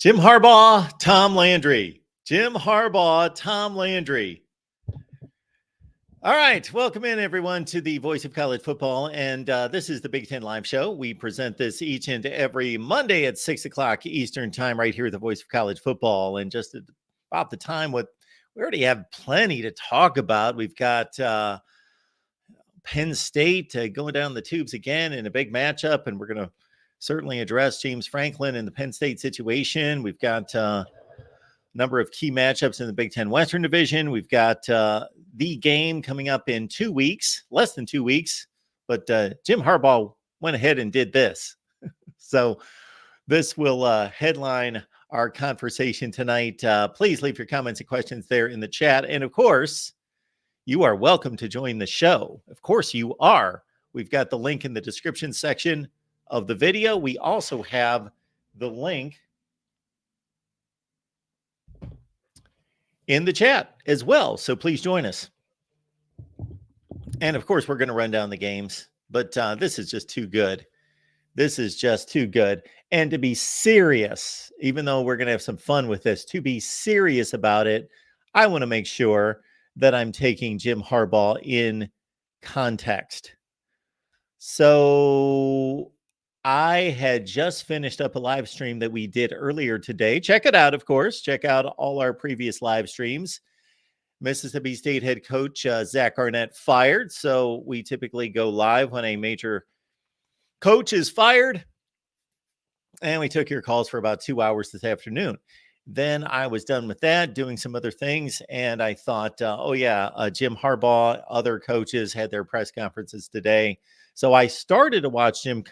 Jim Harbaugh, Tom Landry. Jim Harbaugh, Tom Landry. All right. Welcome in, everyone, to the Voice of College Football. And this is the Big Ten Live Show. We present this each and every Monday at 6 o'clock Eastern Time right here at the Voice of College Football. And just at about the time, we already have plenty to talk about. We've got Penn State going down the tubes again in a big matchup, and we're going to certainly address James Franklin and the Penn State situation. We've got a number of key matchups in the Big Ten Western Division. We've got the game coming up in 2 weeks, less than 2 weeks, but Jim Harbaugh went ahead and did this. So this will headline our conversation tonight. Please leave your comments and questions there in the chat. And of course, you are welcome to join the show. Of course you are. We've got the link in the description section of the video. We also have the link in the chat as well. So please join us. And of course, we're going to run down the games, but this is just too good. This is just too good. And to be serious, even though we're going to have some fun with this, to be serious about it, I want to make sure that I'm taking Jim Harbaugh in context. So I had just finished up a live stream that we did earlier today. Check it out, of course. Check out all our previous live streams. Mississippi State head coach Zach Arnett fired. So we typically go live when a major coach is fired. And we took your calls for about 2 hours this afternoon. Then I was done with that, doing some other things. And I thought, Jim Harbaugh, other coaches had their press conferences today. So I started to watch Jim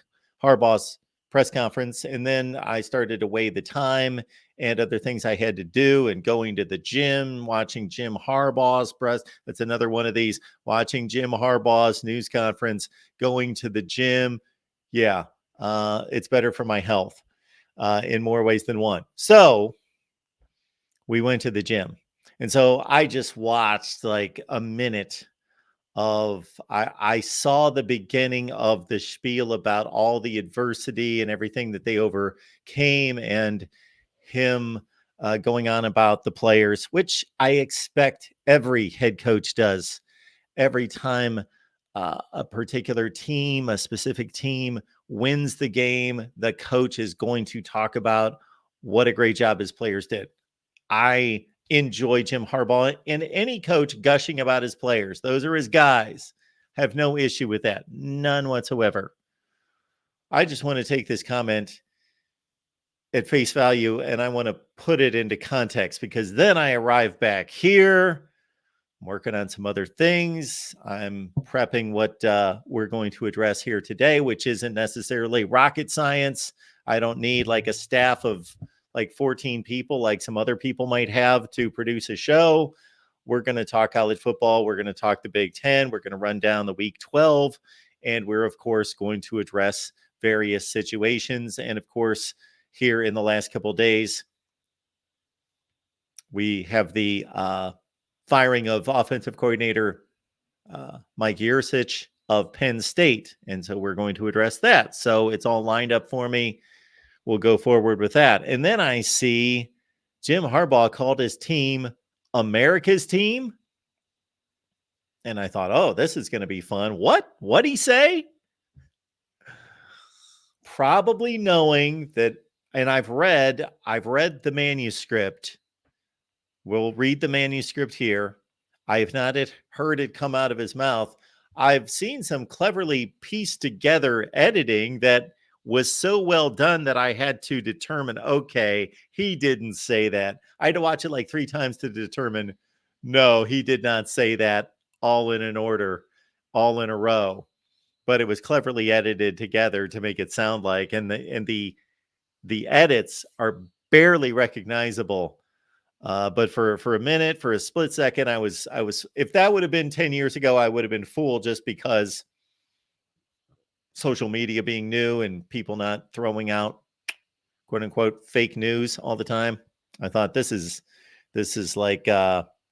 Harbaugh's press conference, and then I started to weigh the time and other things I had to do, and going to the gym, watching Jim Harbaugh's press. That's another one of these, watching Jim Harbaugh's news conference, going to the gym. Yeah, it's better for my health in more ways than one. So we went to the gym. And so I just watched like a minute of, I saw the beginning of the spiel about all the adversity and everything that they overcame, and him going on about the players, which I expect every head coach does. Every time a particular team, a specific team wins the game, the coach is going to talk about what a great job his players did. I enjoy Jim Harbaugh and any coach gushing about his players. Those are his guys. Have no issue with that. None whatsoever. I just want to take this comment at face value, and I want to put it into context, because then I arrive back here. I'm working on some other things. I'm prepping what we're going to address here today, which isn't necessarily rocket science. I don't need like a staff of like 14 people like some other people might have to produce a show. We're going to talk college football. We're going to talk the Big Ten. We're going to run down the Week 12. And we're, of course, going to address various situations. And, of course, here in the last couple of days, we have the firing of offensive coordinator Mike Yurcich of Penn State. And so we're going to address that. So it's all lined up for me. We'll go forward with that. And then I see Jim Harbaugh called his team America's team. And I thought, oh, this is going to be fun. What'd he say? Probably knowing that, and I've read the manuscript. We'll read the manuscript here. I have not heard it come out of his mouth. I've seen some cleverly pieced together editing that was so well done that I had to determine, okay, he didn't say that. I had to watch it like 3 times to determine, no, he did not say that, all in an order, all in a row. But it was cleverly edited together to make it sound like, and the edits are barely recognizable. But for a minute, for a split second, I was, if that would have been 10 years ago, I would have been fooled, just because social media being new and people not throwing out quote unquote fake news all the time. I thought this is like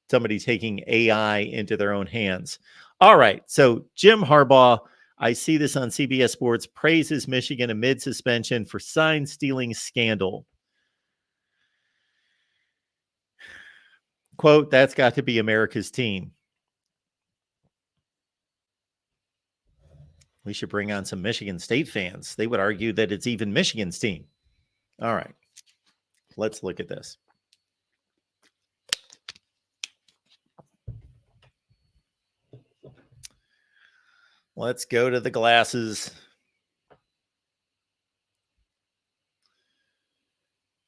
somebody taking AI into their own hands. All right. So Jim Harbaugh, I see this on CBS Sports, praises Michigan amid suspension for sign stealing scandal. Quote, that's got to be America's team. We should bring on some Michigan State fans. They would argue that it's even Michigan's team. All right. Let's look at this. Let's go to the glasses.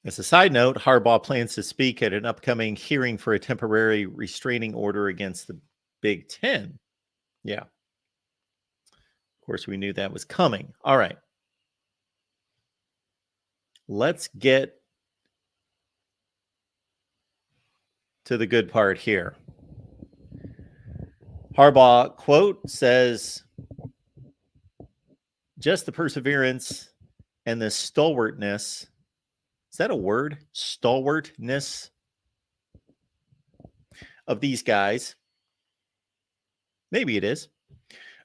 As a side note, Harbaugh plans to speak at an upcoming hearing for a temporary restraining order against the Big Ten. Yeah. Of course, we knew that was coming. All right. Let's get to the good part here. Harbaugh, quote, says, just the perseverance and the stalwartness. Is that a word? Stalwartness of these guys. Maybe it is.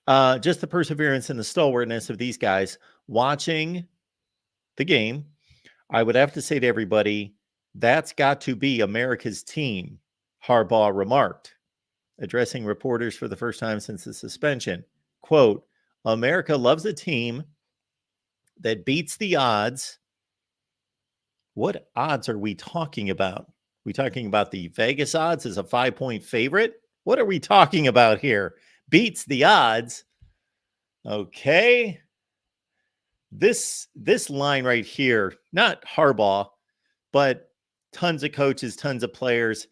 Just the perseverance and the stalwartness of these guys watching the game. I would have to say to everybody, that's got to be America's team, Harbaugh remarked, addressing reporters for the first time since the suspension. Quote, America loves a team that beats the odds. What odds are we talking about? We talking about the Vegas odds as a 5-point favorite? What are we talking about here? Beats the odds. Okay. This line right here, not Harbaugh, but tons of coaches, tons of players,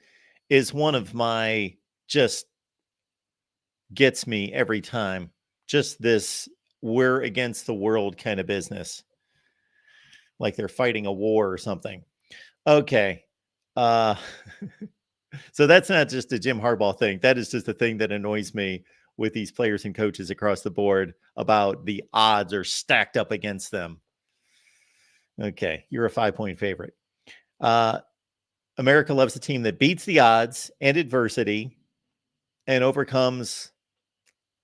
is one of my just gets me every time. Just this we're against the world kind of business. Like they're fighting a war or something. Okay. So that's not just a Jim Harbaugh thing. That is just a thing that annoys me with these players and coaches across the board about the odds are stacked up against them. Okay. You're a 5-point favorite. America loves a team that beats the odds and adversity and overcomes,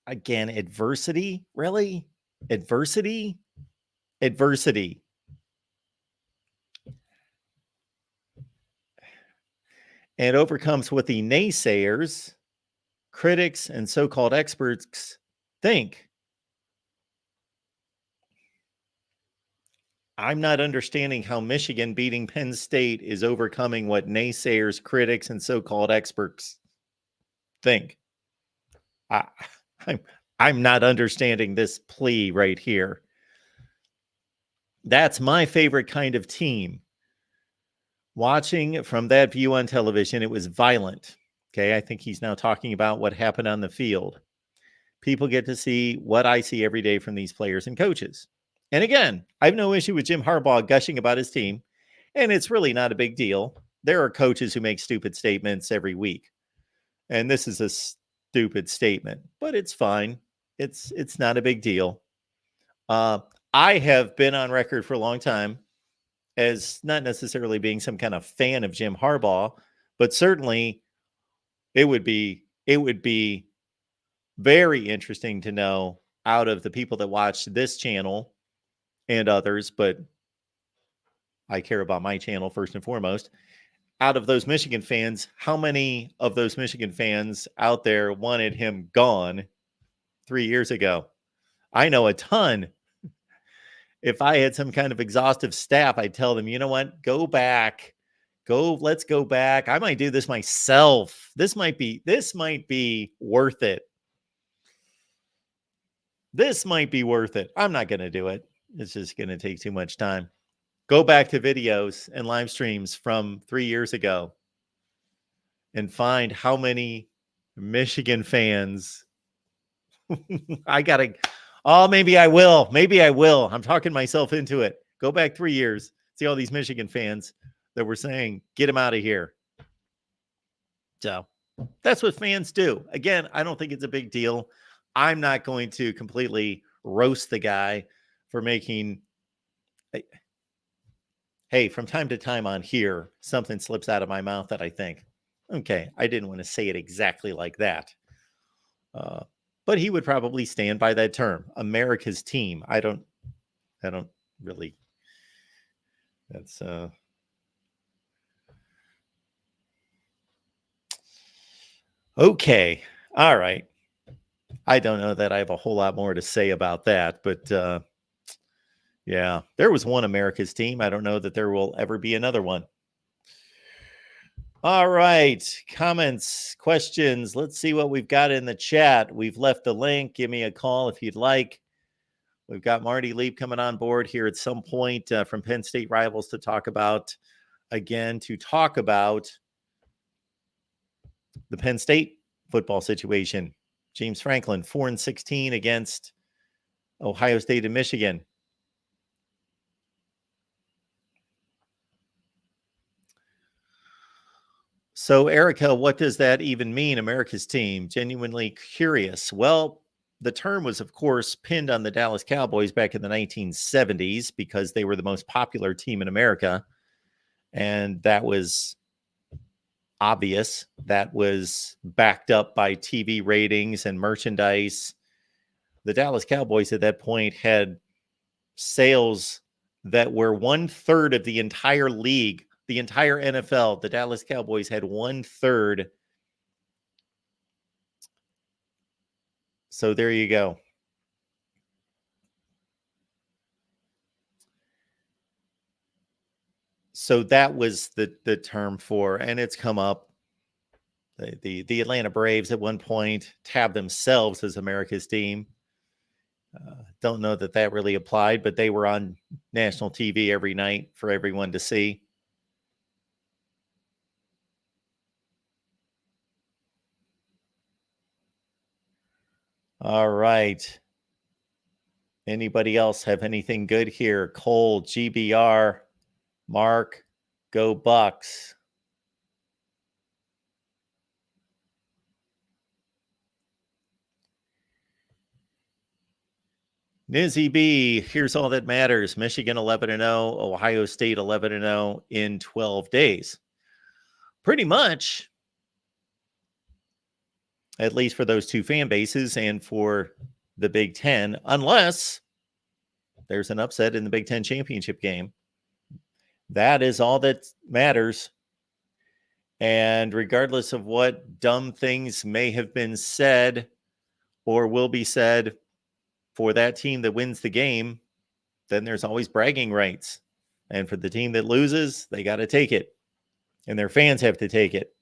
again, adversity? Really? Adversity? Adversity. And overcomes what the naysayers, critics, and so-called experts think. I'm not understanding how Michigan beating Penn State is overcoming what naysayers, critics, and so-called experts think. I'm not understanding this plea right here. That's my favorite kind of team. Watching from that view on television, it was violent. Okay, I think he's now talking about what happened on the field. People get to see what I see every day from these players and coaches. And again, I have no issue with Jim Harbaugh gushing about his team, and it's really not a big deal. There are coaches who make stupid statements every week, and this is a stupid statement, but it's fine. It's not a big deal. I have been on record for a long time as not necessarily being some kind of fan of Jim Harbaugh, but certainly it would be very interesting to know out of the people that watch this channel and others, but I care about my channel first and foremost. Out of those Michigan fans, how many of those Michigan fans out there wanted him gone 3 years ago? I know a ton. If I had some kind of exhaustive staff, I'd tell them, you know what, go back. Let's go back. I might do this myself. This might be worth it. This might be worth it. I'm not going to do it. It's just going to take too much time. Go back to videos and live streams from 3 years ago and find how many Michigan fans maybe I will. Maybe I will. I'm talking myself into it. Go back 3 years. See all these Michigan fans that were saying, get him out of here. So that's what fans do. Again, I don't think it's a big deal. I'm not going to completely roast the guy for making. Hey, from time to time on here, something slips out of my mouth that I think, okay, I didn't want to say it exactly like that. But he would probably stand by that term, America's team. I don't really. That's Okay. All right. I don't know that I have a whole lot more to say about that, but yeah, there was one America's team. I don't know that there will ever be another one. All right. Comments, questions. Let's see what we've got in the chat. We've left the link. Give me a call if you'd like. We've got Marty Leap coming on board here at some point from Penn State Rivals to talk about the Penn State football situation. James Franklin, 4-16 against Ohio State and Michigan. So, Erica, what does that even mean, America's team? Genuinely curious. Well, the term was, of course, pinned on the Dallas Cowboys back in the 1970s because they were the most popular team in America. And that was obvious. That was backed up by TV ratings and merchandise. The Dallas Cowboys at that point had sales that were 1/3 of the entire league, the entire NFL. The Dallas Cowboys had 1/3. So there you go. So that was the term for, and it's come up. The Atlanta Braves at one point tabbed themselves as America's team. Don't know that really applied, but they were on national TV every night for everyone to see. All right. Anybody else have anything good here? Cole, GBR, Mark, go Bucks. Nizzy B, here's all that matters. Michigan 11-0, Ohio State 11-0 in 12 days. Pretty much, at least for those two fan bases and for the Big Ten, unless there's an upset in the Big Ten championship game. That is all that matters. And regardless of what dumb things may have been said or will be said for that team that wins the game, then there's always bragging rights. And for the team that loses, they got to take it. And their fans have to take it.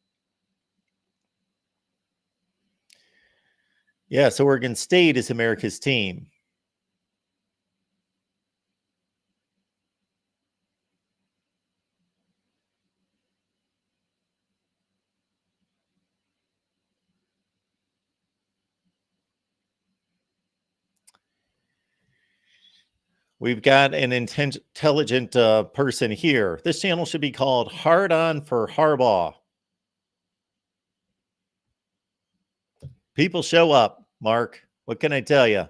Yes, Oregon State is America's team. We've got an intelligent person here. This channel should be called Hard On for Harbaugh. People show up, Mark. What can I tell you?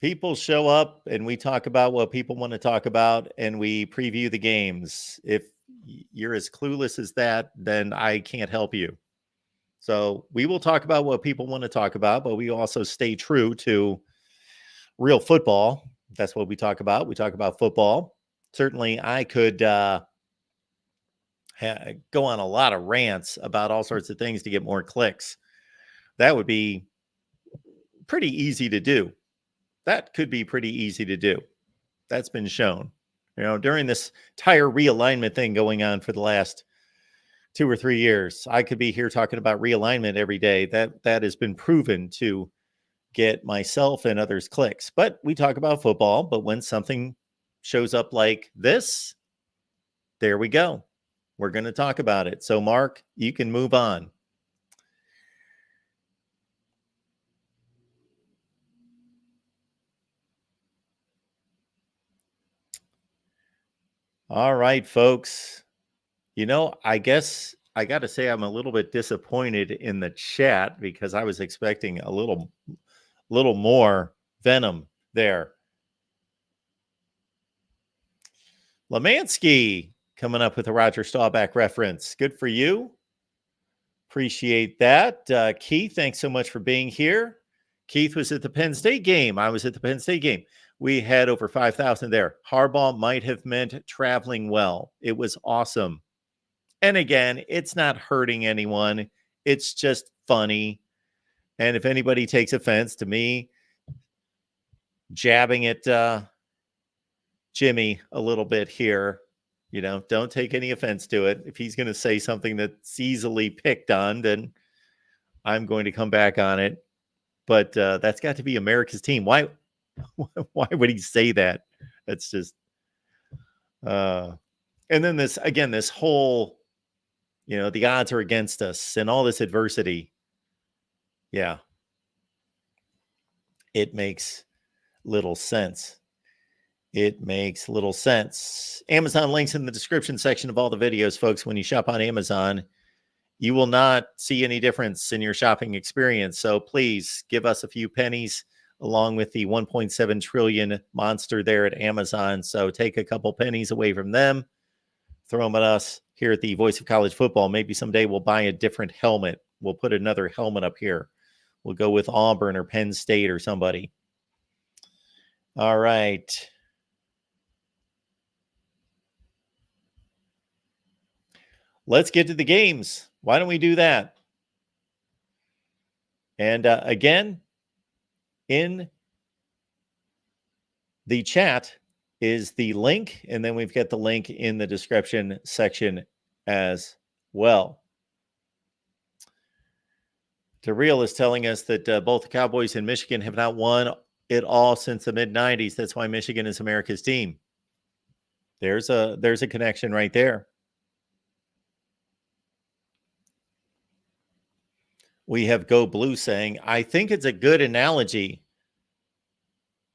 People show up and we talk about what people want to talk about and we preview the games. If you're as clueless as that, then I can't help you. So we will talk about what people want to talk about, but we also stay true to real football. That's what we talk about. We talk about football. Certainly, I could go on a lot of rants about all sorts of things to get more clicks. That would be pretty easy to do. That could be pretty easy to do. That's been shown. During this entire realignment thing going on for the last 2 or 3 years, I could be here talking about realignment every day. That has been proven to get myself and others clicks. But we talk about football. But when something shows up like this, there we go. We're going to talk about it. So, Mark, you can move on. All right, folks. I guess I got to say I'm a little bit disappointed in the chat because I was expecting a little more venom there. Lemansky coming up with a Roger Staubach reference. Good for you. Appreciate that. Keith, thanks so much for being here. Keith was at the Penn State game. I was at the Penn State game. We had over 5,000 there. Harbaugh might have meant traveling well. It was awesome. And again, it's not hurting anyone. It's just funny. And if anybody takes offense to me jabbing at Jimmy a little bit here, don't take any offense to it. If he's going to say something that's easily picked on, then I'm going to come back on it. But that's got to be America's team. Why would he say that? That's just and then this whole, the odds are against us and all this adversity. Yeah. It makes little sense. It makes little sense. Amazon links in the description section of all the videos, folks. When you shop on Amazon, you will not see any difference in your shopping experience. So please give us a few pennies along with the 1.7 trillion monster there at Amazon. So take a couple pennies away from them, throw them at us here at the Voice of College Football. Maybe someday we'll buy a different helmet. We'll put another helmet up here. We'll go with Auburn or Penn State or somebody. All right. Let's get to the games. Why don't we do that? And again, in the chat is the link, and then we've got the link in the description section as well. Real is telling us that both the Cowboys and Michigan have not won it all since the mid-90s. That's why Michigan is America's team. There's a connection right there. We have Go Blue saying, I think it's a good analogy.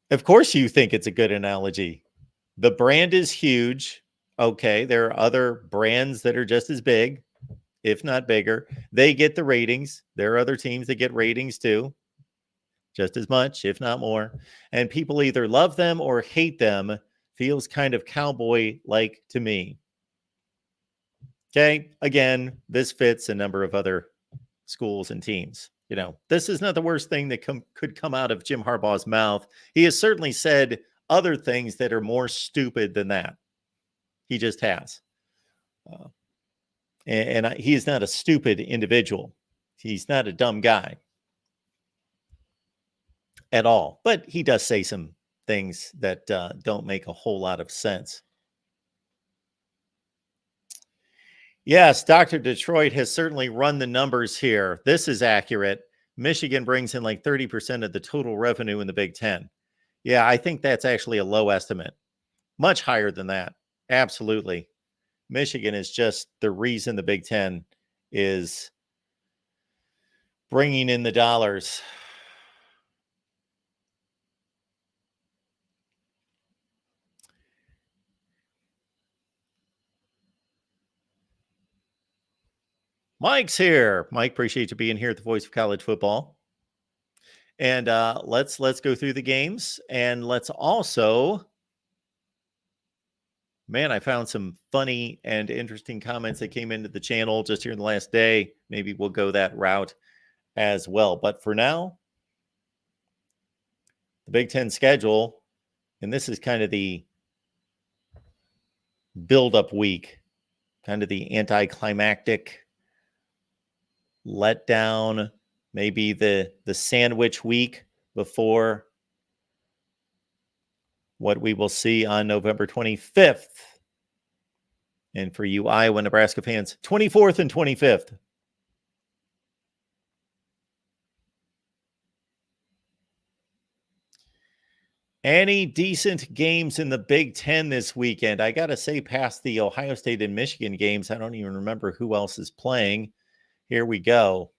Of course you think it's a good analogy. The brand is huge. Okay, there are other brands that are just as big, if not bigger. They get the ratings. There are other teams that get ratings too, just as much, if not more. And people either love them or hate them. Feels kind of cowboy-like to me. Okay, again, this fits a number of other schools and teams. This is not the worst thing that could come out of Jim Harbaugh's mouth. He has certainly said other things that are more stupid than that. He just has. And he is not a stupid individual. He's not a dumb guy at all. But he does say some things that don't make a whole lot of sense. Yes, Dr. Detroit has certainly run the numbers here. This is accurate. Michigan brings in like 30% of the total revenue in the Big Ten. Yeah, I think that's actually a low estimate. Much higher than that. Absolutely. Michigan is just the reason the Big Ten is bringing in the dollars. Mike's here. Mike, appreciate you being here at the Voice of College Football. And let's go through the games, and let's also, man, I found some funny and interesting comments that came into the channel just here in the last day. Maybe we'll go that route as well. But for now, the Big Ten schedule, and this is kind of the build-up week, kind of the anticlimactic letdown, maybe the sandwich week before what we will see on November 25th. And for you Iowa, Nebraska fans, 24th and 25th. Any decent games in the Big Ten this weekend? I got to say, past the Ohio State and Michigan games, I don't even remember who else is playing. Here we go.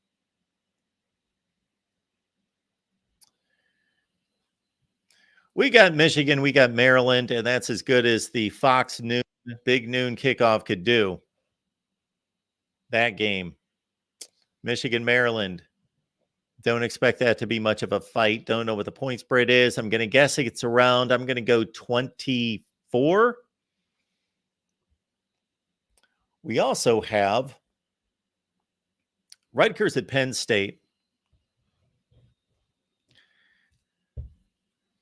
We got Michigan, we got Maryland, and that's as good as the Fox Noon, Big Noon kickoff could do. That game. Michigan, Maryland. Don't expect that to be much of a fight. Don't know what the point spread is. I'm going to guess it's around, I'm going to go 24. We also have Rutgers at Penn State.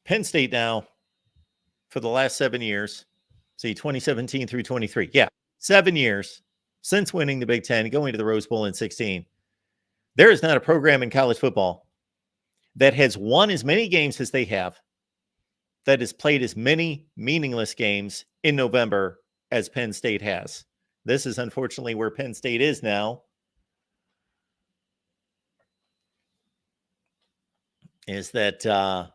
Penn State now, for the last 7 years, see, 2017 through 23. Yeah, 7 years. since winning the Big Ten, going to the Rose Bowl in 16. There is not a program in college football that has won as many games as they have, that has played as many meaningless games in November as Penn State has. This is unfortunately where Penn State is now. Is that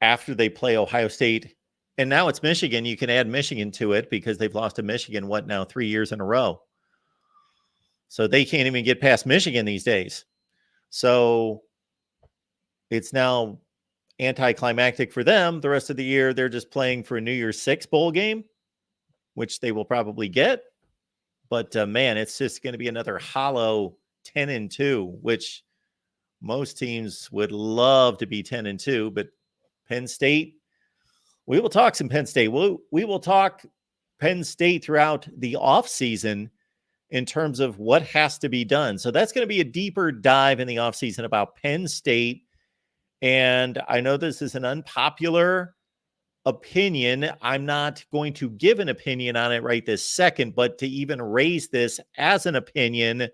after they play Ohio State, and now it's Michigan, you can add Michigan to it because they've lost to Michigan, 3 years in a row. So they can't even get past Michigan these days. So it's now anticlimactic for them. The rest of the year, they're just playing for a New Year's Six bowl game, which they will probably get. But man, it's just going to be another hollow 10-2, which most teams would love to be 10-2. But Penn State, we will talk some Penn State. We will talk Penn State throughout the offseason in terms of what has to be done. So that's going to be a deeper dive in the offseason about Penn State. And I know this is an unpopular opinion. I'm not going to give an opinion on it right this second, but to even raise this as an opinion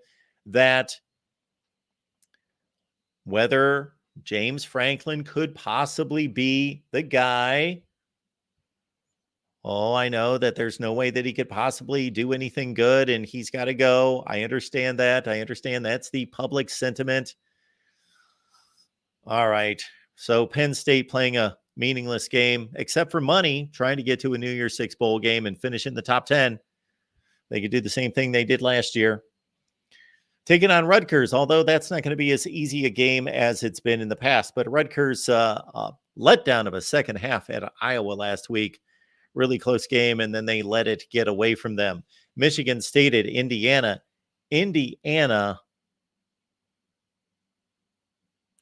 that whether James Franklin could possibly be the guy. Oh, I know that there's no way that he could possibly do anything good and he's got to go. I understand that. I understand that's the public sentiment. All right. So Penn State playing a meaningless game, except for money, trying to get to a New Year's Six bowl game and finish in the top 10. They could do the same thing they did last year. Taking on Rutgers, although that's not going to be as easy a game as it's been in the past. But Rutgers letdown of a second half at Iowa last week. Really close game, and then they let it get away from them. Michigan State at Indiana.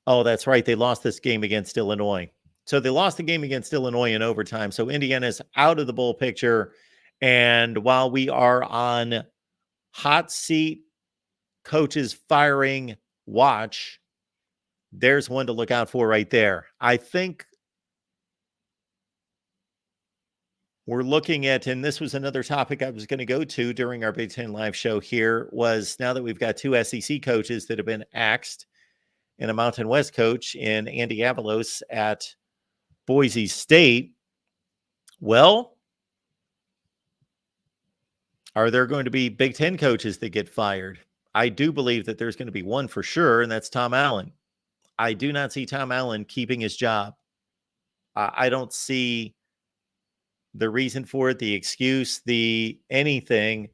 Oh, that's right. They lost this game against Illinois. So they lost the game against Illinois in overtime. So Indiana's out of the bowl picture. And while we are on hot seat coaches firing watch, there's one to look out for right there. I think we're looking at, and this was another topic I was going to go to during our Big Ten Live show here, was now that we've got two SEC coaches that have been axed and a Mountain West coach in Andy Avalos at Boise State. Well, are there going to be Big Ten coaches that get fired? I do believe that there's going to be one for sure, and that's Tom Allen. I do not see Tom Allen keeping his job. I don't see the reason for it, the excuse, the anything.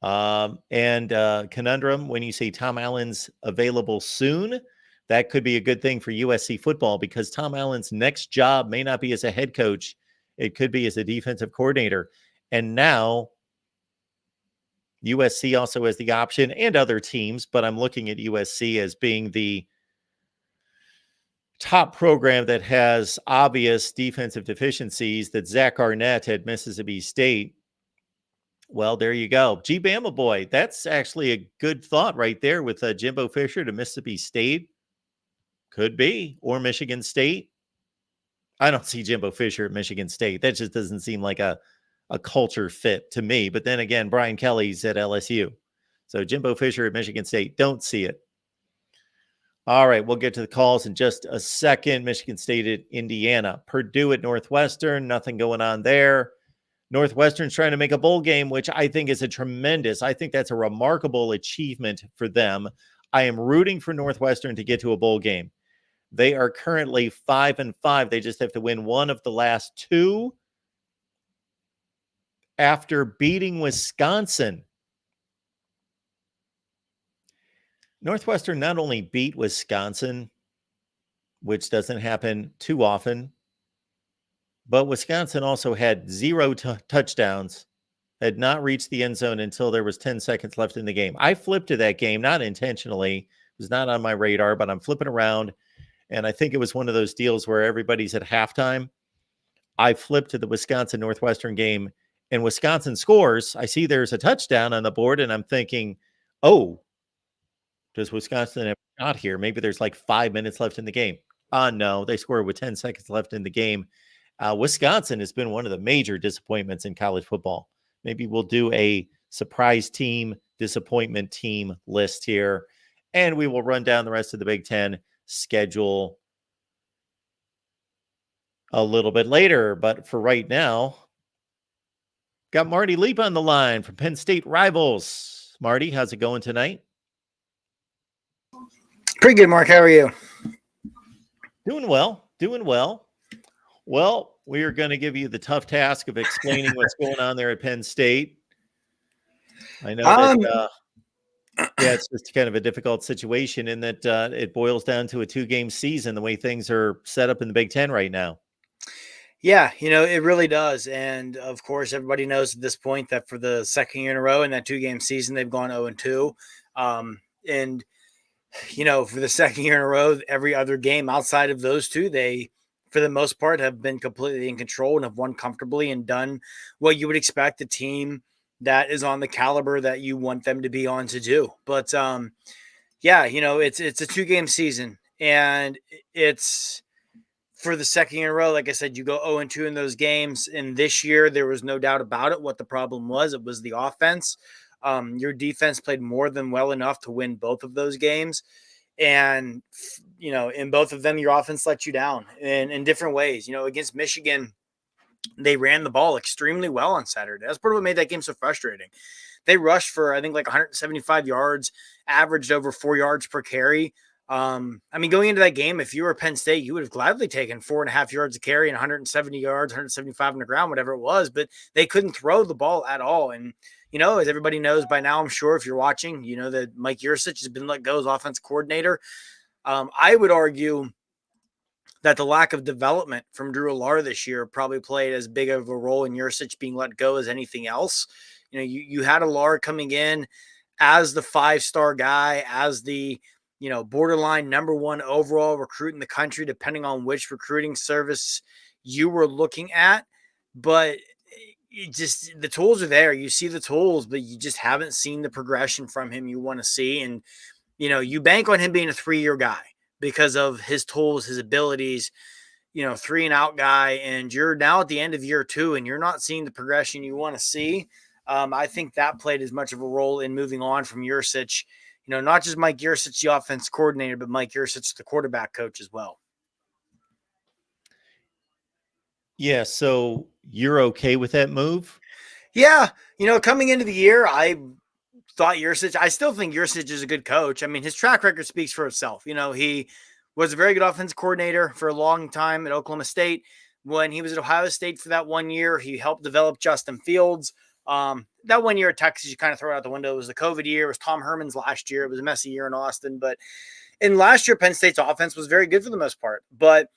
Conundrum, when you say Tom Allen's available soon, that could be a good thing for USC football because Tom Allen's next job may not be as a head coach. It could be as a defensive coordinator. And now USC also has the option, and other teams, but I'm looking at USC as being the top program that has obvious defensive deficiencies that Zach Arnett at Mississippi State. Well, there you go. Bama boy. That's actually a good thought right there with Jimbo Fisher to Mississippi State. Could be. Or Michigan State. I don't see Jimbo Fisher at Michigan State. That just doesn't seem like a culture fit to me. But then again, Brian Kelly's at LSU. So Jimbo Fisher at Michigan State. Don't see it. All right, we'll get to the calls in just a second. Michigan State at Indiana. Purdue at Northwestern. Nothing going on there. Northwestern's trying to make a bowl game, which I think is I think that's a remarkable achievement for them. I am rooting for Northwestern to get to a bowl game. They are currently 5-5. They just have to win one of the last two after beating Wisconsin. Northwestern not only beat Wisconsin, which doesn't happen too often, but Wisconsin also had 0 touchdowns, had not reached the end zone until there was 10 seconds left in the game. I flipped to that game, not intentionally. It was not on my radar, but I'm flipping around, and I think it was one of those deals where everybody's at halftime. I flipped to the Wisconsin-Northwestern game, and Wisconsin scores. I see there's a touchdown on the board, and I'm thinking, oh, does Wisconsin have a shot here? Maybe there's like 5 minutes left in the game. No, they scored with 10 seconds left in the game. Wisconsin has been one of the major disappointments in college football. Maybe we'll do a surprise team, disappointment team list here. And we will run down the rest of the Big Ten schedule a little bit later. But for right now, got Marty Leap on the line from Penn State Rivals. Marty, how's it going tonight? Pretty good, Mark. How are you? Doing well. Doing well. Well, we are going to give you the tough task of explaining what's going on there at Penn State. I know that, it's just kind of a difficult situation in that it boils down to a 2-game season, the way things are set up in the Big Ten right now. Yeah, it really does. And of course, everybody knows at this point that for the second year in a row in that 2-game season, they've gone 0-2. And, for the second year in a row, every other game outside of those two, they, for the most part, have been completely in control and have won comfortably and done what you would expect a team that is on the caliber that you want them to be on to do. But, it's a 2-game season, and it's for the second year in a row. Like I said, you go 0-2 in those games. And this year, there was no doubt about it what the problem was. It was the offense. Your defense played more than well enough to win both of those games. And, in both of them, your offense let you down in different ways. Against Michigan, they ran the ball extremely well on Saturday. That's part of what made that game so frustrating. They rushed for, I think, like 175 yards, averaged over 4 yards per carry. Going into that game, if you were Penn State, you would have gladly taken 4.5 yards a carry and 170 yards, 175 on the ground, whatever it was, but they couldn't throw the ball at all. And, as everybody knows by now, I'm sure if you're watching, that Mike Yurcich has been let go as offensive coordinator. I would argue that the lack of development from Drew Allar this year probably played as big of a role in Yurcich being let go as anything else. You had Allar coming in as the 5-star guy, as the, borderline number 1 overall recruit in the country, depending on which recruiting service you were looking at. But the tools are there. You see the tools, but you just haven't seen the progression from him you want to see. And, you bank on him being a 3-year guy because of his tools, his abilities, 3-and-out guy. And you're now at the end of year 2 and you're not seeing the progression you want to see. I think that played as much of a role in moving on from Yurcich. Not just Mike Yurcich, the offense coordinator, but Mike Yurcich, the quarterback coach as well. Yeah, so you're okay with that move? Yeah, coming into the year, I thought Yurcich, I still think Yurcich is a good coach. I mean, his track record speaks for itself. He was a very good offensive coordinator for a long time at Oklahoma State. When he was at Ohio State for that 1 year, he helped develop Justin Fields. That 1 year at Texas, you kind of throw it out the window. It was the COVID year. It was Tom Herman's last year. It was a messy year in Austin. But in last year, Penn State's offense was very good for the most part. But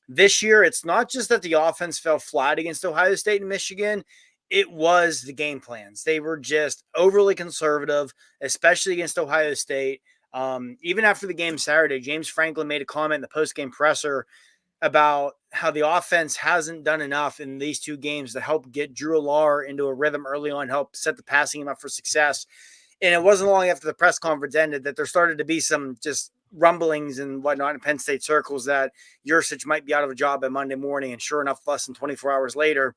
this year, it's not just that the offense fell flat against Ohio State and Michigan. It was the game plans. They were just overly conservative, especially against Ohio State. Even after the game Saturday, James Franklin made a comment in the post-game presser about how the offense hasn't done enough in these 2 games to help get Drew Allar into a rhythm early on, help set the passing game up for success. And it wasn't long after the press conference ended that there started to be some just rumblings and whatnot in Penn State circles that Yurcich might be out of a job by Monday morning. And sure enough, less than 24 hours later,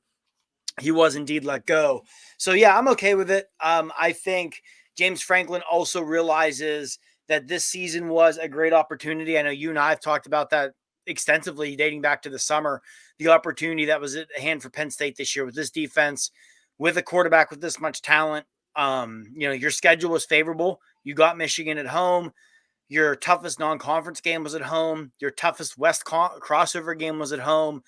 he was indeed let go. So, yeah, I'm okay with it. I think James Franklin also realizes that this season was a great opportunity. I know you and I have talked about that extensively dating back to the summer, the opportunity that was at hand for Penn State this year with this defense, with a quarterback with this much talent. Your schedule was favorable. You got Michigan at home. Your toughest non-conference game was at home. Your toughest West crossover game was at home.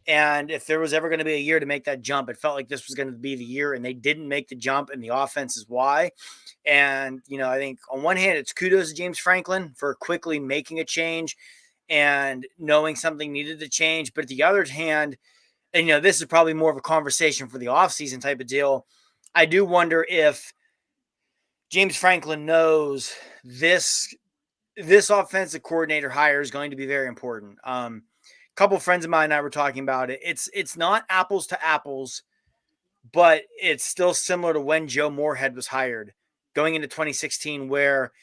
And if there was ever going to be a year to make that jump, it felt like this was going to be the year, and they didn't make the jump, and the offense is why. And, I think on one hand, it's kudos to James Franklin for quickly making a change and knowing something needed to change. But at the other hand, and, this is probably more of a conversation for the offseason type of deal, I do wonder if James Franklin knows this offensive coordinator hire is going to be very important. Couple friends of mine and I were talking about it. It's not apples to apples, but it's still similar to when Joe Moorhead was hired going into 2016, where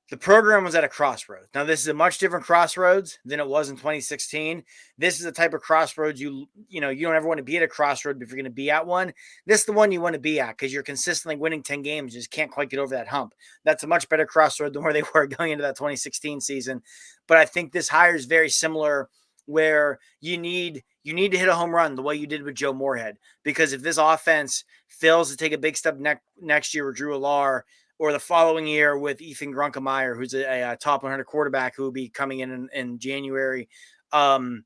The program was at a crossroads. Now, this is a much different crossroads than it was in 2016. This is the type of crossroads you don't ever want to be at a crossroad if you're going to be at one. This is the one you want to be at because you're consistently winning 10 games, just can't quite get over that hump. That's a much better crossroad than where they were going into that 2016 season. But I think this hire is very similar, where you need to hit a home run the way you did with Joe Moorhead. Because if this offense fails to take a big step next year with Drew Allar, or the following year with Ethan Grunkemeyer, who's a top 100 quarterback who will be coming in January. I'm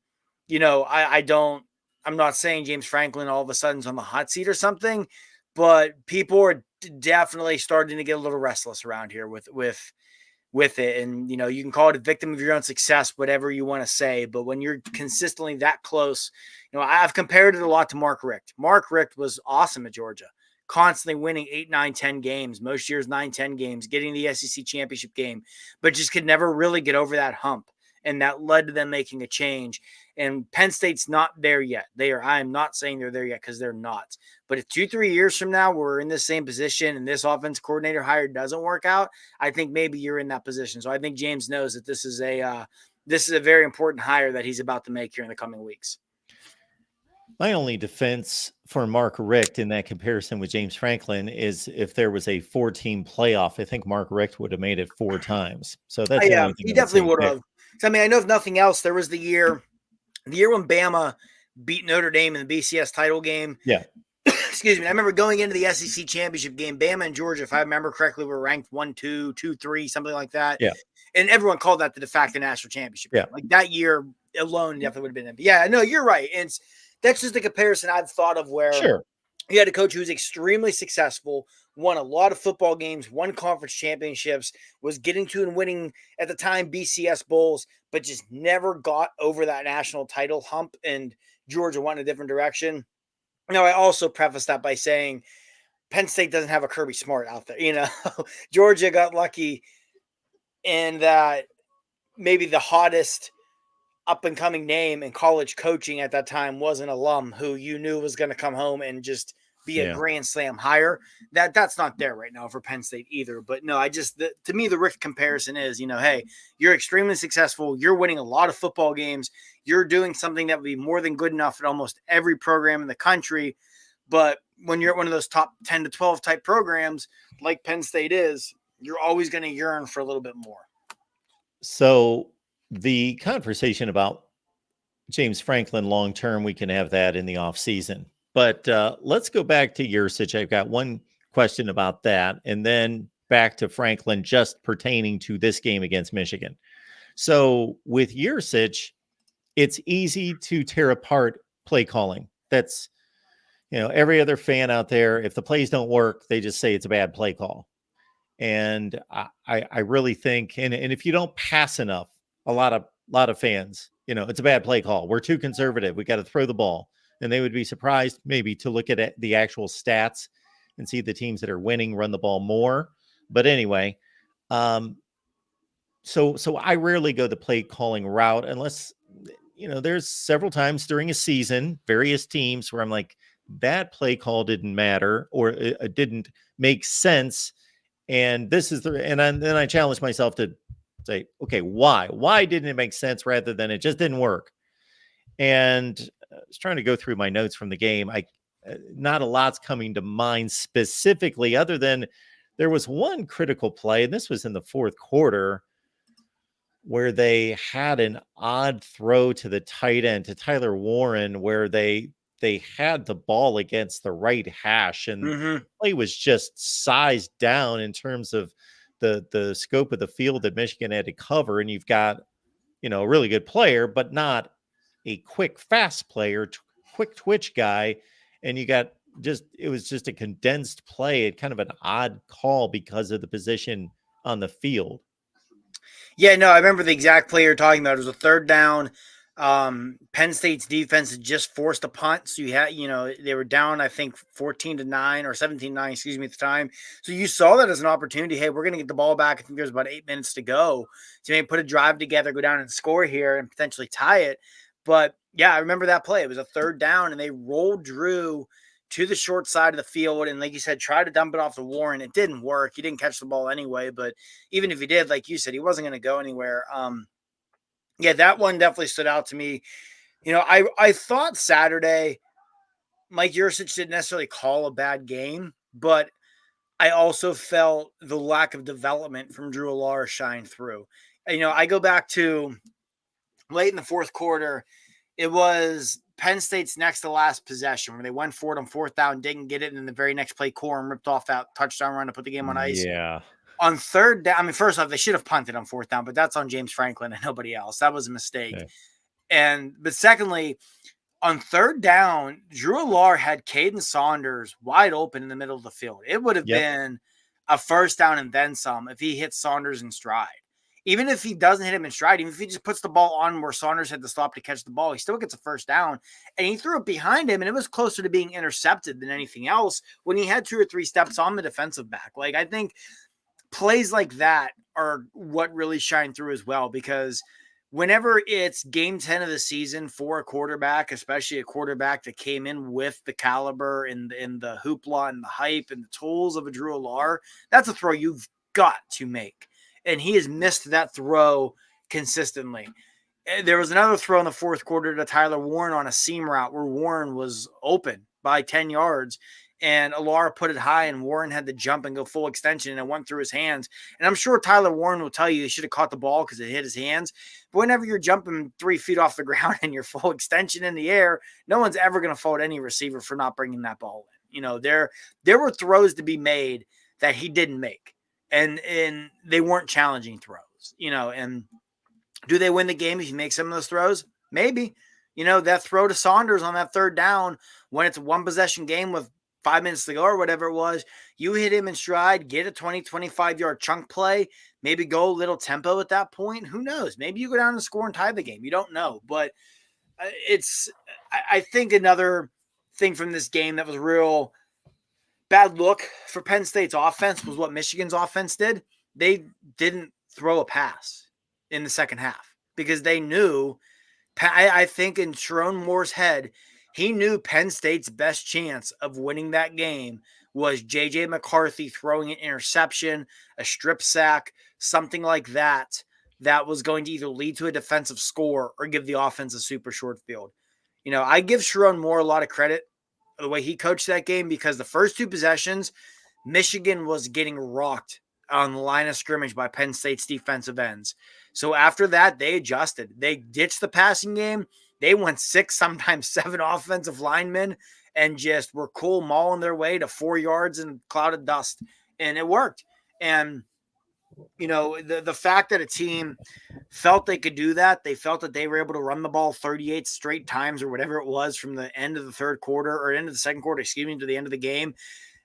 not saying James Franklin all of a sudden is on the hot seat or something, but people are definitely starting to get a little restless around here with it. And, you can call it a victim of your own success, whatever you want to say. But when you're consistently that close, I've compared it a lot to Mark Richt. Mark Richt was awesome at Georgia, constantly winning 8, 9, 10 games, most years 9, 10 games, getting the SEC championship game, but just could never really get over that hump. And that led to them making a change. And Penn State's not there yet. I'm not saying they're there yet because they're not. But if 2-3 years from now we're in the same position and this offense coordinator hire doesn't work out, I think maybe you're in that position. So I think James knows that this is a very important hire that he's about to make here in the coming weeks. My only defense for Mark Richt in that comparison with James Franklin is if there was a 4-team playoff, I think Mark Richt would have made it 4 times. So that's the only thing he definitely would have. I mean, I know if nothing else, there was the year when Bama beat Notre Dame in the BCS title game. Yeah. Excuse me. I remember going into the SEC championship game, Bama and Georgia, if I remember correctly, were ranked 1, 2, 2, 3, something like that. Yeah. And everyone called that the de facto national championship. Yeah. Like that year alone definitely would have been. Yeah, no, you're right. And that's just a comparison I've thought of where you had a coach who was extremely successful, won a lot of football games, won conference championships, was getting to and winning at the time BCS bowls, but just never got over that national title hump, and Georgia went in a different direction. Now, I also preface that by saying Penn State doesn't have a Kirby Smart out there. Georgia got lucky in that maybe the hottest up-and-coming name in college coaching at that time was an alum who you knew was going to come home and just be a grand slam hire. That's not there right now for Penn State either. But no, to me, the Richt comparison is, hey, you're extremely successful. You're winning a lot of football games. You're doing something that would be more than good enough at almost every program in the country. But when you're at one of those top 10 to 12 type programs like Penn State is, you're always going to yearn for a little bit more. So the conversation about James Franklin long-term, we can have that in the off season. But let's go back to Yurcich. I've got one question about that, and then back to Franklin just pertaining to this game against Michigan. So with Yurcich, it's easy to tear apart play calling. That's, every other fan out there, if the plays don't work, they just say it's a bad play call. And I really think, and if you don't pass enough, a lot of fans, it's a bad play call. We're too conservative. We got to throw the ball. And they would be surprised maybe to look at the actual stats and see the teams that are winning run the ball more. But anyway, so I rarely go the play calling route unless, there's several times during a season, various teams where I'm like, that play call didn't matter or it didn't make sense. And this is then I challenge myself to say, okay, why didn't it make sense rather than it just didn't work? And I was trying to go through my notes from the game. Not a lot's coming to mind specifically, other than there was one critical play, and this was in the fourth quarter, where they had an odd throw to the tight end, to Tyler Warren, where they had the ball against the right hash, and the play was just sized down in terms of the scope of the field that Michigan had to cover. And you've got, a really good player, but not a quick, fast player, quick twitch guy. And it was just a condensed play. It kind of an odd call because of the position on the field. Yeah, no, I remember the exact play you're talking about. It was a third down. Penn State's defense had just forced a punt. So you had, they were down, I think 14-9 or 17-9, excuse me, at the time. So you saw that as an opportunity. Hey, we're going to get the ball back. I think there's about 8 minutes to go. So maybe put a drive together, go down and score here and potentially tie it. But yeah, I remember that play. It was a third down and they rolled Drew to the short side of the field. And like you said, try to dump it off to Warren. It didn't work. He didn't catch the ball anyway. But even if he did, like you said, he wasn't going to go anywhere. Yeah, that one definitely stood out to me. I thought Saturday, Mike Yurcich didn't necessarily call a bad game, but I also felt the lack of development from Drew Alar shine through. I go back to late in the fourth quarter. It was Penn State's next to last possession where they went for it on fourth down, didn't get it, and then the very next play, Corum ripped off that touchdown run to put the game on ice. Yeah. On third down, I mean, first off, they should have punted on fourth down, but that's on James Franklin and nobody else. That was a mistake. Okay. But secondly, on third down, Drew Alar had Caden Saunders wide open in the middle of the field. It would have been a first down and then some if he hit Saunders in stride. Even if he doesn't hit him in stride, even if he just puts the ball on where Saunders had to stop to catch the ball, he still gets a first down. And he threw it behind him, and it was closer to being intercepted than anything else when he had 2 or 3 steps on the defensive back. Like, I think plays like that are what really shine through as well, because whenever it's game 10 of the season for a quarterback, especially a quarterback that came in with the caliber and the hoopla and the hype and the tools of a Drew Alar, that's a throw you've got to make. And he has missed that throw consistently. There was another throw in the fourth quarter to Tyler Warren on a seam route where Warren was open by 10 yards. And Alar put it high, and Warren had to jump and go full extension, and it went through his hands. And I'm sure Tyler Warren will tell you he should have caught the ball because it hit his hands. But whenever you're jumping 3 feet off the ground and you're full extension in the air, no one's ever going to fault any receiver for not bringing that ball in. There were throws to be made that he didn't make, and they weren't challenging throws. And do they win the game if you make some of those throws? Maybe. That throw to Saunders on that third down when it's a one possession game with 5 minutes to go or whatever it was, you hit him in stride, get a 20, 25-yard chunk play, maybe go a little tempo at that point. Who knows? Maybe you go down and score and tie the game. You don't know. But I think another thing from this game that was real bad look for Penn State's offense was what Michigan's offense did. They didn't throw a pass in the second half because they knew, I think in Sharon Moore's head, he knew Penn State's best chance of winning that game was J.J. McCarthy throwing an interception, a strip sack, something like that was going to either lead to a defensive score or give the offense a super short field. I give Sharon Moore a lot of credit for the way he coached that game because the first 2 possessions, Michigan was getting rocked on the line of scrimmage by Penn State's defensive ends. So after that, they adjusted. They ditched the passing game. They went 6, sometimes 7 offensive linemen and just were cool mauling their way to 4 yards in a cloud of dust. And it worked. And, the fact that a team felt they could do that, they felt that they were able to run the ball 38 straight times or whatever it was from the end of the third quarter or end of the second quarter, to the end of the game,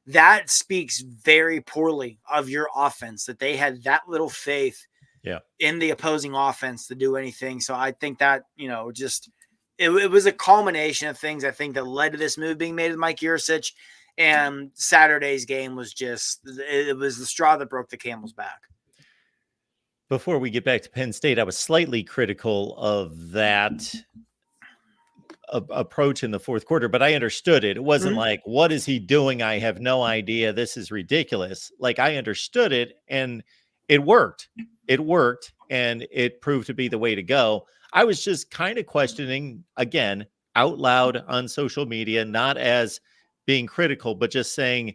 that speaks very poorly of your offense, that they had that little faith in the opposing offense to do anything. So I think that, it was a culmination of things, I think, that led to this move being made with Mike Yurcich. And Saturday's game was it was the straw that broke the camel's back. Before we get back to Penn State, I was slightly critical of that approach in the fourth quarter, but I understood it. It wasn't like, what is he doing? I have no idea. This is ridiculous. Like, I understood it, and it worked. It worked, and it proved to be the way to go. I was just kind of questioning, again, out loud on social media, not as being critical, but just saying,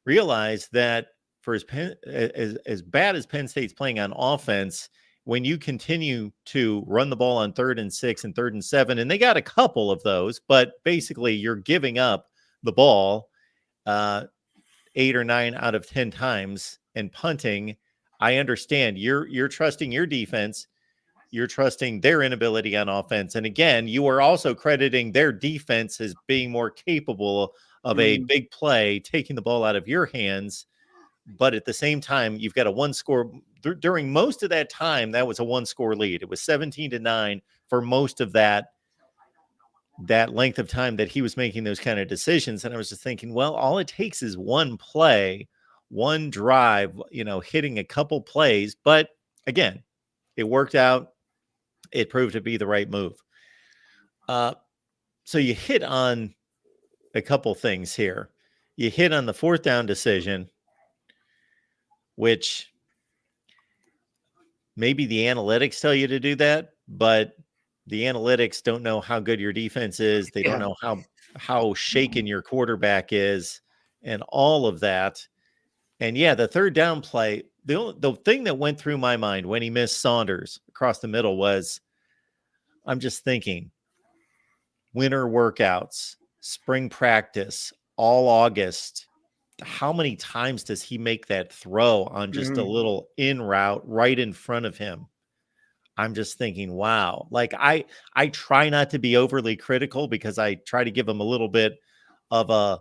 realize that for as bad as Penn State's playing on offense, when you continue to run the ball on 3rd and 6 and 3rd and 7, and they got a couple of those, but basically you're giving up the ball 8 or 9 out of 10 times and punting. I understand you're trusting your defense. You're trusting their inability on offense. And again, you are also crediting their defense as being more capable of a big play, taking the ball out of your hands. But at the same time, you've got a 1-score. During most of that time, that was a 1-score lead. It was 17-9 for most of that length of time that he was making those kind of decisions. And I was just thinking, well, all it takes is one play, one drive, hitting a couple plays. But again, it worked out. It proved to be the right move. So you hit on a couple things here. You hit on the fourth down decision, which maybe the analytics tell you to do that, but the analytics don't know how good your defense is. They don't know how shaken your quarterback is and all of that. And yeah, the third down play, the thing that went through my mind when he missed Saunders across the middle was, I'm just thinking, winter workouts, spring practice, all August. How many times does he make that throw on just a little in route right in front of him? I'm just thinking, wow. Like I try not to be overly critical because I try to give him a little bit of a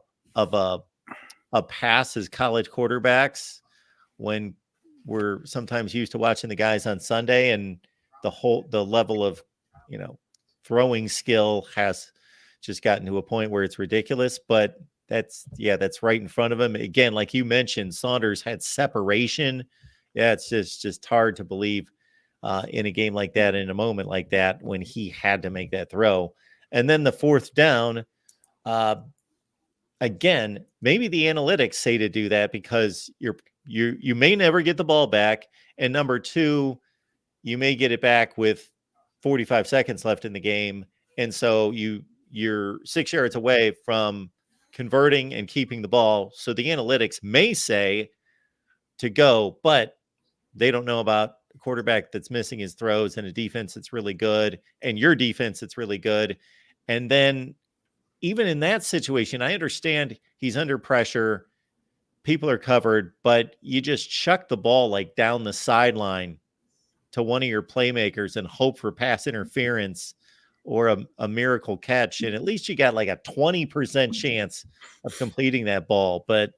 pass as college quarterbacks when we're sometimes used to watching the guys on Sunday, and the level of, throwing skill has just gotten to a point where it's ridiculous. But that's right in front of him. Again, like you mentioned, Saunders had separation. Yeah, it's just hard to believe in a game like that, in a moment like that, when he had to make that throw. And then the fourth down, again, maybe the analytics say to do that because you may never get the ball back, and number two, you may get it back with 45 seconds left in the game, and so you're 6 yards away from converting and keeping the ball. So the analytics may say to go, but they don't know about a quarterback that's missing his throws and a defense that's really good and your defense that's really good. And then even in that situation, I understand he's under pressure, people are covered, but you just chuck the ball like down the sideline to one of your playmakers and hope for pass interference or a miracle catch. And at least you got like a 20% chance of completing that ball. But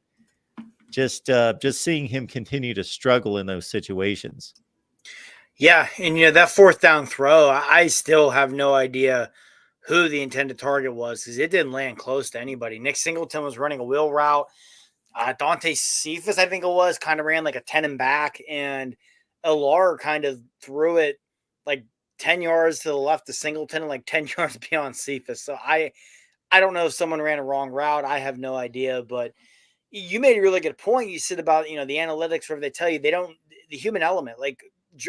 just seeing him continue to struggle in those situations. Yeah, and that fourth down throw, I still have no idea who the intended target was because it didn't land close to anybody. Nick Singleton was running a wheel route. Dante Cephas, I think it was, kind of ran like a 10 and back, and Alar kind of threw it like 10 yards to the left to Singleton and like 10 yards beyond Cephas. So I don't know if someone ran a wrong route. I have no idea, but you made a really good point. You said about, the analytics, where they tell you they don't, the human element. Like,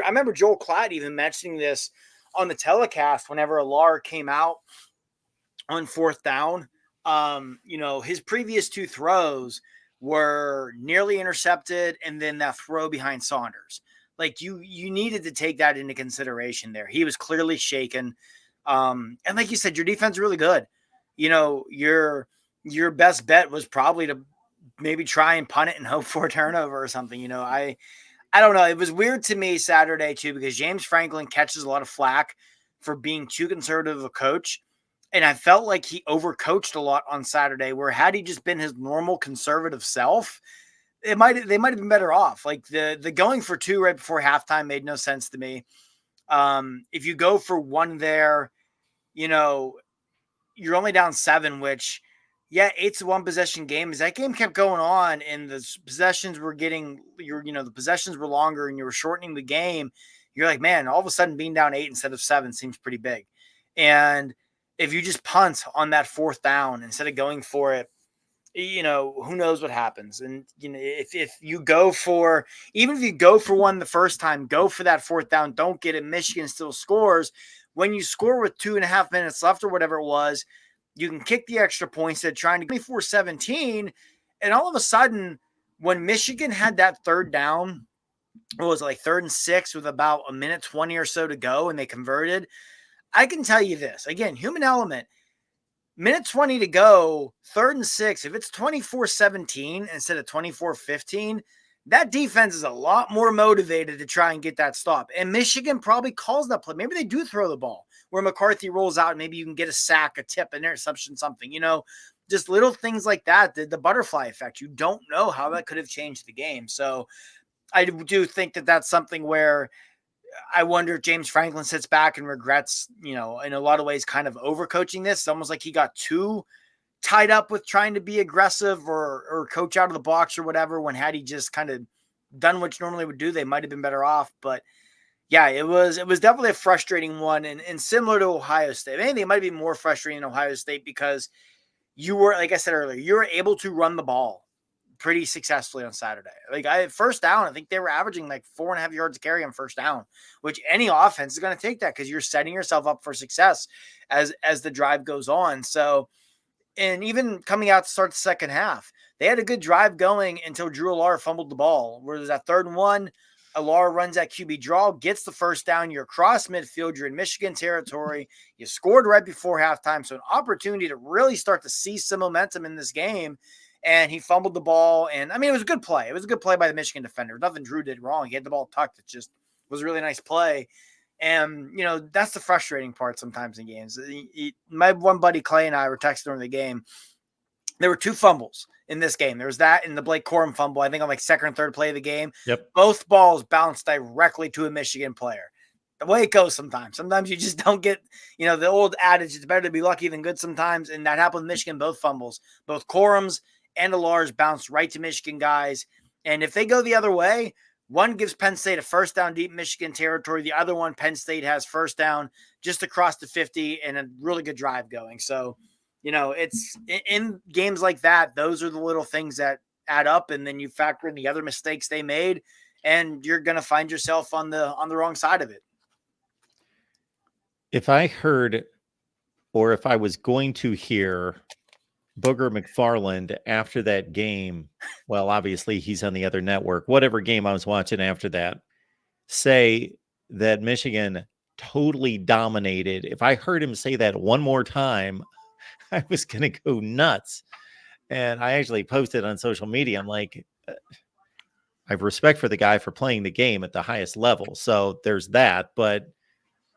I remember Joel Klatt even mentioning this on the telecast whenever Alar came out on fourth down. His previous two throws were nearly intercepted, and then that throw behind Saunders. Like, you needed to take that into consideration there. He was clearly shaken. And like you said, your defense is really good. Your best bet was probably to maybe try and punt it and hope for a turnover or something. I don't know. It was weird to me Saturday too, because James Franklin catches a lot of flack for being too conservative of a coach. And I felt like he overcoached a lot on Saturday, where had he just been his normal conservative self, they might have been better off. Like the going for two right before halftime made no sense to me. If you go for one there, you're only down 7, which, yeah, it's a one possession game. As that game kept going on and the possessions were the possessions were longer and you were shortening the game, you're like, man, all of a sudden being down 8 instead of 7 seems pretty big. And if you just punt on that fourth down instead of going for it, who knows what happens. And, if you go for, even if you go for one the first time, go for that fourth down, don't get it. Michigan still scores. When you score with 2.5 minutes left or whatever it was, you can kick the extra points at trying to 24-17. And all of a sudden, when Michigan had that third down, what was it, like 3rd and 6 with about a minute 20 or so to go, and they converted, I can tell you this. Again, human element, minute 20 to go, 3rd and 6. If it's 24-17 instead of 24-15, that defense is a lot more motivated to try and get that stop. And Michigan probably calls that play. Maybe they do throw the ball where McCarthy rolls out. And maybe you can get a sack, a tip, an interception, something, just little things like that. The butterfly effect. You don't know how that could have changed the game. So I do think that that's something where I wonder if James Franklin sits back and regrets, in a lot of ways, kind of overcoaching this. It's almost like he got too tied up with trying to be aggressive or coach out of the box or whatever, when had he just kind of done what you normally would do, they might have been better off. But yeah, it was definitely a frustrating one, and similar to Ohio State. I think it might be more frustrating in Ohio State because you were, like I said earlier, you were able to run the ball pretty successfully on Saturday. Like first down, I think they were averaging like 4.5 yards a carry on first down, which any offense is going to take that because you're setting yourself up for success as the drive goes on. So, and even coming out to start the second half, they had a good drive going until Drew Allar fumbled the ball. Where there's that 3rd and 1, Allar runs that QB draw, gets the first down. You're across midfield. You're in Michigan territory. You scored right before halftime. So an opportunity to really start to see some momentum in this game. And he fumbled the ball. And I mean, it was a good play. It was a good play by the Michigan defender. Nothing Drew did wrong. He had the ball tucked. It just was a really nice play. And, that's the frustrating part sometimes in games. My one buddy Clay and I were texting during the game. There were 2 fumbles in this game. There was that and the Blake Corum fumble, I think on like second and third play of the game. Yep. Both balls bounced directly to a Michigan player. The way it goes sometimes. Sometimes you just don't get, the old adage, it's better to be lucky than good sometimes. And that happened with Michigan, both fumbles. Both Corum's and Allar's bounced right to Michigan guys. And if they go the other way, one gives Penn State a first down deep Michigan territory. The other one, Penn State has first down just across the 50 and a really good drive going. So, it's in games like that. Those are the little things that add up. And then you factor in the other mistakes they made and you're going to find yourself on the wrong side of it. If I heard, or if I was going to hear Booger McFarland after that game, well, obviously he's on the other network, whatever game I was watching after that, say that Michigan totally dominated. If I heard him say that one more time, I was going to go nuts. And I actually posted on social media. I'm like, I have respect for the guy for playing the game at the highest level. So there's that. But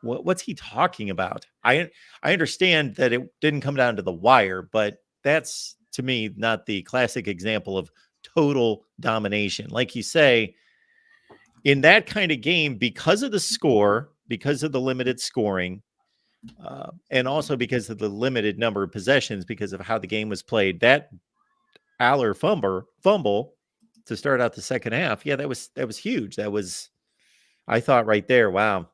what's he talking about? I understand that it didn't come down to the wire, but that's, to me, not the classic example of total domination. Like you say, in that kind of game, because of the score, because of the limited scoring, and also because of the limited number of possessions, because of how the game was played, that Aller fumble to start out the second half, yeah, that was huge. That was, I thought right there, wow,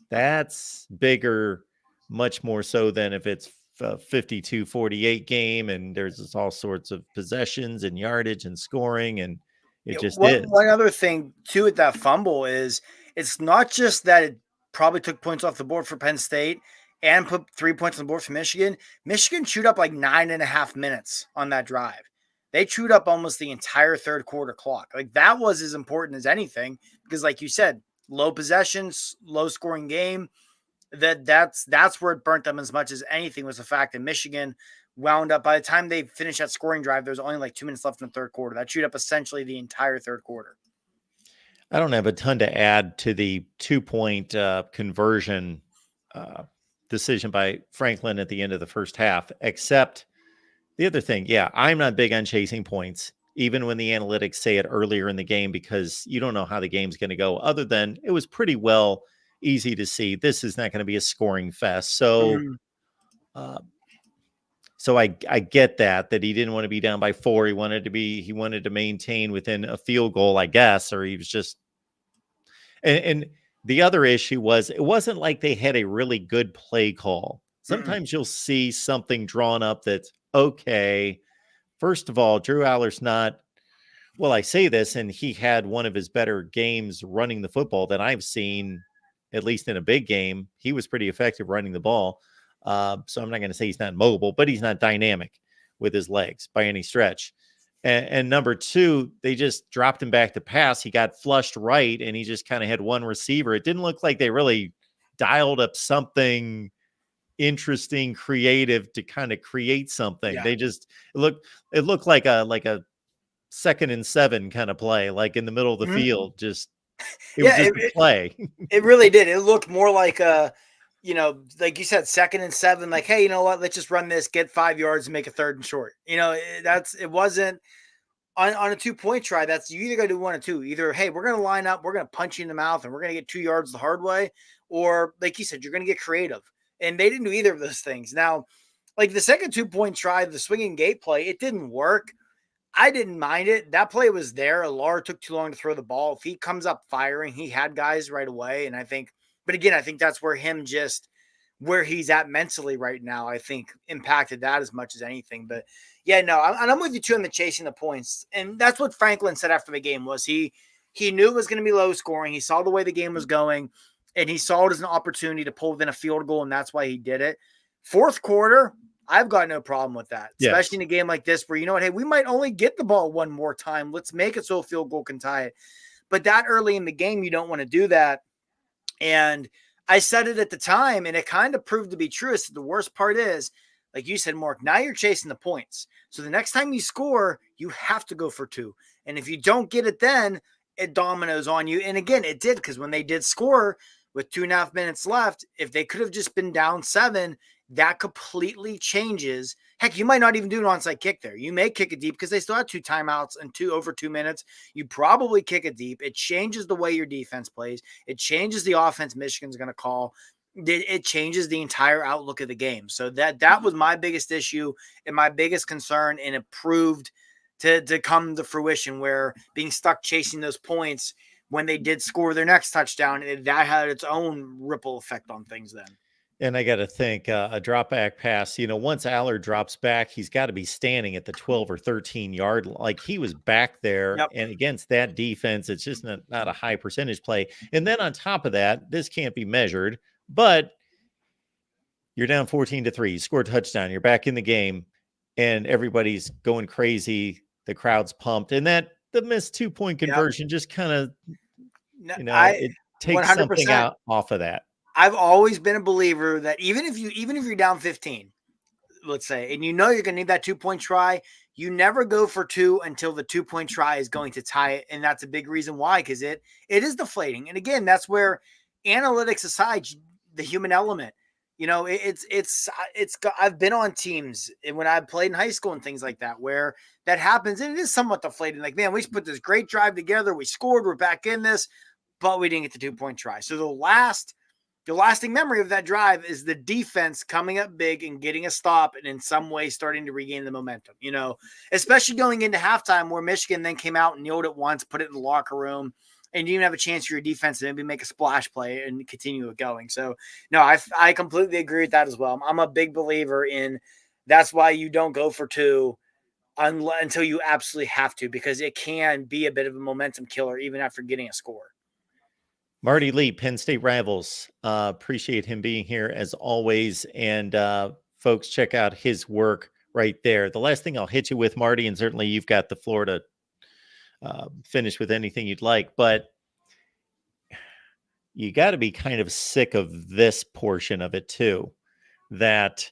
that's bigger, much more so than if it's a 52-48 game and there's all sorts of possessions and yardage and scoring, and it just is. One other thing too with that fumble is it's not just that it probably took points off the board for Penn State and put 3 points on the board for Michigan. Michigan chewed up like 9.5 minutes on that drive. They chewed up almost the entire third quarter clock. Like that was as important as anything because, like you said, low possessions, low scoring game. That's where it burnt them as much as anything was the fact that Michigan wound up, by the time they finished that scoring drive, there was only like 2 minutes left in the third quarter. That chewed up essentially the entire third quarter. I don't have a ton to add to the 2-point conversion decision by Franklin at the end of the first half, except the other thing. Yeah, I'm not big on chasing points, even when the analytics say it earlier in the game, because you don't know how the game's going to go, other than it was pretty well easy to see this is not going to be a scoring fest. So, so I get that he didn't want to be down by 4. He wanted to maintain within a field goal, I guess, or he was just, and the other issue was, it wasn't like they had a really good play call. Sometimes you'll see something drawn up that's okay. First of all, Drew Aller's not, well, I say this, and he had one of his better games running the football that I've seen, at least in a big game. He was pretty effective running the ball. So I'm not going to say he's not mobile, but he's not dynamic with his legs by any stretch. And number two, they just dropped him back to pass. He got flushed right, and he just kind of had one receiver. It didn't look like they really dialed up something interesting, creative to kind of create something. Yeah. They just it looked like a 2nd and 7 kind of play, like in the middle of the field. Just it was just a play. It really did. It looked more like a, like you said, 2nd and 7, like, hey, you know what? Let's just run this, get 5 yards and make a 3rd and short. It wasn't on a 2-point try. That's, you either got to do one or two. Either, hey, we're going to line up, we're going to punch you in the mouth, and we're going to get 2 yards the hard way. Or like you said, you're going to get creative. And they didn't do either of those things. Now, like the second 2-point try, the swinging gate play, it didn't work. I didn't mind it. That play was there. Allar took too long to throw the ball. If he comes up firing, he had guys right away. And I think, but again, I think that's where him just where he's at mentally right now, I think impacted that as much as anything. But yeah, no, I'm with you too on the chasing the points. And that's what Franklin said after the game was he knew it was going to be low scoring. He saw the way the game was going and he saw it as an opportunity to pull within a field goal. And that's why he did it. Fourth quarter, I've got no problem with that, especially in a game like this where, you know what, hey, we might only get the ball one more time. Let's make it so a field goal can tie it. But that early in the game, you don't want to do that. And I said it at the time, and it kind of proved to be true. So the worst part is, like you said, Mark, now you're chasing the points. So the next time you score, you have to go for two. And if you don't get it then, it dominoes on you. And again, it did, because when they did score with 2.5 minutes left, if they could have just been down 7, that completely changes. Heck, you might not even do an onside kick there. You may kick it deep because they still have 2 timeouts and over 2 minutes. You probably kick it deep. It changes the way your defense plays. It changes the offense Michigan's going to call. It changes the entire outlook of the game. So that was my biggest issue and my biggest concern, and it proved to come to fruition, where being stuck chasing those points when they did score their next touchdown, that had its own ripple effect on things then. And I got to think a drop back pass, once Allard drops back, he's got to be standing at the 12 or 13 yard. Like, he was back there. Yep. And against that defense, it's just not a high percentage play. And then on top of that, this can't be measured, but you're down 14-3, you score a touchdown, you're back in the game, and everybody's going crazy. The crowd's pumped. And the missed 2-point conversion just kind of, it takes 100%. Something out off of that. I've always been a believer that even if you're down 15, let's say, and you're going to need that 2-point try, you never go for 2 until the 2-point try is going to tie it. And that's a big reason why, because it is deflating. And again, that's where, analytics aside, the human element, I've been on teams when I played in high school and things like that, where that happens. And it is somewhat deflating. Like, man, we put this great drive together. We scored, we're back in this, but we didn't get the 2-point try. So the lasting memory of that drive is the defense coming up big and getting a stop, and in some way starting to regain the momentum, especially going into halftime, where Michigan then came out and kneeled it once, put it in the locker room, and you didn't have a chance for your defense to maybe make a splash play and continue it going. So no, I completely agree with that as well. I'm a big believer in that's why you don't go for 2 until you absolutely have to, because it can be a bit of a momentum killer even after getting a score. Marty Lee, Penn State Rivals. Appreciate him being here as always. And folks, check out his work right there. The last thing I'll hit you with, Marty, and certainly you've got the floor to finish with anything you'd like, but you got to be kind of sick of this portion of it too, that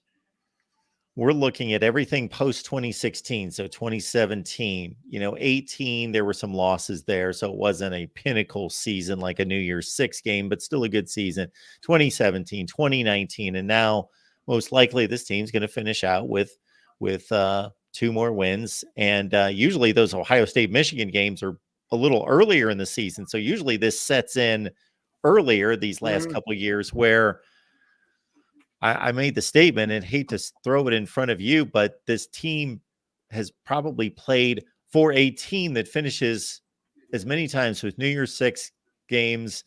we're looking at everything post 2016. So 2017, 18, there were some losses there. So it wasn't a pinnacle season like a New Year's 6 game, but still a good season. 2017, 2019. And now most likely this team's going to finish out with 2 more wins. And usually those Ohio State, Michigan games are a little earlier in the season. So usually this sets in earlier these last couple of years, where I made the statement, and hate to throw it in front of you, but this team has probably played for a team that finishes as many times with New Year's 6 games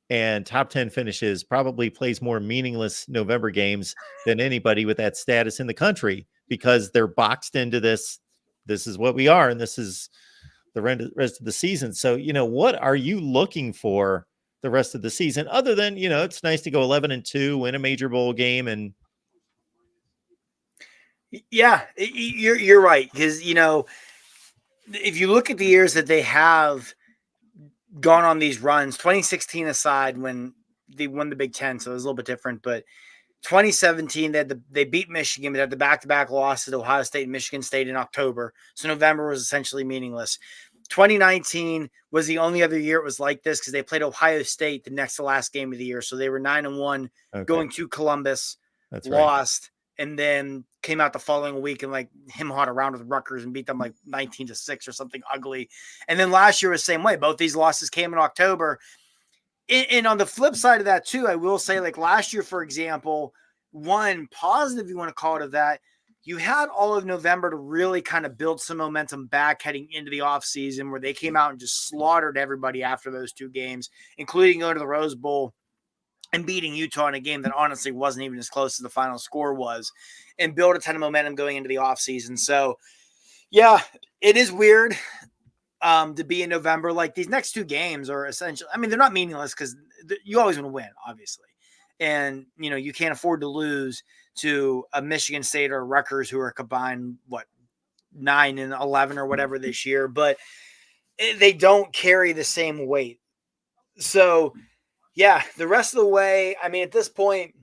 and top 10 finishes, probably plays more meaningless November games than anybody with that status in the country, because they're boxed into this. This is what we are, and this is the rest of the season. So, what are you looking for the rest of the season, other than, it's nice to go 11-2, win a major bowl game? And yeah, you're right. Because, if you look at the years that they have gone on these runs, 2016 aside, when they won the Big Ten, so it was a little bit different, but 2017, they beat Michigan, but had the back-to-back losses to Ohio State and Michigan State in October. So November was essentially meaningless. 2019 was the only other year it was like this, because they played Ohio State the next to last game of the year. So they were 9-1 going to Columbus. That's lost, right. And then came out the following week and him-hawed around with Rutgers and beat them 19-6 or something ugly. And then last year was the same way. Both these losses came in October. And on the flip side of that too, I will say, last year, for example, one positive you want to call it of that, you had all of November to really kind of build some momentum back heading into the offseason, where they came out and just slaughtered everybody after those 2 games, including going to the Rose Bowl and beating Utah in a game that honestly wasn't even as close as the final score was, and build a ton of momentum going into the offseason. So, yeah, it is weird to be in November. Like, these next two games are essentially, I mean, they're not meaningless because you always want to win, obviously. And, you can't afford to lose to a Michigan State or Rutgers who are combined, 9-11 or whatever this year, but they don't carry the same weight. So, yeah, the rest of the way, I mean, at this point,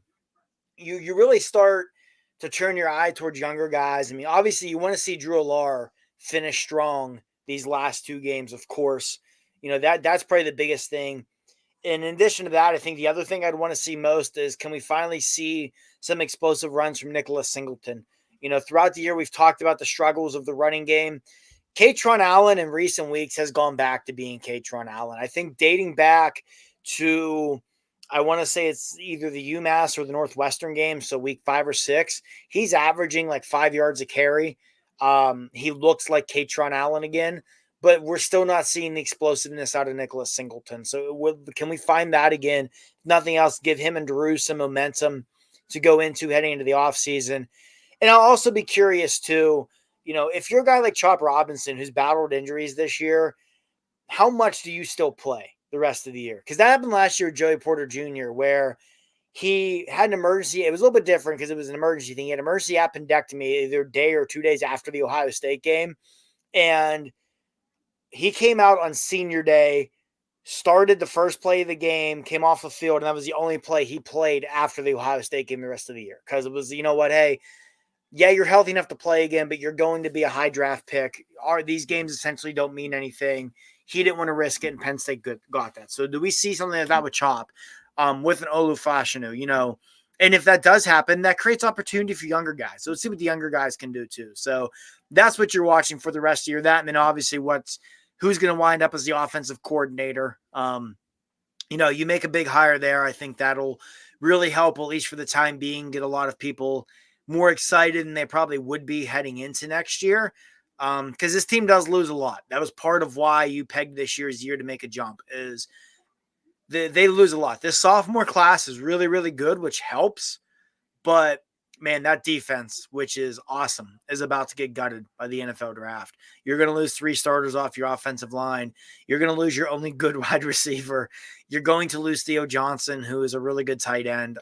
you really start to turn your eye towards younger guys. I mean, obviously, you want to see Drew Alar finish strong these last two games, of course. That's probably the biggest thing. And in addition to that, I think the other thing I'd want to see most is, can we finally see some explosive runs from Nicholas Singleton? Throughout the year, we've talked about the struggles of the running game. Katron Allen in recent weeks has gone back to being Katron Allen. I think dating back to, I want to say it's either the UMass or the Northwestern game, so week 5 or 6, he's averaging like 5 yards a carry. He looks like Katron Allen again, but we're still not seeing the explosiveness out of Nicholas Singleton. So can we find that again? If nothing else, give him and Drew some momentum to go into heading into the offseason. And I'll also be curious too, if you're a guy like Chop Robinson who's battled injuries this year, how much do you still play the rest of the year? Because that happened last year with Joey Porter Jr., where he had an emergency. It was a little bit different because it was an emergency thing. He had an emergency appendectomy either a day or 2 days after the Ohio State game. And he came out on senior day, started the first play of the game, came off the field, and that was the only play he played after the Ohio State game the rest of the year. Because it was, hey, yeah, you're healthy enough to play again, but you're going to be a high draft pick. These games essentially don't mean anything. He didn't want to risk it, and Penn State got that. So do we see something like that with Chop, with an Olu Fashanu, And if that does happen, that creates opportunity for younger guys. So let's see what the younger guys can do too. So that's what you're watching for the rest of the year. That, and then obviously who's going to wind up as the offensive coordinator. You make a big hire there. I think that'll really help, at least for the time being, get a lot of people more excited than they probably would be heading into next year. Because this team does lose a lot. That was part of why you pegged this year's year to make a jump, is they lose a lot. This sophomore class is really, really good, which helps. But, man, that defense, which is awesome, is about to get gutted by the NFL draft. You're going to lose 3 starters off your offensive line. You're going to lose your only good wide receiver. You're going to lose Theo Johnson, who is a really good tight end.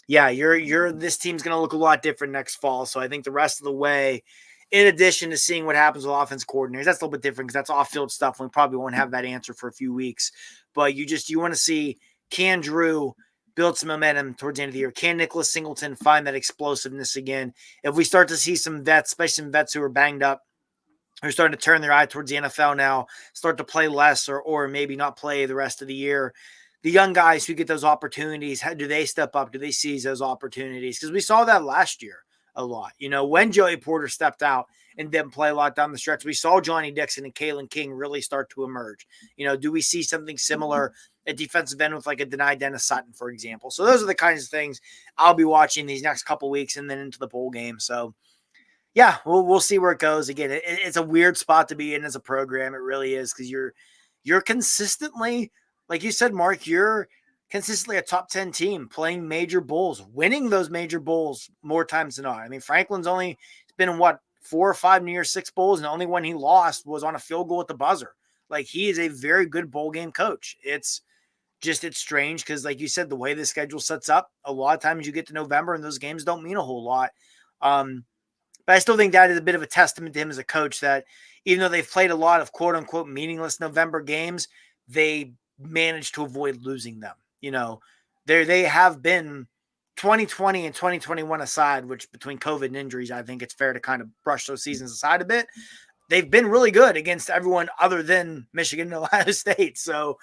This team's going to look a lot different next fall. So I think the rest of the way, in addition to seeing what happens with offense coordinators, that's a little bit different because that's off-field stuff. We probably won't have that answer for a few weeks. But you want to see, can Drew build some momentum towards the end of the year? Can Nicholas Singleton find that explosiveness again? If we start to see some vets, especially some vets who are banged up, who are starting to turn their eye towards the NFL now, start to play less or maybe not play the rest of the year, the young guys who get those opportunities, how do they step up? Do they seize those opportunities? Because we saw that last year a lot. When Joey Porter stepped out and didn't play a lot down the stretch, we saw Johnny Dixon and Kalen King really start to emerge. Do we see something similar at defensive end with like a Denai Dennis Sutton, for example? So those are the kinds of things I'll be watching these next couple weeks and then into the bowl game. So yeah, we'll see where it goes. Again, it's a weird spot to be in as a program. It really is, because you're consistently, like you said, Mark, you're consistently a top 10 team playing major bowls, winning those major bowls more times than not. I mean, Franklin's only been in 4 or 5 New Year's Six bowls, and the only one he lost was on a field goal at the buzzer. Like, he is a very good bowl game coach. It's strange because, like you said, the way the schedule sets up, a lot of times you get to November and those games don't mean a whole lot. But I still think that is a bit of a testament to him as a coach, that even though they've played a lot of quote unquote meaningless November games, they managed to avoid losing them. They have been, 2020 and 2021 aside, which between COVID and injuries, I think it's fair to kind of brush those seasons aside a bit. They've been really good against everyone other than Michigan and Ohio State. So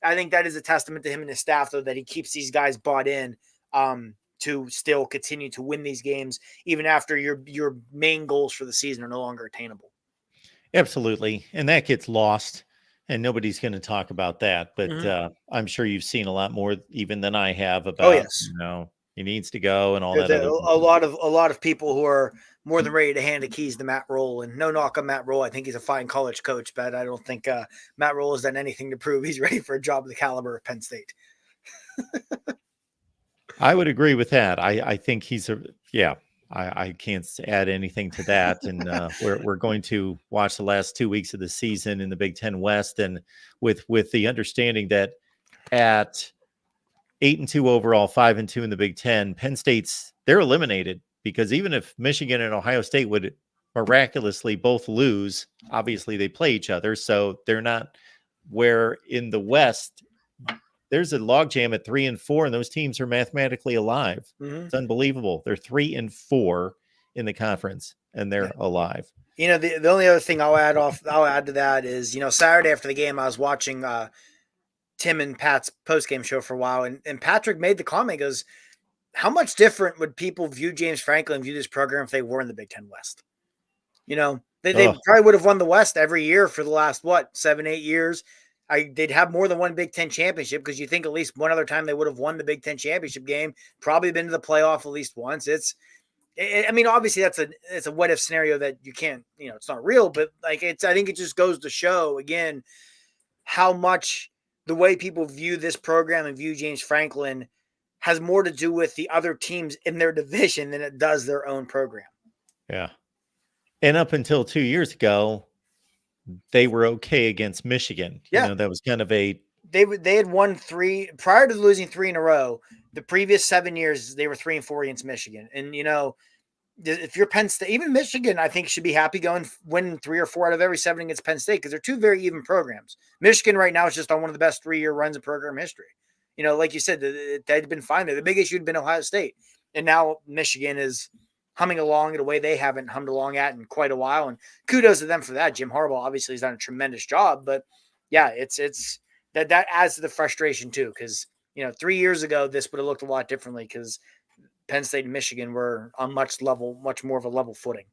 I think that is a testament to him and his staff, though, that he keeps these guys bought in to still continue to win these games, even after your main goals for the season are no longer attainable. Absolutely. And that gets lost, and nobody's going to talk about that. But I'm sure you've seen a lot more even than I have about, yes. He needs to go and all that. A lot of people who are more than ready to hand the keys to Matt Rule, and no knock on Matt Rule. I think he's a fine college coach, but I don't think Matt Rule has done anything to prove he's ready for a job of the caliber of Penn State. I would agree with that. I think he's I can't add anything to that. And we're going to watch the last 2 weeks of the season in the Big Ten West, and with the understanding that at 8-2 overall, 5-2 in the Big Ten, Penn State's they're eliminated, because even if Michigan and Ohio State would miraculously both lose, obviously they play each other, so they're not, where in the West there's a logjam at 3-4, and those teams are mathematically alive. Mm-hmm. It's unbelievable. They're 3-4 in the conference, and they're alive. The only other thing I'll add to that is, Saturday after the game, I was watching Tim and Pat's post game show for a while, and Patrick made the comment, goes, how much different would people view James Franklin, view this program if they were in the Big Ten West? They probably would have won the West every year for the last, 7, 8 years. They'd have more than one Big Ten championship, because you think at least one other time they would have won the Big Ten championship game, probably been to the playoff at least once. Obviously it's a what if scenario that you can't, it's not real, but I think it just goes to show again how much the way people view this program and view James Franklin has more to do with the other teams in their division than it does their own program. Yeah. And up until 2 years ago, they were okay against Michigan. Yeah. That was kind of they had won 3 prior to losing 3 in a row. The previous 7 years, they were 3-4 against Michigan. And, if you're Penn State, even Michigan, I think should be happy winning 3 or 4 out of every 7 against Penn State, because they're two very even programs. Michigan right now is just on one of the best 3-year runs in program history. Like you said, they'd been fine there. The big issue had been Ohio State. And now Michigan is humming along in a way they haven't hummed along at in quite a while. And kudos to them for that. Jim Harbaugh obviously has done a tremendous job. But yeah, it's that adds to the frustration too, because 3 years ago this would have looked a lot differently, because Penn State and Michigan were on much more of a level footing.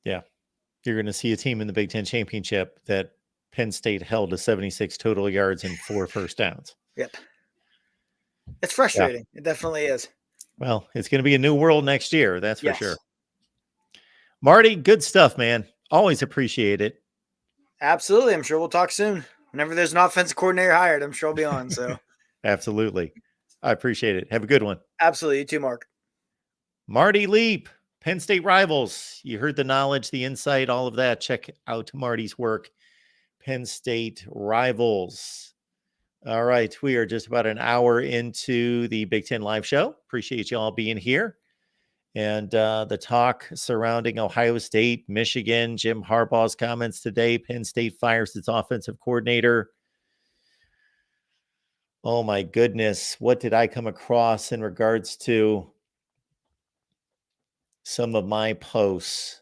Yeah. You're going to see a team in the Big Ten championship that Penn State held to 76 total yards and 4 first downs. Yep. It's frustrating. Yeah. It definitely is. Well, it's going to be a new world next year. That's for sure. Marty, good stuff, man. Always appreciate it. Absolutely. I'm sure we'll talk soon. Whenever there's an offensive coordinator hired, I'm sure I'll be on. So Absolutely. I appreciate it. Have a good one. Absolutely. You too, Mark. Marty Leap, Penn State Rivals. You heard the knowledge, the insight, all of that. Check out Marty's work. Penn State Rivals. All right. We are just about an hour into the Big Ten Live Show. Appreciate you all being here. And the talk surrounding Ohio State, Michigan, Jim Harbaugh's comments today. Penn State fires its offensive coordinator. Oh, my goodness. What did I come across in regards to some of my posts?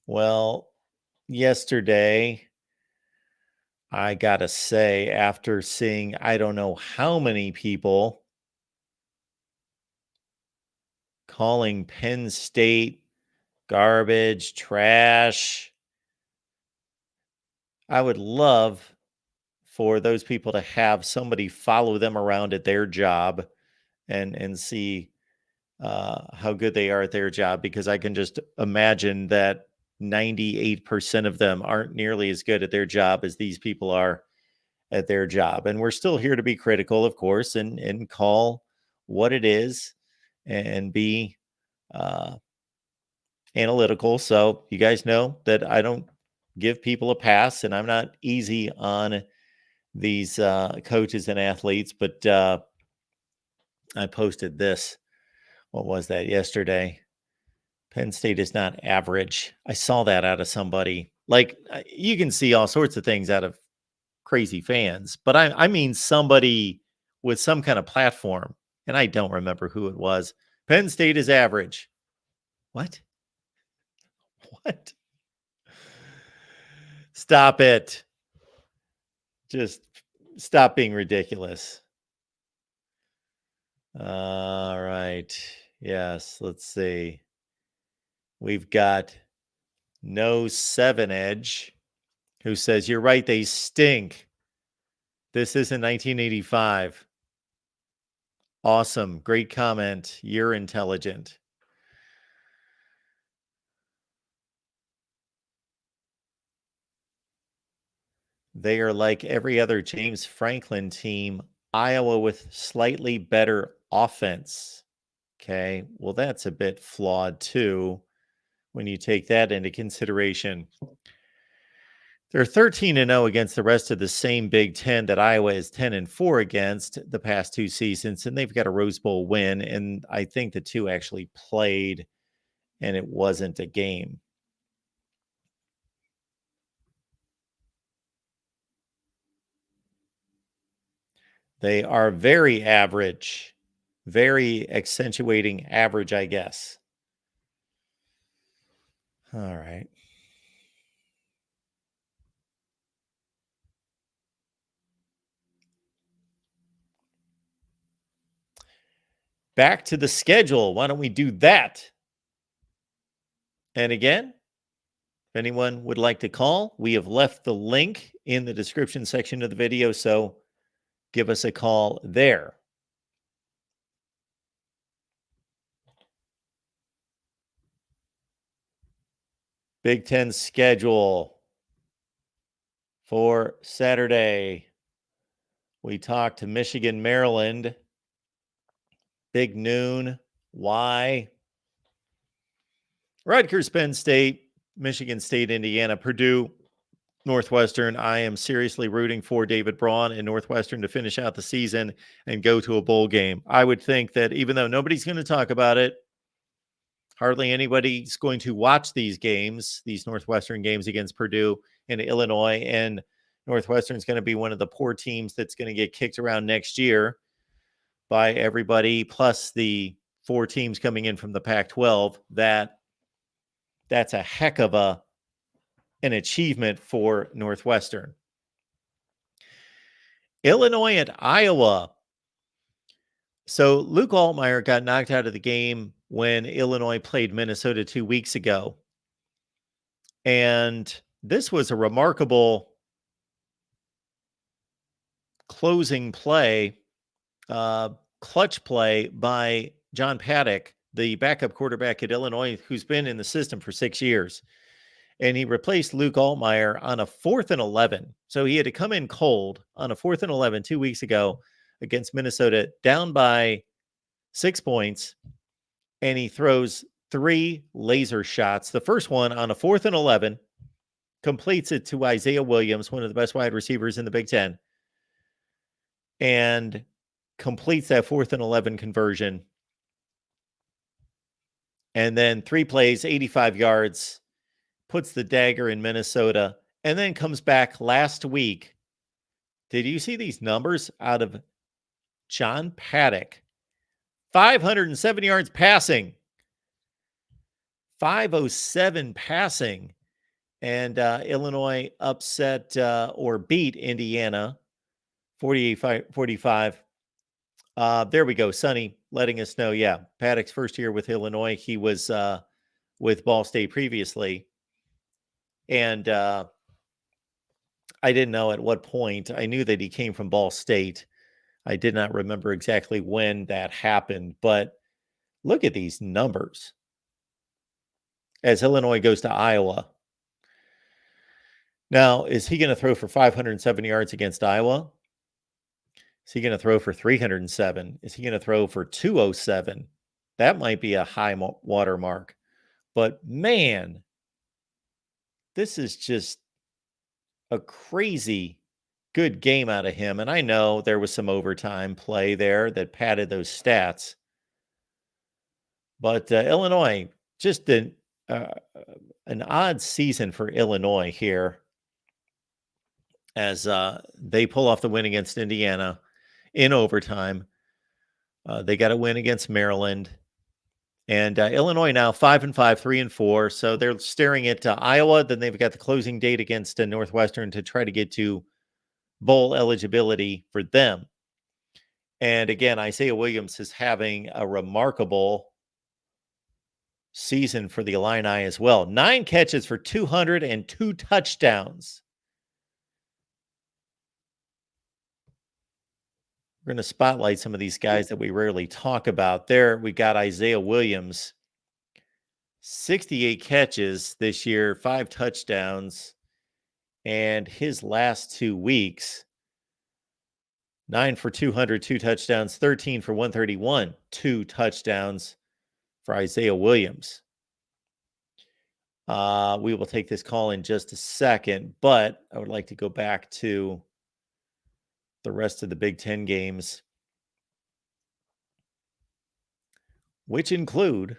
Well, yesterday, I got to say, after seeing I don't know how many people calling Penn State garbage, trash, I would love for those people to have somebody follow them around at their job and see how good they are at their job, because I can just imagine that 98% of them aren't nearly as good at their job as these people are at their job. And we're still here to be critical, of course, and call what it is and be analytical. So you guys know that I don't give people a pass, and I'm not easy on these coaches and athletes, but I posted this. What was that yesterday? Penn State is not average. I saw that out of somebody. Like, you can see all sorts of things out of crazy fans, but I mean somebody with some kind of platform, and I don't remember who it was. Penn State is average. What? What? Stop it. Just stop being ridiculous. All right. Yes, let's see. We've got No 7 Edge, who says, you're right, they stink. This isn't 1985. Awesome. Great comment. You're intelligent. They are like every other James Franklin team Iowa with slightly better offense. Okay, well, that's a bit flawed too when you take that into consideration. They're 13-0 against the rest of the same Big Ten that Iowa is 10-4 against the past two seasons, and they've got a Rose Bowl win. And I think the two actually played, and it wasn't a game. They are very average, very accentuating average, I guess. All right. Back to the schedule. Why don't we do that? And again, if anyone would like to call, we have left the link in the description section of the video, so give us a call there. Big Ten schedule for Saturday. We talked to Michigan, Maryland. Big noon. Why? Rutgers, Penn State, Michigan State, Indiana, Purdue, Northwestern. I am seriously rooting for David Braun and Northwestern to finish out the season and go to a bowl game. I would think that even though nobody's going to talk about it, hardly anybody's going to watch these games, these Northwestern games against Purdue and Illinois. And Northwestern's going to be one of the poor teams that's going to get kicked around next year by everybody, plus the four teams coming in from the Pac-12. That's a heck of an achievement for Northwestern. Illinois and Iowa. So Luke Altmaier got knocked out of the game when Illinois played Minnesota 2 weeks ago. And this was a remarkable closing play, clutch play by John Paddock, the backup quarterback at Illinois, who's been in the system for 6 years. And he replaced Luke Altmaier on a 4th and 11. So he had to come in cold on a 4th and 11 2 weeks ago against Minnesota, down by 6 points. And he throws 3 laser shots. The first one on a 4th and 11, completes it to Isaiah Williams, one of the best wide receivers in the Big Ten, and completes that 4th and 11 conversion. And then 3 plays, 85 yards, puts the dagger in Minnesota, and then comes back last week. Did you see these numbers out of John Paddock? 507 yards passing, 507 passing, and Illinois upset or beat Indiana 48-45. There we go. Sonny letting us know. Yeah, Paddock's first year with Illinois. He was with Ball State previously. And I didn't know at what point. I knew that he came from Ball State. I did not remember exactly when that happened, but look at these numbers as Illinois goes to Iowa. Now, is he going to throw for 507 yards against Iowa? Is he going to throw for 307? Is he going to throw for 207? That might be a high water mark. But man, this is just a crazy good game out of him. And I know there was some overtime play there that padded those stats. But Illinois, just an odd season for Illinois here as they pull off the win against Indiana in overtime. They got a win against Maryland. And Illinois now 5-5, 3-4. So they're staring at Iowa. Then they've got the closing date against Northwestern to try to get to bowl eligibility for them. And again, Isaiah Williams is having a remarkable season for the Illini as well. 9 catches for 202 touchdowns. We're going to spotlight some of these guys that we rarely talk about. There, we got Isaiah Williams, 68 catches this year, 5 touchdowns. And his last 2 weeks, 9 for 200, 2 touchdowns, 13 for 131, 2 touchdowns for Isaiah Williams. We will take this call in just a second, but I would like to go back to the rest of the Big Ten games, which include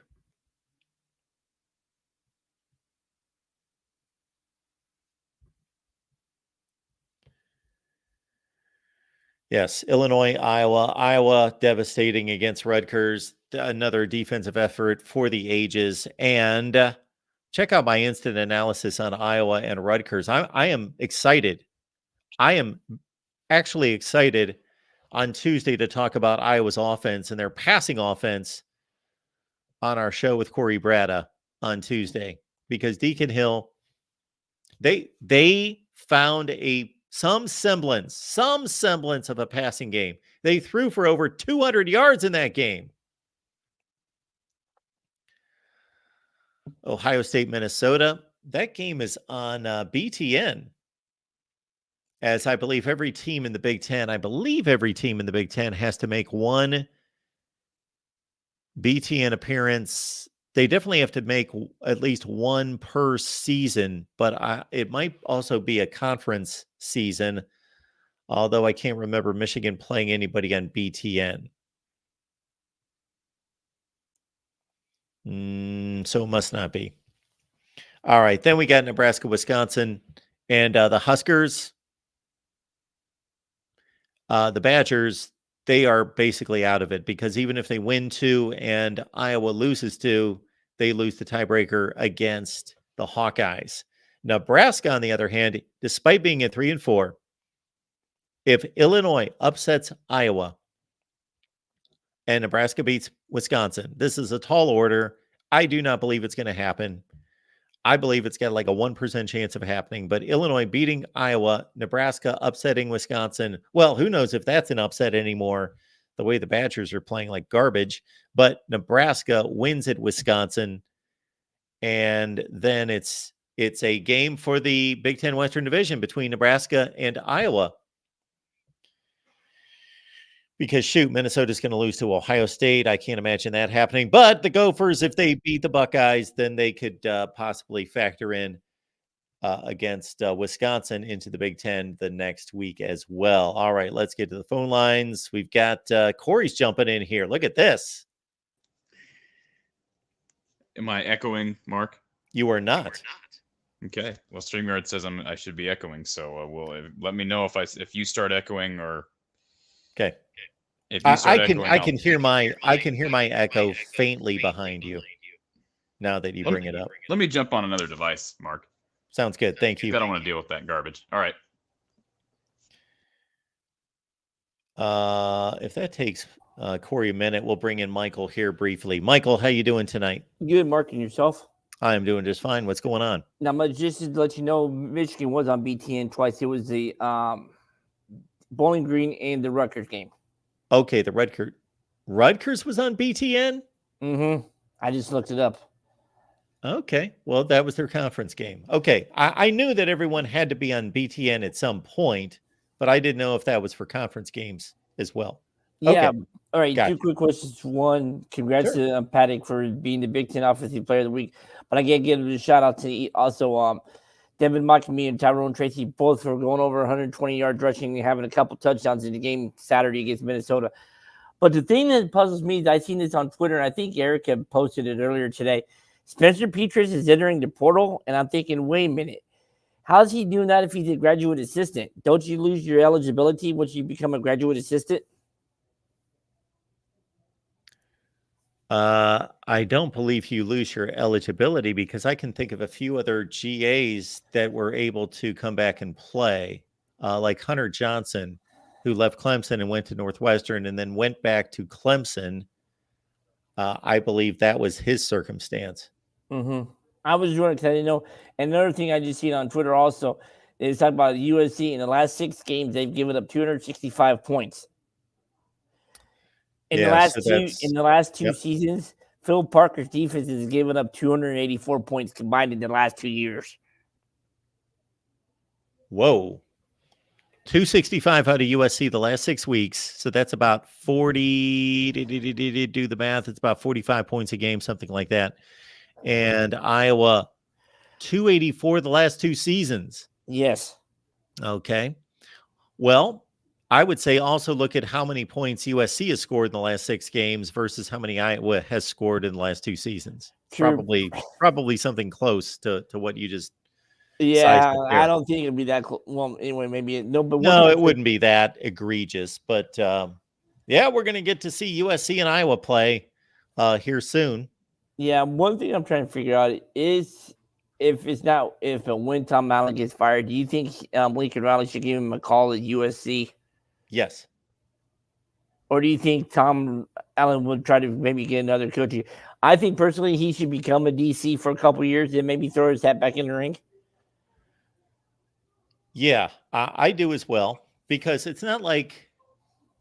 yes, Illinois, Iowa. Iowa devastating against Rutgers. Another defensive effort for the ages. And check out my instant analysis on Iowa and Rutgers. I am excited. I am actually excited on Tuesday to talk about Iowa's offense and their passing offense on our show with Corey Bratta on Tuesday, because Deacon Hill, they found some semblance of a passing game. They threw for over 200 yards in that game. Ohio State, Minnesota. That game is on BTN. As I believe every team in the Big Ten has to make one BTN appearance. They definitely have to make at least one per season, but it might also be a conference season, although I can't remember Michigan playing anybody on BTN. So it must not be. All right, then we got Nebraska, Wisconsin, and the Huskers. The Badgers, they are basically out of it, because even if they win 2 and Iowa loses 2, they lose the tiebreaker against the Hawkeyes. Nebraska, on the other hand, despite being at 3-4, if Illinois upsets Iowa and Nebraska beats Wisconsin, this is a tall order. I do not believe it's going to happen. I believe it's got like a 1% chance of happening, but Illinois beating Iowa, Nebraska upsetting Wisconsin. Well, who knows if that's an upset anymore, the way the Badgers are playing like garbage, but Nebraska wins at Wisconsin. And then it's a game for the Big Ten Western Division between Nebraska and Iowa. Because shoot, Minnesota's going to lose to Ohio State. I can't imagine that happening. But the Gophers, if they beat the Buckeyes, then they could possibly factor in against Wisconsin into the Big Ten the next week as well. All right, let's get to the phone lines. We've got Corey's jumping in here. Look at this. Am I echoing, Mark? You are not. Okay. Well, StreamYard says I should be echoing, so let me know if you start echoing or. Okay. If you start I can hear my echo faintly behind you. Now that you bring it up. Let me jump on another device, Mark. Sounds good. Thank you. I don't want to deal with that garbage. All right. If that takes Corey a minute, we'll bring in Michael here briefly. Michael, how you doing tonight? Good, Mark, and yourself? I am doing just fine. What's going on? Now, just to let you know, Michigan was on BTN twice. It was the Bowling Green and the Rutgers game. Okay, the Rutgers was on BTN? Mm-hmm. I just looked it up. Okay, well, that was their conference game. Okay, I knew that everyone had to be on BTN at some point, but I didn't know if that was for conference games as well. Yeah. Okay. All right, Gotcha. 2 quick questions. One, congrats to Paddock for being the Big Ten Offensive Player of the Week. But I got to give a shout out to also Devin McAmey and Tyrone Tracy, both for going over 120 yards rushing and having a couple touchdowns in the game Saturday against Minnesota. But the thing that puzzles me is I've seen this on Twitter, and I think Eric had posted it earlier today. Spencer Petras is entering the portal, and I'm thinking, wait a minute. How's he doing that if he's a graduate assistant? Don't you lose your eligibility once you become a graduate assistant? I don't believe you lose your eligibility, because I can think of a few other GAs that were able to come back and play, like Hunter Johnson, who left Clemson and went to Northwestern and then went back to Clemson. I believe that was his circumstance. Mm-hmm. I was just wondering, and another thing I just seen on Twitter also is talking about USC. In the last 6 games, they've given up 265 points. In the last two seasons, Phil Parker's defense has given up 284 points combined in the last 2 years. Whoa. 265 out of USC the last 6 weeks. So that's about 40. Do the math. It's about 45 points a game, something like that. And Iowa, 284 the last 2 seasons. Yes. Okay. Well, I would say also look at how many points USC has scored in the last 6 games versus how many Iowa has scored in the last 2 seasons. True. Probably something close to what you just sized Yeah, up I there. don't think it'd be that close. Well, anyway, maybe no, but No, it wouldn't be that egregious. But yeah, we're going to get to see USC and Iowa play here soon. Yeah, one thing I'm trying to figure out is if and when Tom Allen gets fired, do you think Lincoln Riley should give him a call at USC? Yes. Or do you think Tom Allen would try to maybe get another coach? I think personally he should become a DC for a couple of years and maybe throw his hat back in the ring. Yeah, I do as well, because it's not like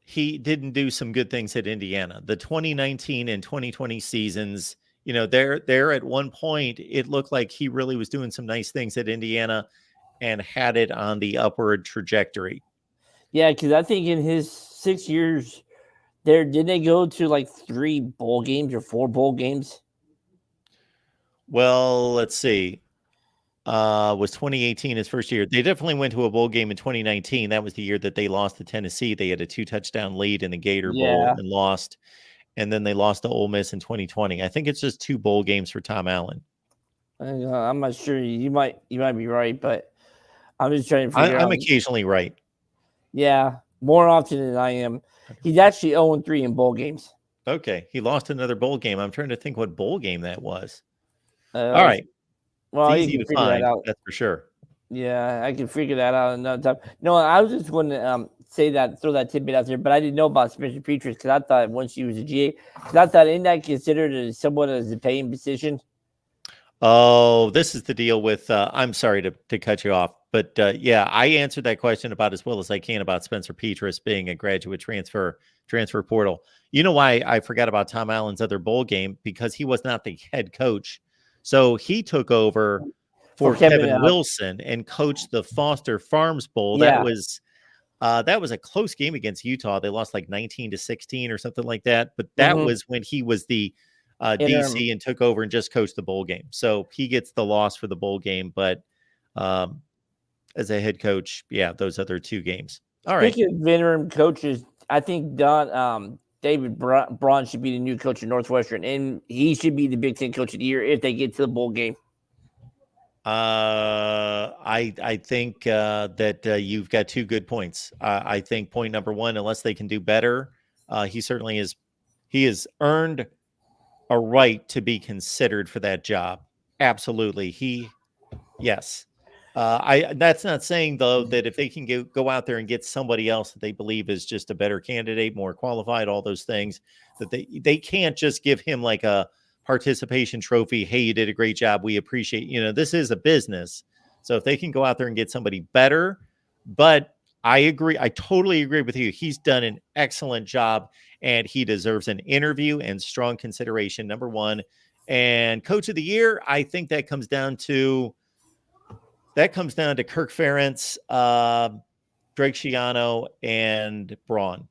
he didn't do some good things at Indiana. The 2019 and 2020 seasons, there at one point, it looked like he really was doing some nice things at Indiana and had it on the upward trajectory. Yeah, because I think in his 6 years there, didn't they go to like 3 bowl games or 4 bowl games? Well, let's see. Was 2018 his first year? They definitely went to a bowl game in 2019. That was the year that they lost to Tennessee. They had a 2-touchdown lead in the Gator Bowl and lost. And then they lost to Ole Miss in 2020. I think it's just 2 bowl games for Tom Allen. I'm not sure. You might be right, but I'm just trying to figure out. I'm occasionally right. Yeah, more often than I am. He's actually 0-3 in bowl games. Okay, he lost another bowl game. I'm trying to think what bowl game that was. All right. Well, it's easy to find, that's for sure. Yeah, I can figure that out another time. No, I was just going to throw that tidbit out there, but I didn't know about Spencer Petras because I thought once he was a GA, because I thought isn't that considered somewhat as a paying position? Oh, this is the deal with. I'm sorry to cut you off, but yeah, I answered that question about as well as I can about Spencer Petras being a graduate transfer portal. You know why I forgot about Tom Allen's other bowl game? Because he was not the head coach. So he took over for Kevin Wilson and coached the Foster Farms Bowl. Yeah. That was a close game against Utah. They lost like 19-16 or something like that. But that was when he was the DC and took over and just coached the bowl game. So he gets the loss for the bowl game. But as a head coach, yeah, those other 2 games. All right. Speaking of interim coaches, I think David Braun should be the new coach of Northwestern, and he should be the Big Ten Coach of the Year if they get to the bowl game. I think that you've got 2 good points. I think point number 1, unless they can do better, he certainly is. He has earned a right to be considered for that job. Absolutely. Yes. That's not saying though that if they can go out there and get somebody else that they believe is just a better candidate, more qualified, all those things, that they can't just give him like a participation trophy. Hey, you did a great job. We appreciate, this is a business. So if they can go out there and get somebody better, but I agree. I totally agree with you. He's done an excellent job and he deserves an interview and strong consideration. Number 1. And coach of the year, I think that comes down to Kirk Ferentz, Drake Schiano, and Braun.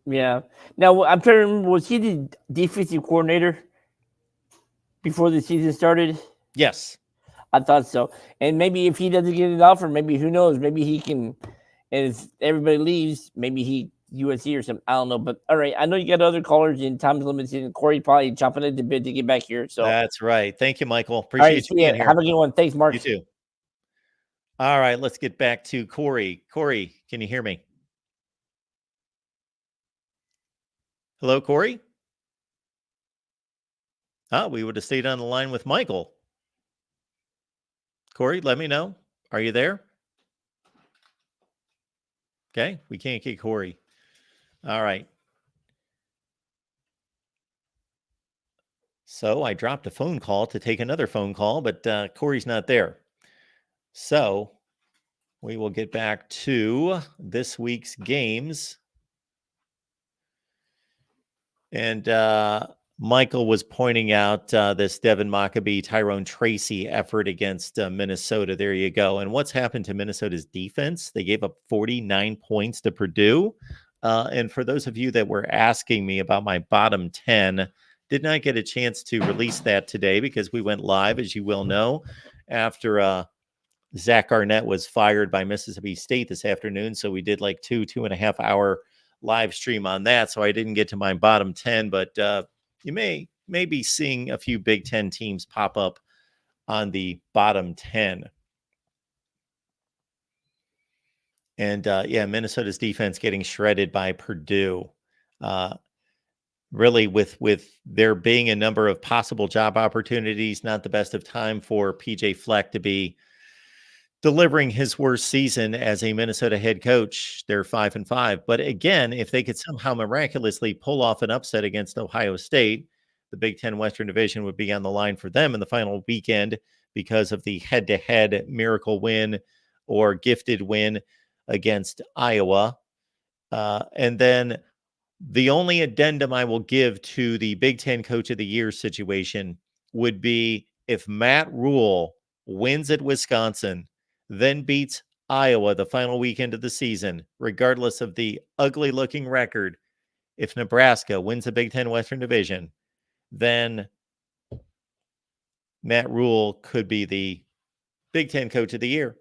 Yeah. Now, I'm trying to remember, was he the defensive coordinator before the season started? Yes. I thought so. And maybe if he doesn't get an offer, maybe who knows? Maybe he can, and if everybody leaves, maybe USC or something. I don't know. But all right, I know you got other callers in time's limited, and Corey probably jumping at the bit to get back here. So that's right. Thank you, Michael. Appreciate you being here. Have a good one. Thanks, Mark. You too. All right, let's get back to Corey. Corey, can you hear me? Hello, Corey? We would have stayed on the line with Michael. Corey, let me know. Are you there? Okay, we can't get Corey. All right. So I dropped a phone call to take another phone call, but Corey's not there. So we will get back to this week's games. And Michael was pointing out this Devin Maccabee, Tyrone Tracy effort against Minnesota. There you go. And what's happened to Minnesota's defense? They gave up 49 points to Purdue. And for those of you that were asking me about my bottom 10, did not get a chance to release that today because we went live, as you will know, after Zach Arnett was fired by Mississippi State this afternoon. So we did like 2.5 hour live stream on that. So I didn't get to my bottom 10, but you may be seeing a few Big Ten teams pop up on the bottom 10. And Minnesota's defense getting shredded by Purdue. Really, with there being a number of possible job opportunities, not the best of time for PJ Fleck to be delivering his worst season as a Minnesota head coach. They're 5-5. But again, if they could somehow miraculously pull off an upset against Ohio State, the Big Ten Western Division would be on the line for them in the final weekend because of the head-to-head miracle win or gifted win against Iowa. And then the only addendum I will give to the Big Ten Coach of the Year situation would be if Matt Rule wins at Wisconsin, then beats Iowa the final weekend of the season, regardless of the ugly-looking record. If Nebraska wins the Big Ten Western Division, then Matt Rule could be the Big Ten Coach of the Year.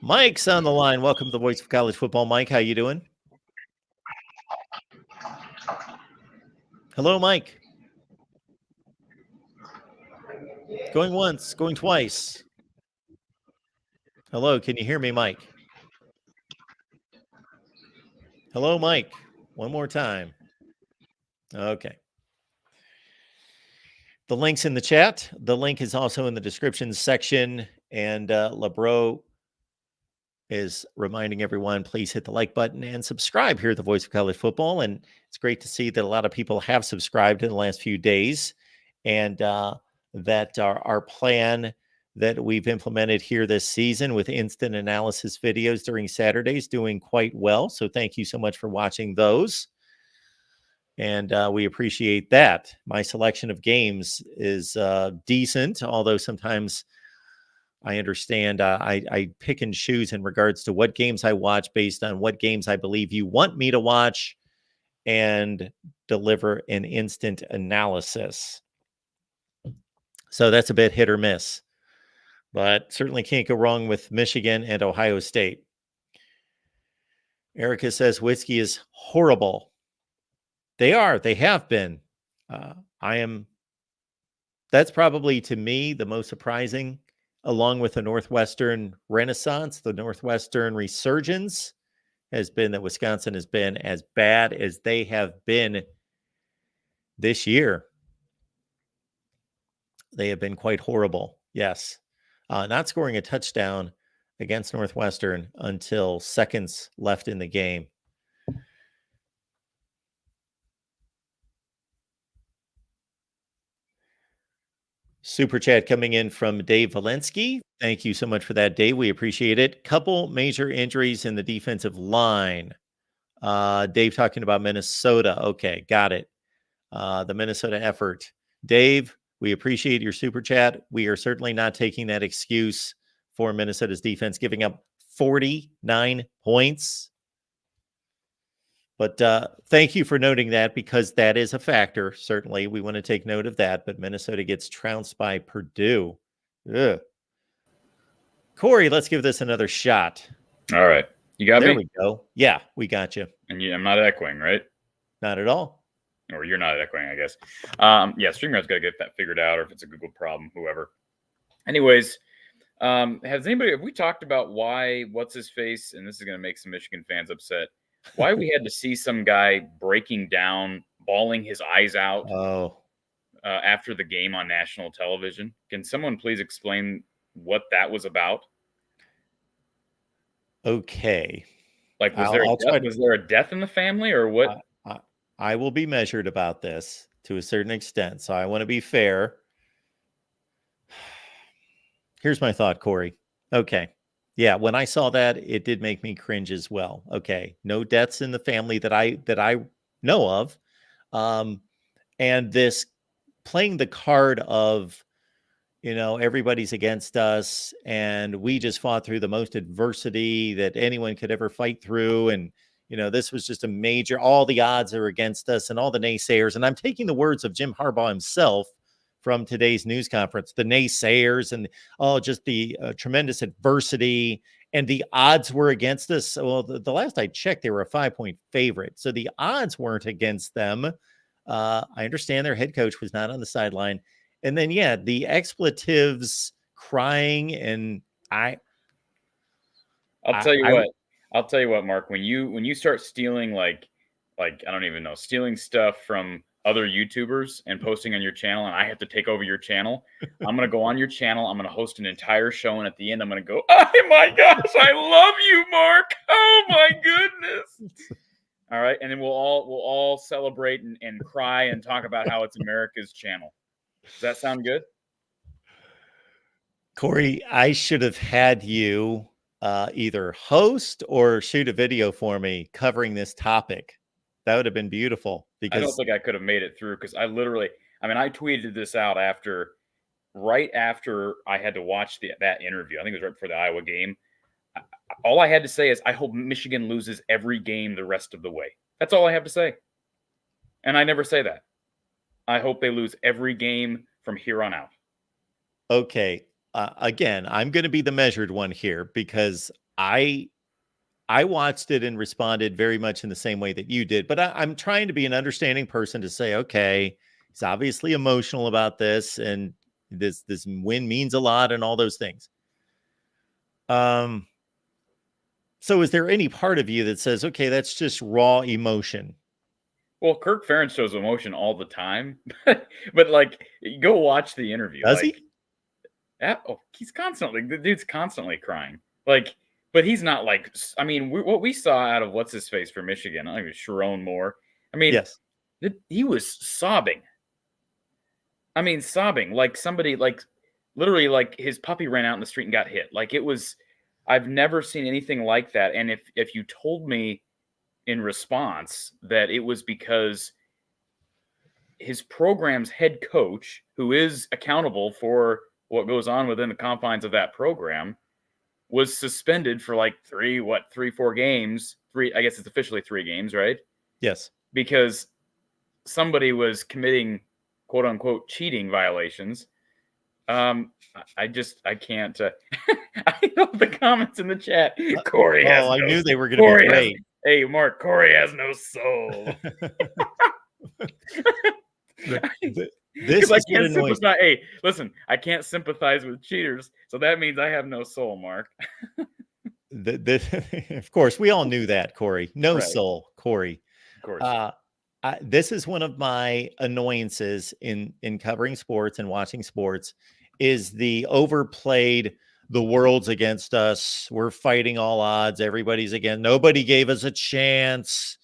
Mike's on the line. Welcome to the Voice of College Football. Mike, how you doing? Hello, Mike. Going once, going twice. Hello, can you hear me, Mike? Hello, Mike. One more time. Okay. The link's in the chat. The link is also in the description section. And LeBro is reminding everyone, please hit the like button and subscribe here at the Voice of College Football. And it's great to see that a lot of people have subscribed in the last few days. And that our plan that we've implemented here this season with instant analysis videos during Saturdays doing quite well. So thank you so much for watching those. And we appreciate that. My selection of games is decent, although sometimes I understand I pick and choose in regards to what games I watch based on what games I believe you want me to watch and deliver an instant analysis. So that's a bit hit or miss, but certainly can't go wrong with Michigan and Ohio State. Erica says whiskey is horrible. They have been. That's probably to me the most surprising, along with the Northwestern Renaissance, the Northwestern Resurgence, has been that Wisconsin has been as bad as they have been this year. They have been quite horrible. Yes. Not scoring a touchdown against Northwestern until seconds left in the game. Super chat coming in from Dave Valensky. Thank you so much for that, Dave. We appreciate it. Couple major injuries in the defensive line. Dave talking about Minnesota. Okay, got it. The Minnesota effort. Dave, we appreciate your super chat. We are certainly not taking that excuse for Minnesota's defense giving up 49 points. But thank you for noting that, because that is a factor. Certainly, we want to take note of that. But Minnesota gets trounced by Purdue. Ugh. Corey, let's give this another shot. All right. You got me? There we go. Yeah, we got you. And I'm not echoing, right? Not at all. Or you're not echoing, I guess. StreamYard's got to get that figured out, or if it's a Google problem, whoever. Anyways, have we talked about why, what's his face, and this is going to make some Michigan fans upset, why we had to see some guy breaking down, bawling his eyes out after the game on national television? Can someone please explain what that was about? Okay. Like, was there a death in the family, or what? I will be measured about this to a certain extent, so I want to be fair. Here's my thought, Corey. Okay. Yeah, when I saw that, it did make me cringe as well. Okay. No deaths in the family that I know of. And this playing the card of, everybody's against us and we just fought through the most adversity that anyone could ever fight through. And, this was just all the odds are against us and all the naysayers. And I'm taking the words of Jim Harbaugh himself from today's news conference, the naysayers and just the tremendous adversity and the odds were against us. Well, the last I checked, they were a 5-point favorite. So the odds weren't against them. I understand their head coach was not on the sideline. And then, the expletives, crying, and I'll tell you what, Mark, when you start stealing like I don't even know, stealing stuff from other YouTubers and posting on your channel, and I have to take over your channel, I'm going to go on your channel. I'm going to host an entire show. And at the end, I'm going to go, oh my gosh, I love you, Mark. Oh my goodness. All right. And then we'll all celebrate and cry and talk about how it's America's channel. Does that sound good? Corey, I should have had you either host or shoot a video for me covering this topic. That would have been beautiful. Because I don't think I could have made it through because I tweeted this out right after I had to watch that interview. I think it was right before the Iowa game. All I had to say is I hope Michigan loses every game the rest of the way. That's all I have to say. And I never say that. I hope they lose every game from here on out. Okay. Again, I'm going to be the measured one here because I watched it and responded very much in the same way that you did, but I'm trying to be an understanding person to say, okay, he's obviously emotional about this and this win means a lot and all those things. So is there any part of you that says, okay, that's just raw emotion? Well, Kirk Ferentz shows emotion all the time, but like, go watch the interview. Does he? He's the dude's constantly crying. Like, but he's not like, what we saw out of what's his face for Michigan, I think it was Sharon Moore. Yes, he was sobbing. Sobbing like somebody, like literally, like his puppy ran out in the street and got hit. Like it was, I've never seen anything like that. And if you told me in response that it was because his program's head coach, who is accountable for what goes on within the confines of that program, was suspended for like 4 games. I guess it's officially 3 games, right? Yes. Because somebody was committing quote unquote cheating violations. I can't. I know the comments in the chat. Corey has I knew they were going to be great. Hey, Mark, Corey has no soul. This I can't sympathize. Hey, listen, I can't sympathize with cheaters, so that means I have no soul, Mark. Of course, we all knew that, Corey. No soul, Corey. Of course. This is one of my annoyances in covering sports and watching sports is the overplayed, the world's against us. We're fighting all odds. Everybody's against. Nobody gave us a chance.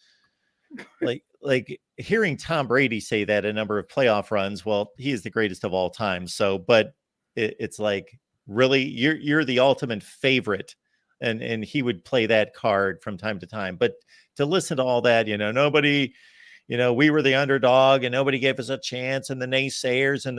Like hearing Tom Brady say that a number of playoff runs, well, he is the greatest of all time. So, but it's like, really, you're the ultimate favorite. And he would play that card from time to time. But to listen to all that, nobody, we were the underdog and nobody gave us a chance and the naysayers and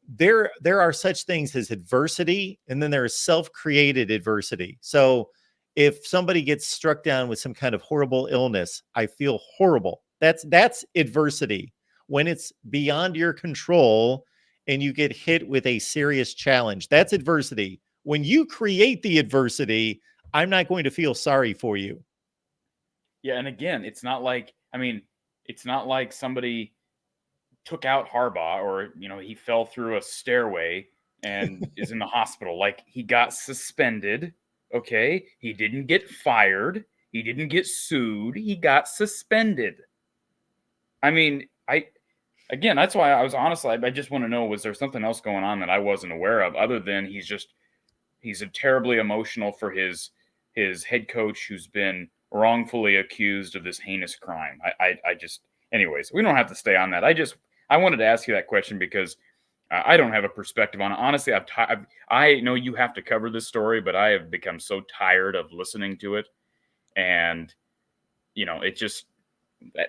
there are such things as adversity, and then there is self-created adversity. So if somebody gets struck down with some kind of horrible illness, I feel horrible. That's adversity. When it's beyond your control and you get hit with a serious challenge, that's adversity. When you create the adversity, I'm not going to feel sorry for you. Yeah, and again, it's not like somebody took out Harbaugh or, he fell through a stairway and is in the hospital. Like, he got suspended, okay? He didn't get fired. He didn't get sued. He got suspended. Again, that's why I was honestly, I just want to know, was there something else going on that I wasn't aware of other than he's terribly emotional for his head coach who's been wrongfully accused of this heinous crime. Anyways, we don't have to stay on that. I wanted to ask you that question because I don't have a perspective on it. Honestly, I know you have to cover this story, but I have become so tired of listening to it. And,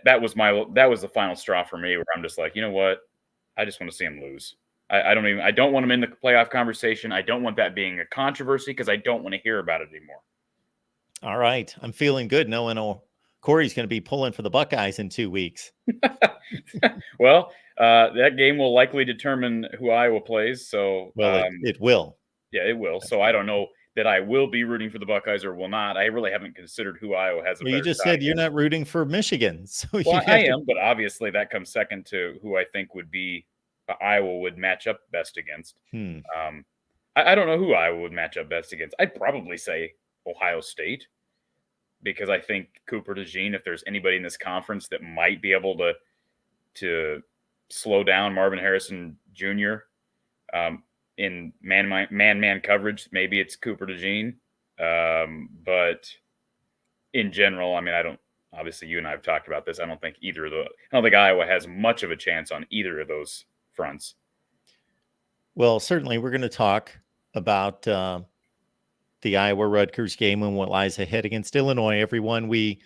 that was the final straw for me, where I'm just like, you know what? I just want to see them lose. I don't want them in the playoff conversation. I don't want that being a controversy because I don't want to hear about it anymore. All right. I'm feeling good knowing Corey's going to be pulling for the Buckeyes in 2 weeks. Well, that game will likely determine who Iowa plays. So, well, it will. Yeah, it will. So I don't know that I will be rooting for the Buckeyes or will not. I really haven't considered who Iowa has. Well, you just said you're not rooting for Michigan, so well, I am, but obviously that comes second to who I think would be Iowa would match up best against. I don't know who Iowa would match up best against. I'd probably say Ohio State, because I think Cooper DeJean, if there's anybody in this conference that might be able to slow down Marvin Harrison Jr. In man coverage, maybe it's Cooper DeJean. But in general, I mean, obviously you and I have talked about this. I don't think Iowa has much of a chance on either of those fronts. Well, certainly we're going to talk about the Iowa-Rutgers game and what lies ahead against Illinois. Everyone, we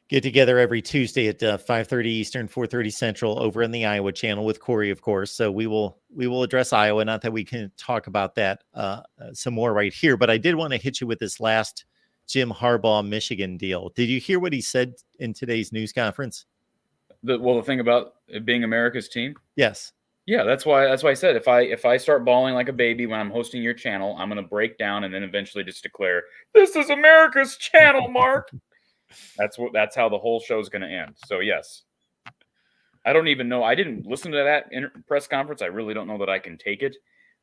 get together every Tuesday at 5:30 Eastern, 4:30 Central over in the Iowa channel with Corey, of course. So we will address Iowa. Not that we can talk about that some more right here, but I did want to hit you with this last Jim Harbaugh Michigan deal. Did you hear what he said in today's news conference? The thing about it being America's team? Yes. Yeah, that's why I said if I start bawling like a baby when I'm hosting your channel, I'm going to break down and then eventually just declare, "This is America's channel, Mark." That's how the whole show is going to end. So yes, I don't even know. I didn't listen to that press conference. I really don't know that I can take it,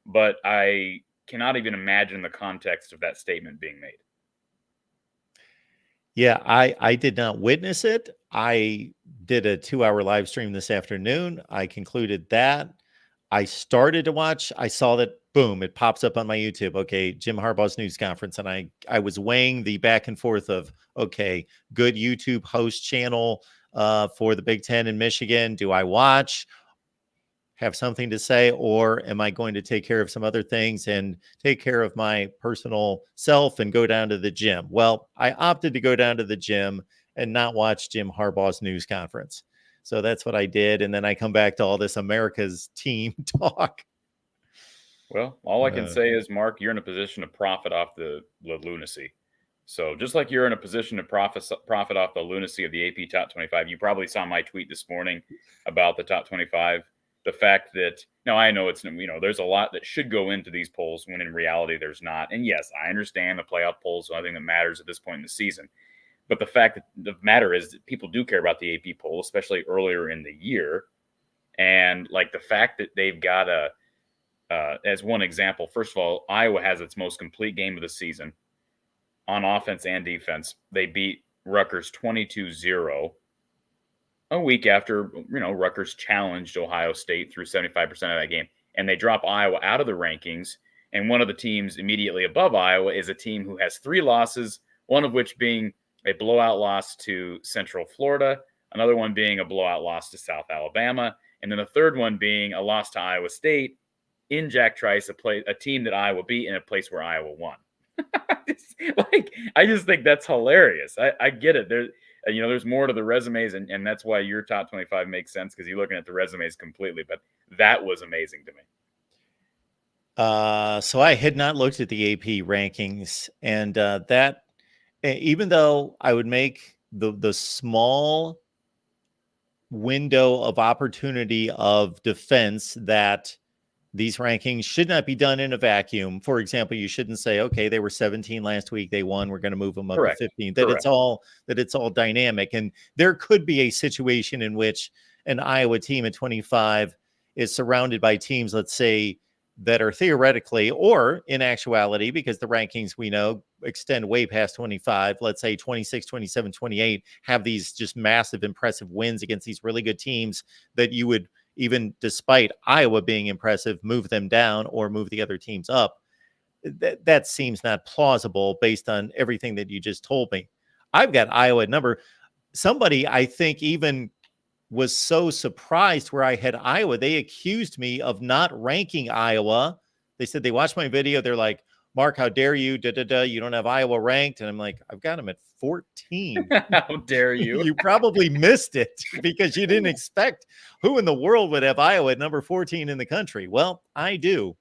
but I cannot even imagine the context of that statement being made. Yeah, I did not witness it. I did a 2-hour live stream this afternoon. I concluded that. I started to watch. I saw that, boom, it pops up on my YouTube. Okay, Jim Harbaugh's news conference. And I was weighing the back and forth of, okay, good YouTube host channel for the Big Ten in Michigan. Do I watch? Have something to say, or am I going to take care of some other things and take care of my personal self and go down to the gym? Well, I opted to go down to the gym and not watch Jim Harbaugh's news conference. So that's what I did. And then I come back to all this America's team talk. Well, all I can say is, Mark, you're in a position to profit off the lunacy. So just like you're in a position to profit off the lunacy of the AP Top 25, you probably saw my tweet this morning about the Top 25. The fact that, now I know there's a lot that should go into these polls when in reality there's not. And yes, I understand the playoff polls, so I think that matters at this point in the season. But the fact that the matter is that people do care about the AP poll, especially earlier in the year. And like the fact that they've got as one example, first of all, Iowa has its most complete game of the season on offense and defense. They beat Rutgers 22-0. A week after, Rutgers challenged Ohio State through 75% of that game, and they drop Iowa out of the rankings. And one of the teams immediately above Iowa is a team who has 3 losses, one of which being a blowout loss to Central Florida, another one being a blowout loss to South Alabama, and then the third one being a loss to Iowa State in Jack Trice, a team that Iowa beat in a place where Iowa won. I just think that's hilarious. I get it. There's more to the resumes, and that's why your top 25 makes sense, because you're looking at the resumes completely. But that was amazing to me. So I had not looked at the AP rankings, and that, even though I would make the small window of opportunity of defense that these rankings should not be done in a vacuum. For example, you shouldn't say, okay, they were 17 last week, they won, we're going to move them up to 15. That it's all dynamic. And there could be a situation in which an Iowa team at 25 is surrounded by teams, let's say, that are theoretically or in actuality, because the rankings we know extend way past 25, let's say 26, 27, 28, have these just massive, impressive wins against these really good teams that you would, even despite Iowa being impressive, move them down or move the other teams up. That seems not plausible based on everything that you just told me. I've got Iowa at number. Somebody, I think, even was so surprised where I had Iowa. They accused me of not ranking Iowa. They said they watched my video. They're like, Mark, how dare you? You don't have Iowa ranked. And I'm like, I've got them at 14. How dare you? You probably missed it because you didn't expect who in the world would have Iowa at number 14 in the country. Well, I do.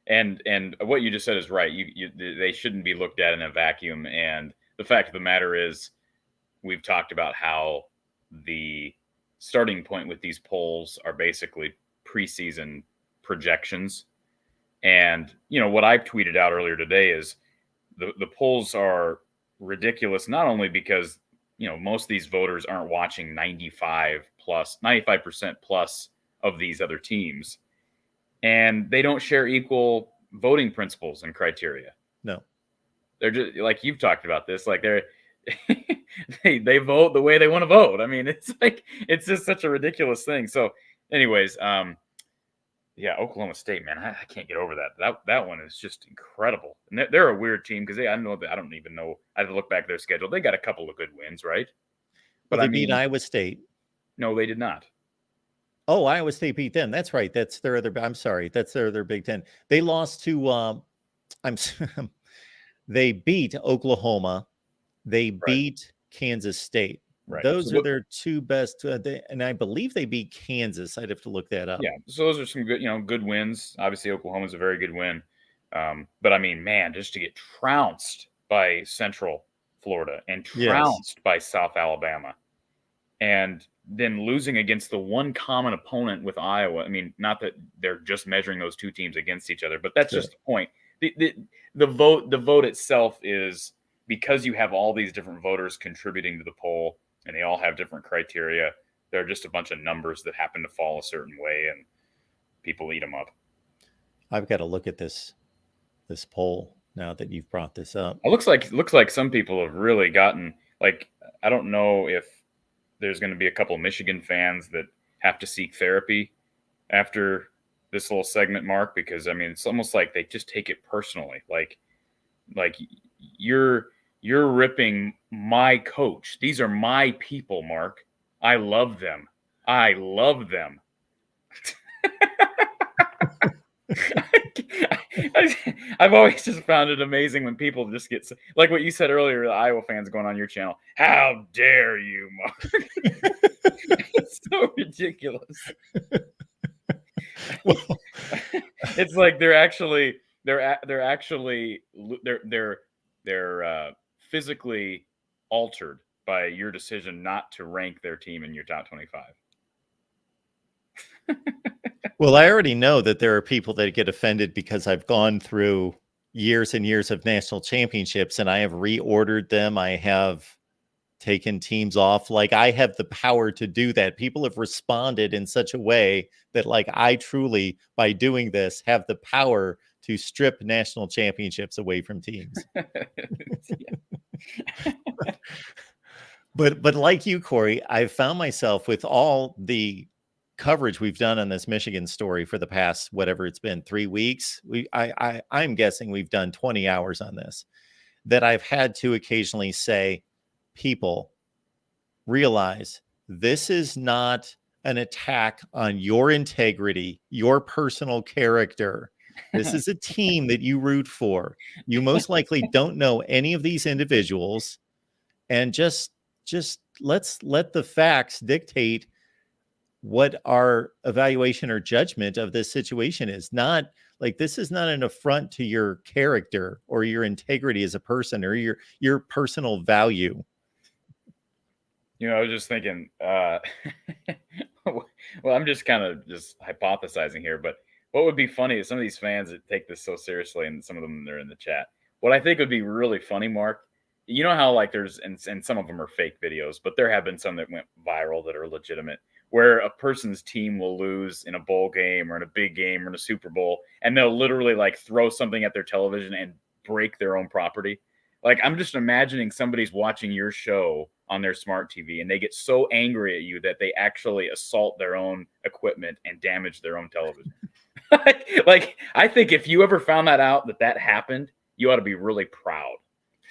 And what you just said is right. They shouldn't be looked at in a vacuum. And the fact of the matter is, we've talked about how the starting point with these polls are basically preseason projections. And, what I tweeted out earlier today is the polls are ridiculous, not only because, most of these voters aren't watching 95% plus of these other teams, and they don't share equal voting principles and criteria. No. They're just like, you've talked about this, like they vote the way they want to vote. I mean, it's just such a ridiculous thing. So anyways, yeah, Oklahoma State, man, I can't get over that. That one is just incredible. And they're a weird team because I don't even know. I have to look back at their schedule. They got a couple of good wins, right? But they beat Iowa State. No, they did not. Oh, Iowa State beat them. That's right. That's their other. I'm sorry. That's their other Big Ten. They lost to. They beat Oklahoma. They beat Kansas State. Right. Those are their two best, and I believe they beat Kansas. I'd have to look that up. Yeah, so those are some good, good wins. Obviously, Oklahoma's a very good win, but I mean, man, just to get trounced by Central Florida and trounced by South Alabama, and then losing against the one common opponent with Iowa. I mean, not that they're just measuring those two teams against each other, but that's just the point. The vote itself is because you have all these different voters contributing to the poll. And they all have different criteria. They're just a bunch of numbers that happen to fall a certain way, and people eat them up. I've got to look at this poll now that you've brought this up. It looks like some people have really gotten, like, I don't know if there's going to be a couple of Michigan fans that have to seek therapy after this little segment, Mark, because I mean, it's almost like they just take it personally. Like you're ripping my coach. These are my people, Mark. I love them. I've always just found it amazing when people just get, like what you said earlier, the Iowa fans going on your channel. How dare you, Mark? It's so ridiculous. Well, it's like they're physically altered by your decision not to rank their team in your top 25. Well, I already know that there are people that get offended because I've gone through years and years of national championships and I have reordered them. I have taken teams off. Like, I have the power to do that. People have responded in such a way that, like, I truly, by doing this, have the power to strip national championships away from teams. But like you, Corey, I've found myself with all the coverage we've done on this Michigan story for the past, whatever it's been, 3 weeks. I'm guessing we've done 20 hours on this, that I've had to occasionally say, people, realize this is not an attack on your integrity, your personal character. This is a team that you root for. You most likely don't know any of these individuals, and just let's let the facts dictate what our evaluation or judgment of this situation is. Not like, this is not an affront to your character or your integrity as a person or your personal value. I was just thinking, well, I'm just kind of just hypothesizing here, but what would be funny is some of these fans that take this so seriously, and some of them, they're in the chat. What I think would be really funny, Mark, you know how like there's, and some of them are fake videos, but there have been some that went viral that are legitimate, where a person's team will lose in a bowl game or in a big game or in a Super Bowl, and they'll literally like throw something at their television and break their own property. Like, I'm just imagining somebody's watching your show on their smart TV and they get so angry at you that they actually assault their own equipment and damage their own television. Like, I think if you ever found that out, that happened, you ought to be really proud,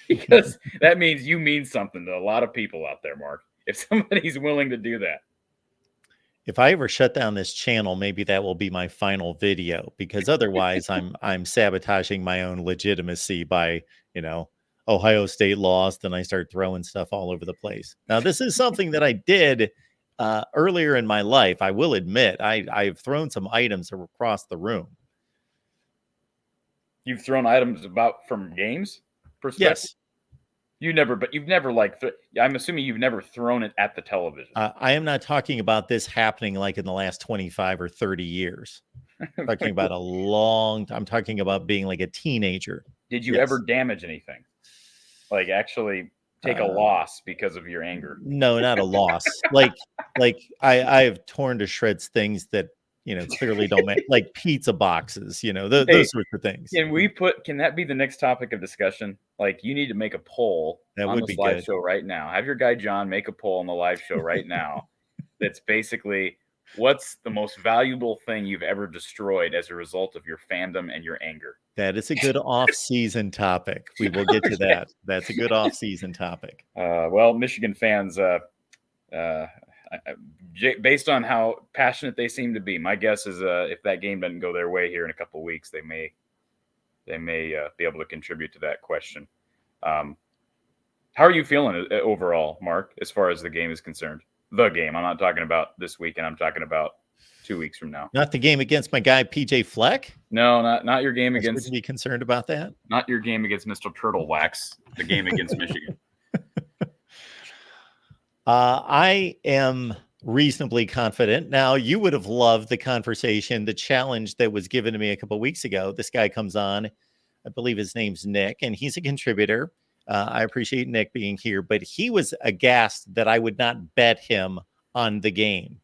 because that means you mean something to a lot of people out there, Mark, if somebody's willing to do that. if I ever shut down this channel, maybe that will be my final video, because otherwise I'm sabotaging my own legitimacy by, Ohio State lost and I start throwing stuff all over the place. Now, this is something that I did earlier in my life. I will admit I've thrown some items across the room. You've thrown items about from games perspective? Yes. You've never I'm assuming you've never thrown it at the television. I am not talking about this happening like in the last 25 or 30 years. I'm talking about I'm talking about being like a teenager. Did you ever damage anything? Like actually take a loss because of your anger? No, not a loss. like I've torn to shreds things that clearly don't make, like pizza boxes, those sorts of things. Can that be the next topic of discussion? Like, you need to make a poll on this live show right now. Have your guy John make a poll on the live show right now. That's basically, what's the most valuable thing you've ever destroyed as a result of your fandom and your anger? That is a good off-season topic. We will get to that. That's a good off-season topic. Well, Michigan fans, based on how passionate they seem to be, my guess is if that game doesn't go their way here in a couple of weeks, they may be able to contribute to that question. How are you feeling overall, Mark, as far as the game is concerned? The game. I'm not talking about this weekend. I'm talking about 2 weeks from now. Not the game against my guy PJ Fleck? No, not your game against. Would be concerned about that? Not your game against Mr. Turtle Wax. The game against Michigan. I am reasonably confident. Now, you would have loved the conversation, the challenge that was given to me a couple of weeks ago. This guy comes on, I believe his name's Nick, and he's a contributor. I appreciate Nick being here, but he was aghast that I would not bet him on the game.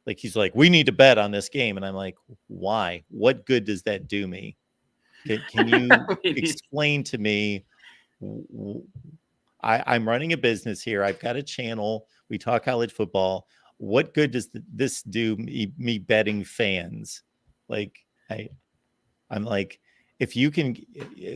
Like, he's like, we need to bet on this game. And I'm like, why? What good does that do me? Can you explain to me? I'm running a business here. I've got a channel. We talk college football. What good does this do me betting fans? Like, I'm like, if you can,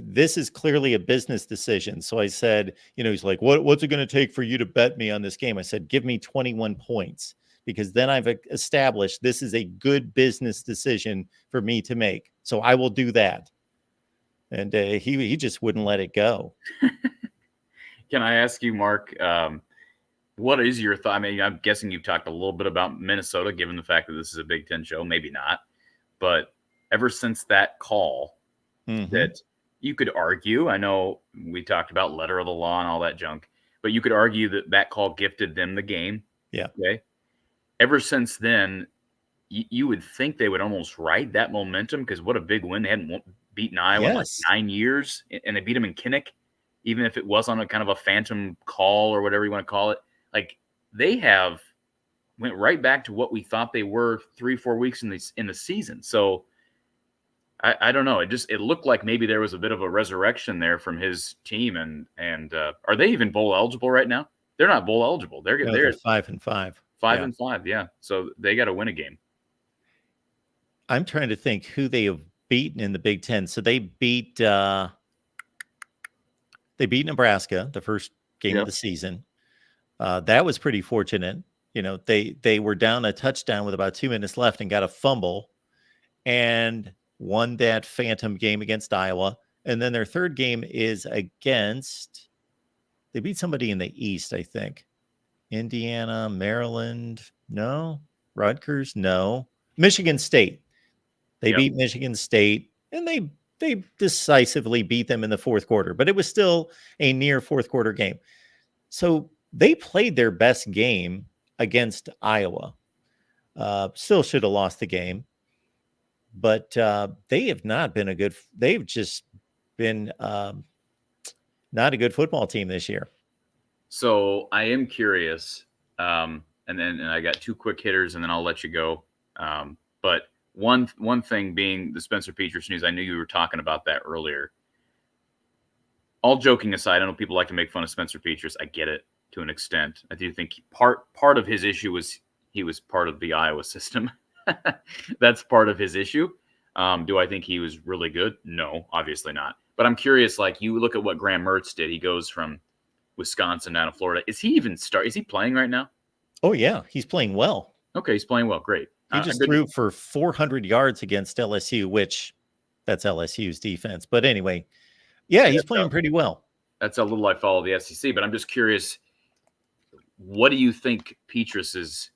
this is clearly a business decision. So I said, he's like, what's it going to take for you to bet me on this game? I said, give me 21 points, because then I've established this is a good business decision for me to make. So I will do that. And he just wouldn't let it go. Can I ask you, Mark, what is your thought? I mean, I'm guessing you've talked a little bit about Minnesota, given the fact that this is a Big Ten show. Maybe not. But ever since that call, that you could argue, I know we talked about letter of the law and all that junk, but you could argue that call gifted them the game. Yeah. Okay. Ever since then, you would think they would almost ride that momentum, because what a big win. They hadn't beaten Iowa in like 9 years, and they beat them in Kinnick, even if it was on a kind of a phantom call or whatever you want to call it. Like, they went right back to what we thought they were 3-4 weeks in the season. So I don't know. It looked like maybe there was a bit of a resurrection there from his team. And are they even bowl eligible right now? They're not bowl eligible. They're 5-5. 5-5. Yeah. So they got to win a game. I'm trying to think who they have beaten in the Big Ten. So they beat Nebraska the first game of the season. That was pretty fortunate. They were down a touchdown with about 2 minutes left and got a fumble and won that phantom game against Iowa. And then their third game is they beat somebody in the East, I think. Indiana, Maryland, no. Rutgers, no. Michigan State. They beat Michigan State, and they decisively beat them in the fourth quarter, but it was still a near fourth quarter game. So they played their best game against Iowa. Still should have lost the game, but they have not been they've just been not a good football team this year. So I am curious, and I got 2 quick hitters, and then I'll let you go. But one thing being the Spencer Petras news, I knew you were talking about that earlier. All joking aside, I know people like to make fun of Spencer Petras. I get it to an extent. I do think part of his issue was he was part of the Iowa system. That's part of his issue. Do I think he was really good? No, obviously not. But I'm curious, like, you look at what Graham Mertz did. He goes from Wisconsin down to Florida. Is he playing right now? Oh, yeah. He's playing well. Okay, he's playing well. Great. He just threw for 400 yards against LSU, which that's LSU's defense. But anyway, yeah, he's playing pretty well. That's how little I follow the SEC, but I'm just curious, what do you think Petrus is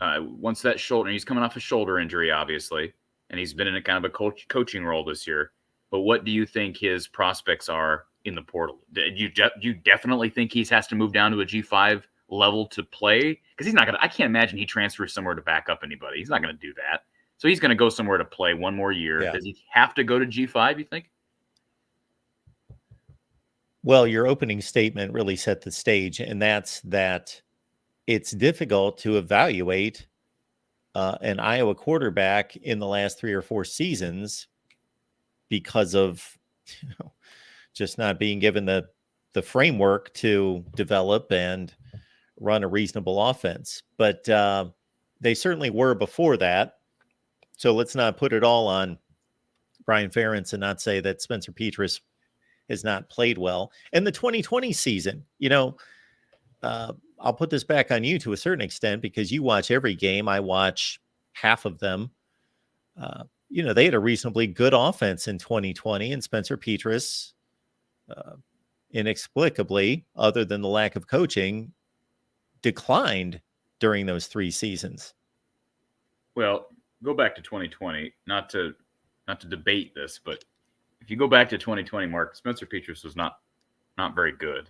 once that shoulder, he's coming off a shoulder injury, obviously, and he's been in a kind of a coaching role this year. But what do you think his prospects are in the portal? Do you definitely think he has to move down to a G5 level to play? Because he's not going to, I can't imagine he transfers somewhere to back up anybody. He's not going to do that. So he's going to go somewhere to play one more year. Yeah. Does he have to go to G5, you think? Well, your opening statement really set the stage, and that's that it's difficult to evaluate an Iowa quarterback in the last 3 or 4 seasons because of just not being given the framework to develop and run a reasonable offense. But they certainly were before that. So let's not put it all on Brian Ferentz and not say that Spencer Petras has not played well. And the 2020 season, I'll put this back on you to a certain extent because you watch every game. I watch half of them. They had a reasonably good offense in 2020, and Spencer Petras, inexplicably, other than the lack of coaching, declined during those 3 seasons. Well, go back to 2020, not to debate this, but if you go back to 2020, Mark, Spencer Petras was not very good.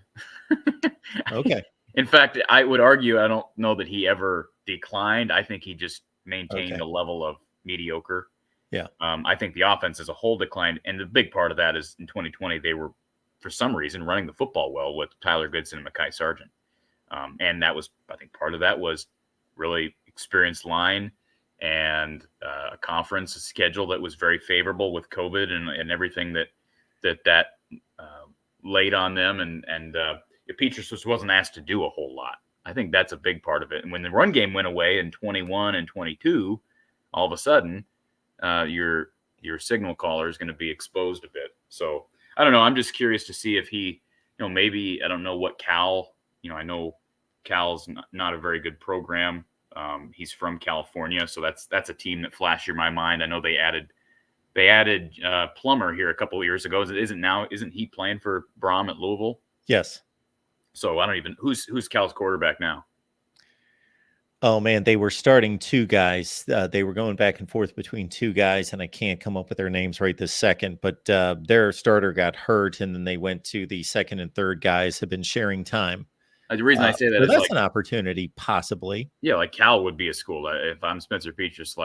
Okay. In fact, I would argue, I don't know that he ever declined. I think he just maintained a level of mediocre. Yeah. I think the offense as a whole declined. And the big part of that is in 2020, they were, for some reason, running the football well with Tyler Goodson and Mekhi Sargent. And that was, I think part of that was really experienced line and a conference schedule that was very favorable with COVID and everything that laid on them. And Petras just wasn't asked to do a whole lot. I think that's a big part of it. And when the run game went away in 21 and 22, all of a sudden your signal caller is going to be exposed a bit. So I don't know. I'm just curious to see if he, maybe, I don't know what Cal, I know Cal's not a very good program. He's from California, so that's a team that flashed in my mind. I know they added Plummer here a couple of years ago. Isn't he playing for Brom at Louisville? Yes. So I don't even who's Cal's quarterback now. Oh man, they were starting 2 guys. They were going back and forth between 2 guys, and I can't come up with their names right this second. But their starter got hurt, and then they went to the second and third guys. Have been sharing time. The reason I say that is that's an opportunity, possibly. Yeah, like Cal would be a school. If I'm Spencer Petras,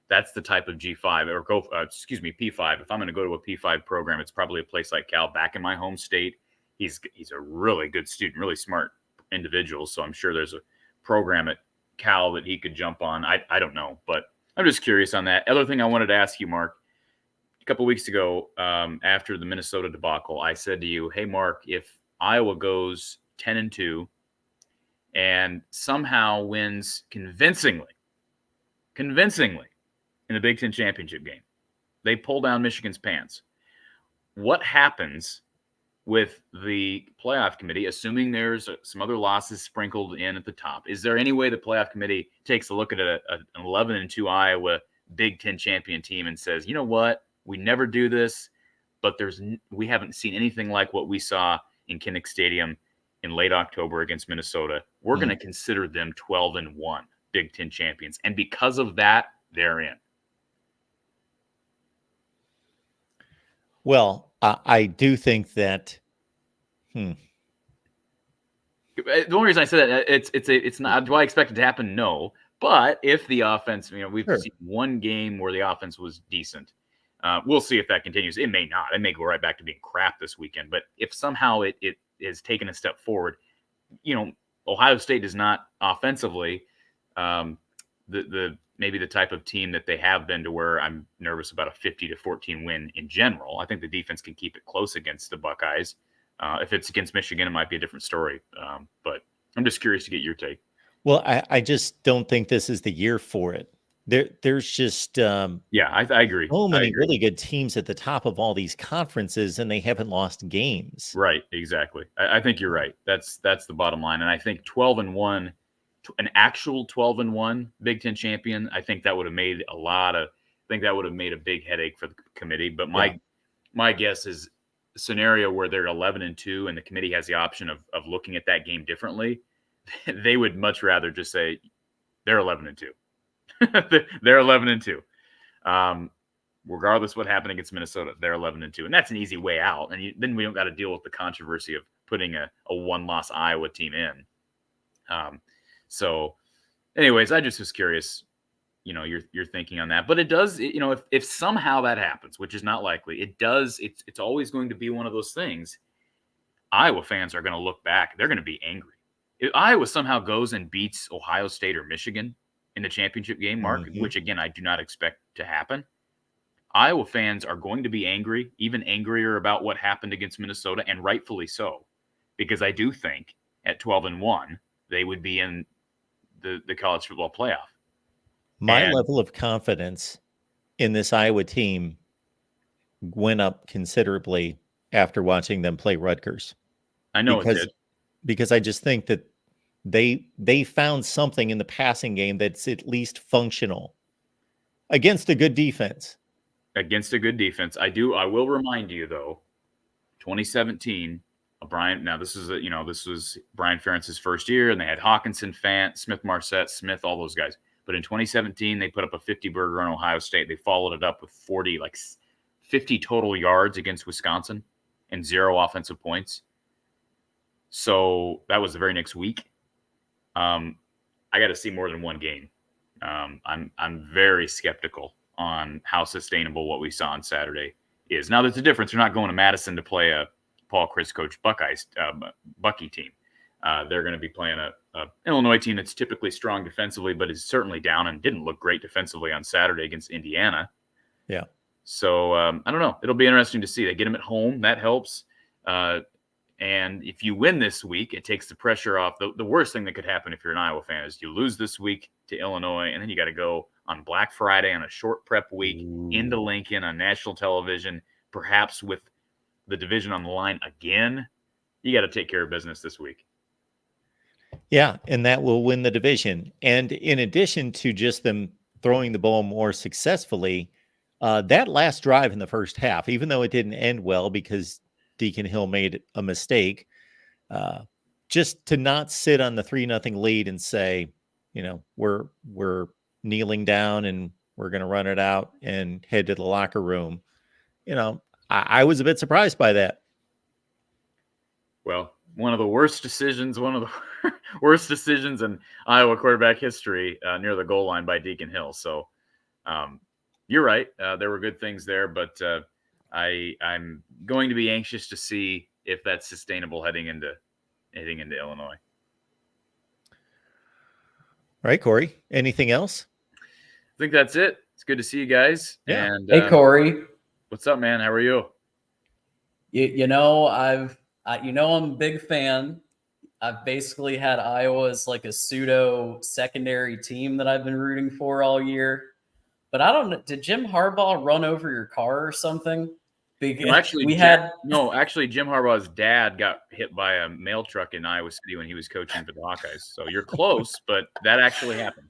that's the type of G5 or P5. If I'm going to go to a P5 program, it's probably a place like Cal, back in my home state. He's a really good student, really smart individual. So I'm sure there's a program at Cal that he could jump on. I don't know, but I'm just curious on that. Other thing I wanted to ask you, Mark, a couple of weeks ago, after the Minnesota debacle, I said to you, hey, Mark, if Iowa goes 10-2 and somehow wins convincingly in the Big Ten championship game, they pull down Michigan's pants. What happens with the playoff committee, assuming there's some other losses sprinkled in at the top? Is there any way the playoff committee takes a look at an 11-2 Iowa Big Ten champion team and says, you know what, we never do this, but we haven't seen anything like what we saw in Kinnick Stadium in late October against Minnesota. We're going to consider them 12-1 Big Ten champions. And because of that, they're in. Well, I do think that. The only reason I said that, it's not. Do I expect it to happen? No. But if the offense, we've seen one game where the offense was decent. We'll see if that continues. It may not. It may go right back to being crap this weekend. But if somehow it has taken a step forward, Ohio State is not offensively maybe the type of team that they have been, to where I'm nervous about a 50-14 win in general. I think the defense can keep it close against the Buckeyes. If it's against Michigan, it might be a different story. But I'm just curious to get your take. Well, I just don't think this is the year for it. There's just I agree. So many really good teams at the top of all these conferences, and they haven't lost games. Right, exactly. I think you're right. That's the bottom line. And I think 12-1 an actual 12-1 Big Ten champion, I think that would have made a big headache for the committee. But my guess is a scenario where they're 11-2 and the committee has the option of looking at that game differently. They would much rather just say they're 11-2. They're 11-2. Regardless of what happened against Minnesota, they're 11-2, and that's an easy way out. And then we don't got to deal with the controversy of putting a one-loss Iowa team in. So, anyways, I just was curious, your thinking on that. But it does, if somehow that happens, which is not likely, it's always going to be one of those things. Iowa fans are going to look back; they're going to be angry. If Iowa somehow goes and beats Ohio State or Michigan in the championship game, Mark, which again I do not expect to happen, Iowa fans are going to be angry, even angrier about what happened against Minnesota, and rightfully so, because I do think at 12-1 they would be in the college football playoff. My level of confidence in this Iowa team went up considerably after watching them play Rutgers. I know it did. Because I just think that they found something in the passing game that's at least functional against a good defense. Against a good defense. I will remind you though, 2017, this was Brian Ferentz's first year, and they had Hawkinson, Fant, Smith-Marset, Smith, all those guys. But in 2017, they put up a 50-burger on Ohio State. They followed it up with 50 total yards against Wisconsin and 0 offensive points. So that was the very next week. I got to see more than one game. I'm very skeptical on how sustainable what we saw on Saturday is. Now, there's a difference. They're not going to Madison to play a Paul Chryst coach Bucky team. They're going to be playing a Illinois team that's typically strong defensively, but is certainly down and didn't look great defensively on Saturday against Indiana. Yeah. So I don't know. It'll be interesting to see. They get them at home. That helps. And if you win this week, it takes the pressure off. The worst thing that could happen if you're an Iowa fan is you lose this week to Illinois, and then you got to go on Black Friday on a short prep week into Lincoln on national television, perhaps with the division on the line again. You got to take care of business this week. Yeah, and that will win the division. And in addition to just them throwing the ball more successfully, that last drive in the first half, even though it didn't end well because Deacon Hill made a mistake, just to not sit on the 3-0 lead and say, we're kneeling down and we're going to run it out and head to the locker room. I was a bit surprised by that. Well, one of the worst decisions in Iowa quarterback history near the goal line by Deacon Hill. So you're right. There were good things there, but I'm going to be anxious to see if that's sustainable heading into Illinois. All right, Corey, anything else? I think that's it. It's good to see you guys. Yeah. And hey, Corey. What's up, man? How are you? I'm a big fan. I've basically had Iowa as like a pseudo secondary team that I've been rooting for all year. But I don't know. Did Jim Harbaugh run over your car or something? Because actually, Jim Harbaugh's dad got hit by a mail truck in Iowa City when he was coaching for the Hawkeyes. So you're close, but that actually happened.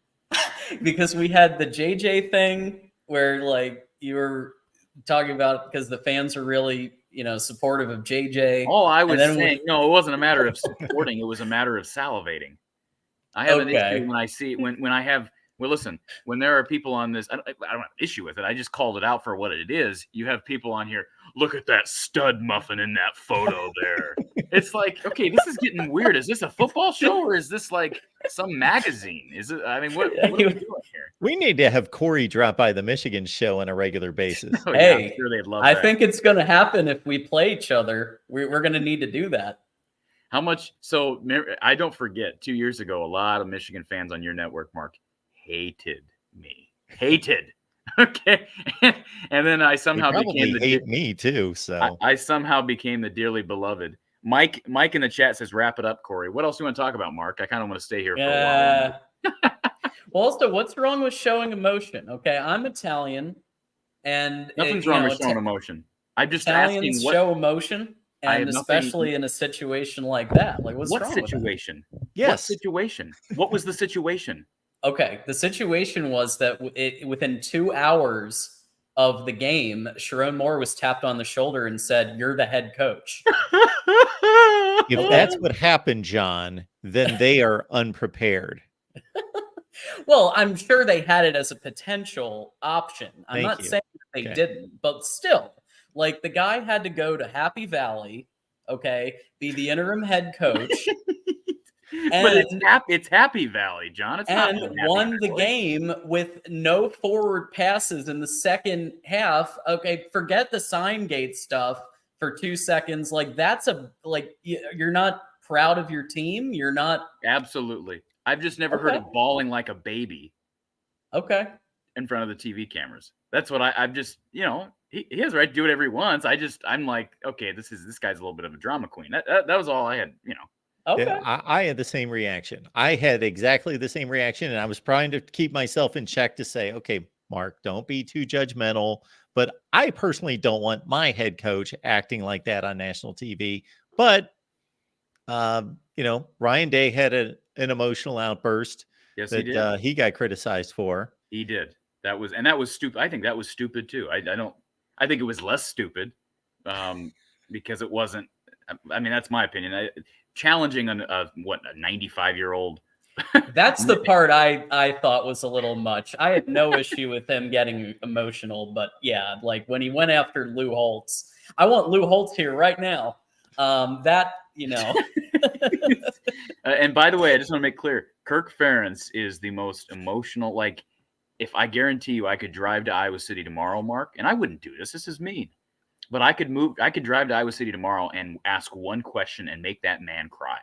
Because we had the JJ thing where like you were talking about because the fans are really, supportive of JJ. Oh, I was saying, no, it wasn't a matter of supporting. It was a matter of salivating. I have an issue when I see when I have. Well, listen, when there are people on this, I don't have an issue with it. I just called it out for what it is. You have people on here. Look at that stud muffin in that photo there. It's like, okay, this is getting weird. Is this a football show or is this like some magazine? Is it? I mean, what are we doing here? We need to have Corey drop by the Michigan show on a regular basis. Oh, yeah, I'm sure they'd love that. I think it's going to happen if we play each other. We're going to need to do that. How much? So I don't forget 2 years ago, a lot of Michigan fans on your network, Mark, hated me. Okay. And then I somehow became me too. So I somehow became the dearly beloved. Mike in the chat says, wrap it up, Corey. What else do you want to talk about, Mark? I kind of want to stay here for a while. Well, also, what's wrong with showing emotion? Okay, I'm Italian, and nothing's wrong with showing emotion. I'm just Italians asking show emotion. And especially in a situation like that. Like, what's what wrong situation? with that? Yes. What situation? What was the situation? Okay, the situation was that within 2 hours of the game, Sharon Moore was tapped on the shoulder and said, "You're the head coach." If that's what happened, John, then they are unprepared. Well, I'm sure they had it as a potential option. I'm Thank not you. saying that they Okay. didn't, but still, like the guy had to go to Happy Valley, okay, be the interim head coach, But it's Happy Valley, John. It's not and Happy won the Valley. game with no forward passes in the second half. Okay, forget the sign gate stuff for 2 seconds. Like that's you're not proud of your team. You're not. Absolutely. I've just never heard of bawling like a baby Okay. in front of the TV cameras. That's what I've just, he has the right to do whatever he wants. I'm like, okay, this guy's a little bit of a drama queen. That was all I had, Okay. Yeah, I had the same reaction. I had exactly the same reaction, and I was trying to keep myself in check to say, okay, Mark, don't be too judgmental. But I personally don't want my head coach acting like that on national TV. But Ryan Day had an emotional outburst Yes, that he did. He got criticized for. He did. That was stupid. I think that was stupid too. I think it was less stupid because it wasn't. I mean, that's my opinion. Challenging a 95-year-old. That's the part I thought was a little much. I had no issue with him getting emotional, but yeah, like when he went after Lou Holtz, I want Lou Holtz here right now. And by the way, I just want to make clear, Kirk Ferentz is the most emotional. Like, if I guarantee you, I could drive to Iowa City tomorrow, Mark, and I wouldn't do this. This is mean. But I could drive to Iowa City tomorrow and ask one question and make that man cry.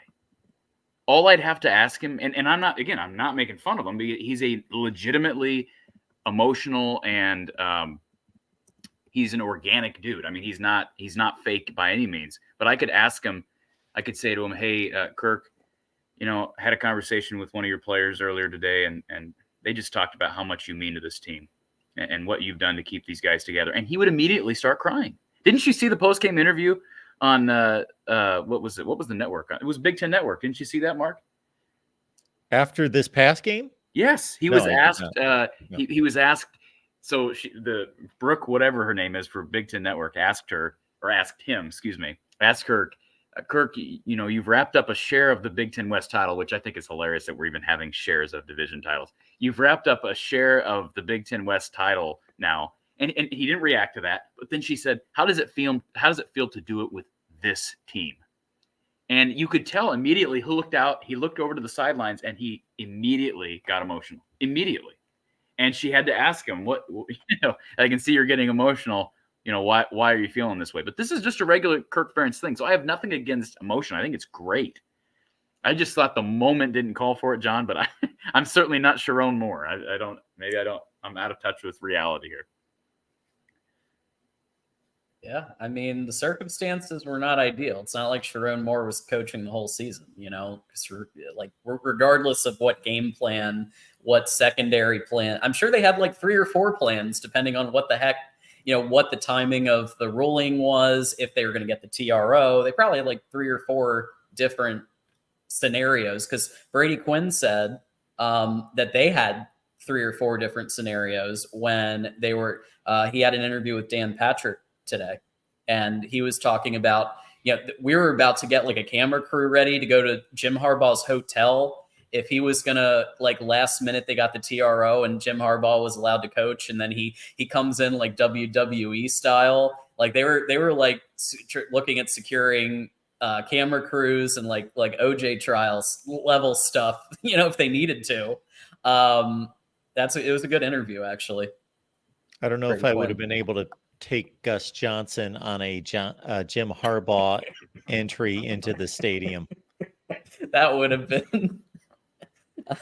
All I'd have to ask him, and I'm not making fun of him, because he's a legitimately emotional and he's an organic dude. I mean, he's not fake by any means. But I could ask him, I could say to him, hey, Kirk, had a conversation with one of your players earlier today, and they just talked about how much you mean to this team and what you've done to keep these guys together. And he would immediately start crying. Didn't you see the post-game interview on what was it? What was the network? It was Big Ten Network. Didn't you see that, Mark? After this past game? Yes, he was asked. He was asked. So the Brooke, whatever her name is for Big Ten Network, asked her, or asked him, excuse me, asked Kirk, you've wrapped up a share of the Big Ten West title, which I think is hilarious that we're even having shares of division titles. You've wrapped up a share of the Big Ten West title now. And he didn't react to that. But then she said, how does it feel to do it with this team? And you could tell immediately he looked over to the sidelines, and he immediately got emotional. Immediately. And she had to ask him, I can see you're getting emotional. Why are you feeling this way? But this is just a regular Kirk Ferentz thing. So I have nothing against emotion. I think it's great. I just thought the moment didn't call for it, John, but I'm certainly not Sharon Moore. I'm out of touch with reality here. Yeah, I mean, the circumstances were not ideal. It's not like Sharon Moore was coaching the whole season, regardless of what game plan, what secondary plan. I'm sure they had like 3 or 4 plans, depending on what the heck, what the timing of the ruling was, if they were going to get the TRO. They probably had like 3 or 4 different scenarios, because Brady Quinn said that they had 3 or 4 different scenarios when they were, he had an interview with Dan Patrick today, and he was talking about, we were about to get like a camera crew ready to go to Jim Harbaugh's hotel if he was gonna, like, last minute they got the TRO and Jim Harbaugh was allowed to coach, and then he comes in like WWE style, like they were like looking at securing camera crews and like OJ trials level stuff, if they needed to. It was a good interview, actually. I don't know if I would have been able to take Gus Johnson on a Jim Harbaugh entry into the stadium. That would have been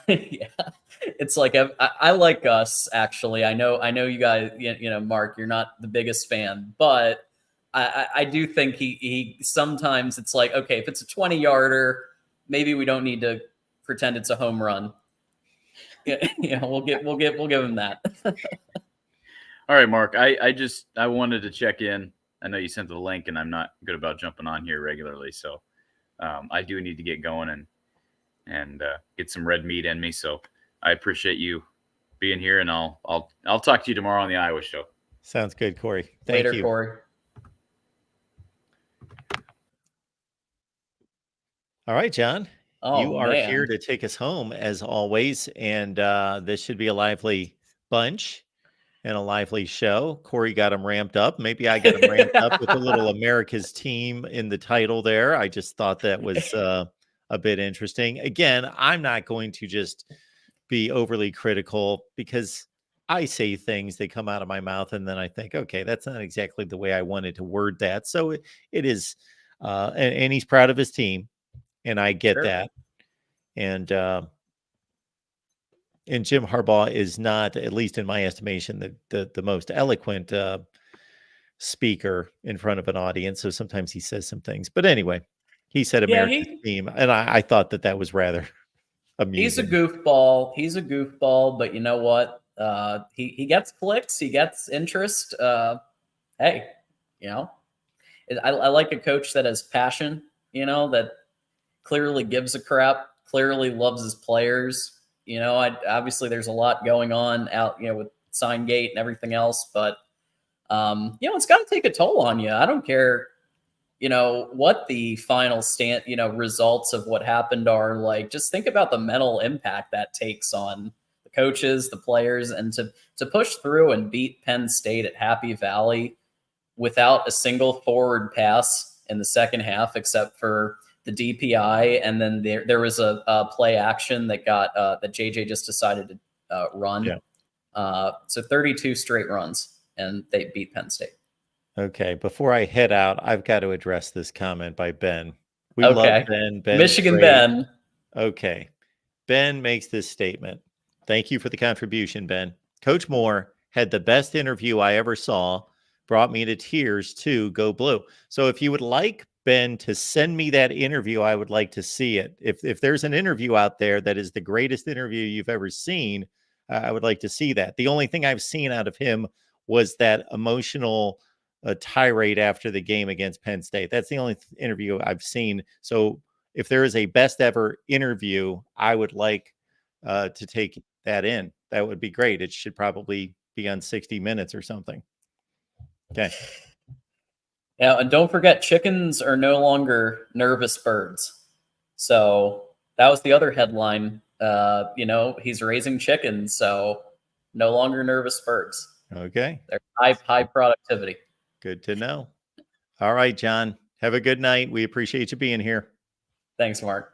yeah. It's like I like Gus, actually. I know you guys, Mark, you're not the biggest fan, but I do think he sometimes it's like, okay, if it's a 20-yarder, maybe we don't need to pretend it's a home run. Yeah, we'll give him that. All right, Mark. I wanted to check in. I know you sent the link, and I'm not good about jumping on here regularly, so I do need to get going and get some red meat in me. So I appreciate you being here, and I'll talk to you tomorrow on the Iowa show. Sounds good, Corey. Thank Later, you. Corey. All right, John. Oh, you are man. here to take us home as always, and this should be a lively bunch and a lively show. Corey got him ramped up. Maybe I got him ramped up with a little America's team in the title there. I just thought that was a bit interesting. Again, I'm not going to just be overly critical because I say things that come out of my mouth and then I think, okay, that's not exactly the way I wanted to word that. So it is, and he's proud of his team, and I get Sure. that. And Jim Harbaugh is not, at least in my estimation, the most eloquent speaker in front of an audience. So sometimes he says some things. But anyway, he said America's team, and I thought that was rather amusing. He's a goofball. But you know what? He gets clicks. He gets interest. Hey, you know, I like a coach that has passion, you know, that clearly gives a crap, clearly loves his players. You know, obviously there's a lot going on out, you know, with Signgate and everything else, but you know, it's got to take a toll on you. I don't care, you know, what the final results of what happened are. Like, just think about the mental impact that takes on the coaches, the players, and to push through and beat Penn State at Happy Valley without a single forward pass in the second half, except for the DPI, and then there was a play action that got that JJ just decided to run. Yeah. So 32 straight runs, and they beat Penn State. Okay, before I head out, I've got to address this comment by Ben. We Okay. love Ben. Ben's Michigan great. Ben. Okay. Ben makes this statement. Thank you for the contribution, Ben. Coach Moore had the best interview I ever saw. Brought me to tears too. Go Blue. So if you would like Ben to send me that interview, I would like to see it. If there's an interview out there that is the greatest interview you've ever seen, I would like to see that. The only thing I've seen out of him was that emotional tirade after the game against Penn State. That's the only interview I've seen. So if there is a best ever interview, I would like to take that in. That would be great. It should probably be on 60 Minutes or something. Okay. Yeah, and don't forget, chickens are no longer nervous birds. So that was the other headline. You know, he's raising chickens, so no longer nervous birds. Okay. They're high productivity. Good to know. All right, John. Have a good night. We appreciate you being here. Thanks, Mark.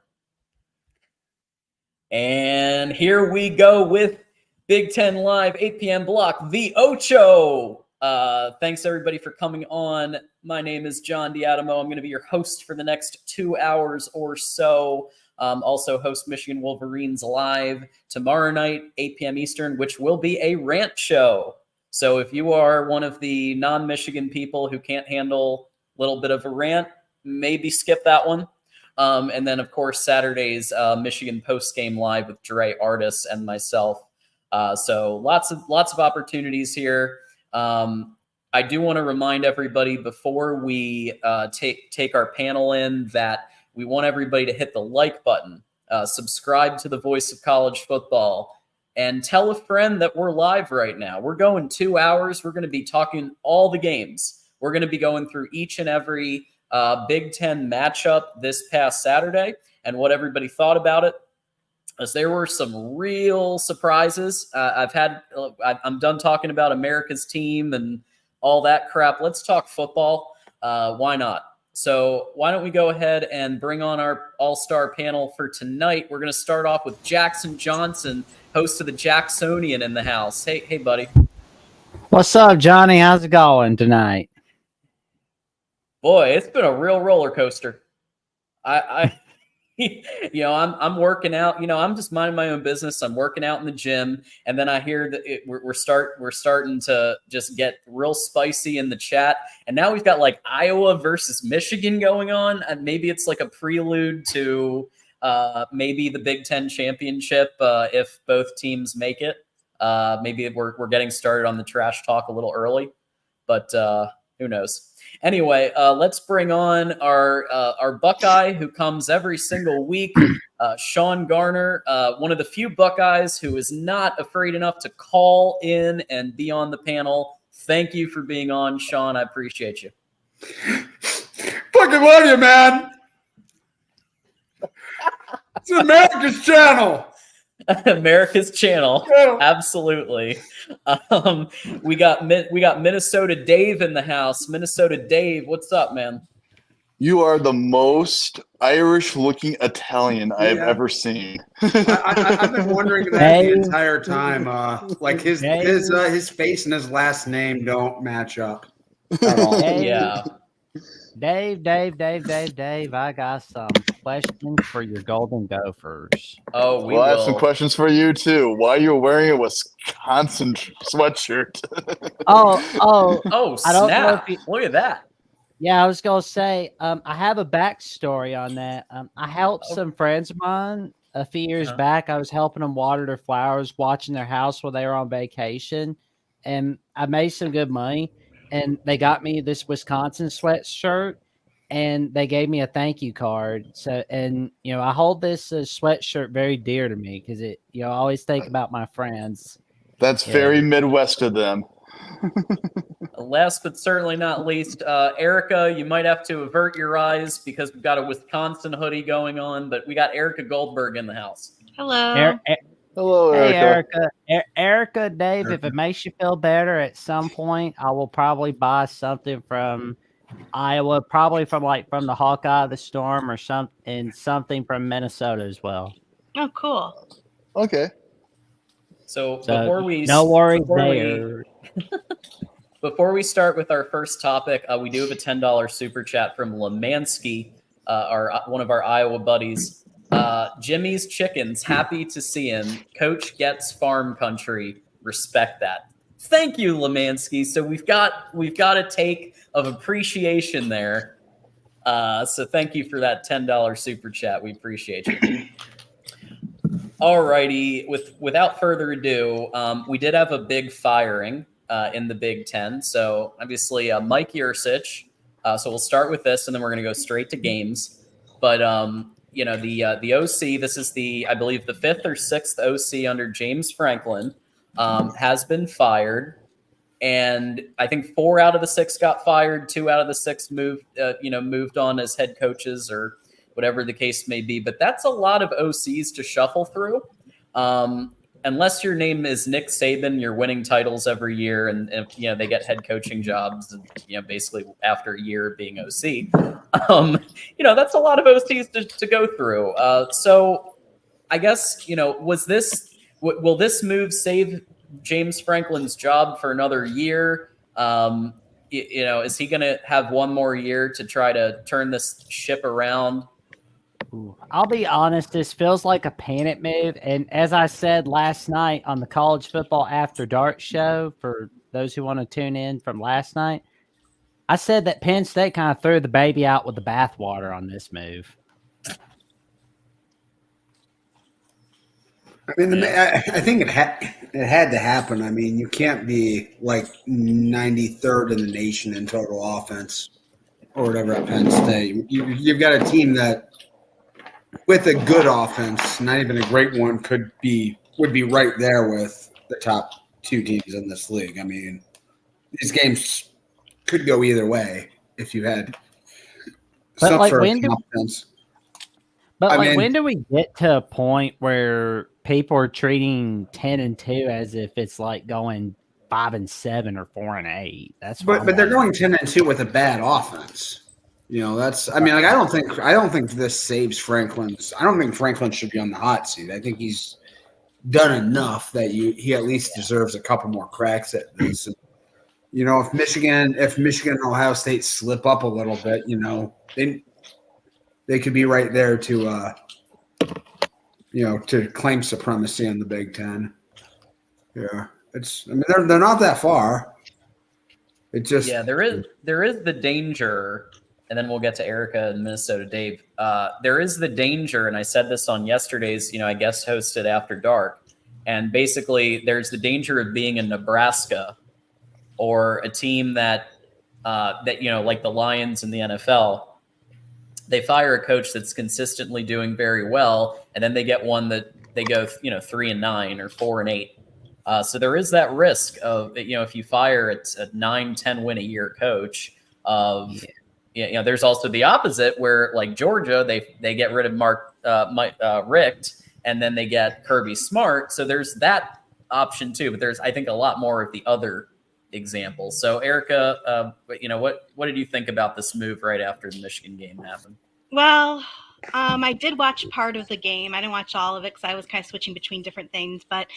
And here we go with Big Ten Live, 8 p.m. block, the Ocho. Thanks, everybody, for coming on. My name is John Diadamo. I'm going to be your host for the next 2 hours or so. Also host Michigan Wolverines Live tomorrow night, 8 p.m. Eastern, which will be a rant show. So if you are one of the non-Michigan people who can't handle a little bit of a rant, maybe skip that one. And then, of course, Saturday's Michigan post-game live with Dre Artis and myself. So lots of opportunities here. I do want to remind everybody before we take our panel in that we want everybody to hit the like button, subscribe to the Voice of College Football, and tell a friend that we're live right now. We're going 2 hours. We're going to be talking all the games. We're going to be going through each and every Big Ten matchup this past Saturday and what everybody thought about it. As there were some real surprises. I'm done talking about America's team and all that crap. Let's talk football. Why not? So why don't we go ahead and bring on our all-star panel for tonight. We're going to start off with Jackson Johnson, host of the Jacksonian, in the house. Hey, buddy. What's up, Johnny? How's it going tonight? Boy, it's been a real roller coaster. I'm working out. I'm just minding my own business. I'm working out in the gym, and then I hear that we're starting to just get real spicy in the chat. And now we've got like Iowa versus Michigan going on, and maybe it's like a prelude to maybe the Big Ten championship if both teams make it. Maybe we're getting started on the trash talk a little early, but Who knows? Anyway, let's bring on our Buckeye who comes every single week. Sean Garner, one of the few Buckeyes who is not afraid enough to call in and be on the panel. Thank you for being on, Sean. I appreciate you. Fucking love you, man. It's America's channel. America's channel. Absolutely. We got Minnesota Dave in the house. Minnesota Dave, what's up, man? You are the most Irish-looking Italian I've ever seen. I've been wondering that the entire time. Like his face and his last name don't match up at all. Yeah. Dave, I got some questions for your Golden Gophers. Oh, I have some questions for you too. Why are you wearing a Wisconsin sweatshirt? Oh, I don't know if look at that. Yeah, I was gonna say, I have a backstory on that. I helped some friends of mine a few years back. I was helping them water their flowers, watching their house while they were on vacation, and I made some good money. And they got me this Wisconsin sweatshirt, and they gave me a thank you card. So, and I hold this sweatshirt very dear to me because it, I always think about my friends. That's very Midwest of them. Last but certainly not least, Erica, you might have to avert your eyes because we've got a Wisconsin hoodie going on, but we got Erica Goldberg in the house. Hello. Hello, Erica. Hey, Erica, Dave, if it makes you feel better at some point, I will probably buy something from Iowa, probably from the Hawkeye, the Storm, or something from Minnesota as well. Oh, cool. Okay. So before we no worries there. Before we start with our first topic, we do have a $10 super chat from Lemansky, one of our Iowa buddies. Jimmy's Chickens, happy to see him. Coach gets farm country. Respect that. Thank you, Lemansky. So we've got a take of appreciation there. So thank you for that $10 super chat. We appreciate you. All righty. Without further ado, we did have a big firing in the Big Ten. So obviously, Mike Yurcich. So we'll start with this, and then we're going to go straight to games. But the OC, this is I believe the 5th or 6th OC under James Franklin, has been fired. And I think 4 out of the 6 got fired. 2 out of the 6 moved on as head coaches or whatever the case may be. But that's a lot of OCs to shuffle through. Unless your name is Nick Saban, you're winning titles every year, and they get head coaching jobs, basically after a year of being OC. That's a lot of OCs to go through. So I guess will this move save James Franklin's job for another year? Is he going to have one more year to try to turn this ship around? I'll be honest, this feels like a panic move. And as I said last night on the College Football After Dark show, for those who want to tune in from last night, I said that Penn State kind of threw the baby out with the bathwater on this move. I mean, I think it had to happen. I mean, you can't be like 93rd in the nation in total offense or whatever at Penn State. You've got a team that, with a good offense, not even a great one, would be right there with the top 2 teams in this league. I mean, these games could go either way if you had some sort of confidence. When do we get to a point where people are treating 10-2 as if it's like going 5-7 or 4-8? But they're going 10-2 with a bad offense. I don't think this saves Franklin's. I don't think Franklin should be on the hot seat. I think he's done enough that he at least deserves a couple more cracks at this. And, if Michigan and Ohio State slip up a little bit, they could be right there to claim supremacy in the Big Ten. Yeah, they're not that far. It just there is the danger. And then we'll get to Erica and Minnesota Dave. There is the danger, and I said this on yesterday's, I guest hosted After Dark. And basically, there's the danger of being in Nebraska or a team that, that, like the Lions in the NFL, they fire a coach that's consistently doing very well, and then they get one that they go 3-9 or 4-8. So there is that risk of, if you fire a 9-10 win a year coach of, there's also the opposite where like Georgia, they get rid of Mike Richt, and then they get Kirby Smart. So there's that option too, but there's, I think, a lot more of the other examples. So Erica, what did you think about this move right after the Michigan game happened? Well, I did watch part of the game. I didn't watch all of it because I was kind of switching between different things. But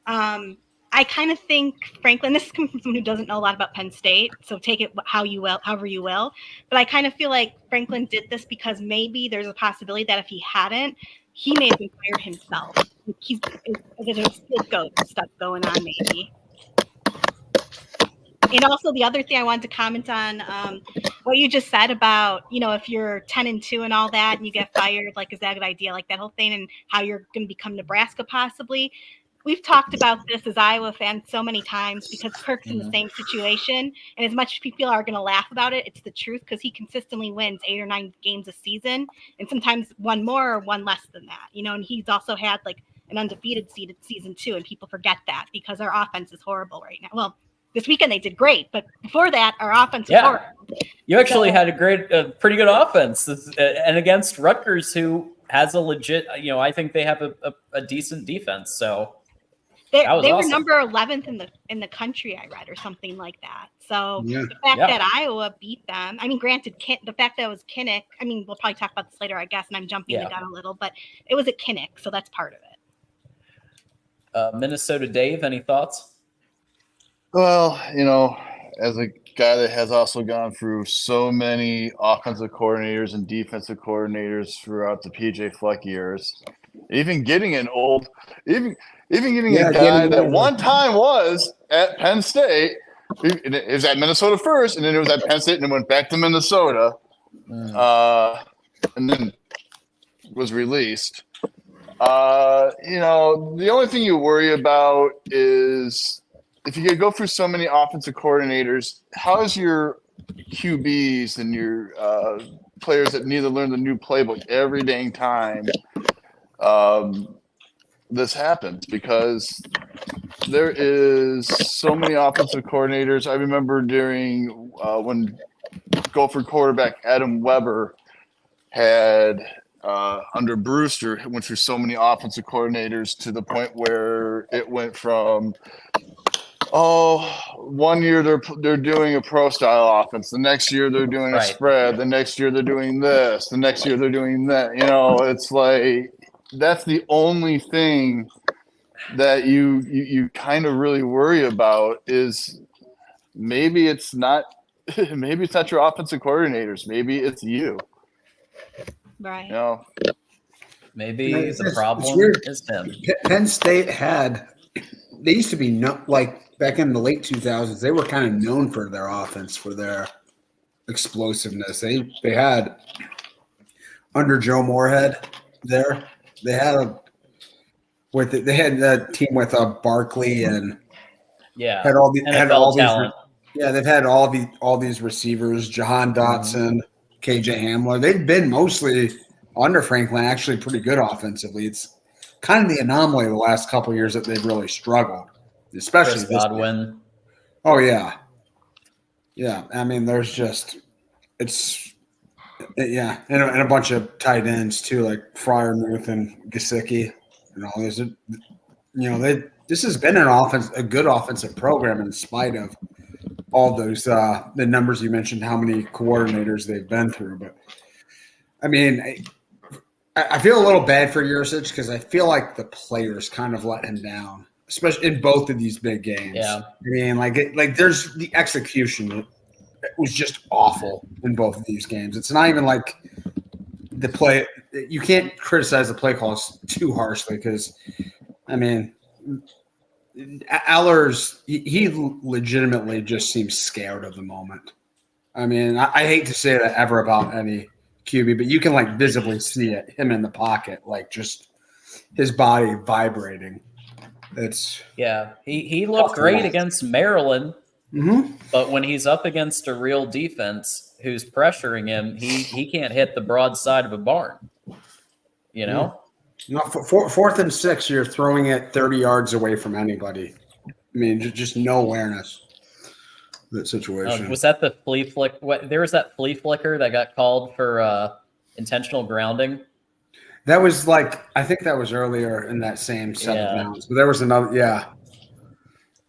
I kind of think Franklin, this is coming from someone who doesn't know a lot about Penn State, so take it however you will. But I kind of feel like Franklin did this because maybe there's a possibility that if he hadn't, he may have been fired himself. There's a scapegoat stuff going on, maybe. And also the other thing I wanted to comment on, what you just said about, if you're 10-2 and all that, and you get fired, like, is that a good idea? Like that whole thing, and how you're going to become Nebraska possibly. We've talked about this as Iowa fans so many times because Kirk's in the same situation. And as much as people are going to laugh about it, it's the truth because he consistently wins 8 or 9 games a season, and sometimes one more or one less than that. And he's also had like an undefeated season too, and people forget that because our offense is horrible right now. Well, this weekend they did great, but before that, our offense was horrible. You actually had a pretty good offense, and against Rutgers, who has a legit, I think they have a decent defense. So they awesome. were number 11th in the country, I read, or something like that. So the fact that Iowa beat them, I mean, granted, the fact that it was Kinnick, I mean, we'll probably talk about this later, I guess, and I'm jumping the gun a little, but it was at Kinnick, so that's part of it. Minnesota Dave, any thoughts? Well, as a guy that has also gone through so many offensive coordinators and defensive coordinators throughout the PJ Fleck years, even getting a guy that one time was at Penn State, it was at Minnesota first, and then it was at Penn State, and then went back to Minnesota, and then was released. The only thing you worry about is if you go through so many offensive coordinators, how's your QBs and your players that need to learn the new playbook every dang time this happens? Because there is so many offensive coordinators. I remember during when Gopher quarterback Adam Weber had under Brewster went through so many offensive coordinators to the point where it went from 1 year they're doing a pro style offense, the next year they're doing a spread, the next year they're doing this, the next year they're doing that. It's like that's the only thing that you kind of really worry about is maybe it's not your offensive coordinators, maybe it's you. Right. Maybe the problem is him. Penn State they used to be back in the late 2000s, they were kind of known for their offense, for their explosiveness. They had under Joe Moorhead there. They had that team with Barkley and had all talent. They've had all these receivers, Jahan Dotson, KJ Hamler. They've been mostly under Franklin actually pretty good offensively. It's kind of the anomaly the last couple of years that they've really struggled, especially Chris Godwin. Oh yeah. I mean, there's just and a bunch of tight ends too, like Fryermuth and Gesicki and all these. This has been a good offensive program in spite of all those the numbers you mentioned, how many coordinators they've been through. But I mean, I feel a little bad for Yurcich because I feel like the players kind of let him down, especially in both of these big games. Yeah. I mean, there's the execution was just awful in both of these games. It's not even like the play. You can't criticize the play calls too harshly because, I mean, Ellers, he legitimately just seems scared of the moment. I mean, I hate to say that ever about any QB, but you can visibly see it, him in the pocket, just his body vibrating. He looked great against Maryland, But when he's up against a real defense who's pressuring him, he can't hit the broad side of a barn. You know? No, fourth and 6, you're throwing it 30 yards away from anybody. I mean, just no awareness of that situation. Was that the flea flick? There was that flea flicker that got called for intentional grounding. That was I think that was earlier in that same set of downs. But there was another,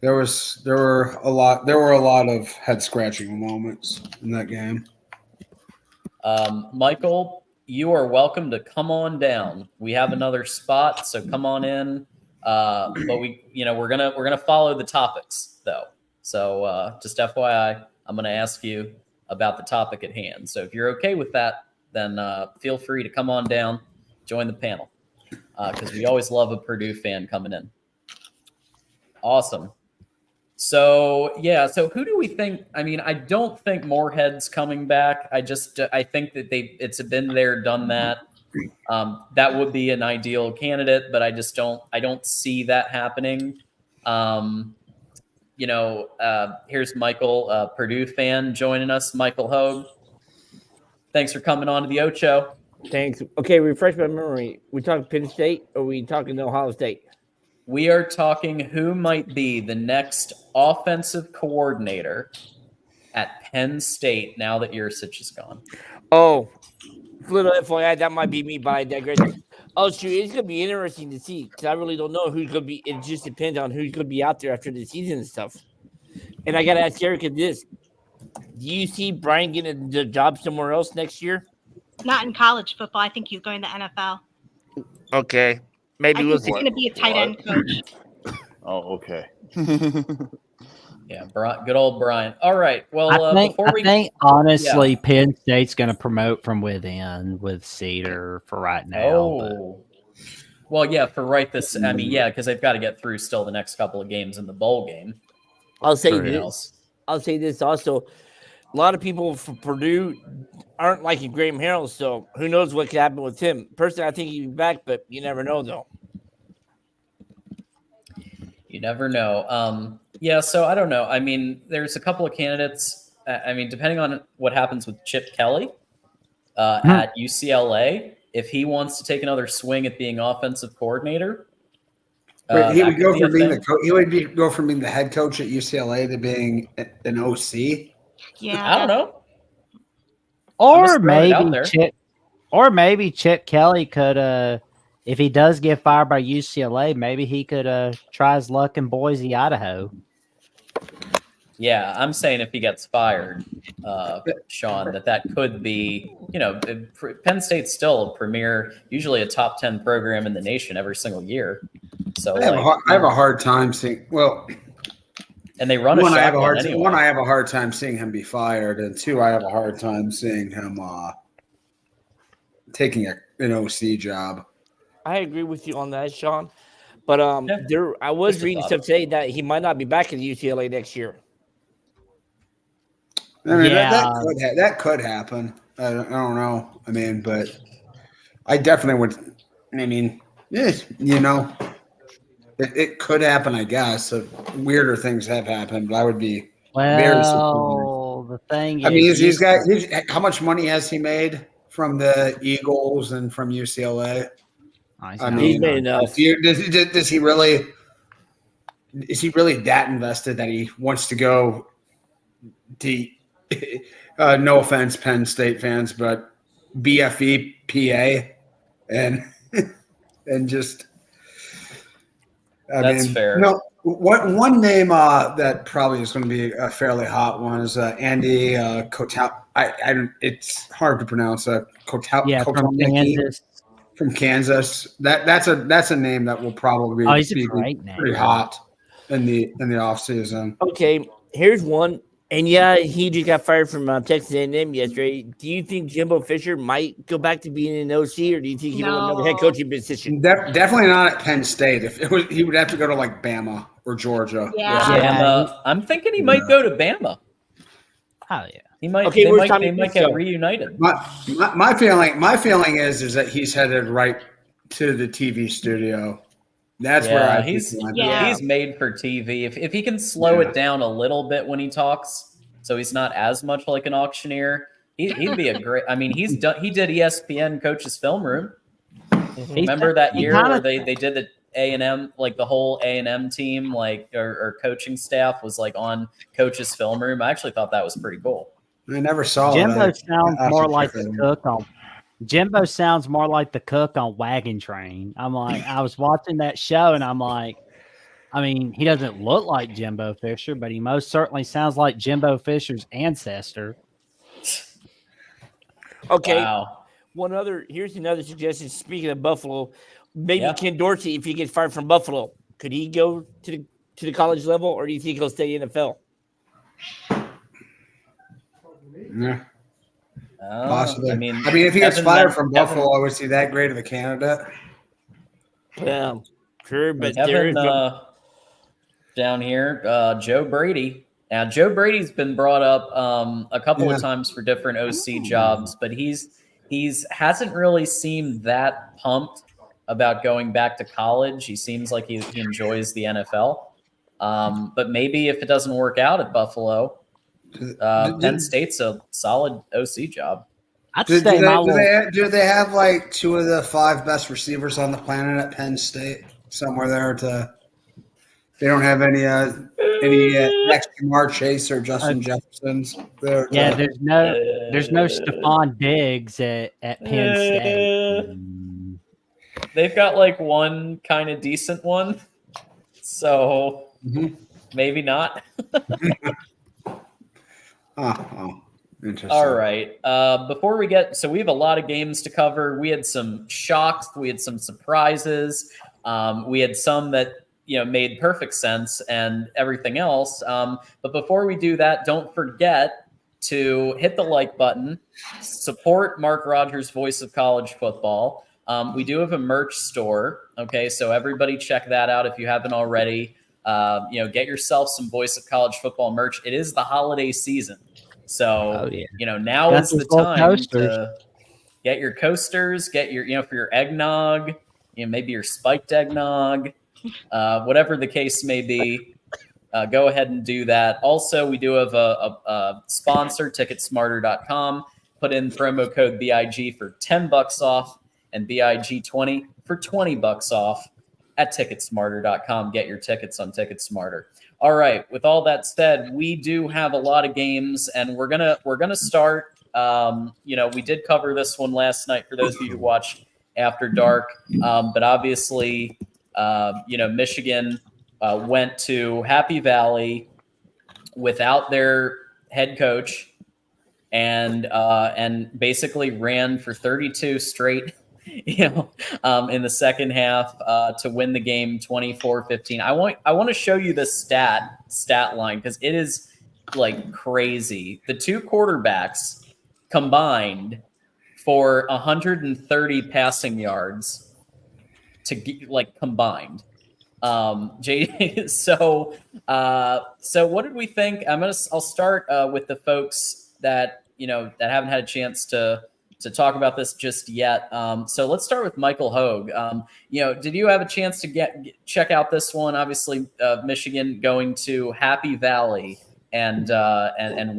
There were a lot of head scratching moments in that game. Michael, you are welcome to come on down. We have another spot, so come on in. But we're gonna follow the topics though. So just FYI, I'm gonna ask you about the topic at hand. So if you're okay with that, then feel free to come on down, join the panel, because we always love a Purdue fan coming in. Awesome. So who do we think? I mean, I don't think Moorhead's coming back. I think that it's been there, done that. That would be an ideal candidate, but I don't see that happening. Here's Michael, Purdue fan, joining us. Michael Hogue, thanks for coming on to the Ocho. Thanks. Okay, refresh my memory. We talking Penn State or we talking Ohio State? We are talking who might be the next offensive coordinator at Penn State now that Yursich is gone. Oh, little FYI, that might be me, but I digress. Oh, shoot, it's going to be interesting to see because I really don't know who's going to be. It just depends on who's going to be out there after the season and stuff. And I got to ask Erica this. Do you see Brian getting the job somewhere else next year? Not in college football. I think he's going to NFL. Okay. Maybe we'll see. He's going to be a tight end coach. Oh, okay. Yeah, good old Brian. All right. Well, I think honestly, Penn State's going to promote from within with Cedar for right now. Oh, well, yeah, for right this. I mean, yeah, because they've got to get through still the next couple of games in the bowl game. I'll say this also. A lot of people from Purdue aren't liking Graham Harrell, so who knows what could happen with him. Personally, I think he'll be back, but you never know, though. You never know. So I don't know. I mean, there's a couple of candidates. I mean, depending on what happens with Chip Kelly at UCLA, if he wants to take another swing at being offensive coordinator, he would go from being go from being the head coach at UCLA to being an OC. Yeah, I don't know. Or maybe Chip Kelly could, if he does get fired by UCLA, maybe he could try his luck in Boise, Idaho. Yeah, I'm saying if he gets fired, Sean, that could be, Penn State's still a premier, usually a top 10 program in the nation every single year. So I have a hard time seeing. Well. And they run I have a hard time seeing him be fired, and two, I have a hard time seeing him taking an OC job. I agree with you on that, Sean. But I was reading stuff today that he might not be back at UCLA next year. I mean, that could happen. I don't know. I mean, but I definitely would. I mean, It could happen, I guess. Weirder things have happened, but I would be very surprised. The thing is, I mean, how much money has he made from the Eagles and from UCLA? I mean, he's made enough. Is he really that invested that he wants to go to? No offense, Penn State fans, but BFE PA and just. That's fair. One name that probably is going to be a fairly hot one is Andy Kotal. It's hard to pronounce. Kotal from Kansas. That's a name that will probably be pretty hot in the offseason. Okay, here's one. And yeah, he just got fired from Texas A&M yesterday. Do you think Jimbo Fisher might go back to being an OC, or do you think he will have another head coaching position? Definitely not at Penn State. If it was, he would have to go to like Bama or Georgia. Yeah. I'm thinking he might go to Bama. Oh yeah, he might. Okay, they might get reunited. My feeling is that he's headed right to the TV studio That's where I think he's made for TV. If he can slow it down a little bit when he talks, so he's not as much like an auctioneer, he'd be a great. I mean, he did ESPN Coach's Film Room. Remember that year where they did the A&M, like the whole A&M team, like or coaching staff was like on Coach's Film Room. I actually thought that was pretty cool. I never saw Jimbo it. sounds more like the cook on. Jimbo sounds more like the cook on Wagon Train. I'm like, I was watching that show, and I'm like, I mean, he doesn't look like Jimbo Fisher, but he most certainly sounds like Jimbo Fisher's ancestor. Okay. Wow. Here's another suggestion. Speaking of Buffalo, maybe Ken Dorsey, if he gets fired from Buffalo, could he go to the college level, or do you think he'll stay NFL? Yeah. Possibly. I mean, if he gets fired from Buffalo, was he that great of a candidate? Yeah, sure. But Kevin, down here, Joe Brady. Now, Joe Brady's been brought up a couple of times for different OC jobs, but he's hasn't really seemed that pumped about going back to college. He seems like he enjoys the NFL. But maybe if it doesn't work out at Buffalo, Penn State's a solid OC job. Do they have like 2 of the 5 best receivers on the planet at Penn State somewhere there? They don't have any next Jamar Chase or Justin Jeffersons. There's no Stephon Diggs at Penn State. They've got like one kind of decent one, so maybe not. Interesting. All right. Before we get, so we have a lot of games to cover. We had some shocks. We had some surprises. We had some that made perfect sense and everything else. But before we do that, don't forget to hit the like button. Support Mark Rogers, voice of college football. We do have a merch store. Okay, so everybody check that out if you haven't already. Get yourself some voice of college football merch. It is the holiday season. So, now is the time to get your coasters, get your, for your eggnog, maybe your spiked eggnog, whatever the case may be, go ahead and do that. Also, we do have a sponsor, ticketsmarter.com. Put in promo code BIG for $10 off and BIG20 for $20 off at ticketsmarter.com. Get your tickets on TicketSmarter. All right. With all that said, we do have a lot of games, and we're gonna start. We did cover this one last night for those of you who watched After Dark, but obviously, Michigan went to Happy Valley without their head coach, and basically ran for 32 straight. In the second half to win the game 24-15. I want to show you the stat line because it is like crazy. The 2 quarterbacks combined for 130 passing yards combined. So what did we think? I'll start with the folks that that haven't had a chance to talk about this just yet. So let's start with Michael Hogue. Did you have a chance to check out this one? Obviously, Michigan going to Happy Valley and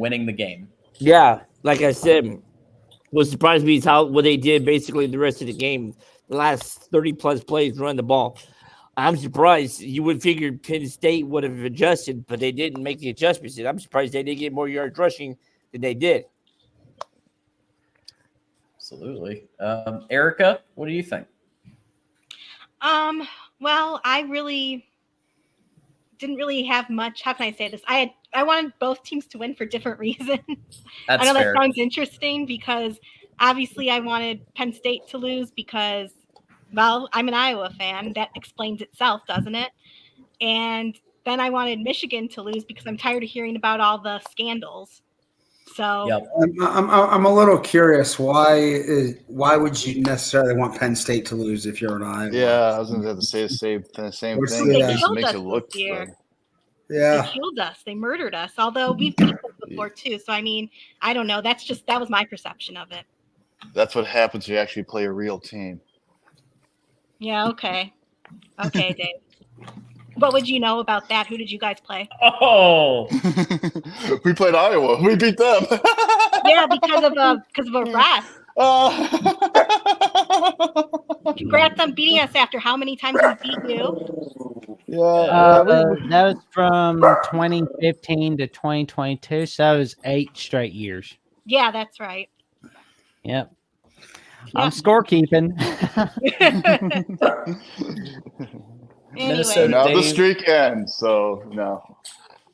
winning the game. Yeah, like I said, what surprised me is what they did basically the rest of the game. The last 30-plus plays run the ball. I'm surprised. You would figure Penn State would have adjusted, but they didn't make the adjustments. I'm surprised they didn't get more yards rushing than they did. Absolutely. Erica, what do you think? Well, I really didn't really have much. How can I say this? I wanted both teams to win for different reasons. That's I know fair. that sounds interesting because obviously I wanted Penn State to lose because, well, I'm an Iowa fan. That explains itself, doesn't it? And then I wanted Michigan to lose because I'm tired of hearing about all the scandals. So yep. I'm a little curious. Why would you necessarily want Penn State to lose if you're an Iowa? Yeah, I was going to have to say the same thing. They It just killed makes us it look this year. Yeah, they killed us. They murdered us. Although we've beat them before too. So I mean, I don't know. That was my perception of it. That's what happens when you actually play a real team. Yeah. Okay. Okay, Dave. What would you know about that? Who did you guys play? Oh, We played Iowa. We beat them. Yeah, because of a rest. Congrats on beating us after how many times we beat you? Yeah. That was from 2015 to 2022, so that was 8 straight years. Yeah, that's right. Yep. Yeah. I'm scorekeeping. Minnesota Now the Dave. streak ends. So no.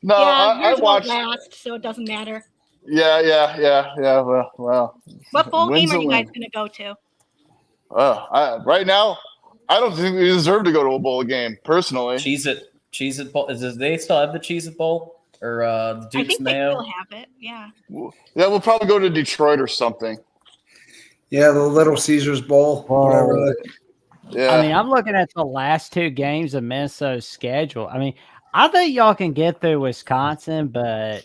No, Yeah, I yours won't watched. last, so it doesn't matter. Yeah. Well. What bowl Wins game are a you guys win. going to go to? Right now, I don't think we deserve to go to a bowl game, personally. Cheez It Bowl. Do they still have the Cheez It Bowl or the I Duke's think they Mayo? still have it. Yeah. Yeah, we'll probably go to Detroit or something. Yeah, the Little Caesars Bowl, whatever. Yeah. I mean, I'm looking at the last 2 games of Minnesota's schedule. I mean, I think y'all can get through Wisconsin, but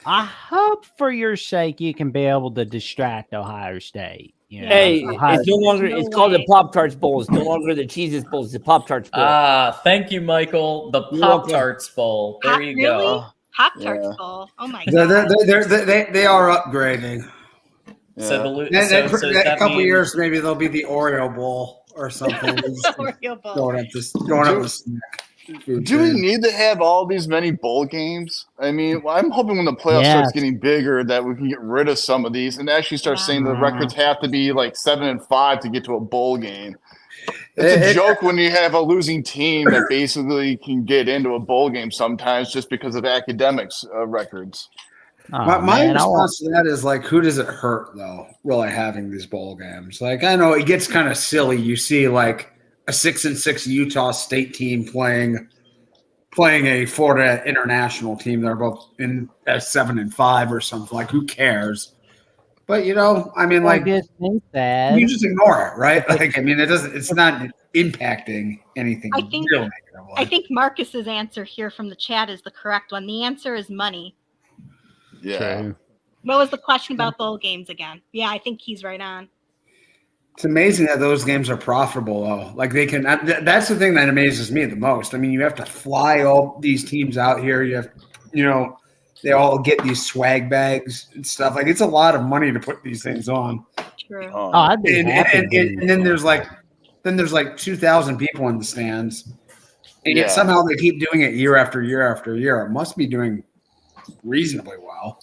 I hope for your sake you can be able to distract Ohio State. You know, Hey, Ohio it's no longer. No It's called the way. Pop-Tarts Bowl. It's no longer the Cheez-Its Bowl. It's the Pop-Tarts Bowl. Thank you, Michael. The You're welcome. Pop-Tarts Bowl. There you Really? go. Pop-Tarts Yeah. Bowl. Oh my They god. they are upgrading. So the Yeah. so does In a that couple mean years, maybe there'll be the Oreo Bowl or something. Oreo Bowl. going up the snack. food Do we chain. need to have all these many bowl games? I mean, I'm hoping when the playoffs starts Yes. getting bigger that we can get rid of some of these and actually start Yeah. saying the records have to be like 7-5 to get to a bowl game. It's a joke when you have a losing team that basically can get into a bowl game sometimes just because of academics records. Oh, My man, I want- response to that is like, who does it hurt though? Really having these bowl games, like I know it gets kind of silly. You see like a 6-6 Utah State team playing a Florida International team. They're both in 7-5 or something. Like, who cares? But you know, I mean, like just think that. you just ignore it, right? Like, I mean, it doesn't. It's not impacting anything. I think- real negatively. I think Marcus's answer here from the chat is the correct one. The answer is money. Yeah. True. What was the question about bowl games again? Yeah, I think he's right on. It's amazing that those games are profitable, though. Like they can. That's the thing that amazes me the most. I mean, you have to fly all these teams out here. You have, they all get these swag bags and stuff. Like it's a lot of money to put these things on. True. Oh, I'd be happy. And then there's like 2,000 people in the stands, and yet Yeah. somehow they keep doing it year after year after year. It must be doing reasonably well.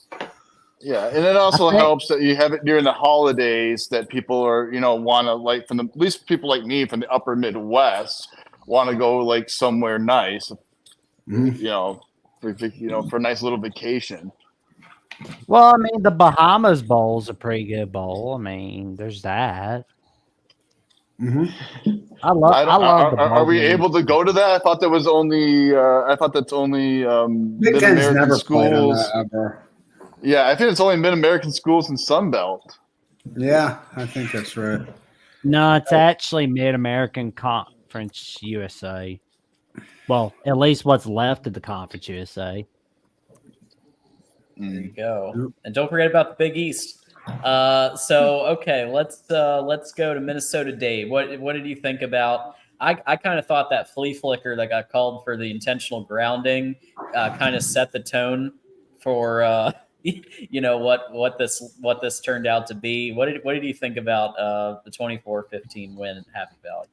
Yeah, and it also I think- helps that you have it during the holidays that people are, want to like from at least people like me from the upper Midwest want to go like somewhere nice, Mhm. for a nice little vacation. Well, I mean, the Bahamas Bowl's a pretty good bowl. I mean, there's that. Mm-hmm. I love. I love. the Are bowl we games. able to go to that? I thought that was only. I thought that's only Big Ten's Mid-American never played on schools. that ever. Yeah, I think it's only Mid-American schools in Sunbelt. Yeah, I think that's right. No, it's actually Mid-American Conference USA. Well, at least what's left of the Conference USA. There you go. And don't forget about the Big East. Okay, let's go to Minnesota Dave. What did you think about? I kind of thought that flea flicker that got called for the intentional grounding kind of set the tone for what this turned out to be. What did you think about the 24-15 win in Happy Valley?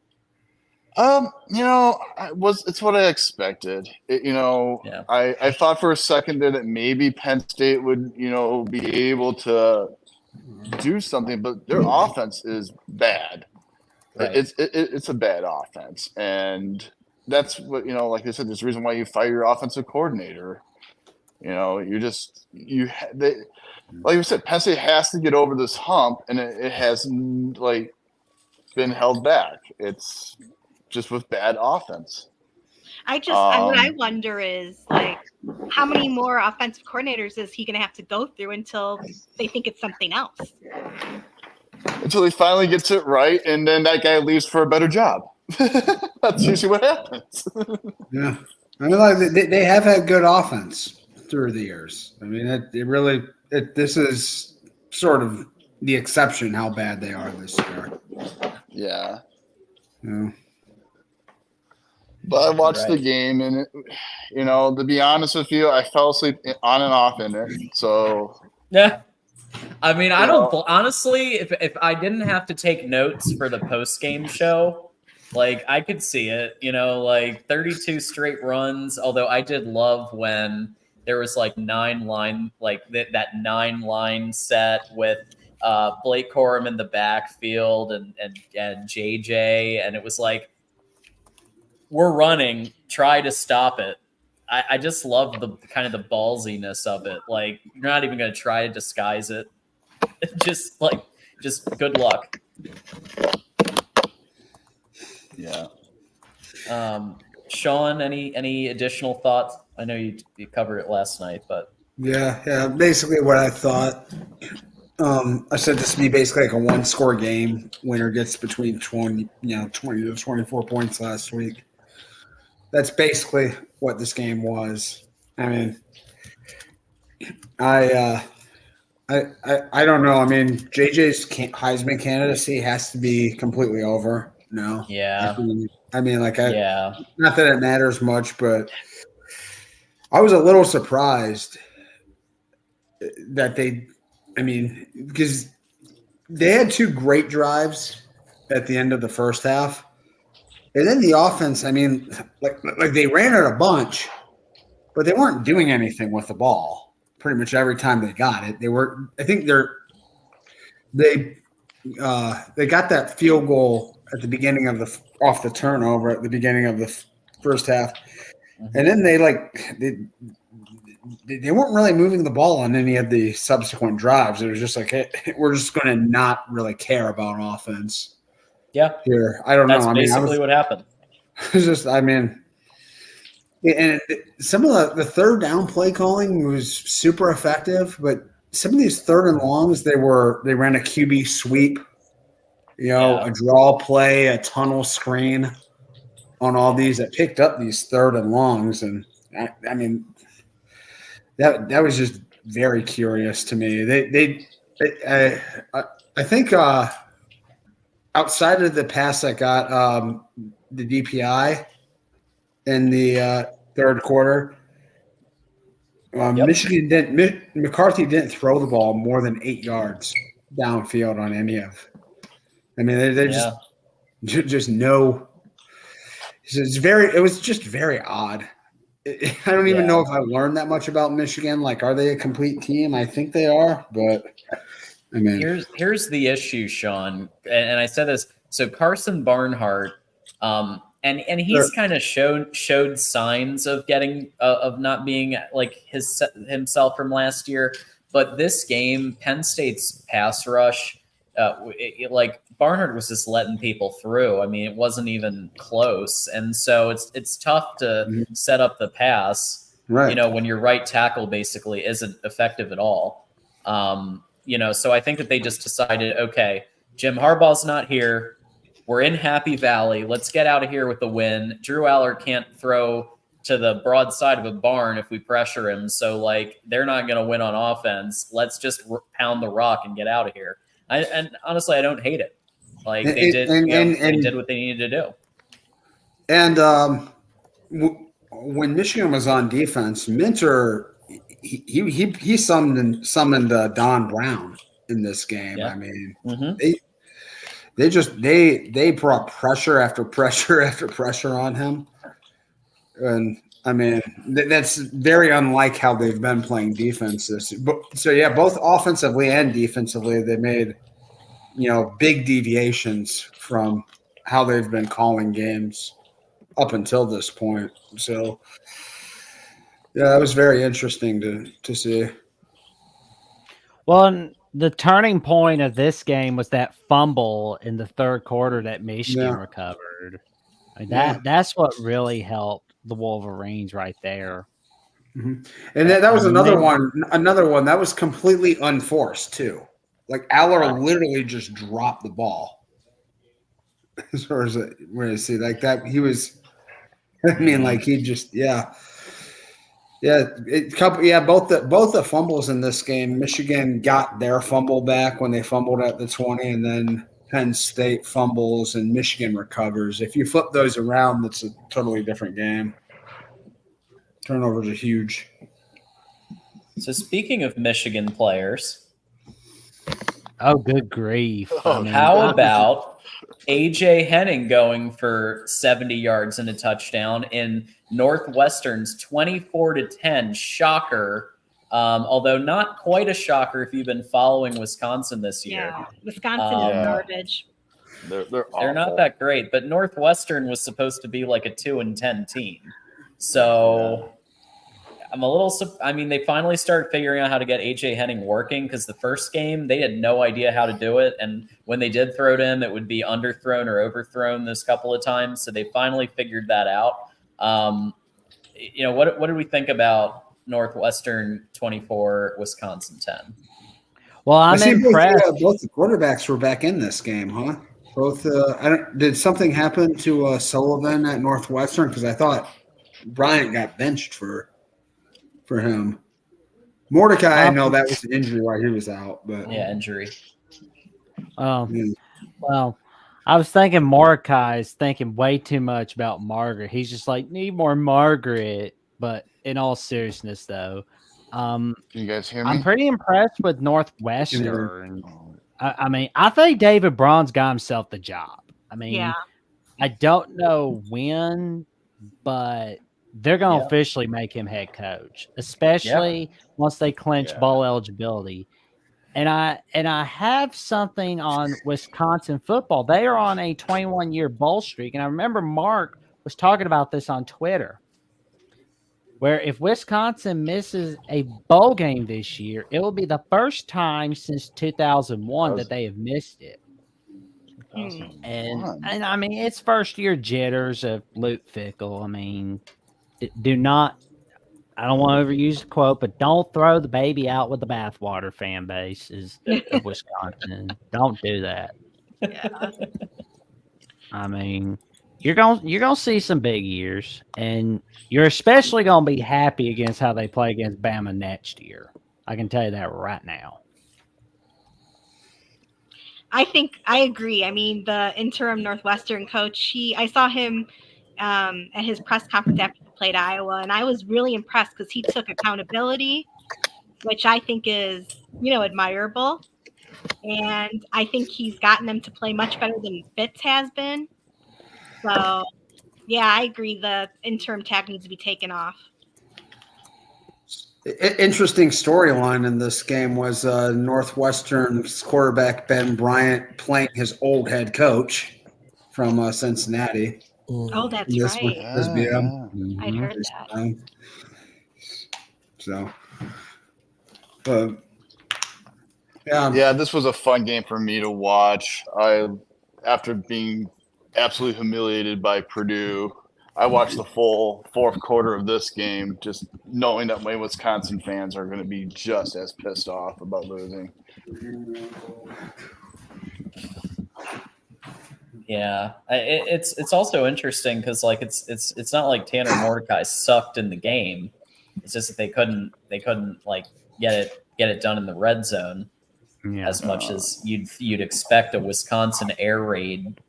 It's what I expected. Yeah. I thought for a second there that maybe Penn State would, be able to do something, but their offense is bad. Right. It's a bad offense, and that's what like I said. There's a reason why you fire your offensive coordinator. Like you said, Penn State has to get over this hump, and it has like been held back. It's just with bad offense. What I wonder is like, how many more offensive coordinators is he going to have to go through until they think it's something else? Until he finally gets it right, and then that guy leaves for a better job. That's usually what happens. Yeah, I mean, like they have had good offense through the years. I mean, this is sort of the exception how bad they are this year. Yeah. Yeah. But I watched Right. the game, and to be honest with you, I fell asleep on and off in it. So Yeah. I mean, I don't know. honestly. If I didn't have to take notes for the post game show, like I could see it. Like 32 straight runs. Although I did love when there was like 9 line, like that 9 line set with Blake Corum in the backfield and JJ, and it was like, we're running, try to stop it. I just love the kind of the ballsiness of it. Like, you're not even going to try to disguise it. just good luck. Yeah. Sean, any additional thoughts? I know you covered it last night, but Yeah. Basically, what I thought. I said this would be basically like a one-score game. Winner gets between 20 to 24 points last week. That's basically what this game was. I mean, I don't know. I mean, JJ's Heisman candidacy has to be completely over. No. yeah, I mean, like, yeah, not that it matters much, but I was a little surprised that because they had 2 great drives at the end of the first half. And then the offense, I mean, like they ran it a bunch, but they weren't doing anything with the ball pretty much every time they got it. I think they got that field goal at the beginning of off the turnover at the beginning of the first half. And then they weren't really moving the ball on any of the subsequent drives. It was just like, hey, we're just going to not really care about offense. yeah. Here, I don't That's know. basically what happened. It's just, and some of the third down play calling was super effective, but some of these third and longs, they ran a QB sweep, a draw play, a tunnel screen on all these that picked up these third and longs, and I mean that was just very curious to me. I think outside of the pass that got the DPI in the third quarter, McCarthy didn't throw the ball more than 8 yards downfield on any of. I mean, they just no. It was just very odd. I don't even know if I learned that much about Michigan. Like, are they a complete team? I think they are, but I mean, here's the issue, Sean, and I said this. So Carson Barnhart, and he's kind of showed signs of getting of not being like himself from last year. But this game, Penn State's pass rush, like Barnhart was just letting people through. I mean, it wasn't even close, and so it's tough to set up the pass. Right. When your right tackle basically isn't effective at all. So I think that they just decided, okay, Jim Harbaugh's not here. We're in Happy Valley. Let's get out of here with the win. Drew Aller can't throw to the broad side of a barn if we pressure him. So, like, they're not going to win on offense. Let's just pound the rock and get out of here. And honestly, I don't hate it. Like, they did what they needed to do. And when Michigan was on defense, Minter he summoned Don Brown in this game. Yeah. I mean, they brought pressure after pressure after pressure on him, and I mean that's very unlike how they've been playing defense. So yeah, both offensively and defensively, they made big deviations from how they've been calling games up until this point. So yeah, that was very interesting to see. Well, and the turning point of this game was that fumble in the third quarter that Michigan recovered. I mean, that's what really helped the Wolverines right there. Mm-hmm. And that was another one that was completely unforced too. Like Aller literally just dropped the ball. As far as where to see like that, he was. I mean, like he just both the fumbles in this game. Michigan got their fumble back when they fumbled at the 20, and then Penn State fumbles and Michigan recovers. If you flip those around, that's a totally different game. Turnovers are huge. So speaking of Michigan players, Oh, good grief. Oh, how about AJ Henning going for 70 yards and a touchdown in Northwestern's 24-10 shocker? Although not quite a shocker if you've been following Wisconsin this year. Yeah, Wisconsin is Yeah. garbage. They're They're not awful. that great, but Northwestern was supposed to be like a 2-10 team. So I'm a little. I mean, they finally started figuring out how to get AJ Henning working because the first game they had no idea how to do it, and when they did throw to him, it would be underthrown or overthrown this couple of times. So they finally figured that out. What did we think about Northwestern 24, Wisconsin 10? Well, I'm impressed. Both the quarterbacks were back in this game, huh? Both. Did something happen to Sullivan at Northwestern? Because I thought Bryant got benched for him. Mordecai, I know that was an injury while he was out, but Yeah, injury. Well, I was thinking Mordecai is thinking way too much about Margaret. He's just like, need more Margaret. But in all seriousness, though, Can you guys hear me? I'm pretty impressed with Northwestern. I mean, I think David Braun's got himself the job. I mean, Yeah. I don't know when, but they're going to officially make him head coach, especially once they clinch bowl eligibility. And I have something on Wisconsin football. They are on a 21-year bowl streak, and I remember Mark was talking about this on Twitter, where if Wisconsin misses a bowl game this year, it will be the first time since 2001 that they have missed it. And I mean, it's first year jitters of Luke Fickell. I mean, do not, I don't want to overuse the quote, but don't throw the baby out with the bathwater, fan base of Wisconsin. Don't do that. Yeah. I mean, you're gonna see some big years, and you're especially gonna be happy against how they play against Bama next year. I can tell you that right now. I think I agree. I mean, the interim Northwestern coach, I saw him at his press conference after he played Iowa, and I was really impressed because he took accountability, which I think is, admirable. And I think he's gotten them to play much better than Fitz has been. So, yeah, I agree. The interim tag needs to be taken off. Interesting storyline in this game was Northwestern's quarterback Ben Bryant playing his old head coach from Cincinnati. Oh, that's This right. I'd heard that. So, yeah, this was a fun game for me to watch. After being absolutely humiliated by Purdue, I watched the full fourth quarter of this game, just knowing that my Wisconsin fans are going to be just as pissed off about losing. Yeah, it's also interesting because it's not like Tanner Mordecai sucked in the game. It's just that they couldn't like get it done in the red zone as much as you'd expect a Wisconsin air raid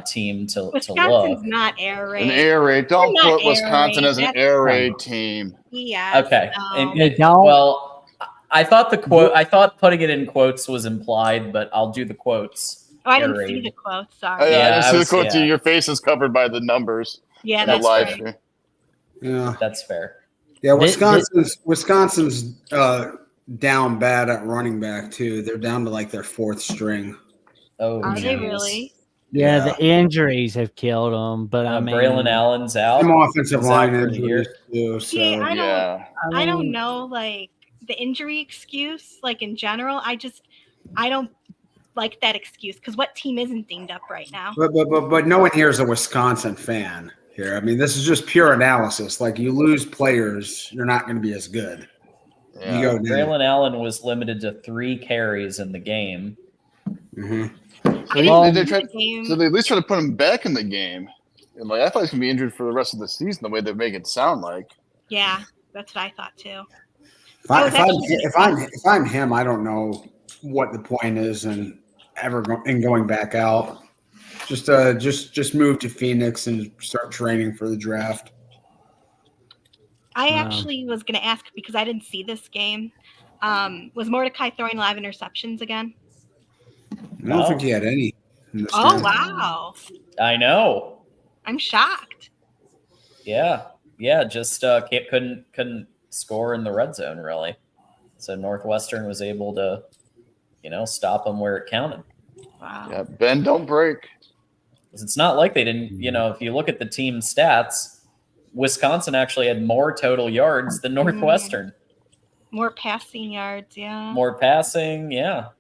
team to look. Wisconsin's not air raid. An air raid. Don't They're not put Wisconsin air as an raid. air raid team. Yeah. Okay. don't. Well, I thought the quote. I thought putting it in quotes was implied, but I'll do the quotes. Oh, I Air didn't see raid. the quote. I Sorry. Yeah, didn't I see was- the quote to yeah. your face is covered by the numbers. Yeah, in the that's live right. stream. yeah. That's fair. Yeah, Wisconsin's down bad at running back too. They're down to like their fourth string. Oh, Are they geez. really? Yeah, the injuries have killed them, but I mean, Braylon Allen's out. Some offensive He's out line for the year. injuries too. So See, I don't. Yeah. I don't know, like the injury excuse, like in general. I don't like that excuse because what team isn't dinged up right now? but no one here is a Wisconsin fan here. I mean, this is just pure analysis. Like you lose players, you're not going to be as good. Yeah. You go down. Braylon Allen was limited to 3 carries in the game. Mhm. So they tried, Game. so they at least try to put him back in the game. And like I thought he's gonna be injured for the rest of the season. The way they make it sound like. Yeah, that's what I thought too. If I'm him, I don't know what the point is in going back out. Just move to Phoenix and start training for the draft. I actually was going to ask because I didn't see this game. Was Mordecai throwing live interceptions again? I don't think he had any. In this Oh, game. wow. I know. I'm shocked. Yeah, just couldn't score in the red zone really. So Northwestern was able to, stop them where it counted. Wow. Yeah, bend don't break. It's not like they didn't. If you look at the team stats, Wisconsin actually had more total yards than Northwestern. More passing yards, yeah. More passing, yeah.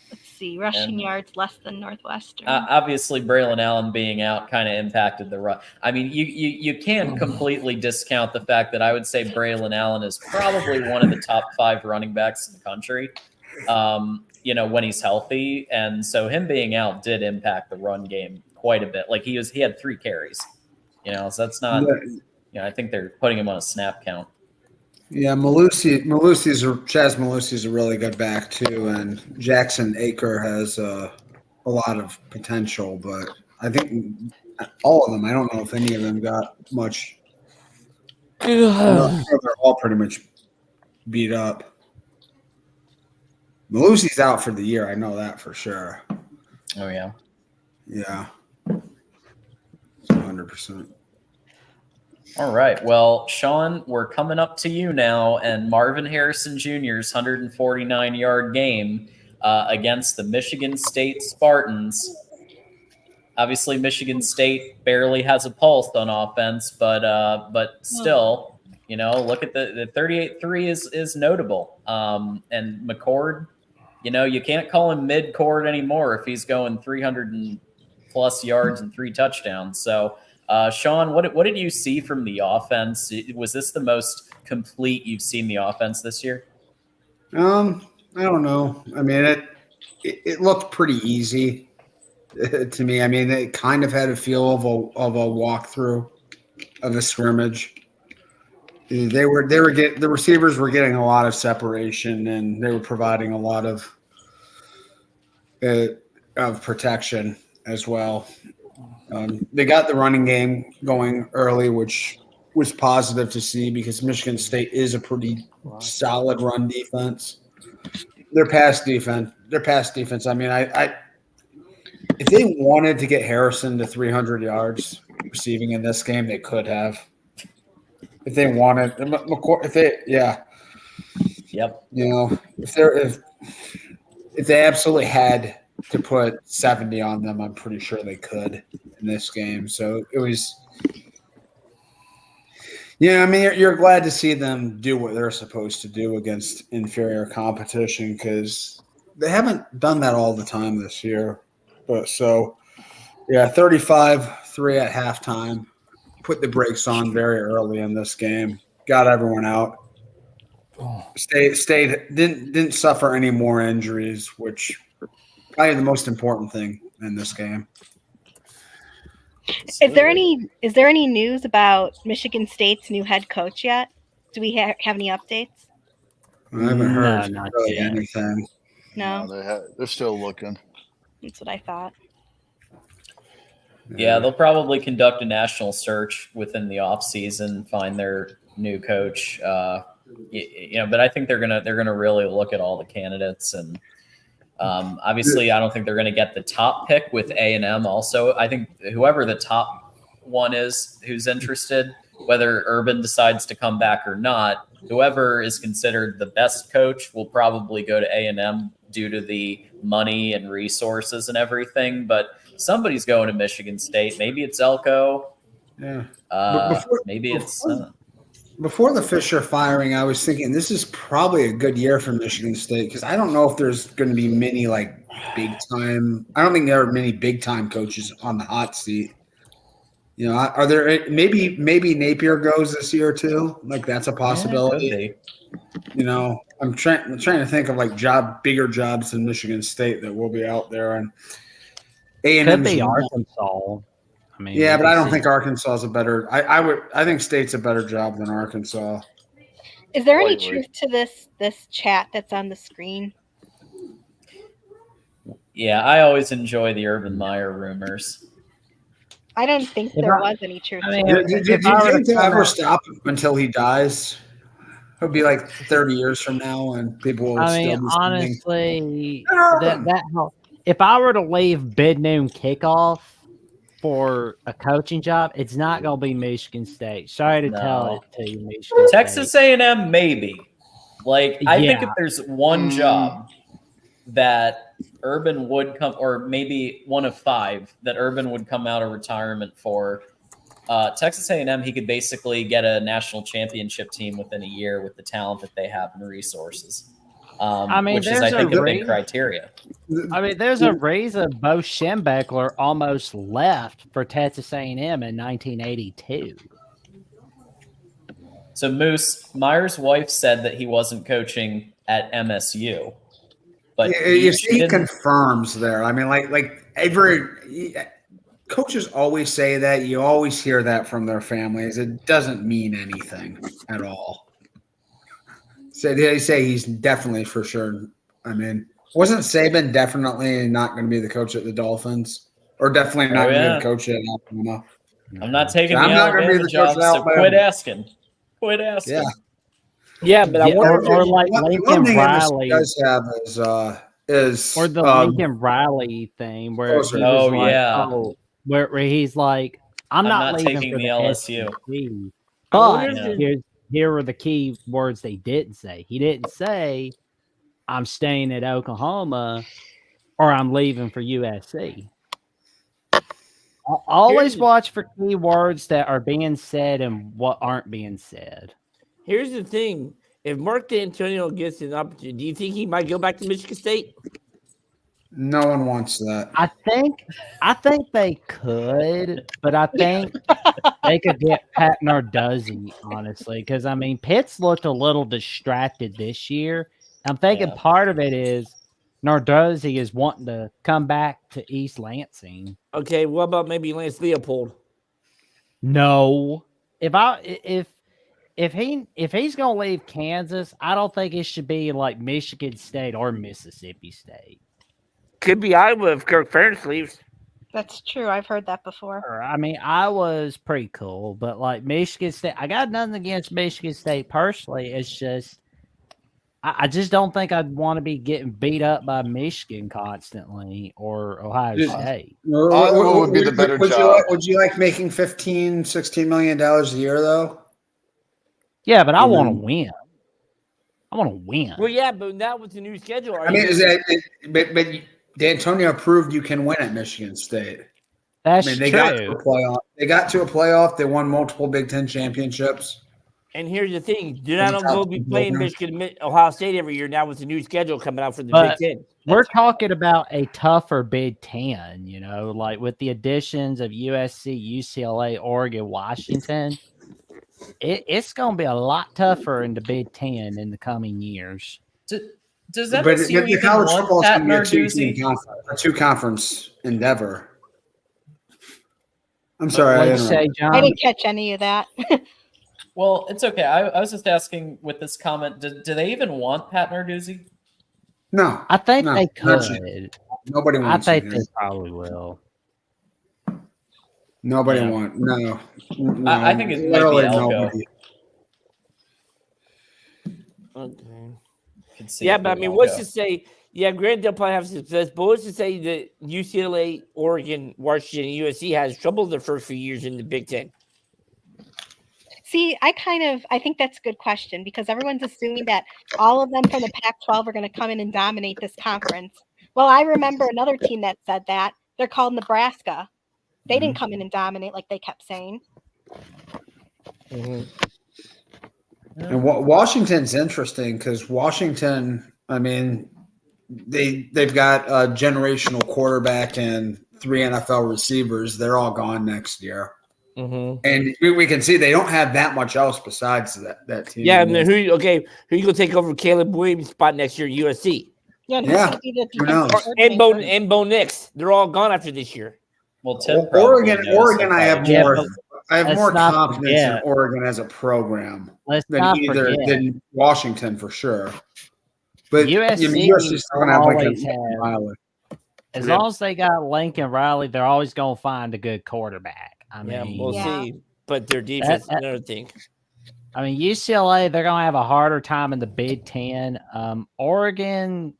Let's see, rushing yards less than Northwestern. Obviously, Braylon Allen being out kind of impacted the run. I mean, you can't completely discount the fact that I would say Braylon Allen is probably one of the top 5 running backs in the country. When he's healthy, and so him being out did impact the run game quite a bit. Like he had 3 carries. So that's not. I think they're putting him on a snap count. Yeah, Chaz Malusi's a really good back too, and Jackson Aker has a lot of potential, but I think all of them. I don't know if any of them got much. They're all pretty much beat up. Malusi's out for the year. I know that for sure. Oh yeah. Yeah. 100%. All right. Well, Sean, we're coming up to you now, and Marvin Harrison Jr.'s 149-yard game against the Michigan State Spartans. Obviously, Michigan State barely has a pulse on offense, but still, look at the 38-3 is notable. And McCord, you can't call him mid-court anymore if he's going 300+ yards and 3 touchdowns. So. Sean, what did you see from the offense? Was this the most complete you've seen the offense this year? I don't know. I mean, it looked pretty easy to me. I mean, it kind of had a feel of a walkthrough of a scrimmage. The receivers were getting a lot of separation, and they were providing a lot of protection as well. They got the running game going early, which was positive to see because Michigan State is a pretty solid run defense. Their pass defense. I mean, I if they wanted to get Harrison to 300 yards receiving in this game, they could have. If they wanted, Yep. If they absolutely had to put 70 on them, I'm pretty sure they could in this game. So it was, I mean, you're glad to see them do what they're supposed to do against inferior competition because they haven't done that all the time this year. But 35-3 at halftime, put the brakes on very early in this game, got everyone out. State didn't suffer any more injuries, which probably the most important thing in this game. Is there any news about Michigan State's new head coach yet? Do we have any updates? I haven't heard really anything. No, they're still looking. That's what I thought. Yeah, they'll probably conduct a national search within the offseason, find their new coach. But I think they're gonna really look at all the candidates, and obviously, I don't think they're gonna get the top pick with A&M. Also, I think whoever the top one is who's interested, whether Urban decides to come back or not, whoever is considered the best coach will probably go to A&M due to the money and resources and everything. But somebody's going to Michigan State. Maybe it's Elko. Yeah. Before the Fisher firing, I was thinking this is probably a good year for Michigan State because I don't know if there's going to be many big time. I don't think there are many big time coaches on the hot seat. Are there maybe Napier goes this year too? That's a possibility. Yeah, I'm trying to think of bigger jobs in Michigan State that will be out there, and A&M could be Arkansas. I mean, but I don't think Arkansas is a better. I think State's a better job than Arkansas. Is there any truth to this chat that's on the screen? Yeah, I always enjoy the Urban Meyer rumors. I don't think If there I- was any truth I to mean, it. Do if you I were think to they'll come ever out, stop until he dies? It'll be like 30 years from now, and people will I still mean, be saying, honestly, "Urban." that if I were to leave bid noon kickoff for a coaching job, it's not going to be Michigan State. Sorry to tell No. it to you, Michigan Texas State. A&M, maybe. Like, I think if Yeah. there's one job that Urban would come, or maybe one of 5 that Urban would come out of retirement for, Texas A&M, he could basically get a national championship team within a year with the talent that they have and resources. I mean, Which is, I there's a think, a big reason. criteria. I mean, there's a reason Bo Schembechler almost left for Texas A&M in 1982. So, Moose, Meyer's wife said that he wasn't coaching at MSU. But You see, he confirms there. I mean, like every coaches always say that. You always hear that from their families. It doesn't mean anything at all. So they say he's definitely for sure. I mean, wasn't Saban definitely not going to be the coach at the Dolphins, or definitely not going to be the coach at Alabama? I'm not taking So the I'm not gonna be Alabama the coach job, of so Alabama. quit asking. Quit asking. Yeah. Yeah, but I wonder or like one Lincoln thing Riley, MSU does have is or the Lincoln Riley thing where he was Oh, like, yeah. where he's like, I'm not leaving taking for the LSU. SEC. I But wonder if here were the key words they didn't say. He didn't say, I'm staying at Oklahoma or I'm leaving for USC. Always watch for key words that are being said and what aren't being said. Here's the thing. If Mark D'Antonio gets an opportunity, do you think he might go back to Michigan State? No one wants that. I think they could, but I think they could get Pat Narduzzi, honestly, because I mean Pitt's looked a little distracted this year. I'm thinking part of it is Narduzzi is wanting to come back to East Lansing. Okay, what about maybe Lance Leopold? No, if he's gonna leave Kansas, I don't think it should be like Michigan State or Mississippi State. Could be Iowa if Kirk Ferentz leaves. That's true. I've heard that before. I mean, Iowa's pretty cool, but like Michigan State, I got nothing against Michigan State personally. It's just I just don't think I'd want to be getting beat up by Michigan constantly or Ohio State. Iowa would be the better job. Would you like making $15-16 million a year though? Yeah, but I want to win. I want to win. Well, yeah, but now with the new schedule, I mean, but D'Antonio proved you can win at Michigan State. That's they true. got to a playoff. They got to a playoff. They won multiple Big Ten championships. And here's the thing: they're not going to be playing Michigan, Ohio State every year now with the new schedule coming out for the Big Ten. We're talking about a tougher Big Ten, like with the additions of USC, UCLA, Oregon, Washington. It's going to be a lot tougher in the Big Ten in the coming years. Does that But mean the college football is going to be a two-conference endeavor. I'm sorry. What did you say, John? I didn't catch any of that. Well, it's okay. I was just asking with this comment, do they even want Pat Narduzzi? No. I think they could. Nobody wants I think they probably will. Nobody wants. No. I think it might be Elko. Okay. See yeah, but I mean, what's to say? Yeah, granted, they'll probably have success, but what's to say that UCLA, Oregon, Washington, and USC has trouble the first few years in the Big Ten? See, I think that's a good question because everyone's assuming that all of them from the Pac-12 are going to come in and dominate this conference. Well, I remember another team that said that. They're called Nebraska. They didn't come in and dominate like they kept saying. And Washington's interesting because Washington, I mean, they've got a generational quarterback and 3 NFL receivers. They're all gone next year. Mm-hmm. And we can see they don't have that much else besides that team. Yeah, and then who you going to take over Caleb Williams' spot next year? USC. Yeah. Who knows? And Bo Nix. They're all gone after this year. Well, Tim Oregon. I have more confidence in forget. Oregon as a program Let's than not than Washington for sure. But USC USC is still going to have like always a have- Miley. as long as they got Lincoln Riley, they're always going to find a good quarterback. I Yeah, mean, we'll see. But their defense is another thing. I mean, UCLA, they're going to have a harder time in the Big Ten. Oregon,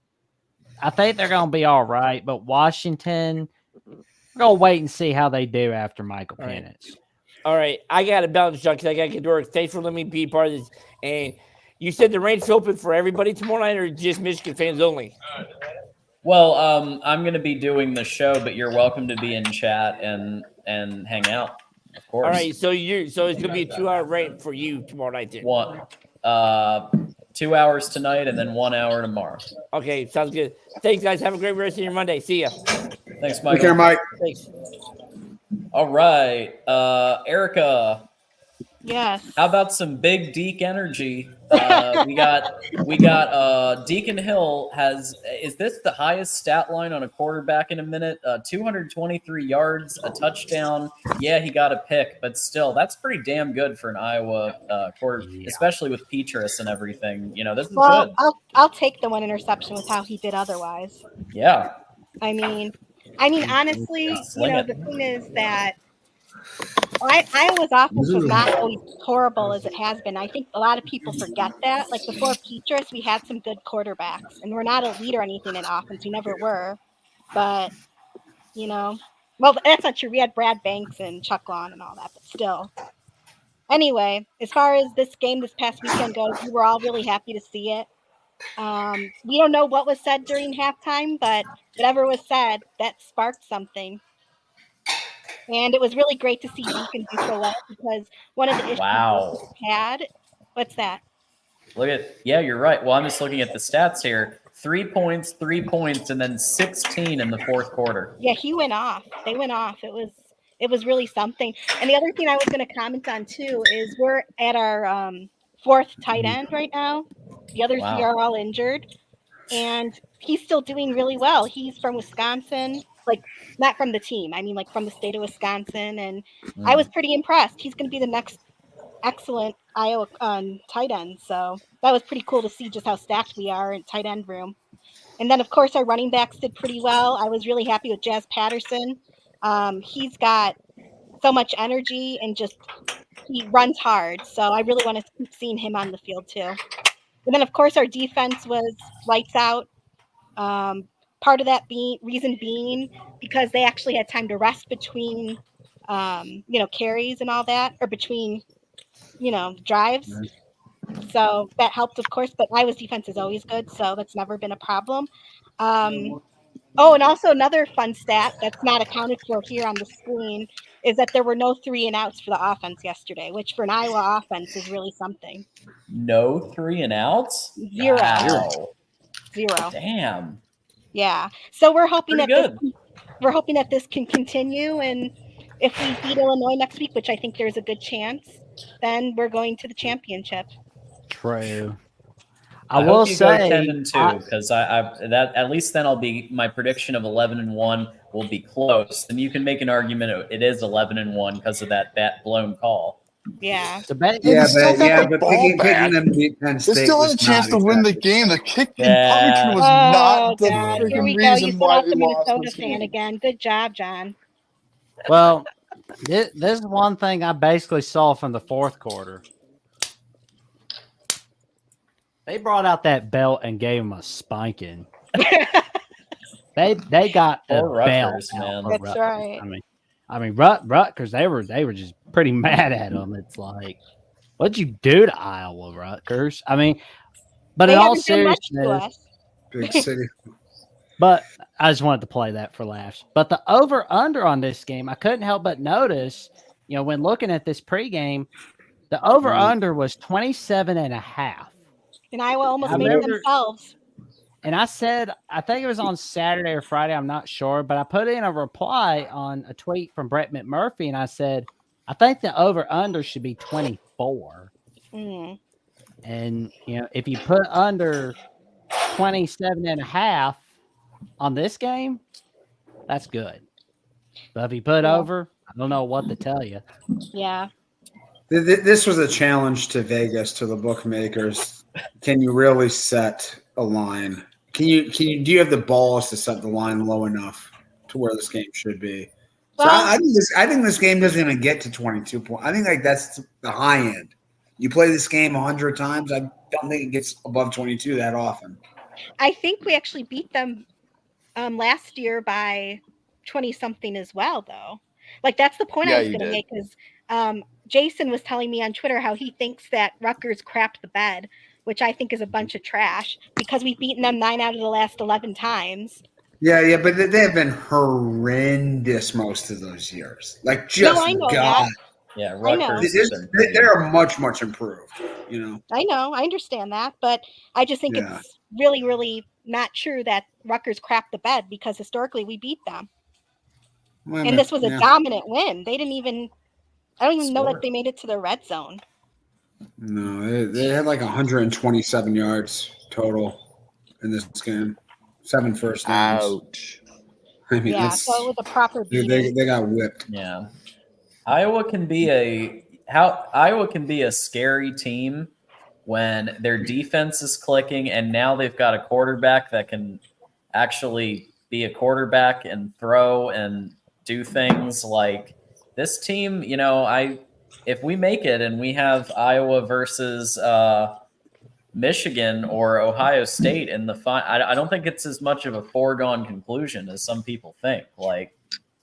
I think they're going to be all right. But Washington, we're going to wait and see how they do after Michael Penix. All right. I got to bounce, John, because I got to get to work. Thanks for letting me be part of this. And you said the rank's open for everybody tomorrow night or just Michigan fans only? Well, I'm going to be doing the show, but you're welcome to be in chat and hang out. Of course. All right, so it's gonna be a 2-hour rate for you tomorrow night. Then 2 hours tonight and then 1 hour tomorrow. Okay, sounds good. Thanks, guys. Have a great rest of your Monday. See ya. Thanks, Mike. Take care, Mike. Thanks. All right, Erica. Yes. How about some big Deke energy? We got Deacon Hill is this the highest stat line on a quarterback in a minute? 223 yards, a touchdown. Yeah, he got a pick, but still, that's pretty damn good for an Iowa quarter, especially with Petrus and everything. This is good. I'll take the one interception with how he did otherwise. Yeah. I mean, honestly, the thing is that Iowa's offense was not always horrible as it has been. I think a lot of people forget that. Like before Petrus, we had some good quarterbacks, and we're not elite or anything in offense. We never were. But, well, that's not true. We had Brad Banks and Chuck Long and all that, but still. Anyway, as far as this game this past weekend goes, we were all really happy to see it. We don't know what was said during halftime, but whatever was said, that sparked something. And it was really great to see Deacon do so well because one of the issues we had. What's that? You're right. Well, I'm just looking at the stats here. 3 points, and then 16 in the fourth quarter. Yeah, he went off. They went off. It was really something. And the other thing I was going to comment on too is we're at our fourth tight end right now. The other three are all injured, and he's still doing really well. He's from Wisconsin. Like, not from the team. I mean, like from the state of Wisconsin. And I was pretty impressed. He's going to be the next excellent Iowa tight end. So that was pretty cool to see just how stacked we are in tight end room. And then, of course, our running backs did pretty well. I was really happy with Jazz Patterson. He's got so much energy and he runs hard. So I really want to keep seeing him on the field too. And then, of course, our defense was lights out. Part of that reason being because they actually had time to rest between, carries and all that, or between, drives. So that helped, of course. But Iowa's defense is always good, so that's never been a problem. And also another fun stat that's not accounted for here on the screen is that there were no 3-and-outs for the offense yesterday, which for an Iowa offense is really something. No 3-and-outs? Zero. Wow. Zero. Damn. Yeah. So we're hoping Pretty that this can continue, and if we beat Illinois next week, which I think there's a good chance, then we're going to the championship. True. I will say 10-2 because that at least then I'll be my prediction of 11-1 will be close, and you can make an argument it is 11-1 because of that blown call. Yeah. But picking them to beat Penn State. They still had a chance to win the game. The kick in Covington was not the freaking reason why they lost. Minnesota fan again. Good job, John. Well, this is one thing I basically saw from the fourth quarter. They brought out that belt and gave him a spanking. They got the belt, man. That's right. I mean, Rutgers, they were just pretty mad at him. It's like, what'd you do to Iowa, Rutgers? I mean, but in all seriousness, big city. But I just wanted to play that for laughs. But the over/under on this game, I couldn't help but notice, when looking at this pregame, the over/under was 27.5. And Iowa almost made it themselves. And I said, I think it was on Saturday or Friday, I'm not sure, but I put in a reply on a tweet from Brett McMurphy, and I said, I think the over/under should be 24. And, if you put under 27.5 on this game, that's good. But if you put over, I don't know what to tell you. Yeah. This was a challenge to Vegas, to the bookmakers. Can you really set a line do you have the balls to set the line low enough to where this game should be? So Well, I think this game doesn't even get to 22 points. I think like that's the high end. You play this game 100 times, I don't think it gets above 22 that often. I think we actually beat them last year by 20 something as well, though. Like that's the point Yeah, I was you going to did. make is Jason was telling me on Twitter how he thinks that Rutgers crapped the bed, which I think is a bunch of trash because we've beaten them 9 out of the last 11 times. Yeah, but they have been horrendous most of those years. Like just No, I know God. that. Yeah, I know. Rutgers has been pretty. They're much improved. You know. I know, I understand that, but I just think Yeah. it's really, really not true that Rutgers crapped the bed because historically we beat them. Well, And this was a yeah. dominant win. They didn't even, I don't even know Score. that they made it to the red zone. No, they had like 127 yards total in this game. 7 first downs. Ouch. I mean, Yeah, so it was a proper beating. they got whipped. Yeah. Iowa can be a scary team when their defense is clicking, and now they've got a quarterback that can actually be a quarterback and throw and do things. Like this team, if we make it and we have Iowa versus Michigan or Ohio State in the I don't think it's as much of a foregone conclusion as some people think. Like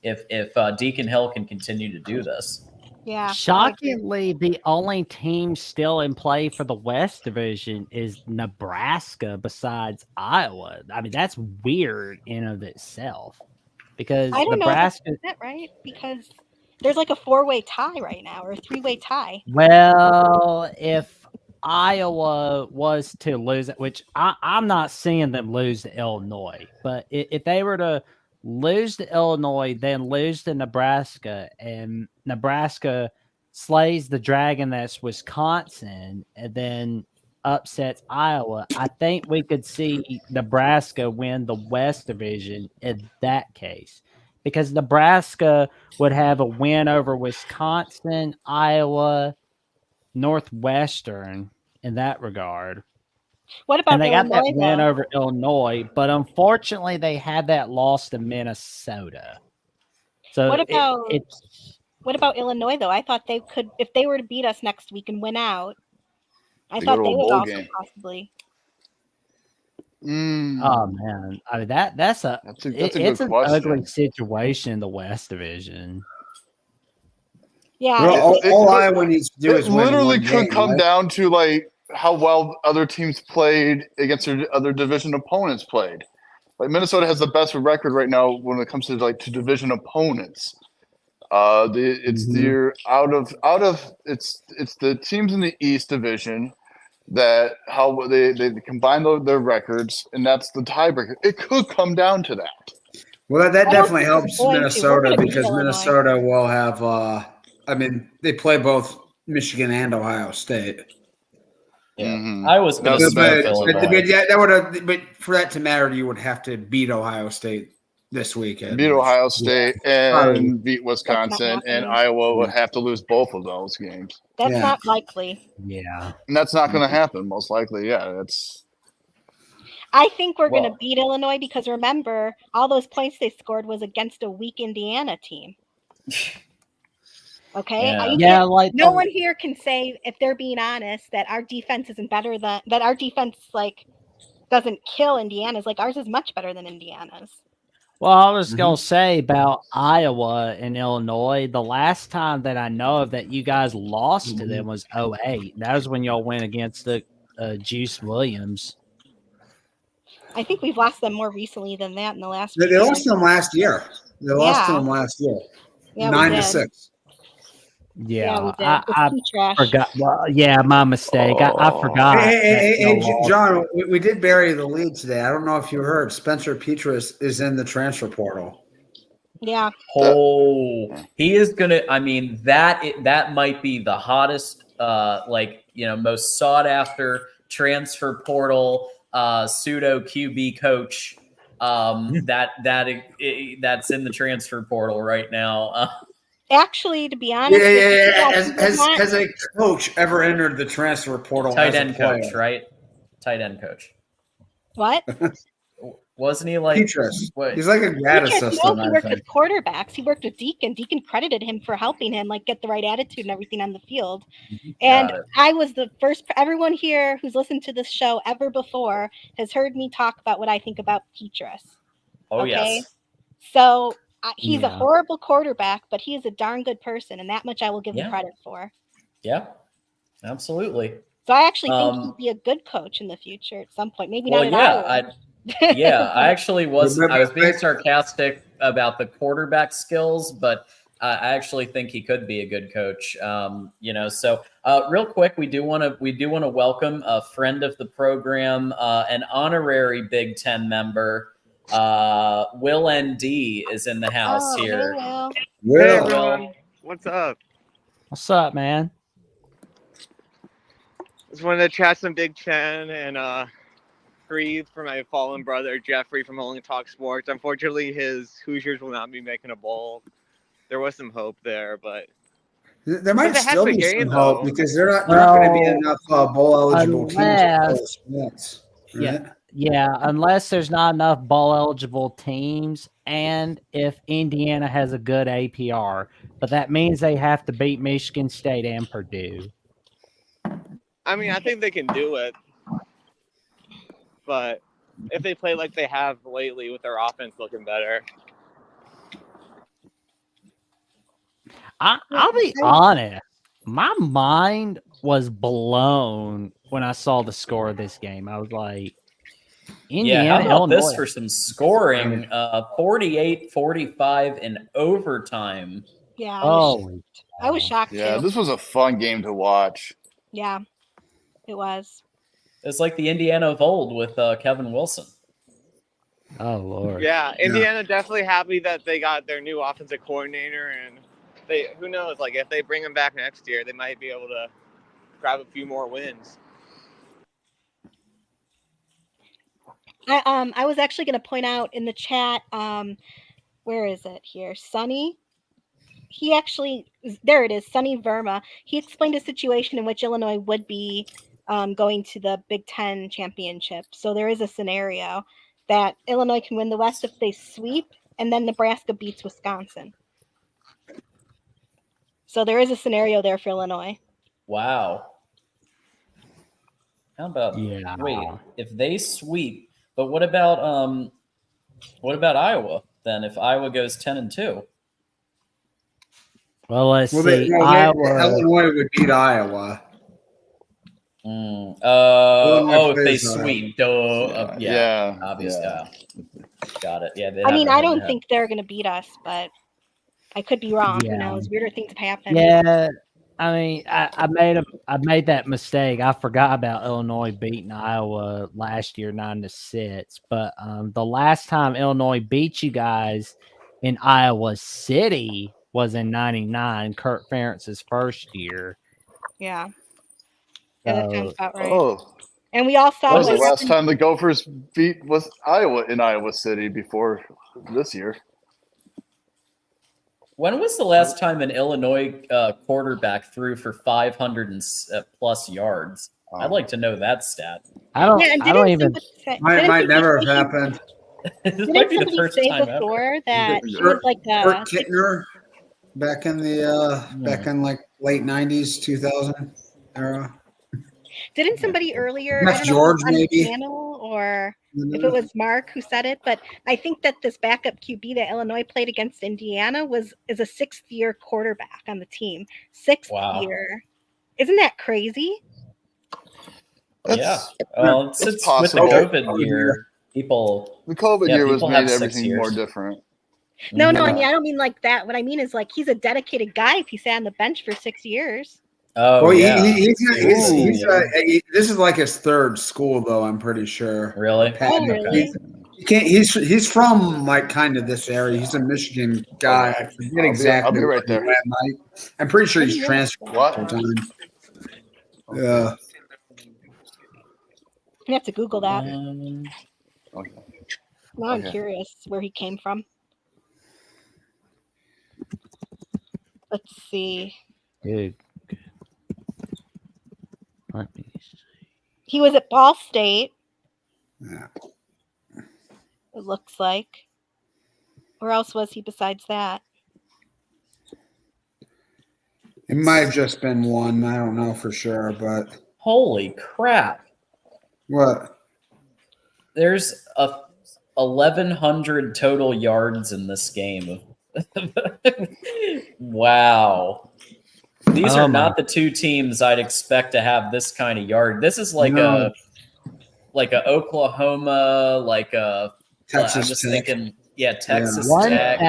if Deacon Hill can continue to do this. Yeah. Shockingly, the only team still in play for the West Division is Nebraska besides Iowa. I mean, that's weird in of itself because I don't Nebraska. know if that's right because there's like a 4-way tie right now or a 3-way tie. Well, if Iowa was to lose it, which I'm not seeing them lose to Illinois, but if they were to lose to Illinois, then lose to Nebraska, and Nebraska slays the dragon that's Wisconsin, and then upsets Iowa, I think we could see Nebraska win the West Division in that case. Because Nebraska would have a win over Wisconsin, Iowa, Northwestern in that regard. What about And they got Illinois, that win though? over Illinois, but unfortunately they had that loss to Minnesota. So What about Illinois, though? I thought they could, if they were to beat us next week and win out, I They thought go to they a would bowl also game. possibly. Oh man, I mean that's a good an question. ugly situation in the West Division. Yeah. Well, It- all it- Iowa needs to do It is win literally one could game, come right? down to like how well other teams played against their other division opponents played. Like Minnesota has the best record right now when it comes to to division opponents. It's the it's the teams in the East Division that how they combine their records, and that's the tiebreaker. It could come down to that. Well, that I don't definitely think helps it's going to. We're Minnesota gonna beat because Illinois. Minnesota will have. I mean, they play both Michigan and Ohio State. Yeah, Mhm. I was going to That's smoke bad. Illinois. Yeah, that would have. But for that to matter, you would have to beat Ohio State this weekend. Beat Ohio State Sorry. and beat Wisconsin, and happening. Iowa would have to lose both of those games, That's Yeah. not likely. Yeah. and that's not going to happen most likely. Yeah, that's I think we're going Well- to beat Illinois because remember, all those points they scored was against a weak Indiana team. Okay? Yeah. You Yeah, can't- like no one here can say, if they're being honest, that our defense isn't better than that. Our defense doesn't kill Indiana's. Like ours is much better than Indiana's. Well, I was gonna say about Iowa and Illinois. The last time that I know of that you guys lost to them was 2008. That was when y'all went against the Juice Williams. I think we've lost them more recently than that in the last. They few lost to them last year. They lost to them last year. Yeah, we 9-6. Yeah, we did. I It's too trash. forgot. Well, yeah, my mistake. I forgot. Hey, that y'all lost. John, we did bury the lead today. I don't know if you heard. Spencer Petras is in the transfer portal. Yeah. Oh, he is gonna. I mean, that might be the hottest, most sought after transfer portal pseudo QB coach. That's in the transfer portal right now. Actually, to be honest, Has a coach ever entered the transfer portal? Tight as a end coach, player? right? Tight end coach. What? Wasn't he like Petrus. what? He's like a grad He assistant, I worked think. with quarterbacks. He worked with Deacon. Deacon credited him for helping him like get the right attitude and everything on the field. And Got it. I was the first. Everyone here who's listened to this show ever before has heard me talk about what I think about Petrus. Oh Okay? yes. So he's a Yeah. horrible quarterback, but he is a darn good person, and that much I will give him Yeah. credit for. Yeah. Absolutely. So I actually think he'd be a good coach in the future at some point. Maybe Well, not at yeah, Iowa. I actually was. I was being sarcastic about the quarterback skills, but I actually think he could be a good coach. So real quick, we do want to welcome a friend of the program, an honorary Big Ten member. Will ND is in the house here. Hey, Will. Hey everyone, what's up? What's up, man? Just wanted to chat some Big Ten and breathe for my fallen brother Jeffrey from Only Talk Sports. Unfortunately, his Hoosiers will not be making a bowl. There was some hope there, but there might still be some hope because they're not going to be enough bowl eligible teams. Right? Yeah, unless there's not enough bowl eligible teams, and if Indiana has a good APR, but that means they have to beat Michigan State and Purdue. I mean, I think they can do it, but if they play like they have lately with their offense looking better. I'll be honest. My mind was blown when I saw the score of this game. I was like, Indiana, how about Illinois. this for some scoring? 48-45 in overtime. Yeah. Oh, I was shocked Yeah, too. this was a fun game to watch. Yeah, it was. It's like the Indiana of old with Kevin Wilson. Oh Lord. Yeah, Indiana definitely happy that they got their new offensive coordinator, and who knows, like if they bring him back next year, they might be able to grab a few more wins. I was actually going to point out in the chat, where is it here? Sonny. He actually, there it is, Sonny Verma. He explained a situation in which Illinois would be going to the Big Ten championship. So there is a scenario that Illinois can win the West if they sweep, and then Nebraska beats Wisconsin. So there is a scenario there for Illinois. Wow. How about wait, if they sweep, but what about Iowa then? If Iowa goes 10-2? Well, let's see. Illinois would beat Iowa. If they sweep. Obviously. Yeah. Got it. Yeah. I mean, I don't think they're going to beat us, but I could be wrong. Yeah. Who knows? Weirder things have happened. Yeah. I mean, I made that mistake. I forgot about Illinois beating Iowa last year 9-6. But the last time Illinois beat you guys in Iowa City was in '99, Kurt Ferentz's first year. Yeah. Yeah, that sounds about right. Oh. And we all saw that was the last time the Gophers beat was Iowa in Iowa City before this year. When was the last time an Illinois quarterback threw for 500 plus yards? I'd like to know that stat. I don't even. Might never have happened. This might be the first time before ever. that he was like Kurt Kittner back in the like late 90s, 2000 era. Didn't somebody earlier, That's George, on the maybe, channel, or if it was Mark who said it, but I think that this backup QB that Illinois played against Indiana is a 6th-year quarterback on the team. 6th year. Isn't that crazy? Yeah. Well, it's possible. With the COVID year, people. The COVID year was made everything more different. No, I mean, I don't mean like that. What I mean is like he's a dedicated guy if he sat on the bench for 6 years. Oh, well, yeah. This is like his 3rd school, though. I'm pretty sure. Really? Really? He's from like kind of this area. He's a Michigan guy. I forget exactly. I'll be right there. I'm pretty sure he's transferred all the time. Yeah. You have to Google that. Okay. Now I'm curious where he came from. Let's see. Good. Let me see. He was at Ball State. Yeah. it looks like. Where else was he besides that? It might have just been one. I don't know for sure, but Holy crap. what? There's 1,100 total yards in this game. Wow. These are not the two teams I'd expect to have this kind of yard. This is like a Oklahoma, like a Texas I'm just Tech. thinking, Texas Tech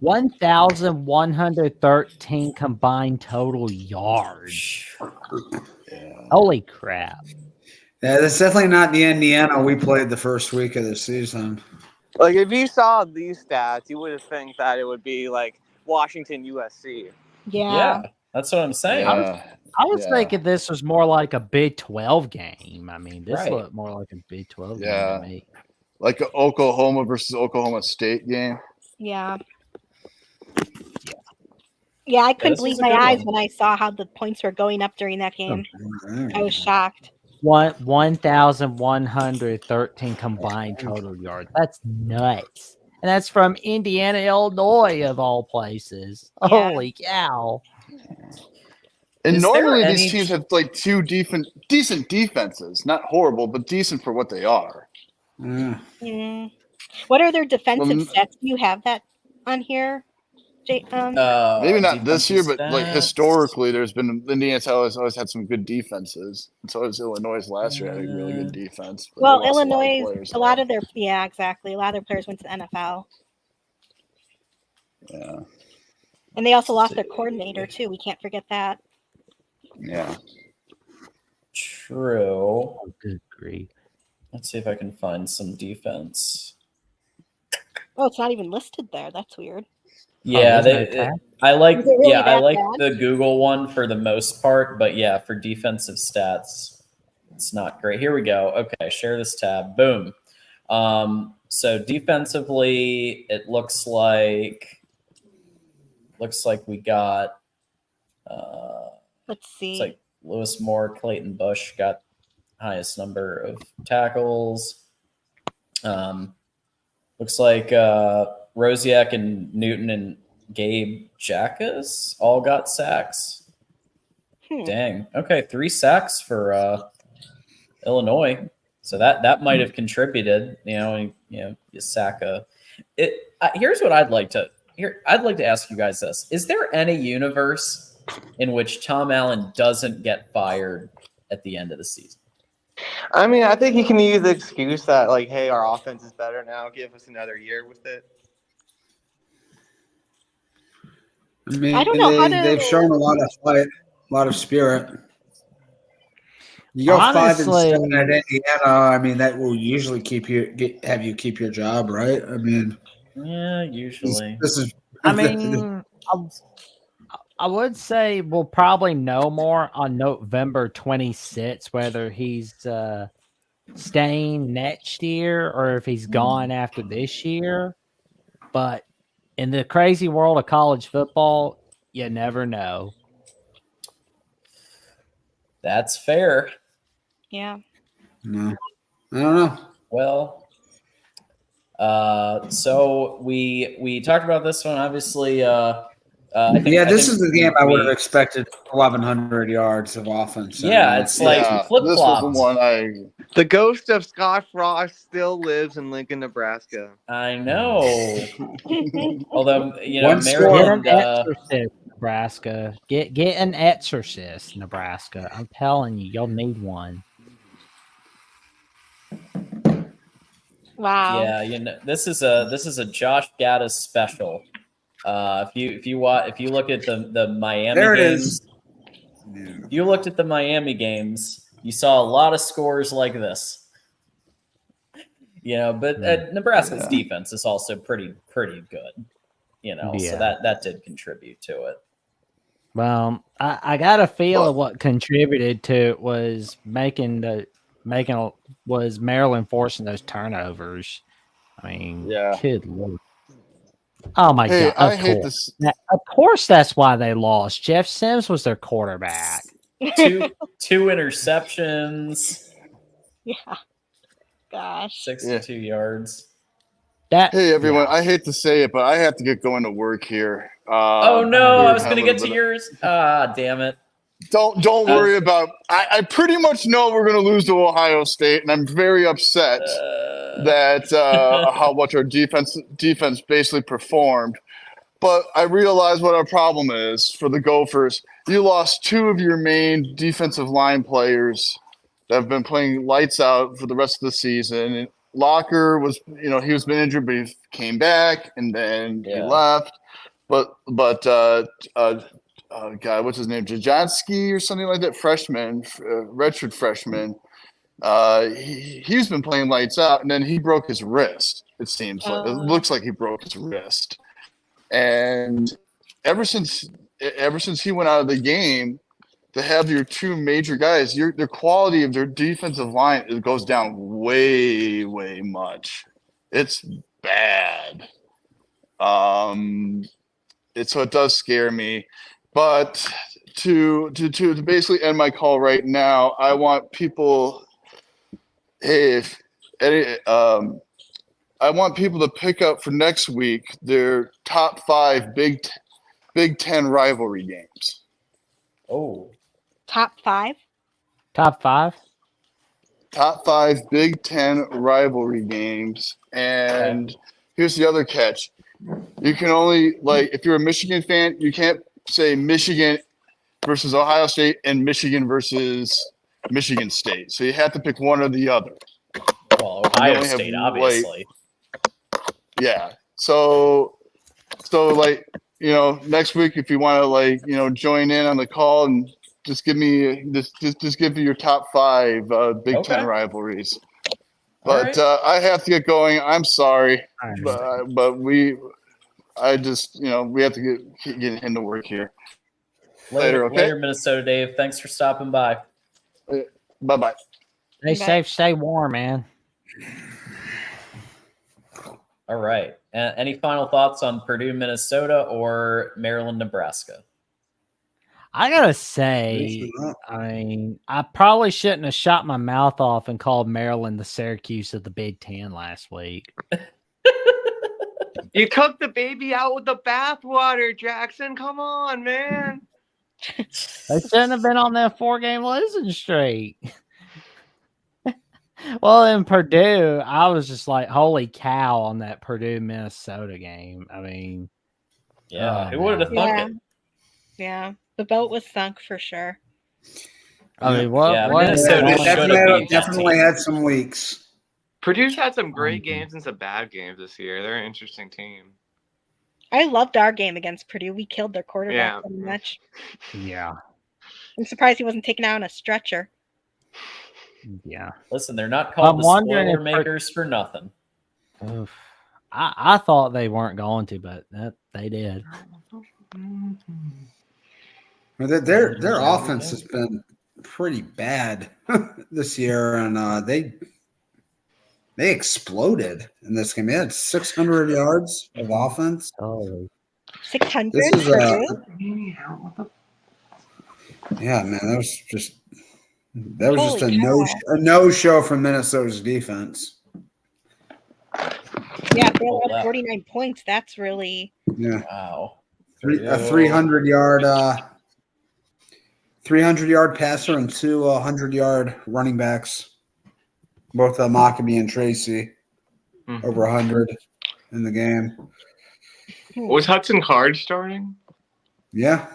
1,113 combined total yards. Holy crap. Yeah, that's definitely not the Indiana we played the first week of the season. Like, if you saw these stats, you would think that it would be like Washington, USC. Yeah. That's what I'm saying. I was thinking this was more like a Big 12 game. I mean, this looked more like a Big 12 game to me. Like an Oklahoma versus Oklahoma State game. Yeah. Yeah, I couldn't believe my eyes when I saw how the points were going up during that game. I was shocked. 1,113 combined total yards. That's nuts. And that's from Indiana, Illinois, of all places. Yeah. Holy cow. And normally these teams have like two decent defenses. Not horrible, but decent for what they are. Mm. What are their defensive stats? Do you have that on here? Maybe not this year, but like historically, there's been Indiana's always had some good defenses, and so has Illinois last year had a really good defense. Well, Illinois, a lot of their exactly. A lot of their players went to the NFL. Yeah, and they also lost their coordinator too. We can't forget that. Yeah, true. Oh, good grief. Let's see if I can find some defense. Oh, it's not even listed there. That's weird. Yeah, I like bad? the Google one for the most part, but yeah, for defensive stats, it's not great. Here we go. Okay, share this tab. Boom. So defensively, it looks like we got let's see. It's like Lewis Moore, Clayton Bush got highest number of tackles. Looks like Rosiak and Newton and Gabe Jackas all got sacks. Dang. Okay, 3 sacks for Illinois. So that might have contributed. You sack a. Here's what I'd like to ask you guys this: is there any universe in which Tom Allen doesn't get fired at the end of the season? I mean, I think he can use the excuse that, like, hey, our offense is better now. Give us another year with it. I mean, I don't know they've shown a lot of fight, a lot of spirit. You go 5-7 at Indiana. I mean, that will usually have you keep your job, right? I mean, yeah, usually. This is. I mean, I would say we'll probably know more on November 26th whether he's staying next year or if he's gone after this year. But in the crazy world of college football, you never know. That's fair. Yeah. No, I don't know. Well, so we talked about this one, obviously. This is the game I would have expected 1,100 yards of offense. Yeah, it's like flip-flops. The ghost of Scott Frost still lives in Lincoln, Nebraska. I know. Although, Maryland, get an exorcist, Nebraska. Get an exorcist, Nebraska. I'm telling you, you'll need one. Wow. Yeah, this is a Josh Gaddis special. If you look at the Miami games, if you looked at the Miami games, you saw a lot of scores like this. But Nebraska's defense is also pretty good. So that did contribute to it. Well, I got a feel of what contributed to it was was Maryland forcing those turnovers. I mean, good Lord. Oh my God! I hate this. Of course, that's why they lost. Jeff Sims was their quarterback. Two interceptions. Yeah. gosh. 62 yards. Hey everyone, I hate to say it, but I have to get going to work here. Oh no, we're I was having gonna a get to bit of- yours. Ah, damn it. Don't worry about. I pretty much know we're going to lose to Ohio State, and I'm very upset that how much our defense basically performed. But I realize what our problem is for the Gophers. You lost two of your main defensive line players that have been playing lights out for the rest of the season. And Locker was, he was been injured, but he came back and then he left. But God, what's his name? Jajanski or something like that. Freshman, redshirt freshman. He's been playing lights out, and then he broke his wrist. It seems like it looks like he broke his wrist. And ever since he went out of the game, to have your two major guys, the quality of their defensive line goes down way much. It's bad. So it does scare me. But to basically end my call right now, I want people. Hey, I want people to pick up for next week their top 5 Big Ten rivalry games. Oh, Top 5? Top 5? Top 5 Big Ten rivalry games. And here's the other catch. You can only, if you're a Michigan fan, you can't say Michigan versus Ohio State and Michigan versus Michigan State. So you have to pick one or the other. Well, Ohio State, obviously. Yeah. So next week, if you want to join in on the call and just give me just give me your top 5 Big Ten rivalries. But I have to get going. I'm sorry, but we have to get into work here. Later, okay? Later, Minnesota Dave. Thanks for stopping by. Bye-bye. Stay safe, stay warm, man. All right. Any final thoughts on Purdue, Minnesota, or Maryland, Nebraska? I gotta say, I probably shouldn't have shot my mouth off and called Maryland the Syracuse of the Big Ten last week. You took the baby out with the bathwater, Jackson. Come on, man. They shouldn't have been on that 4-game losing streak. Well, in Purdue, I was just like, holy cow on that Purdue Minnesota game. I mean, who would have thunk it? Yeah, the boat was sunk for sure. I mean, what? Definitely had some weeks. Purdue's had some great games and some bad games this year. They're an interesting team. I loved our game against Purdue. We killed their quarterback pretty much. Yeah. I'm surprised he wasn't taken out on a stretcher. Yeah. Listen, they're not called the spoiler makers for nothing. I thought they weren't going to, but they did. Their offense has been pretty bad this year, and they exploded in this game. They had 600 yards of offense. 600. This is yeah, man. That was just a no show from Minnesota's defense. Yeah, they had 49 points. That's really wow. A 300-yard 300-yard passer and 2 100-yard running backs. Both Maccabee and Tracy over 100 in the game. Was Hudson Card starting? Yeah.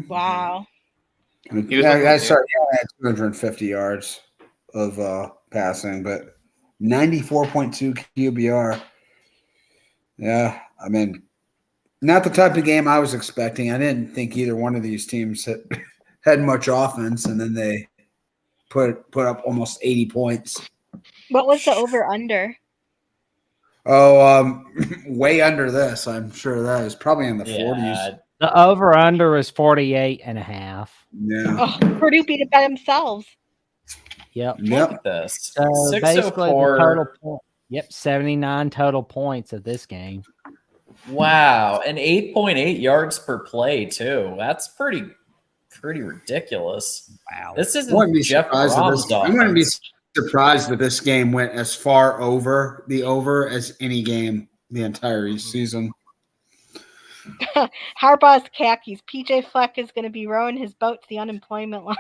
Wow. I had 250 yards of passing, but 94.2 QBR. Yeah, I mean, not the type of game I was expecting. I didn't think either one of these teams had much offense, and then they put up almost 80 points. What was the over-under? Oh, way under this. I'm sure that is probably in the 40s. The over-under is 48.5. Yeah. Oh, Purdue beat it by themselves. Yep. Look at this. So basically, the 604. total point. Yep, 79 total points of this game. Wow, and 8.8 yards per play too. That's pretty ridiculous. Wow. This I wouldn't isn't be Jeff surprised if Brom's I wouldn't be offense. surprised that this game went as far over as any game the entire season. Harbaugh's khakis. PJ Fleck is going to be rowing his boat to the unemployment line.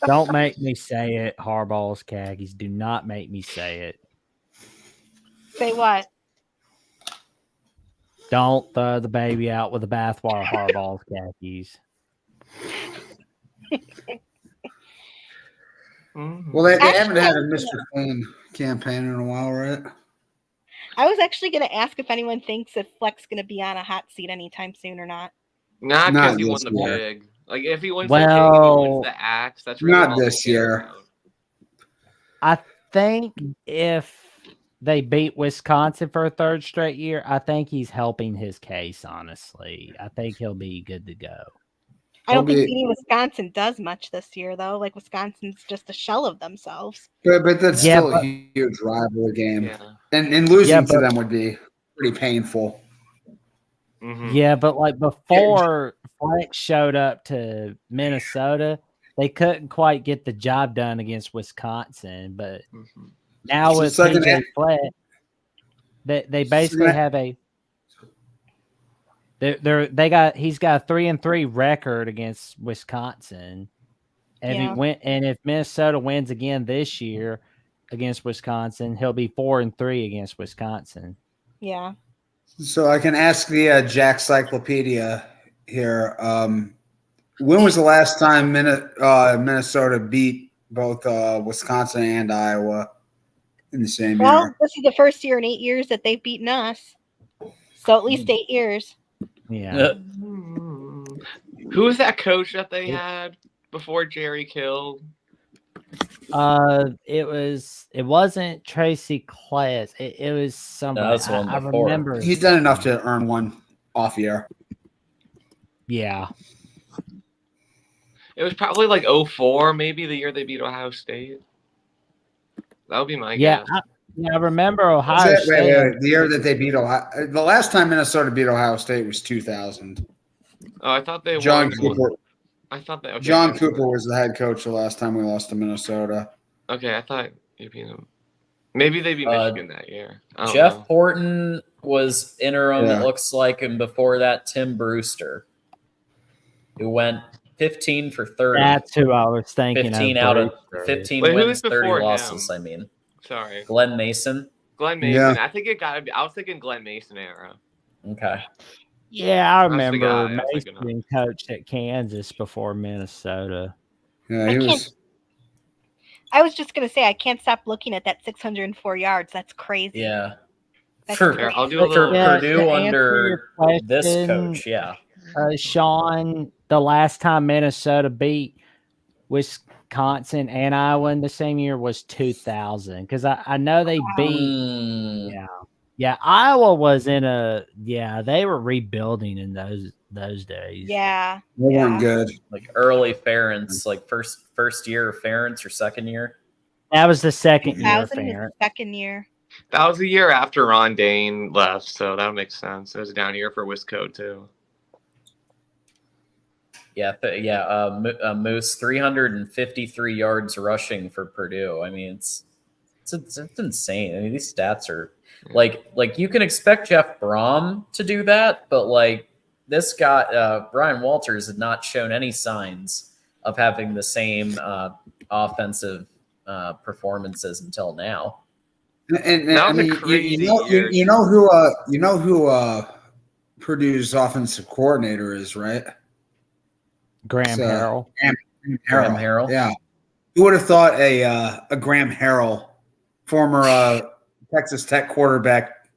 Don't make me say it. Harbaugh's khakis. Do not make me say it. Say what? Don't throw the baby out with the bathwater. Harbaugh's khakis. Well, they haven't had a Mr. Clean campaign in a while, right? I was actually going to ask if anyone thinks if Fleck's going to be on a hot seat anytime soon or not. Not Not because he won this the year. pig. Like if he wins the pig and he wins the axe, that's really Not all this they care year. about. I think if they beat Wisconsin for a third straight year, I think he's helping his case, honestly. I think he'll be good to go. I don't think beating Wisconsin does much this year, though. Like, Wisconsin's just a shell of themselves. But that's still a huge rivalry game. Yeah. And losing to them would be pretty painful. Mm-hmm. Yeah, but like before Flex showed up to Minnesota, they couldn't quite get the job done against Wisconsin. But now So with it's like an PJ Fleck, they basically have a he's got a 3-3 record against Wisconsin. And if Minnesota wins again this year against Wisconsin, he'll be 4-3 against Wisconsin. Yeah. So I can ask the Jack Cyclopedia here. When was the last time Minnesota beat both Wisconsin and Iowa in the same Well, year? this is the first year in 8 years that they've beaten us. So at least 8 years. Yeah. Who was that coach that they had before Jerry killed? It wasn't Tracy Class. It was somebody. No, that's one I before. remember. He's done enough to earn one off year. Yeah. It was probably like 04, maybe the year they beat Ohio State. That would be my guess. I remember Ohio State. Wait. The year that they beat Ohio. The last time Minnesota beat Ohio State was 2000. Oh, I thought they John won. Cooper. I thought they. Okay, John Cooper was the head coach the last time we lost to Minnesota. Okay, I thought you beat them. Maybe they beat Michigan that year. Jeff Horton was interim, it looks like, and before that, Tim Brewster, who went 15 for 30. That's who I was thinking. 15 of out of Brewster. 15 Wait, who wins, was 30 before losses. him? I mean, Sorry, Glenn Mason. Glenn Mason. Yeah. I think it got to be. I was thinking Glenn Mason era. Okay. Yeah, I That's the remember guy I was thinking of. Mason coached at Kansas before Minnesota. Yeah, he was. I was just going to say, I can't stop looking at that 604 yards. That's crazy. Yeah. That's For, crazy. I'll do a little. Yeah, Purdue to answer under your question, this coach, yeah. Sean, the last time Minnesota beat Wisconsin and Iowa in the same year was 2000. Because I know they beat. Yeah, Iowa was they were rebuilding in those days. Yeah. They weren't good. Like early Ferentz, like first year of Ferentz or second year. That was the second year. 2000 was the second year. That was the year after Ron Dane left, so that makes sense. It was a down year for Wisco too. Moose 353 yards rushing for Purdue. I mean, it's insane. I mean, these stats are like you can expect Jeff Brom to do that, but like this guy, Brian Walters, had not shown any signs of having the same offensive performances until now. And That I was a mean, crazy you year. know who Purdue's offensive coordinator is, right? Graham Harrell. Graham Harrell. Yeah. Who would have thought a Graham Harrell, former Texas Tech quarterback,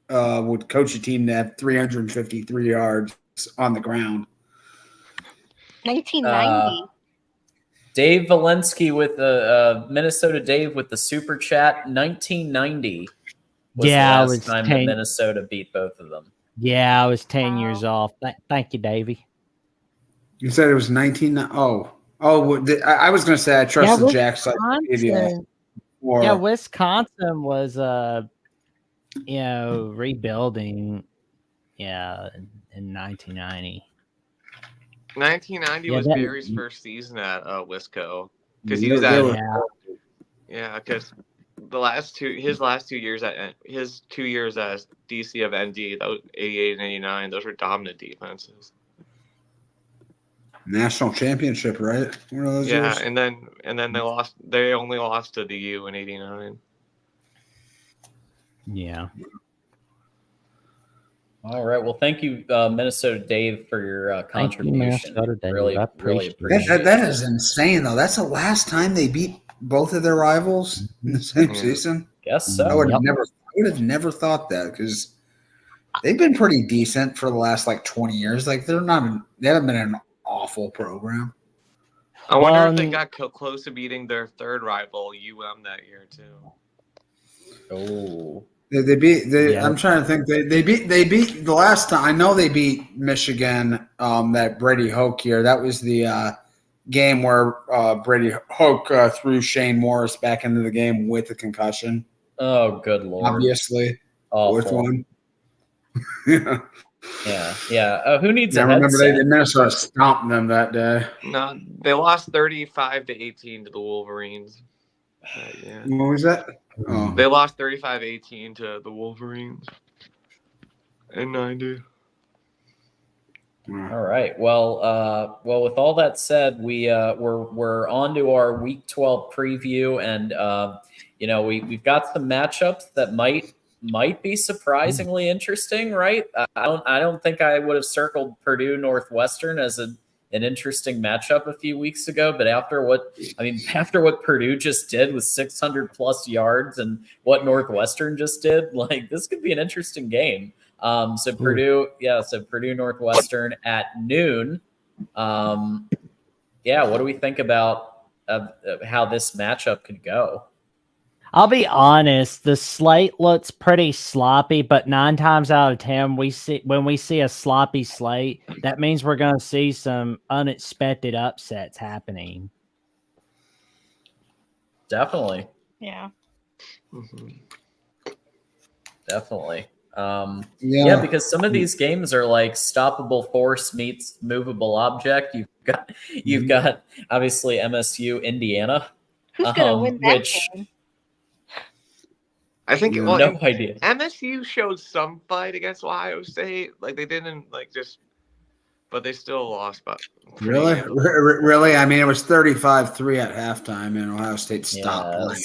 would coach a team that had 353 yards on the ground? 1990. Dave Valensky with the Minnesota Dave with the super chat. 1990 was the last time that Minnesota beat both of them. Yeah, I was 10 years off. Thank you, Davey. You said it was 19. I was going to say I trust the Jack Cyclopedia. Yeah, Wisconsin was rebuilding in 1990. 1990 was Barry's first season at Wisco. because he was at because his last 2 years at his 2 years as DC of ND, those 88 and 89, those were dominant defenses. National championship, right? One of those years? And then they lost. They only lost to the U in '89. Yeah. All right. Well, thank you, Minnesota Dave, for your contribution. Minnesota Dave. Really, I really appreciate appreciate That is insane, though. That's the last time they beat both of their rivals in the same season. Guess so. I would have never thought that, because they've been pretty decent for the last 20 years. They haven't been an awful program. I wonder if they got close to beating their third rival UM that year too. Oh, they beat. I'm trying to think. They beat the last time. I know they beat Michigan. That Brady Hoke year. That was the game where Brady Hoke threw Shane Morris back into the game with a concussion. Oh, good Lord! Obviously, with one. Yeah. Who needs a remember headset? they Minnesota stomped them that day. No, they lost 35-18 to the Wolverines. What was that? Oh. They lost 35-18 to the Wolverines in '90. All right. Well, with all that said, we're on to our Week 12 preview, and we've got some matchups that might be surprisingly interesting, right? I don't think I would have circled Purdue Northwestern as an interesting matchup a few weeks ago, but after what Purdue just did with 600 plus yards and what Northwestern just did, this could be an interesting game. So Purdue Northwestern at noon. What do we think about how this matchup could go? I'll be honest, the slate looks pretty sloppy, but 9 times out of 10, when we see a sloppy slate, that means we're going to see some unexpected upsets happening. Definitely. Yeah. Mm-hmm. Definitely. Because some of these games are like stoppable force meets movable object. You've got obviously MSU Indiana. Who's going to win that game? I think no idea. MSU showed some fight against Ohio State. They didn't but they still lost. But really? I mean, it was 35-3 at halftime, and Ohio State stopped playing.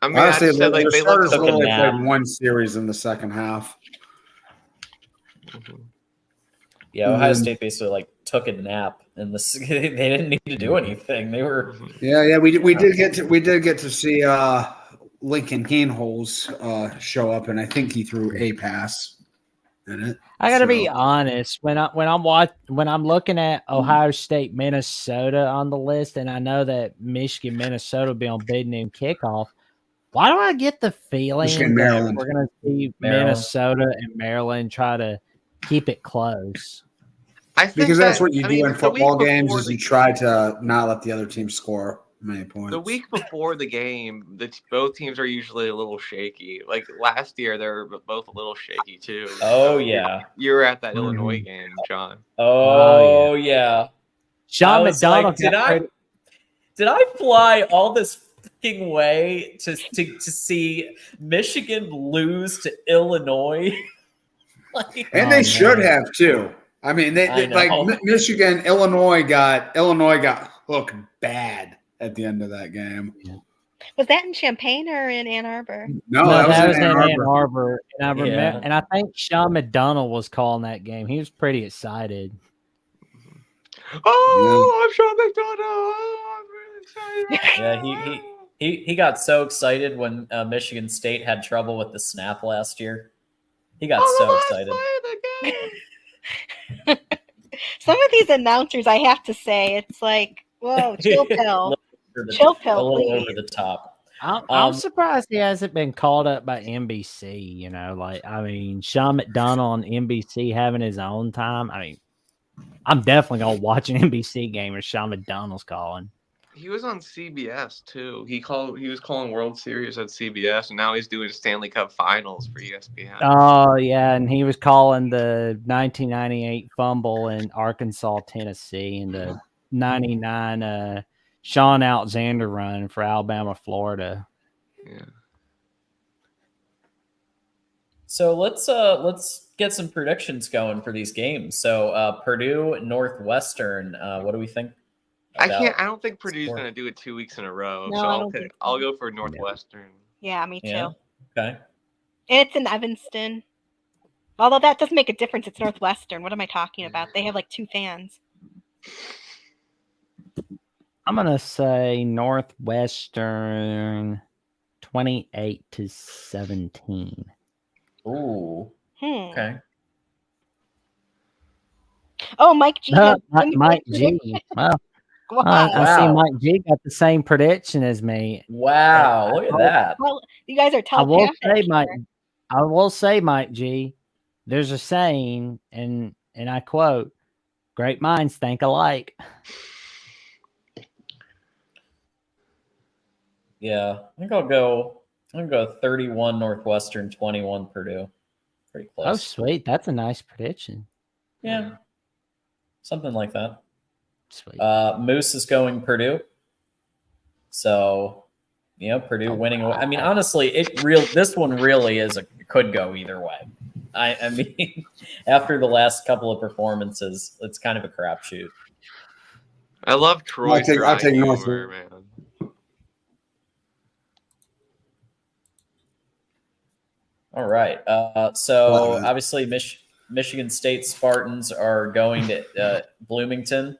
I mean, I said the they starters looked only played one series in the second half. Yeah, Ohio State basically took a nap, and they didn't need to do anything. They were. Yeah. We did get to see Lincoln Keenholz show up, and I think he threw a pass in it. I gotta be honest, when I'm looking at Ohio State Minnesota on the list, and I know that Michigan Minnesota will be on big noon kickoff. Why do I get the feeling that we're gonna see Minnesota and Maryland try to keep it close? Because that's what you do in football games, is you try to not let the other team score many points. The week before the game, both teams are usually a little shaky. Last year, they were both a little shaky too. Oh yeah, you were at that Illinois game, John. Oh yeah. Sean McDonald. Did I fly all this fucking way to see Michigan lose to Illinois? And they should have too. I mean, Michigan, Illinois got hooked bad at the end of that game. Was that in Champaign or in Ann Arbor? No, that was in Ann Arbor. And I remember, and I think Sean McDonald was calling that game. He was pretty excited. Oh, I'm Sean McDonald. Oh, I'm really excited. Yeah, he got so excited when Michigan State had trouble with the snap last year. He got so excited. Some of these announcers, I have to say, it's whoa, chill pill. Chill pill, a little please. over the top. I'm surprised he hasn't been called up by NBC. Sean McDonald on NBC having his own time. I'm definitely gonna watch an NBC game if Sean McDonald's calling. He was on CBS too. He was calling World Series at CBS, and now he's doing Stanley Cup Finals for ESPN. Oh yeah, and he was calling the 1998 fumble in Arkansas, Tennessee, in the '99 Sean Alexander run for Alabama, Florida. Yeah. So let's get some predictions going for these games. So Purdue, Northwestern. What do we think? I don't think Purdue's going to do it 2 weeks in a row. No, so I don't think so. I'll go for Northwestern. Yeah, me too. Yeah. Okay. And it's in Evanston. Although that doesn't make a difference. It's Northwestern. What am I talking about? They have like 2 fans. I'm gonna say Northwestern 28-17. Ooh. Okay. Oh, Mike G. Mike G. Wow. Wow. I see Mike G got the same prediction as me. Wow, look at that. Well, you guys are I will telepathic. say, Mike G, there's a saying, and I quote, "Great minds think alike." Yeah, I think I'll go 31 Northwestern, 21 Purdue. Pretty close. Oh, sweet. That's a nice prediction. Yeah. Something like that. Sweet. Moose is going Purdue. So, Purdue winning away. I mean, honestly, this one really could go either way. I mean, after the last couple of performances, it's kind of a crapshoot. I love Troy's I'll take humor, North. man. All right. So obviously, Michigan State Spartans are going to Bloomington.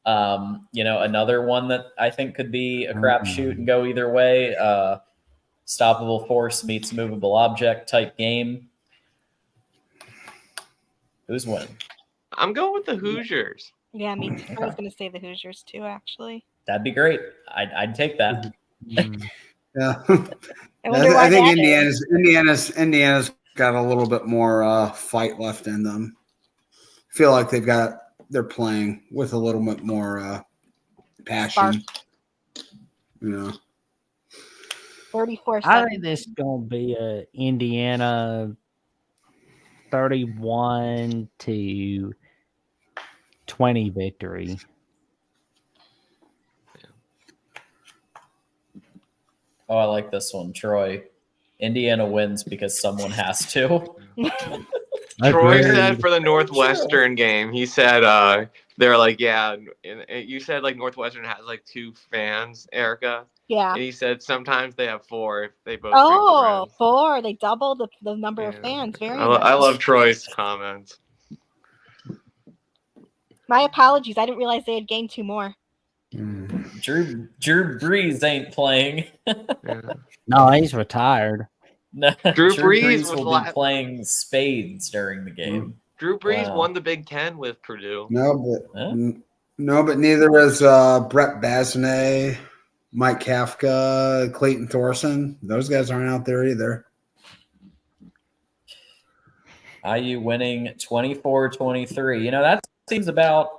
Another one that I think could be a crapshoot and go either way. Stoppable force meets movable object type game. Who's winning? I'm going with the Hoosiers. Yeah, me too. I was going to say the Hoosiers too, actually. That'd be great. I'd take that. Yeah. I think Indiana's got a little bit more fight left in them. I feel like they're playing with a little bit more passion. Yeah. 44. I think this is gonna be a Indiana 31-20 victory. Oh, I like this one, Troy. Indiana wins because someone has to. Troy said for the Northwestern game, he said they're like, yeah, and you said like Northwestern has like 2 fans, Erica. Yeah. And he said sometimes they have 4 if they both. Oh, 4. They doubled the number of fans. Very nice. I love Troy's comments. My apologies. I didn't realize they had gained 2 more. Drew Brees ain't playing. No, he's retired. No, Drew Brees will be playing spades during the game. Drew Brees won the Big Ten with Purdue. No, but neither is Brett Basney, Mike Kafka, Clayton Thorson. Those guys aren't out there either. IU winning 24-23. That seems about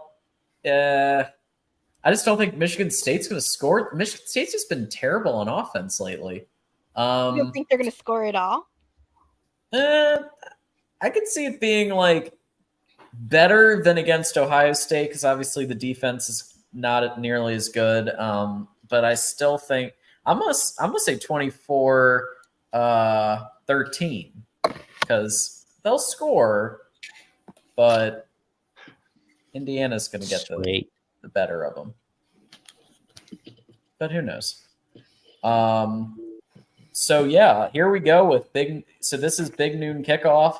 I just don't think Michigan State's going to score. Michigan State's just been terrible on offense lately. You don't think they're going to score at all? I could see it being like better than against Ohio State because obviously the defense is not nearly as good. But I still think I'm gonna say 24-13 because they'll score, but Indiana's going to get the better of them. But who knows? So yeah, here we go with big. So this is big noon kickoff.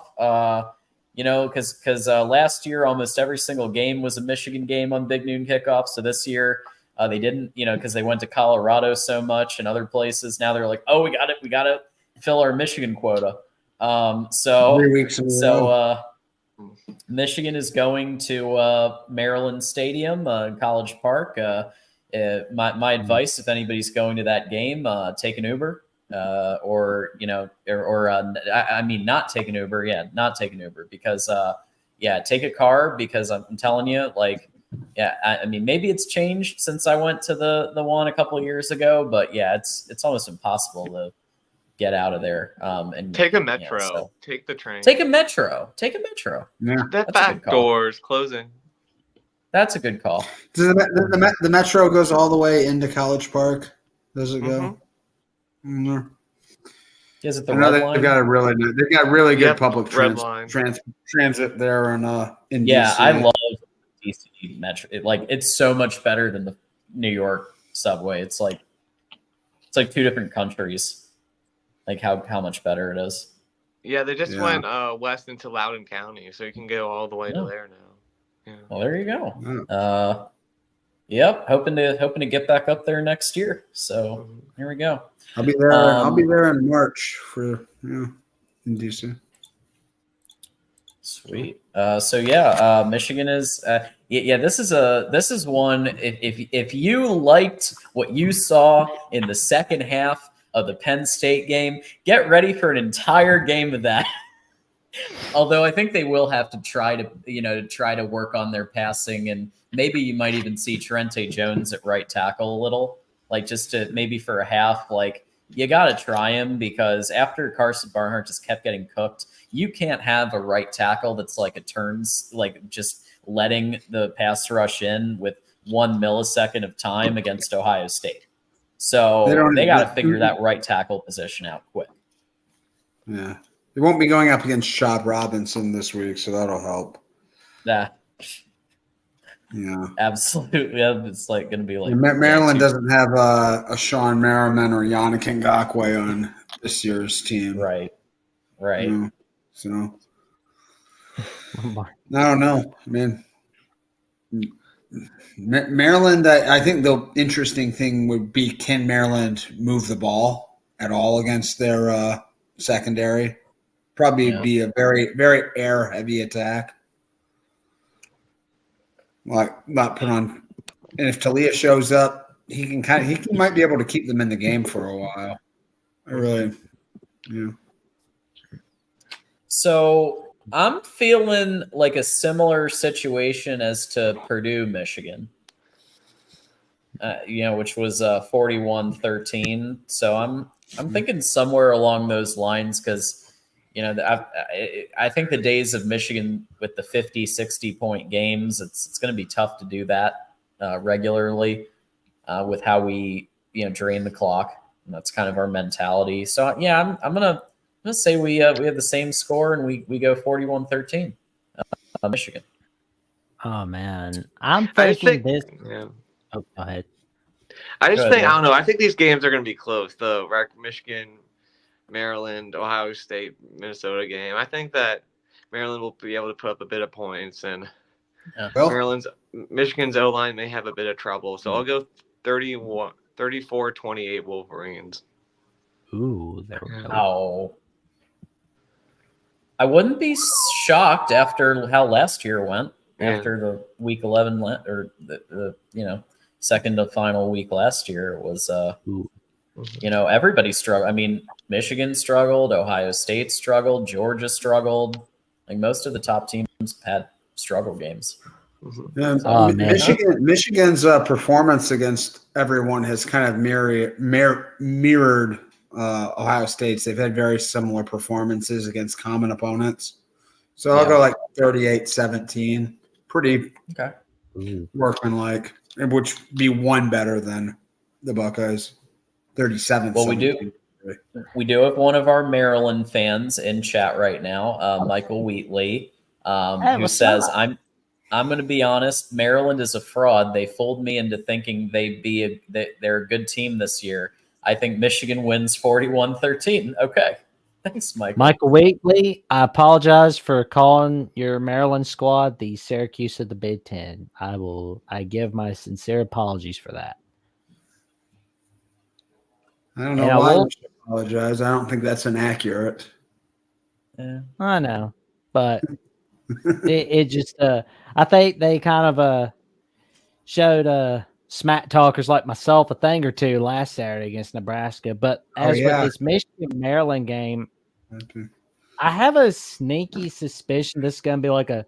Because last year almost every single game was a Michigan game on big noon kickoff. So this year they didn't, because they went to Colorado so much and other places. Now they're like, oh, we got to fill our Michigan quota. 3 weeks in a row. Michigan is going to Maryland Stadium, College Park. My advice, if anybody's going to that game, take an Uber. Not take an Uber. Yeah, not take an Uber because take a car because I'm telling you, maybe it's changed since I went to the one a couple of years ago, but yeah, it's almost impossible to get out of there. And take a metro. Take the train. Take a metro. Yeah, that back door's closing. That's a good call. Does the Metro goes all the way into College Park? Does it go? Mm-hmm. Is it the I know red they've line? got really good Yep, public red line. transit there in Yeah, DC. I love DC Metro. It's so much better than the New York subway. It's like two different countries. Like how much better it is. Yeah, they just went west into Loudoun County, so you can go all the way to there now. Yeah. Well, there you go. Yep, hoping to get back up there next year. So here we go. I'll be there. I'll be there in March for in DC. Sweet. Michigan is this is one. If you liked what you saw in the second half of the Penn State game, get ready for an entire game of that. Although I think they will have to try to work on their passing, and maybe you might even see Trente Jones at right tackle a little, just to maybe for a half. You got to try him, because after Carson Barnhart just kept getting cooked, you can't have a right tackle that's just letting the pass rush in with 1 millisecond of time against Ohio State. So they got to figure that right tackle position out quick. Yeah. They won't be going up against Shad Robinson this week, so that'll help. Yeah. Yeah. Absolutely. It's going to be Maryland doesn't have a Sean Merriman or Yannick Ngakoue on this year's team. Right. So I don't know. I mean, Maryland, I think the interesting thing would be, can Maryland move the ball at all against their secondary? Probably be a very, very air-heavy attack. Not put on. And if Talia shows up, he might be able to keep them in the game for a while. So I'm feeling like a similar situation as to Purdue, Michigan, which was 41-13. So I'm thinking somewhere along those lines, because I think the days of Michigan with the 50, 60-point games, it's going to be tough to do that regularly with how we drain the clock. And that's kind of our mentality. So I'm gonna say we have the same score, and we go 41-13, Michigan. Oh man, I'm thinking this. Yeah. Oh, go ahead. I don't know. I think these games are going to be close. The Michigan, Maryland, Ohio State, Minnesota game. I think that Maryland will be able to put up a bit of points, and Michigan's O-line may have a bit of trouble. So I'll go 34-28 Wolverines. Ooh, there we go. Oh. I wouldn't be shocked after how last year went. After the week 11 or the second to final week last year, it was everybody struggled. I mean, Michigan struggled, Ohio State struggled, Georgia struggled. Most of the top teams had struggle games. Michigan's performance against everyone has kind of mirrored Ohio State's. They've had very similar performances against common opponents. So I'll go 38-17. Pretty workmanlike, which be one better than the Buckeyes. 37. Well, we do have one of our Maryland fans in chat right now, Michael Wheatley, who says, "I'm going to be honest. Maryland is a fraud. They fooled me into thinking they're a good team this year. I think Michigan wins 41-13. Okay, thanks, Michael. Michael Wheatley, I apologize for calling your Maryland squad the Syracuse of the Big Ten. I give my sincere apologies for that. I don't know why you should apologize. I don't think that's inaccurate. Yeah, I know, but it just I think they kind of showed smack talkers like myself a thing or two last Saturday against Nebraska. But with this Michigan Maryland game, I have a sneaky suspicion this is going to be like a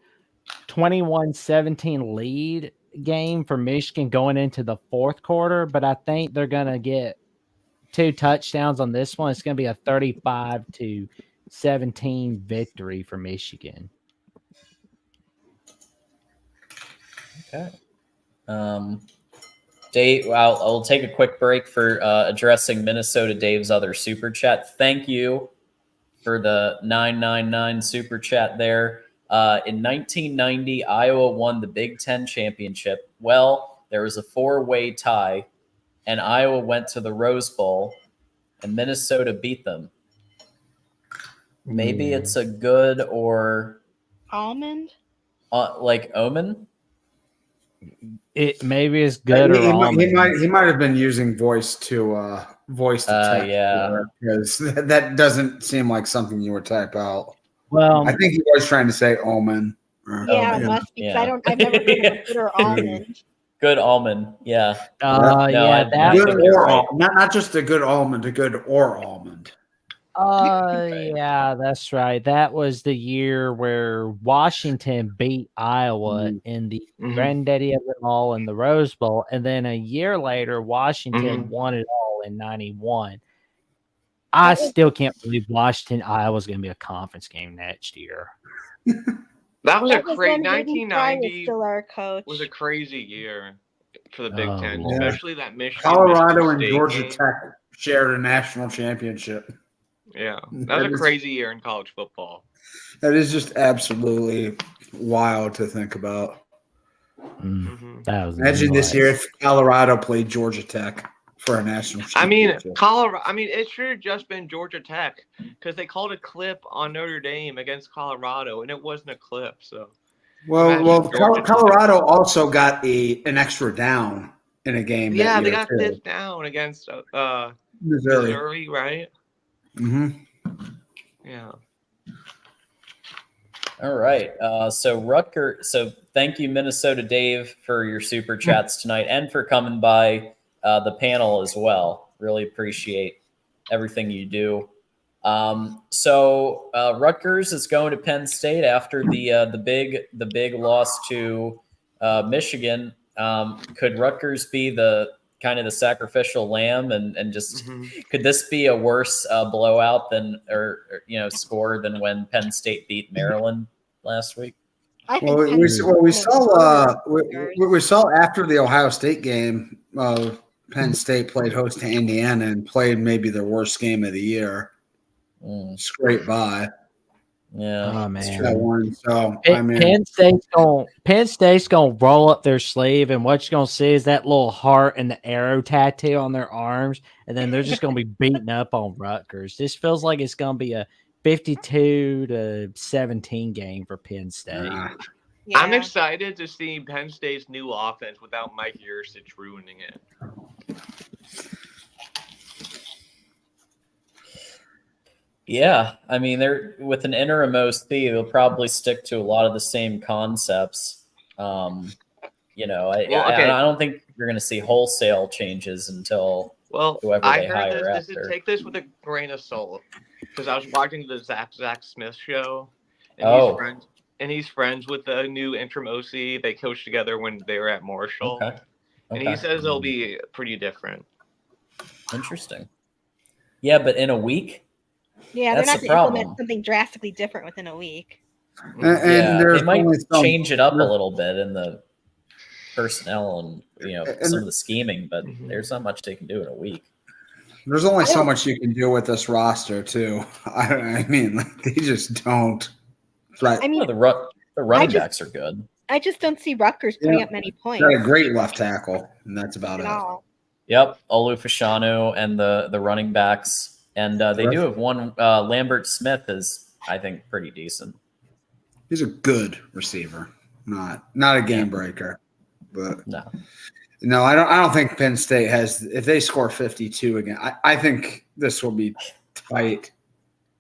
21-17 lead game for Michigan going into the fourth quarter. But I think they're going to get 2 touchdowns on this one. It's going to be a 35-17 victory for Michigan. Okay. Dave, I'll take a quick break for addressing Minnesota Dave's other super chat. Thank you for the 999 super chat there. In 1990, Iowa won the Big Ten championship. Well, there was a 4-way tie, and Iowa went to the Rose Bowl, and Minnesota beat them. Maybe it's a good or Almond? like omen. It maybe it's good or he almond. might have been using voice to text Yeah. because that doesn't seem like something you would type out. Well, I think he was trying to say omen. Yeah, it must be. 'Cause I've never heard of a good or almond. Good almond. Yeah. that good was or right. not just a good almond, a good or almond. Yeah, that's right. That was the year where Washington beat Iowa in the granddaddy of them all in the Rose Bowl, and then a year later, Washington won it all in '91. I still can't believe Washington Iowa's going to be a conference game next year. That was a when crazy Vinny Fry was 1990 still our coach. was a crazy year for the Big Ten, Lord. especially that Michigan. Colorado and State Georgia game. Tech shared a national championship. Yeah, that was a crazy year in college football. That is just absolutely wild to think about. That was Imagine this nuts. year if Colorado played Georgia Tech for a national championship. Colorado. It should have just been Georgia Tech because they called a clip on Notre Dame against Colorado, and it wasn't a clip. So, Colorado also got an extra down in a game. Yeah, that they year got too. fifth down against Missouri, right? Yeah. All right. So thank you, Minnesota Dave, for your super chats tonight and for coming by the panel as well. Really appreciate everything you do. Rutgers is going to Penn State after the big loss to Michigan. Could Rutgers be the kind of the sacrificial lamb and just could this be a worse blowout than or score than when Penn State beat Maryland last week? We saw after the Ohio State game, Penn State played host to Indiana and played maybe their worst game of the year. Scrape by. Yeah. Oh man. That one. So Penn State's gonna roll up their sleeve, and what you're gonna see is that little heart and the arrow tattoo on their arms, and then they're just gonna be beating up on Rutgers. This feels like it's gonna be a 52-17 game for Penn State. I'm excited to see Penn State's new offense without Mike Yurcich ruining it. Yeah, I mean, they're with an interim OC, they'll probably stick to a lot of the same concepts. I don't think you're going to see wholesale changes until whoever they hire after. Take this with a grain of salt, because I was watching the Zach Smith show, and he's friends with the new interim OC. They coached together when they were at Marshall, and he says it'll be pretty different. Interesting. Yeah, but in a week. Yeah, that's they're not the going to problem. implement something drastically different within a week. And they might change it up a little bit in the personnel and some of the scheming, but there's not much they can do in a week. There's only so much you can do with this roster, too. I mean, they just don't. Right. I mean, the running backs are good. I just don't see Rutgers putting up many points. Got a great left tackle, and that's about it. Yep, Olu Fashanu and the running backs. And they do have one. Lambert Smith is, I think, pretty decent. He's a good receiver, not a game breaker, but no, I don't think Penn State has. If they score 52 again, I think this will be tight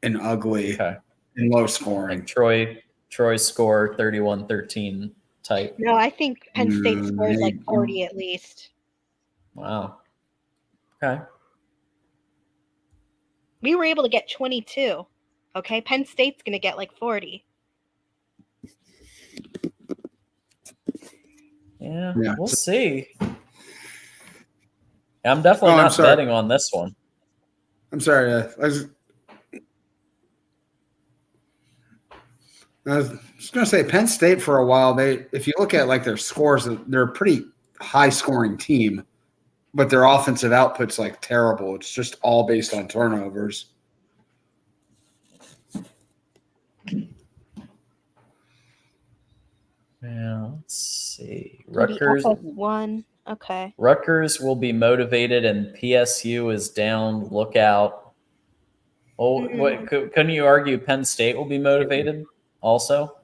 and ugly and low scoring. Like Troy score 31-13 tight. No, I think Penn State scores like 40 at least. Wow. Okay. We were able to get 22. Okay, Penn State's going to get like 40. Yeah, we'll see. I'm definitely not betting on this one. I'm sorry. I was just going to say Penn State for a while. If you look at like their scores, they're a pretty high scoring team, but their offensive output's like terrible. It's just all based on turnovers. Yeah, let's see. Rutgers won. Okay. Rutgers will be motivated, and PSU is down. Look out. Oh, couldn't you argue Penn State will be motivated also?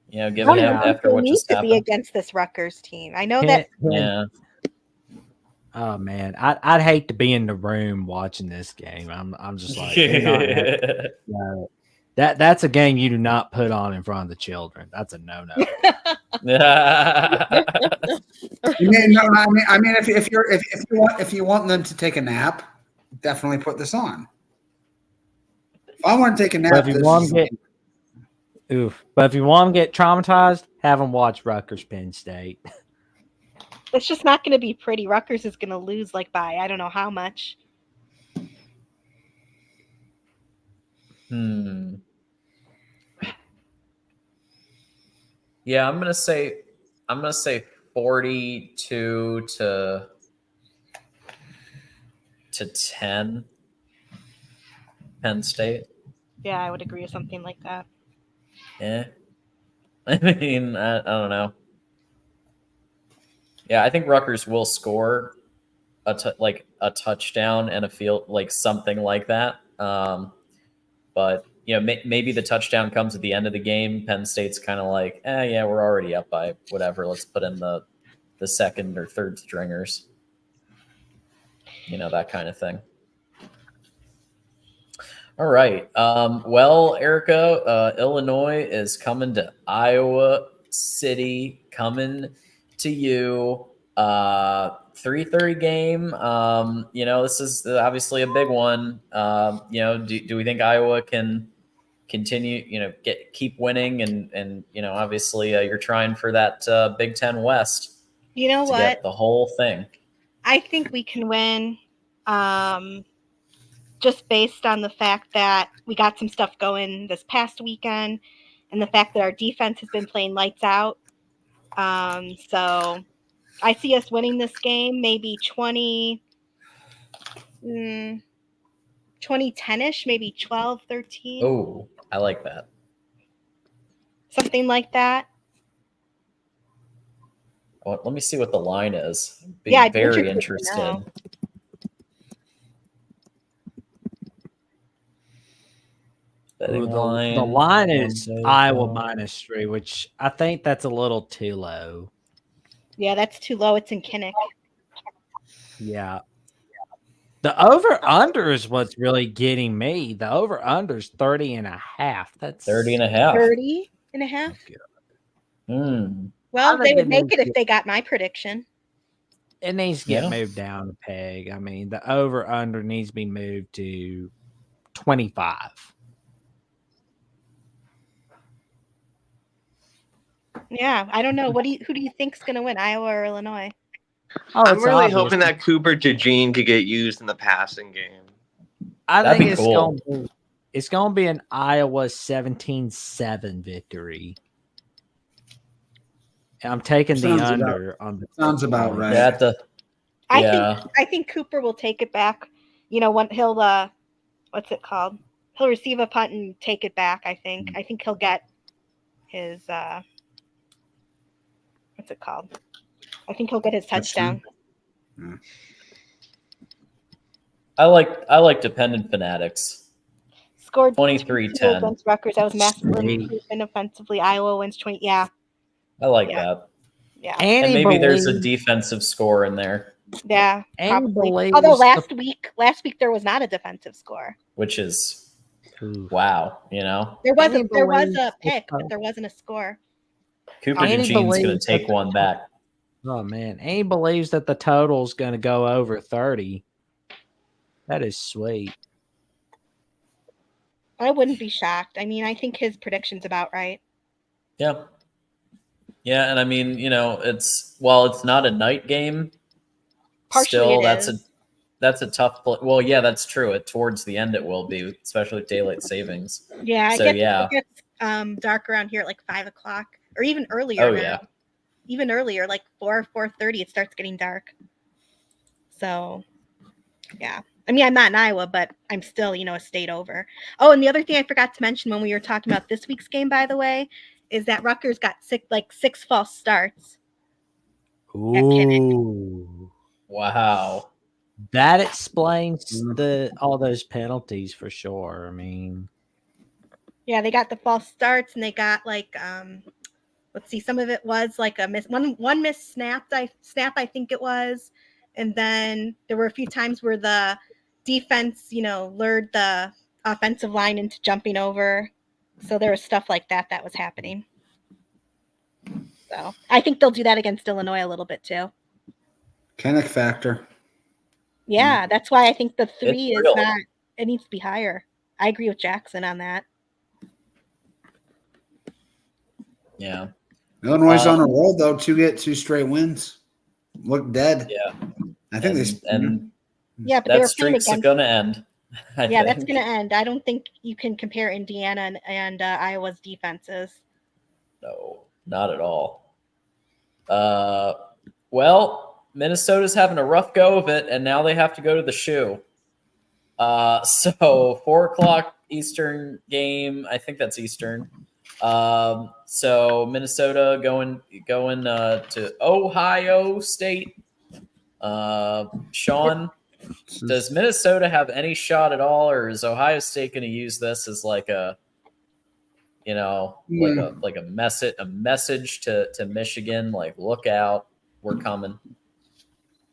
You know, given after what just happened. Be against this Rutgers team. I know that. Yeah. Oh man, I'd hate to be in the room watching this game. I'm just like, that's a game you do not put on in front of the children. That's a no-no. I mean, if you want them to take a nap, definitely put this on. If I want to take a nap, but if you want to get traumatized, have them watch Rutgers Penn State. It's just not going to be pretty. Rutgers is going to lose like by I don't know how much. Yeah, I'm gonna say 42 to 10. Penn State. Yeah, I would agree with something like that. Yeah. I mean, I don't know. Yeah, I think Rutgers will score a touchdown and a field, like something like that. But you know, maybe the touchdown comes at the end of the game. Penn State's kind of like, yeah, we're already up by whatever. Let's put in the second or third stringers. You know, that kind of thing. All right. Well, Erica, Illinois is coming to Iowa City, coming to you. 3:30 game. You know, this is obviously a big one. You know, do we think Iowa can continue, you know, keep winning and you know, obviously you're trying for that Big Ten West. You know what? Get the whole thing. I think we can win. Just based on the fact that we got some stuff going this past weekend and the fact that our defense has been playing lights out. So I see us winning this game, maybe 2010-ish, maybe 12-13. Oh, I like that. Something like that. Well, let me see what the line is. Yeah, very interested. The line is Iowa -3, which I think that's a little too low. Yeah, that's too low. It's in Kinnick. Yeah. The over-under is what's really getting me. The over-under is 30.5. That's 30.5. 30.5? Hmm. Well, they would make it if they got my prediction. It needs to get moved down a peg. I mean, the over-under needs to be moved to 25. Yeah, I don't know. Who do you think's going to win, Iowa or Illinois? Oh, I'm really hoping that Cooper DeJean could get used in the passing game. I think it's going to be an Iowa 17-7 victory. I'm taking the under on the. Sounds about right. I think Cooper will take it back. You know, when he'll what's it called? He'll receive a punt and take it back. I think he'll get his what's it called? I think he'll get his touchdown. Yeah. I like dependent fanatics. Scored 23-10 against Rutgers. That was massively offensively. Iowa wins 20. Yeah. I like that. Yeah. And maybe there's a defensive score in there. Yeah, probably. Although last week there was not a defensive score. Which is wow, you know. There was a pick, but there wasn't a score. Cooper DeJean's going to take one back. Oh man, Andy believes that the total is going to go over 30. That is sweet. I wouldn't be shocked. I mean, I think his prediction's about right. Yeah. Yeah, and I mean, you know, it's not a night game. Partially still, that's a tough. Well, yeah, that's true. Towards the end, it will be, especially with daylight savings. Yeah, so it gets dark around here at like 5 o'clock or even earlier. Oh now. yeah. Even earlier, like 4:30, it starts getting dark. So, yeah. I mean, I'm not in Iowa, but I'm still, a state over. Oh, and the other thing I forgot to mention when we were talking about this week's game, by the way, is that Rutgers got six false starts. Ooh. Wow. That explains all those penalties for sure. I mean, yeah, they got the false starts, and they got let's see, some of it was like a one missed snap, I think it was, and then there were a few times where the defense, lured the offensive line into jumping over. So there was stuff like that was happening. So I think they'll do that against Illinois a little bit too. Kennick factor. Yeah, that's why I think the 3 is real. not. It needs to be higher. I agree with Jackson on that. Yeah. Illinois on a roll though to get 2 straight wins. Look dead. Yeah. I think and yeah, but that streak's going to end. I yeah, think. that's going to end. I don't think you can compare Indiana and Iowa's defenses. No, not at all. Well, Minnesota's having a rough go of it, and now they have to go to the shoe. So 4:00 Eastern game. I think that's Eastern. So Minnesota going to Ohio State. Sean, does Minnesota have any shot at all, or is Ohio State going to use this as like a, like a message to Michigan, like, look out, we're coming?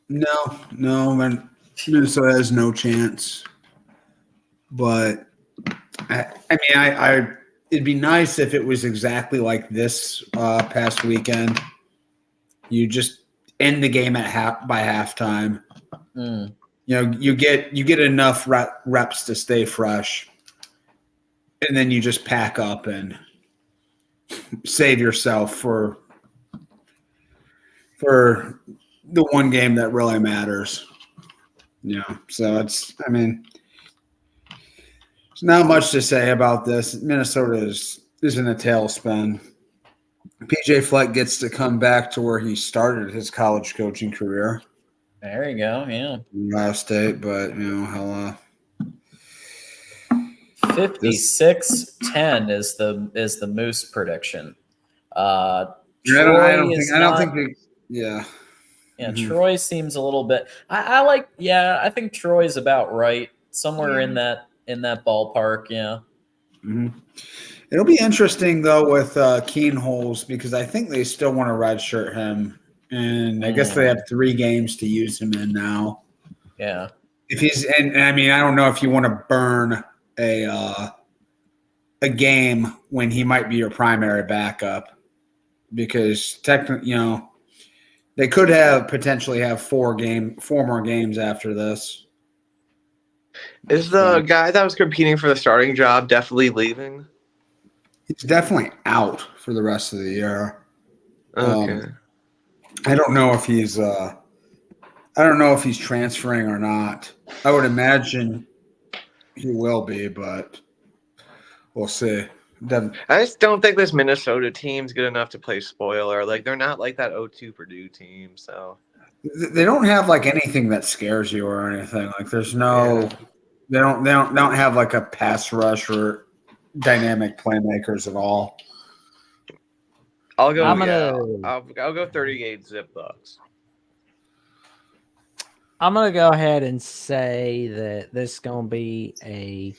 No, man. Minnesota has no chance. But I it'd be nice if it was exactly like this past weekend. You just end the game at by halftime. You get enough reps to stay fresh, and then you just pack up and save yourself for the one game that really matters. So there's not much to say about this. Minnesota is in a tailspin. PJ Fleck gets to come back to where he started his college coaching career. There you go. Yeah. Ohio State, but hell, 56-10 is the Moose prediction. I don't think. Yeah. Yeah, Troy seems a little bit. I think Troy's about right, somewhere in that ballpark. Yeah. Mm-hmm. It'll be interesting though with Keen Holes, because I think they still want to redshirt him, and I guess they have 3 games to use him in now. Yeah. If he's and I mean, I don't know if you want to burn a game when he might be your primary backup, because technically, they could potentially have 4 more games after this. Is the guy that was competing for the starting job definitely leaving? He's definitely out for the rest of the year. Okay. I don't know if he's transferring or not. I would imagine he will be, but we'll see. I just don't think this Minnesota team's good enough to play spoiler. Like, they're not like that 0-2 Purdue team. So they don't have like anything that scares you or anything. Like, there's no. Yeah. They don't have like a pass rush or dynamic playmakers at all. I'll go. I'll go 38 Zip Bucks. I'm gonna go ahead and say that this is gonna be a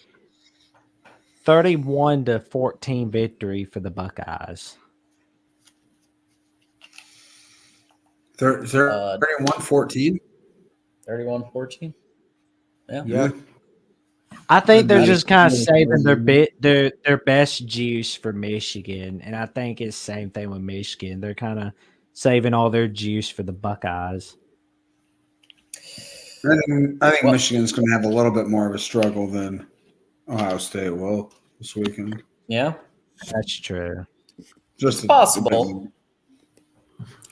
31-14 victory for the Buckeyes. 31-14? 31-14? Yeah. I think they're just kind of saving their best juice for Michigan, and I think it's the same thing with Michigan. They're kind of saving all their juice for the Buckeyes. I think Michigan's going to have a little bit more of a struggle than Ohio State will this weekend. Yeah, that's true. Just possible.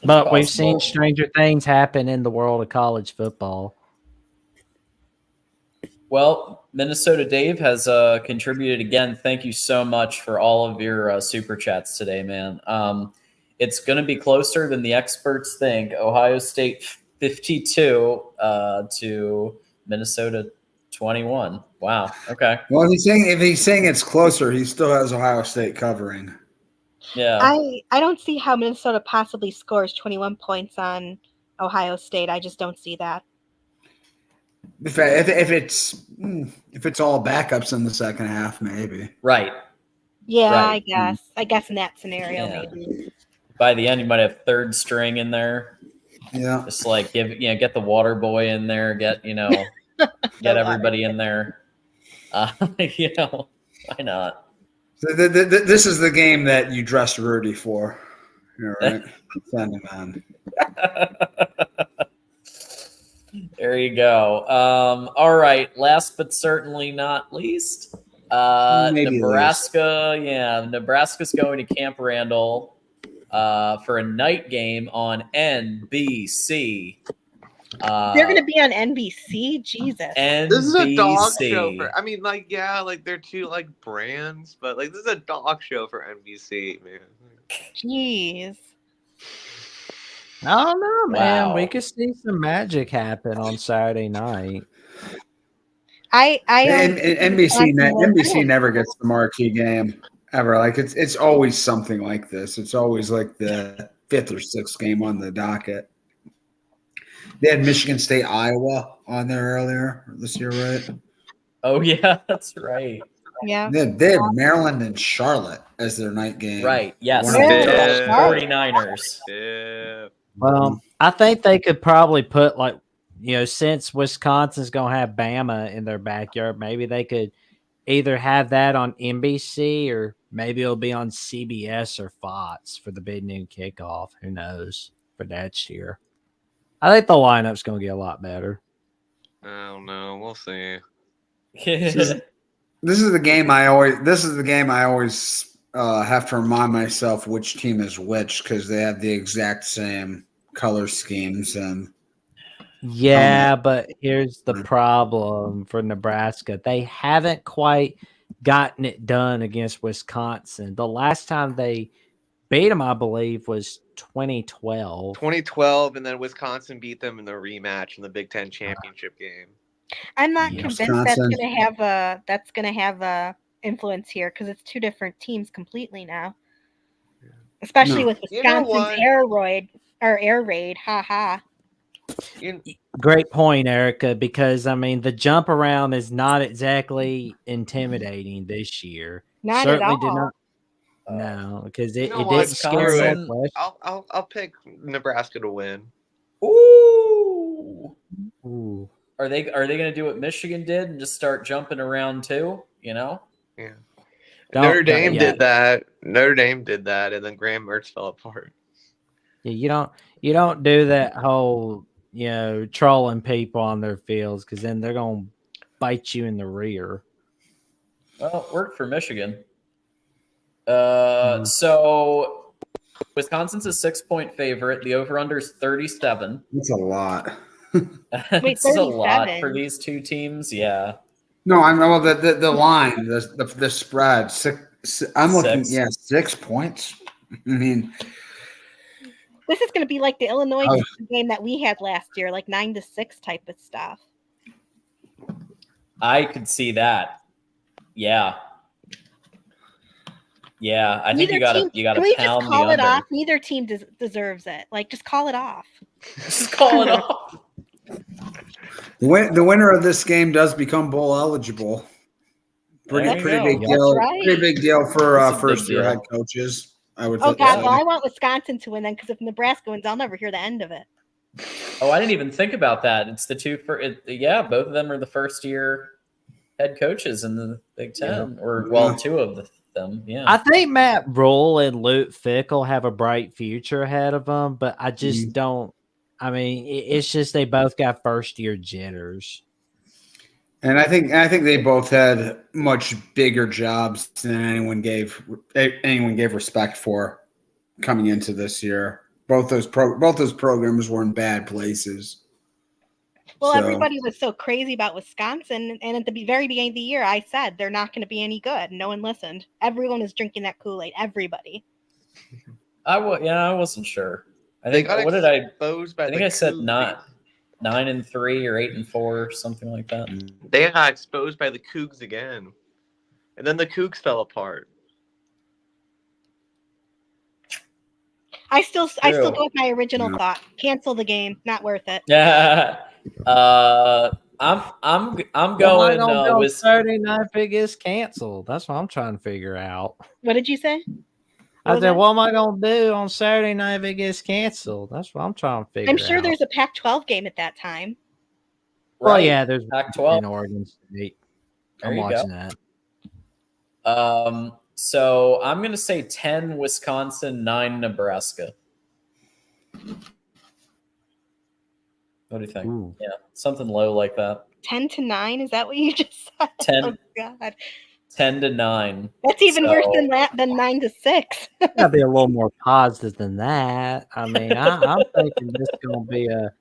But we've seen stranger things happen in the world of college football. Well, Minnesota Dave has contributed again. Thank you so much for all of your super chats today, man. It's going to be closer than the experts think. Ohio State 52 to Minnesota 21. Wow. Okay. Well, if he's saying it's closer, he still has Ohio State covering. Yeah. I don't see how Minnesota possibly scores 21 points on Ohio State. I just don't see that. If it's all backups in the second half, maybe. Right. Yeah, Right. I guess in that scenario, Yeah. maybe. By the end, you might have third string in there. Yeah. Just like get the water boy in there, get everybody in there. Why not? This is the game that you dressed Rudy for. You're right. Send him on. There you go. All right. Last but certainly not least, Nebraska. Least. Yeah, Nebraska's going to Camp Randall for a night game on NBC. They're going to be on NBC. Jesus, NBC. This is a dog show for. I mean, they're two brands, but this is a dog show for NBC, man. Jeez. I don't know, man. Wow. We could see some magic happen on Saturday night. NBC never gets the marquee game ever. It's always something like this. It's always like the 5th or 6th game on the docket. They had Michigan State, Iowa on there earlier this year, right? Oh yeah, that's right. Yeah. They had Maryland and Charlotte as their night game. Right. Yes. 49ers. Yeah. Well, I think they could probably put since Wisconsin's going to have Bama in their backyard, maybe they could either have that on NBC or maybe it'll be on CBS or Fox for the big noon kickoff. Who knows for next year? I think the lineup's going to get a lot better. I don't know. We'll see. This is the game I always have to remind myself which team is which because they have the exact same color schemes and but here's the problem for Nebraska. They haven't quite gotten it done against Wisconsin. The last time they beat them, I believe, was 2012. 2012, and then Wisconsin beat them in the rematch in the Big Ten championship game. I'm not convinced that's going to have a influence here because it's two different teams completely now. Especially with Wisconsin's air raid. Ha ha. Great point, Erica, because the jump around is not exactly intimidating this year. Not Certainly at all. No, because it didn't Wisconsin, scare I'll pick Nebraska to win. Ooh. Ooh. Are they going to do what Michigan did and just start jumping around too? Yeah. Notre Dame did that. Notre Dame did that, and then Graham Mertz fell apart. Yeah, you don't do that whole trolling people on their fields because then they're gonna bite you in the rear. Well, it worked for Michigan. So Wisconsin's a 6-point favorite. The over/under is 37. That's a lot. It's a lot for these two teams. Yeah. No, I know the line, the spread. I'm looking. 6 points. I mean, this is going to be like the Illinois game that we had last year, like 9-6 type of stuff. I could see that. Yeah. I think you got to pound just call the it under. off? Neither team deserves it. Just call it off. Just call it off. The winner of this game does become bowl eligible. Pretty big deal. Right. Pretty big deal for first-year head coaches. I would. Oh God! Well, I want Wisconsin to win then, because if Nebraska wins, I'll never hear the end of it. Oh, I didn't even think about that. It's the two for it. Yeah, both of them are the first-year head coaches in the Big Ten, two of them. Yeah, I think Matt Rule and Luke Fickell have a bright future ahead of them, but I just don't. It's just they both got first-year jitters. And I think they both had much bigger jobs than anyone gave respect for coming into this year. Both those programs were in bad places. Well, So- everybody was so crazy about Wisconsin, and at the very beginning of the year, I said they're not going to be any good. No one listened. Everyone is drinking that Kool-Aid. Everybody. I wasn't sure. I They think got what did I? exposed by I think the I said Cougs. 9-3 or 8-4, something like that. They got exposed by the Cougs again, and then the Cougs fell apart. I still True. go with my original thought. Cancel the game. Not worth it. Yeah. I'm Why going don't go with Saturday Night Big is canceled? That's what I'm trying to figure out. What did you say? I was said, that? what am I going to do on Saturday night if it gets canceled? That's what I'm trying to figure out. I'm sure there's a Pac-12 game at that time. Well, right. yeah, there's Pac-12 in Oregon State. There I'm you watching go. that. So I'm gonna say 10 Wisconsin, 9 Nebraska. What do you think? Ooh. Yeah, something low like that. 10-9. Is that what you just said? 10. Oh God, 10-9. that's even worse So- than that. Than 9-6. Gotta be a little more positive than that. I mean, I'm thinking this is gonna be a.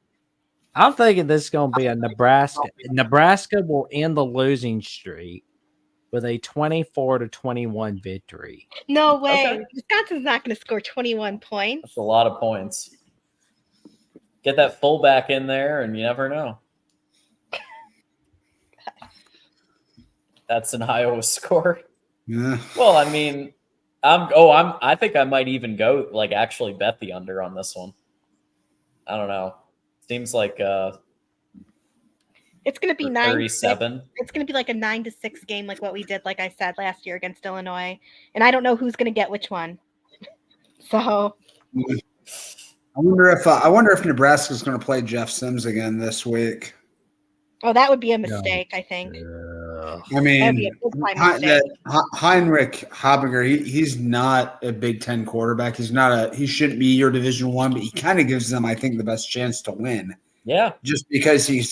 I'm thinking this is gonna be a Nebraska. Nebraska will end the losing streak with a 24-21 victory. No way. Okay. Wisconsin's not going to score 21 points. That's a lot of points. Get that fullback in there, and you never know. That's an Iowa score. Yeah. Well, I mean, I think I might even go actually bet the under on this one. I don't know. Seems like It's going to be 37. It's going to be like a 9-6 game, like what we did, like I said last year against Illinois. And I don't know who's going to get which one. So I wonder if Nebraska's going to play Jeff Sims again this week. Oh, that would be a mistake, I think. I mean, That'd be a big-time mistake. Heinrich Habiger, he's not a Big Ten quarterback. He shouldn't be your Division I, but he kind of gives them, I think, the best chance to win. Yeah, just because you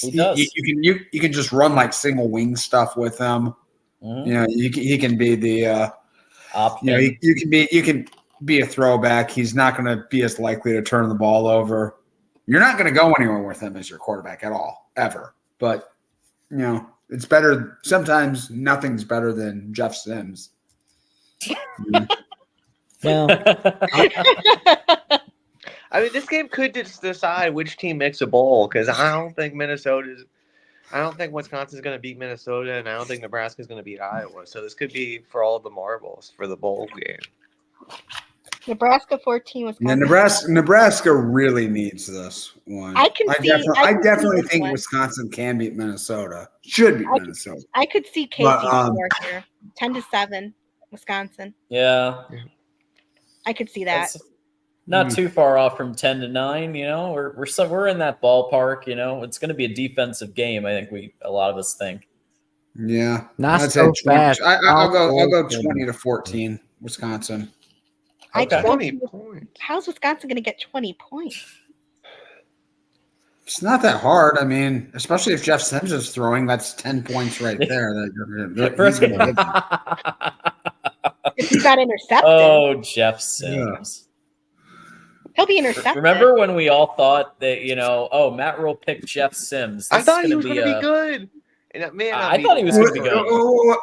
can just run like single wing stuff with him. Mm-hmm. You know, he can be the you can be a throwback. He's not going to be as likely to turn the ball over. You're not going to go anywhere with him as your quarterback at all, ever. But you know, it's better. Sometimes nothing's better than Jeff Sims. Well, I mean, this game could just decide which team makes a bowl because I don't think Wisconsin's going to beat Minnesota, and I don't think Nebraska's going to beat Iowa. So this could be for all the marbles for the bowl game. Nebraska 14, Wisconsin. Yeah, Nebraska really needs this one. I definitely think Wisconsin can beat Minnesota. Should beat Minnesota. I could see Casey score here, 10-7, Wisconsin. Yeah, I could see that. That's not too far off from 10-9. You know, we're in that ballpark. You know, it's going to be a defensive game. I think a lot of us think. Yeah, not I'd so say fast. I'll go 20-14, Wisconsin. Okay. 20 points. How's Wisconsin going to get 20 points? It's not that hard. I mean, especially if Jeff Sims is throwing, that's 10 points right there. He's going to hit them. If he got intercepted. Oh, Jeff Sims. He'll be intercepted. Remember when we all thought that, Matt Rule picked Jeff Sims? I thought he was going to be good. And I thought he was going to be good.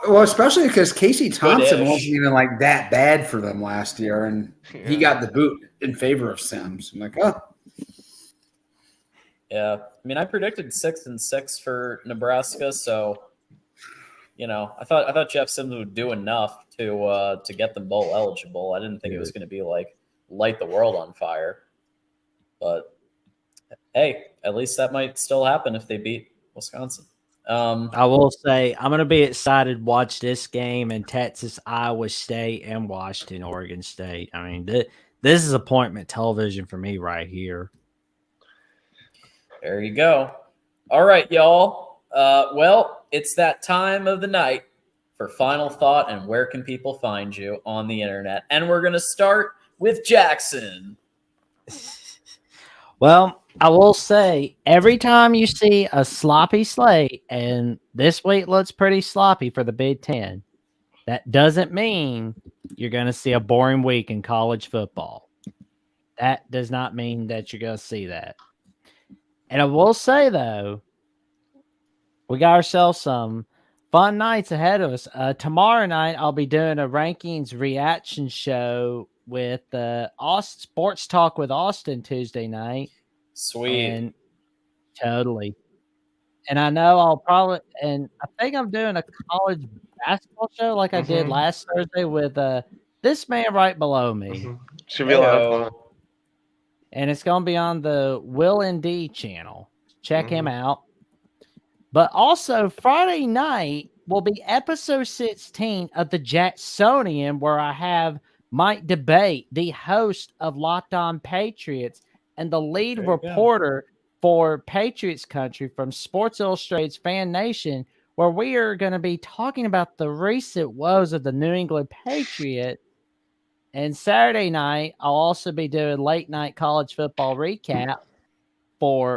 Well, especially because Casey Thompson wasn't even like that bad for them last year, and he got the boot in favor of Sims. I'm like, oh. Yeah. I mean, I predicted 6-6 for Nebraska, so I thought Jeff Sims would do enough to get them bowl eligible. I didn't think it was going to be like light the world on fire. But hey, at least that might still happen if they beat Wisconsin. I will say I'm going to be excited to watch this game in Texas, Iowa State, and Washington, Oregon State. I mean, this is appointment television for me right here. There you go. All right, y'all. Well, it's that time of the night for final thought and where can people find you on the internet. And we're going to start with Jackson. Well, I will say every time you see a sloppy slate, and this week looks pretty sloppy for the Big Ten, that doesn't mean you're going to see a boring week in college football. That does not mean that you're going to see that. And I will say, though, we got ourselves some fun nights ahead of us. Tomorrow night, I'll be doing a rankings reaction show with Austin Sports Talk with Austin Tuesday night. Sweet. And totally. And I know I think I'm doing a college basketball show like I did last Thursday with this man right below me. Should be a lot of fun. And it's going to be on the Will and D channel. Check him out. But also Friday night will be episode 16 of the Jacksonian, where I have Mike Debate, the host of Locked On Patriots and the lead reporter for Patriots Country from Sports Illustrated's Fan Nation, where we are going to be talking about the recent woes of the New England Patriots. And Saturday night, I'll also be doing late night college football recap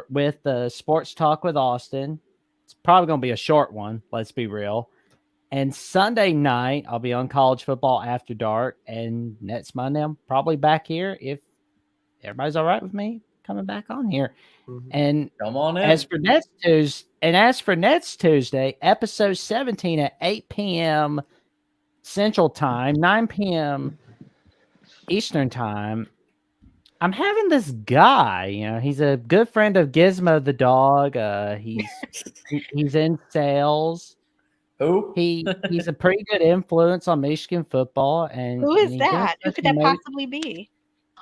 with the Sports Talk with Austin. It's probably going to be a short one, let's be real. And Sunday night, I'll be on College Football After Dark. And next Monday, I'm probably back here if everybody's all right with me coming back on here. And come on in. As for next Tuesday, episode 17 at 8 p.m. Central Time, 9 p.m. Eastern Time, I'm having this guy, he's a good friend of Gizmo the dog. He's in sales. Who? He's a pretty good influence on Michigan football. And who is that? Who could that possibly be?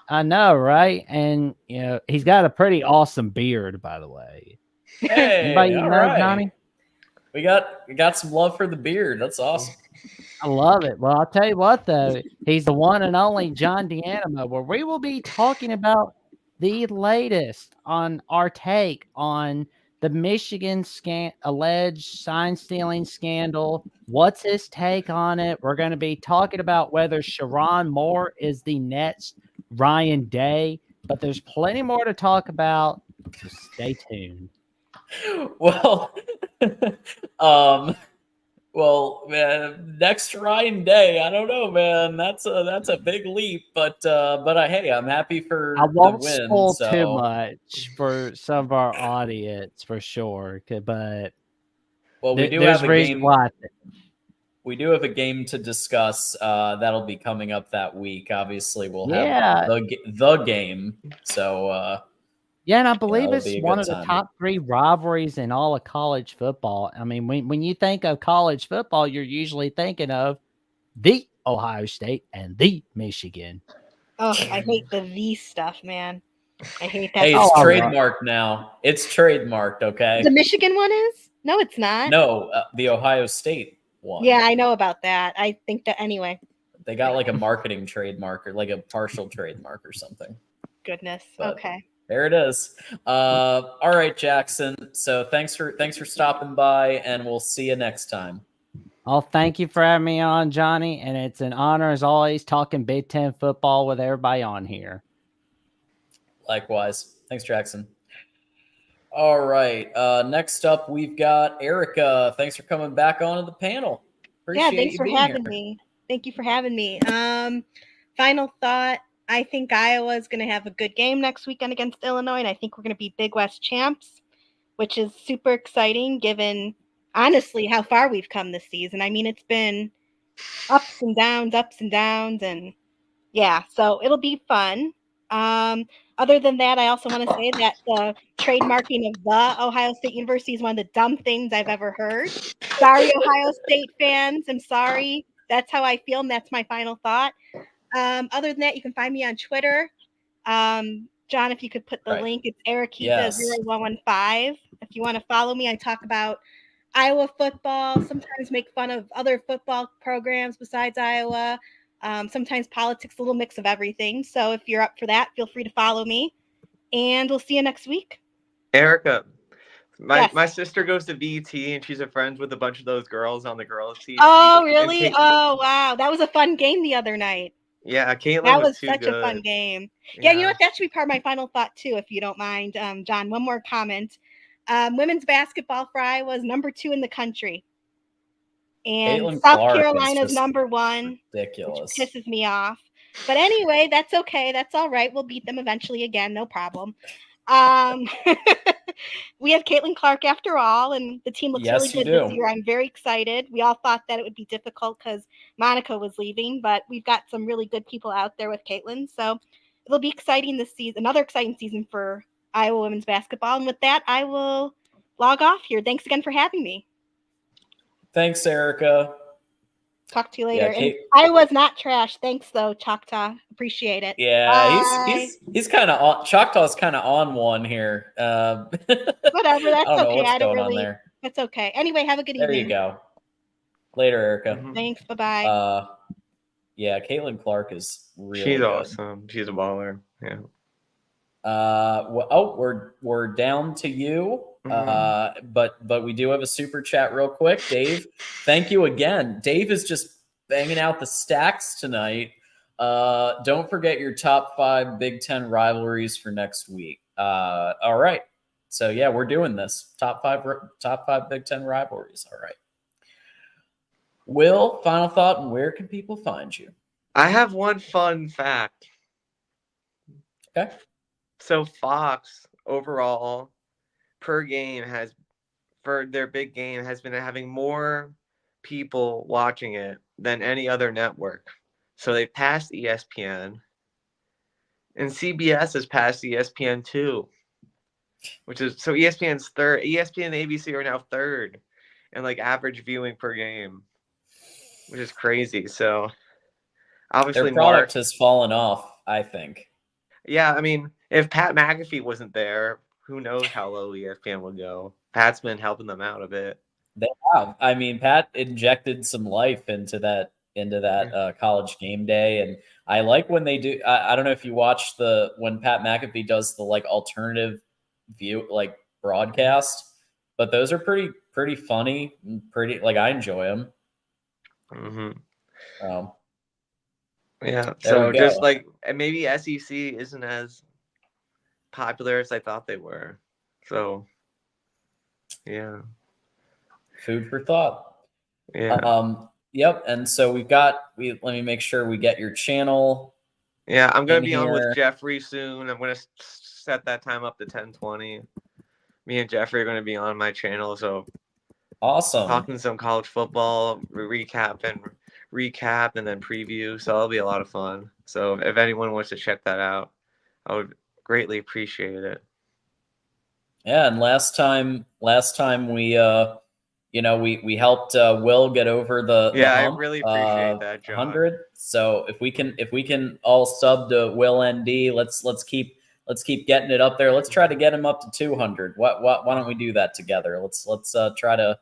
I know, right? And he's got a pretty awesome beard, by the way. Hey, anybody all know, right. Johnny? We got some love for the beard. That's awesome. I love it. Well, I'll tell you what, though. He's the one and only John D'Animo, where we will be talking about the latest on our take on the Michigan alleged sign-stealing scandal. What's his take on it? We're going to be talking about whether Sharon Moore is the next Ryan Day, but there's plenty more to talk about, so stay tuned. Well, well, man, next Ryan Day, I don't know, man. That's a big leap, but hey, I'm happy for I won't the win. spoil too much for some of our audience for sure, but we do have a game. We do have a game to discuss. That'll be coming up that week. Obviously, we'll have the game. So. Yeah, and I believe it's one of the top 3 rivalries in all of college football. I mean, when you think of college football, you're usually thinking of the Ohio State and the Michigan. Oh, I hate the stuff, man. I hate that. Hey, it's trademarked now. It's trademarked, okay? The Michigan one is? No, it's not. No, the Ohio State one. Yeah, I know about that. I think that anyway. They got like a marketing trademark or like a partial trademark or something. Goodness. But okay. There it is. All right, Jackson. So thanks for stopping by, and we'll see you next time. Oh, thank you for having me on, Johnny. And it's an honor, as always, talking Big Ten football with everybody on here. Likewise. Thanks, Jackson. All right. Next up, we've got Erica. Thanks for coming back onto the panel. Appreciate thanks for having me. Thank you for having me. Final thought. I think Iowa's going to have a good game next weekend against Illinois, and I think we're going to be Big West champs, which is super exciting given, honestly, how far we've come this season. I mean, it's been ups and downs, and yeah, so it'll be fun. Other than that, I also want to say that the trademarking of the Ohio State University is one of the dumb things I've ever heard. Sorry, Ohio State fans. I'm sorry. That's how I feel, and that's my final thought. Other than that, you can find me on Twitter. John, if you could put the link, it's Erikita0115. If you want to follow me, I talk about Iowa football, sometimes make fun of other football programs besides Iowa, sometimes politics, a little mix of everything. So if you're up for that, feel free to follow me. And we'll see you next week. Erica, my sister goes to VT, and she's friends with a bunch of those girls on the girls team. Oh, really? Oh, wow. That was a fun game the other night. Yeah, Caitlin that was too such good. A fun game. Yeah, you know what? That should be part of my final thought too, if you don't mind, John. One more comment. Women's basketball for Iowa was number 2 in the country, and Caitlin South Clark Carolina's number 1. Ridiculous. Which pisses me off. But anyway, that's okay. That's all right. We'll beat them eventually again. No problem. we have Caitlin Clark after all, and the team looks really good this year. I'm very excited. We all thought that it would be difficult because Monica was leaving, but we've got some really good people out there with Caitlin. So it'll be exciting this season, another exciting season for Iowa women's basketball. And with that, I will log off here. Thanks again for having me. Thanks, Erica. Talk to you later. Yeah, and Iowa's not trash. Thanks, though, Choctaw. Appreciate it. Yeah, Bye. he's kind of on. Choctaw's kind of on one here. Whatever. That's I don't know okay. what's going on there. That's okay. Anyway, have a good evening. There you go. Later, Erica. Thanks. Bye-bye. Yeah, Caitlin Clark is really She's good. awesome. She's a baller. Yeah. We're down to you. But we do have a super chat real quick. Dave, thank you again. Dave is just banging out the stacks tonight. Don't forget your top 5 Big Ten rivalries for next week. All right. So yeah, we're doing this. Top five Big Ten rivalries. All right. Will, final thought, and where can people find you? I have one fun fact. Okay. So Fox overall per game for their big game has been having more people watching it than any other network. So they passed ESPN, and CBS has passed ESPN too, which is so ESPN's third. ESPN and ABC are now third in like average viewing per game, which is crazy. So obviously their product has fallen off, I think. Yeah, I mean, if Pat McAfee wasn't there, who knows how low ESPN would go. Pat's been helping them out a bit. They have. I mean, Pat injected some life into that College Game Day, and I like when they do. I don't know if you watch when Pat McAfee does the like alternative view like broadcast, but those are pretty funny and pretty like I enjoy them. Mm-hmm. Yeah, so just like maybe SEC isn't as popular as I thought they were. So, yeah. Food for thought. Yeah. Yep. And so let me make sure we get your channel. Yeah, I'm going to be on with Jeffrey soon. I'm going to set that time up to 10:20. Me and Jeffrey are going to be on my channel. So awesome. Talking some college football, recap and then preview. So it'll be a lot of fun. So if anyone wants to check that out, I would greatly appreciate it. Yeah, and last time we we helped Will get over the hump, I really appreciate that, John. 100. So if we can all sub to Will ND, let's keep getting it up there. Let's try to get him up to 200. Why don't we do that together? Let's try to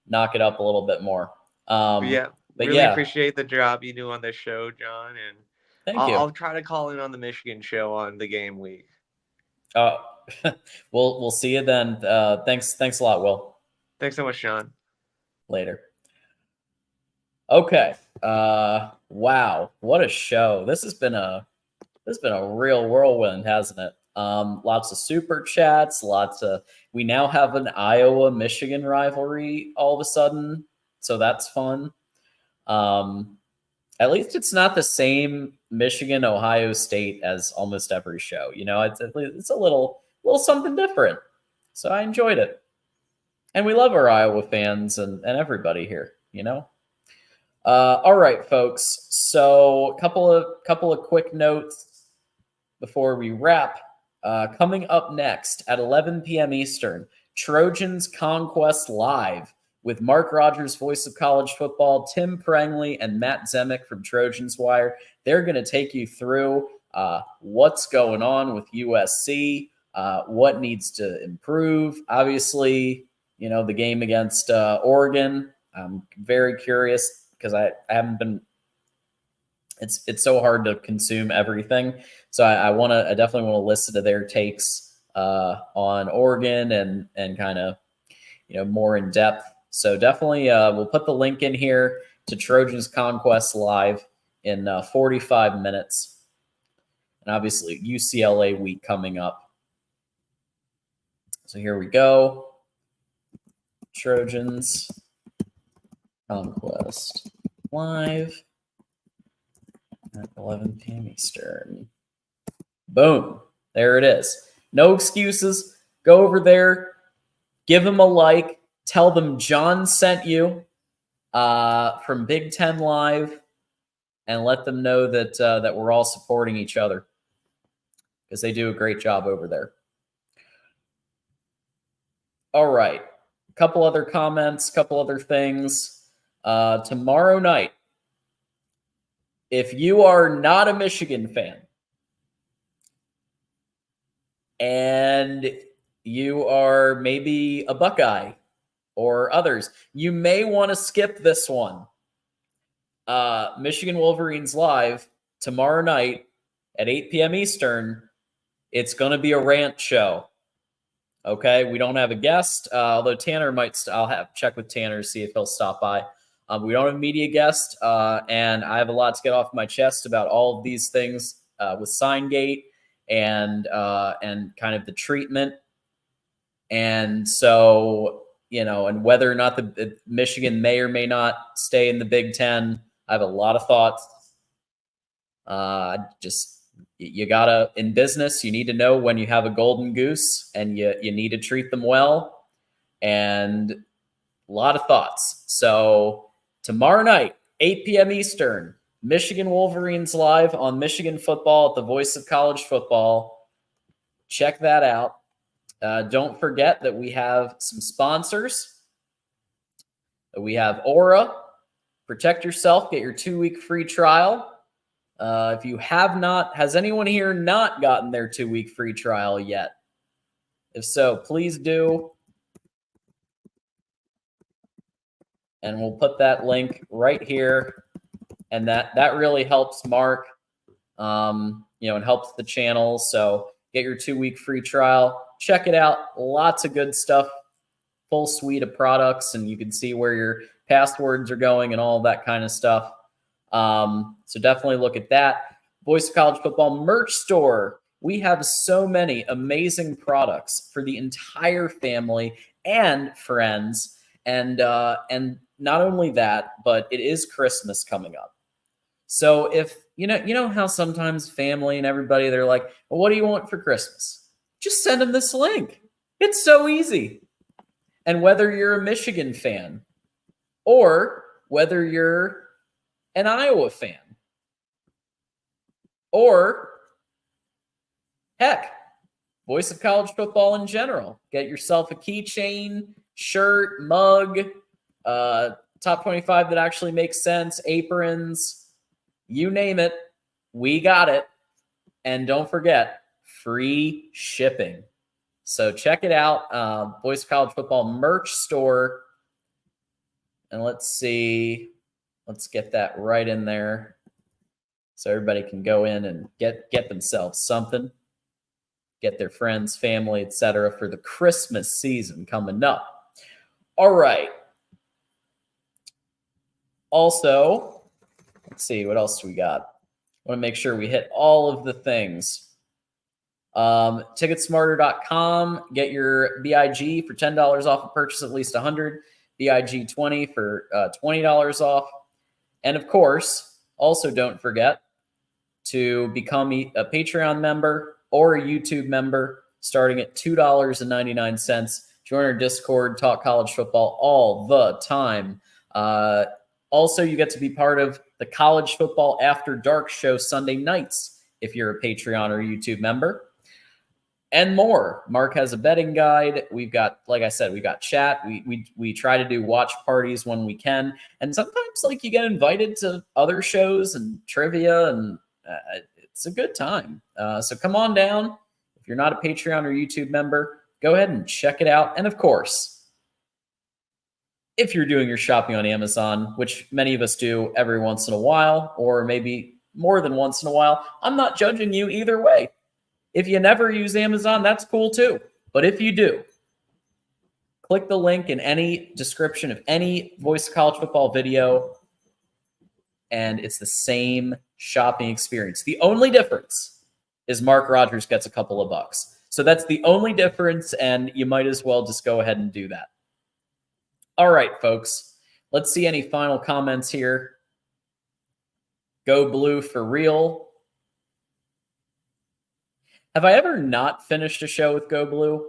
knock it up a little bit more. Really appreciate the job you do on this show, John, and thank you. I'll try to call in on the Michigan show on the game week. We'll see you then. Thanks a lot, Will. Thanks so much, John. Later. Okay. Wow, what a show! This has been a real whirlwind, hasn't it? Lots of super chats. We now have an Iowa-Michigan rivalry all of a sudden, so that's fun. At least it's not the same Michigan-Ohio State as almost every show. It's a little something different. So I enjoyed it. And we love our Iowa fans and everybody here, All right, folks. So a couple of quick notes before we wrap. Coming up next at 11 p.m. Eastern, Trojans Conquest Live with Mark Rogers, voice of college football, Tim Prangley, and Matt Zemek from Trojans Wire. They're going to take you through what's going on with USC, what needs to improve. Obviously, the game against Oregon. I'm very curious because I haven't been. It's so hard to consume everything, so I definitely want to listen to their takes on Oregon and kind of more in depth. So definitely, we'll put the link in here to Trojans Conquest Live in 45 minutes, and obviously UCLA week coming up. So here we go. Trojans Conquest Live at 11 p.m. Eastern. Boom. There it is. No excuses. Go over there, give them a like, tell them John sent you from Big Ten Live, and let them know that that we're all supporting each other because they do a great job over there. All right. A couple other comments, couple other things. Tomorrow night, if you are not a Michigan fan and you are maybe a Buckeye or others, you may want to skip this one. Michigan Wolverines Live tomorrow night at 8 p.m. Eastern. It's going to be a rant show. Okay, we don't have a guest, although Tanner might. I'll have check with Tanner to see if he'll stop by. We don't have a media guest, and I have a lot to get off my chest about all of these things with Signgate and kind of the treatment, and so and whether or not the Michigan may or may not stay in the Big Ten. I have a lot of thoughts. You gotta, in business, you need to know when you have a golden goose, and you need to treat them well, and a lot of thoughts. So tomorrow night, 8 p.m. Eastern, Michigan Wolverines Live on Michigan Football at the Voice of College Football. Check that out. Don't forget that we have some sponsors. We have Aura. Protect yourself. Get your 2-week free trial. If you have not, has anyone here not gotten their 2-week free trial yet? If so, please do. And we'll put that link right here. And that really helps Mark, and helps the channel. So get your 2-week free trial. Check it out. Lots of good stuff. Full suite of products. And you can see where your passwords are going and all that kind of stuff. So definitely look at that. Voice of College Football merch store. We have so many amazing products for the entire family and friends. And not only that, but it is Christmas coming up. So if you know how sometimes family and everybody, they're like, well, what do you want for Christmas? Just send them this link. It's so easy. And whether you're a Michigan fan or whether you're an Iowa fan, or heck, Voice of College Football in general. Get yourself a keychain, shirt, mug, top 25 that actually makes sense, aprons, you name it, we got it. And don't forget, free shipping. So check it out, Voice of College Football merch store. And let's see. Let's get that right in there so everybody can go in and get themselves something, get their friends, family, etc. for the Christmas season coming up. All right. Also, let's see, what else do we got? I want to make sure we hit all of the things. Ticketsmarter.com. Get your BIG for $10 off a purchase at least 100. BIG 20 for $20 off. And of course, also don't forget to become a Patreon member or a YouTube member starting at $2.99. Join our Discord, talk college football all the time. Also, you get to be part of the College Football After Dark show Sunday nights if you're a Patreon or YouTube member. And more. Mark has a betting guide. We've got, like I said, we got chat. We try to do watch parties when we can. And sometimes you get invited to other shows and trivia, and it's a good time. So come on down. If you're not a Patreon or YouTube member, go ahead and check it out. And of course, if you're doing your shopping on Amazon, which many of us do every once in a while, or maybe more than once in a while, I'm not judging you either way. If you never use Amazon, that's cool too. But if you do, click the link in any description of any Voice of College Football video, and it's the same shopping experience. The only difference is Mark Rogers gets a couple of bucks. So that's the only difference, and you might as well just go ahead and do that. All right, folks. Let's see any final comments here. Go Blue for real. Have I ever not finished a show with Go Blue?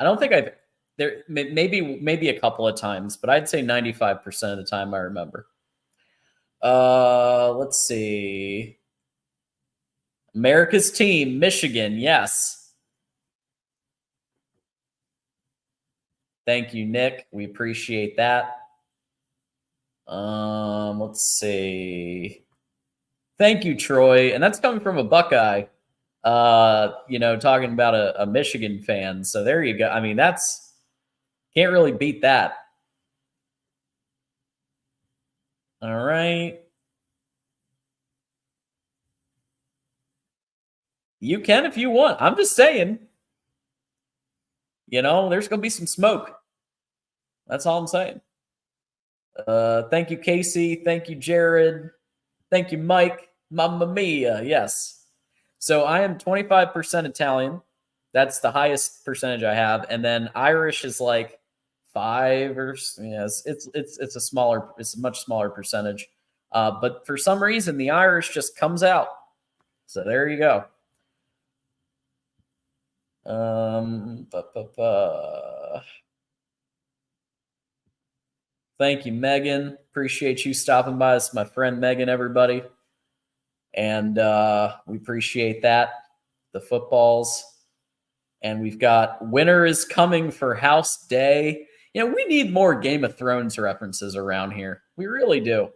I don't think I've there maybe a couple of times, but I'd say 95% of the time I remember. Let's see. America's team, Michigan, yes. Thank you, Nick. We appreciate that. Let's see. Thank you, Troy. And that's coming from a Buckeye, talking about a Michigan fan. So there you go. I mean, can't really beat that. All right. You can if you want. I'm just saying. There's going to be some smoke. That's all I'm saying. Thank you, Casey. Thank you, Jared. Thank you, Mike. Mamma mia. Yes. So I am 25% Italian. That's the highest percentage I have. And then Irish is like 5 or yes. It's a much smaller percentage. But for some reason, the Irish just comes out. So there you go. Thank you, Megan. Appreciate you stopping by. It's my friend Megan, everybody. And we appreciate that. The footballs. And we've got winter is coming for House Day. We need more Game of Thrones references around here. We really do.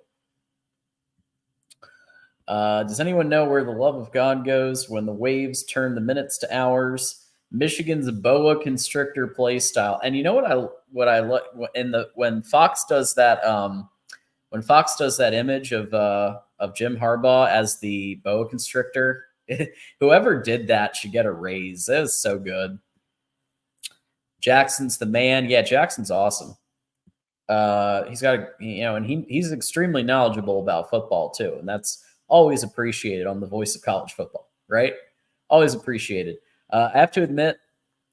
Does anyone know where the love of God goes when the waves turn the minutes to hours? Michigan's boa constrictor play style. And you know what I like when Fox does that image of Jim Harbaugh as the boa constrictor, whoever did that should get a raise. That is so good. Jackson's the man. Yeah, Jackson's awesome. He's got and he's extremely knowledgeable about football too, and that's always appreciated on the Voice of College Football, right? Always appreciated. I have to admit,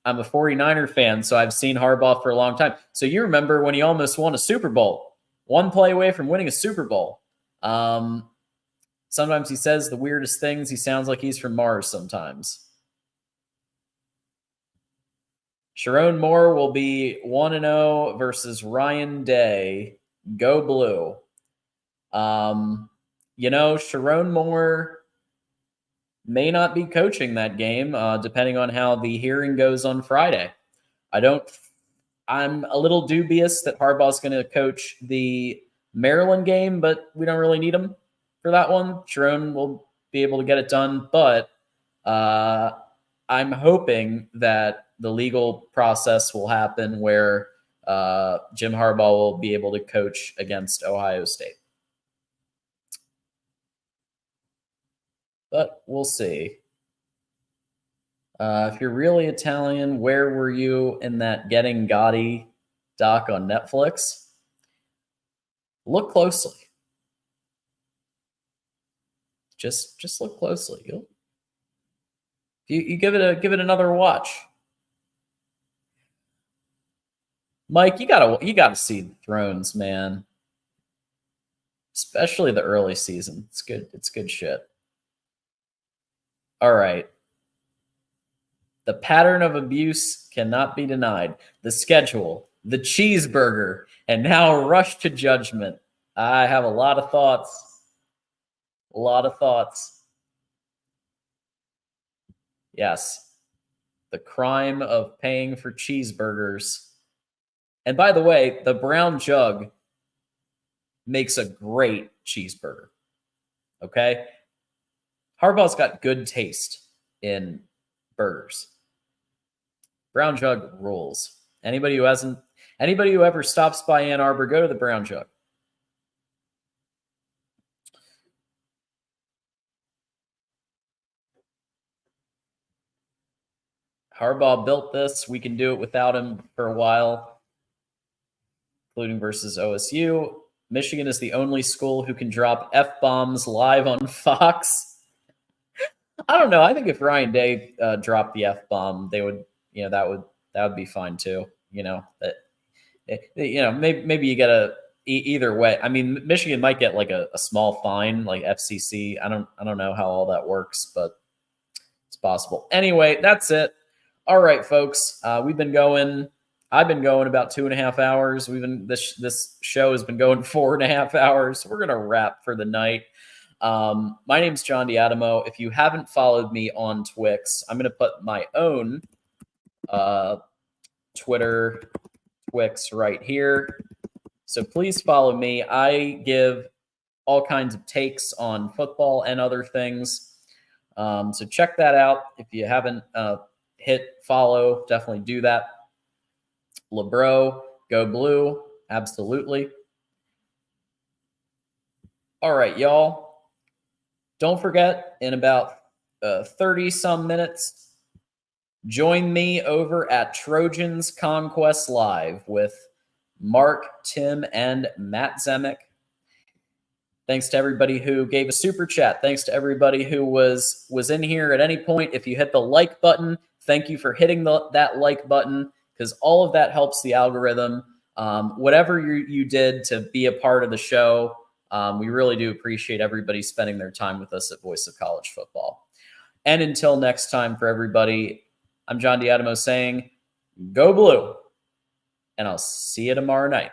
I'm a 49er fan, so I've seen Harbaugh for a long time. So you remember when he almost won a Super Bowl, one play away from winning a Super Bowl. Sometimes he says the weirdest things. He sounds like he's from Mars sometimes. Sharon Moore will be 1-0 versus Ryan Day. Go Blue. Sharon Moore may not be coaching that game, depending on how the hearing goes on Friday. I'm a little dubious that Harbaugh's going to coach the Maryland game, but we don't really need him for that one. Sharon will be able to get it done, but I'm hoping that the legal process will happen where Jim Harbaugh will be able to coach against Ohio State. But we'll see. If you're really Italian, where were you in that Getting Gotti doc on Netflix? Look closely. Just look closely. You give it another watch. Mike, you gotta see Thrones, man. Especially the early season. It's good. It's good shit. All right. The pattern of abuse cannot be denied. The schedule, the cheeseburger, and now a rush to judgment. I have a lot of thoughts. A lot of thoughts. Yes. The crime of paying for cheeseburgers. And by the way, the brown jug makes a great cheeseburger. Okay? Harbaugh's got good taste in burgers. Brown Jug rules. Anybody who ever stops by Ann Arbor, go to the Brown Jug. Harbaugh built this. We can do it without him for a while, including versus OSU. Michigan is the only school who can drop F-bombs live on Fox. I don't know. I think if Ryan Day dropped the F-bomb, they would, that would be fine too. Maybe you get either way. I mean, Michigan might get like a small fine, like FCC. I don't know how all that works, but it's possible. Anyway, that's it. All right, folks. I've been going about 2.5 hours. This show has been going 4.5 hours. We're gonna wrap for the night. My name's John Diadamo. If you haven't followed me on Twix, I'm gonna put my own Twitter Twix right here. So please follow me. I give all kinds of takes on football and other things. So check that out. If you haven't hit follow, definitely do that. LeBro, go blue. Absolutely. All right, y'all. Don't forget, in about 30 some minutes, join me over at Trojans Conquest Live with Mark, Tim, and Matt Zemek. Thanks to everybody who gave a super chat. Thanks to everybody who was in here at any point. If you hit the like button, thank you for hitting that like button, because all of that helps the algorithm. Whatever you did to be a part of the show, we really do appreciate everybody spending their time with us at Voice of College Football. And until next time, for everybody, I'm John Diadamo saying, go blue, and I'll see you tomorrow night.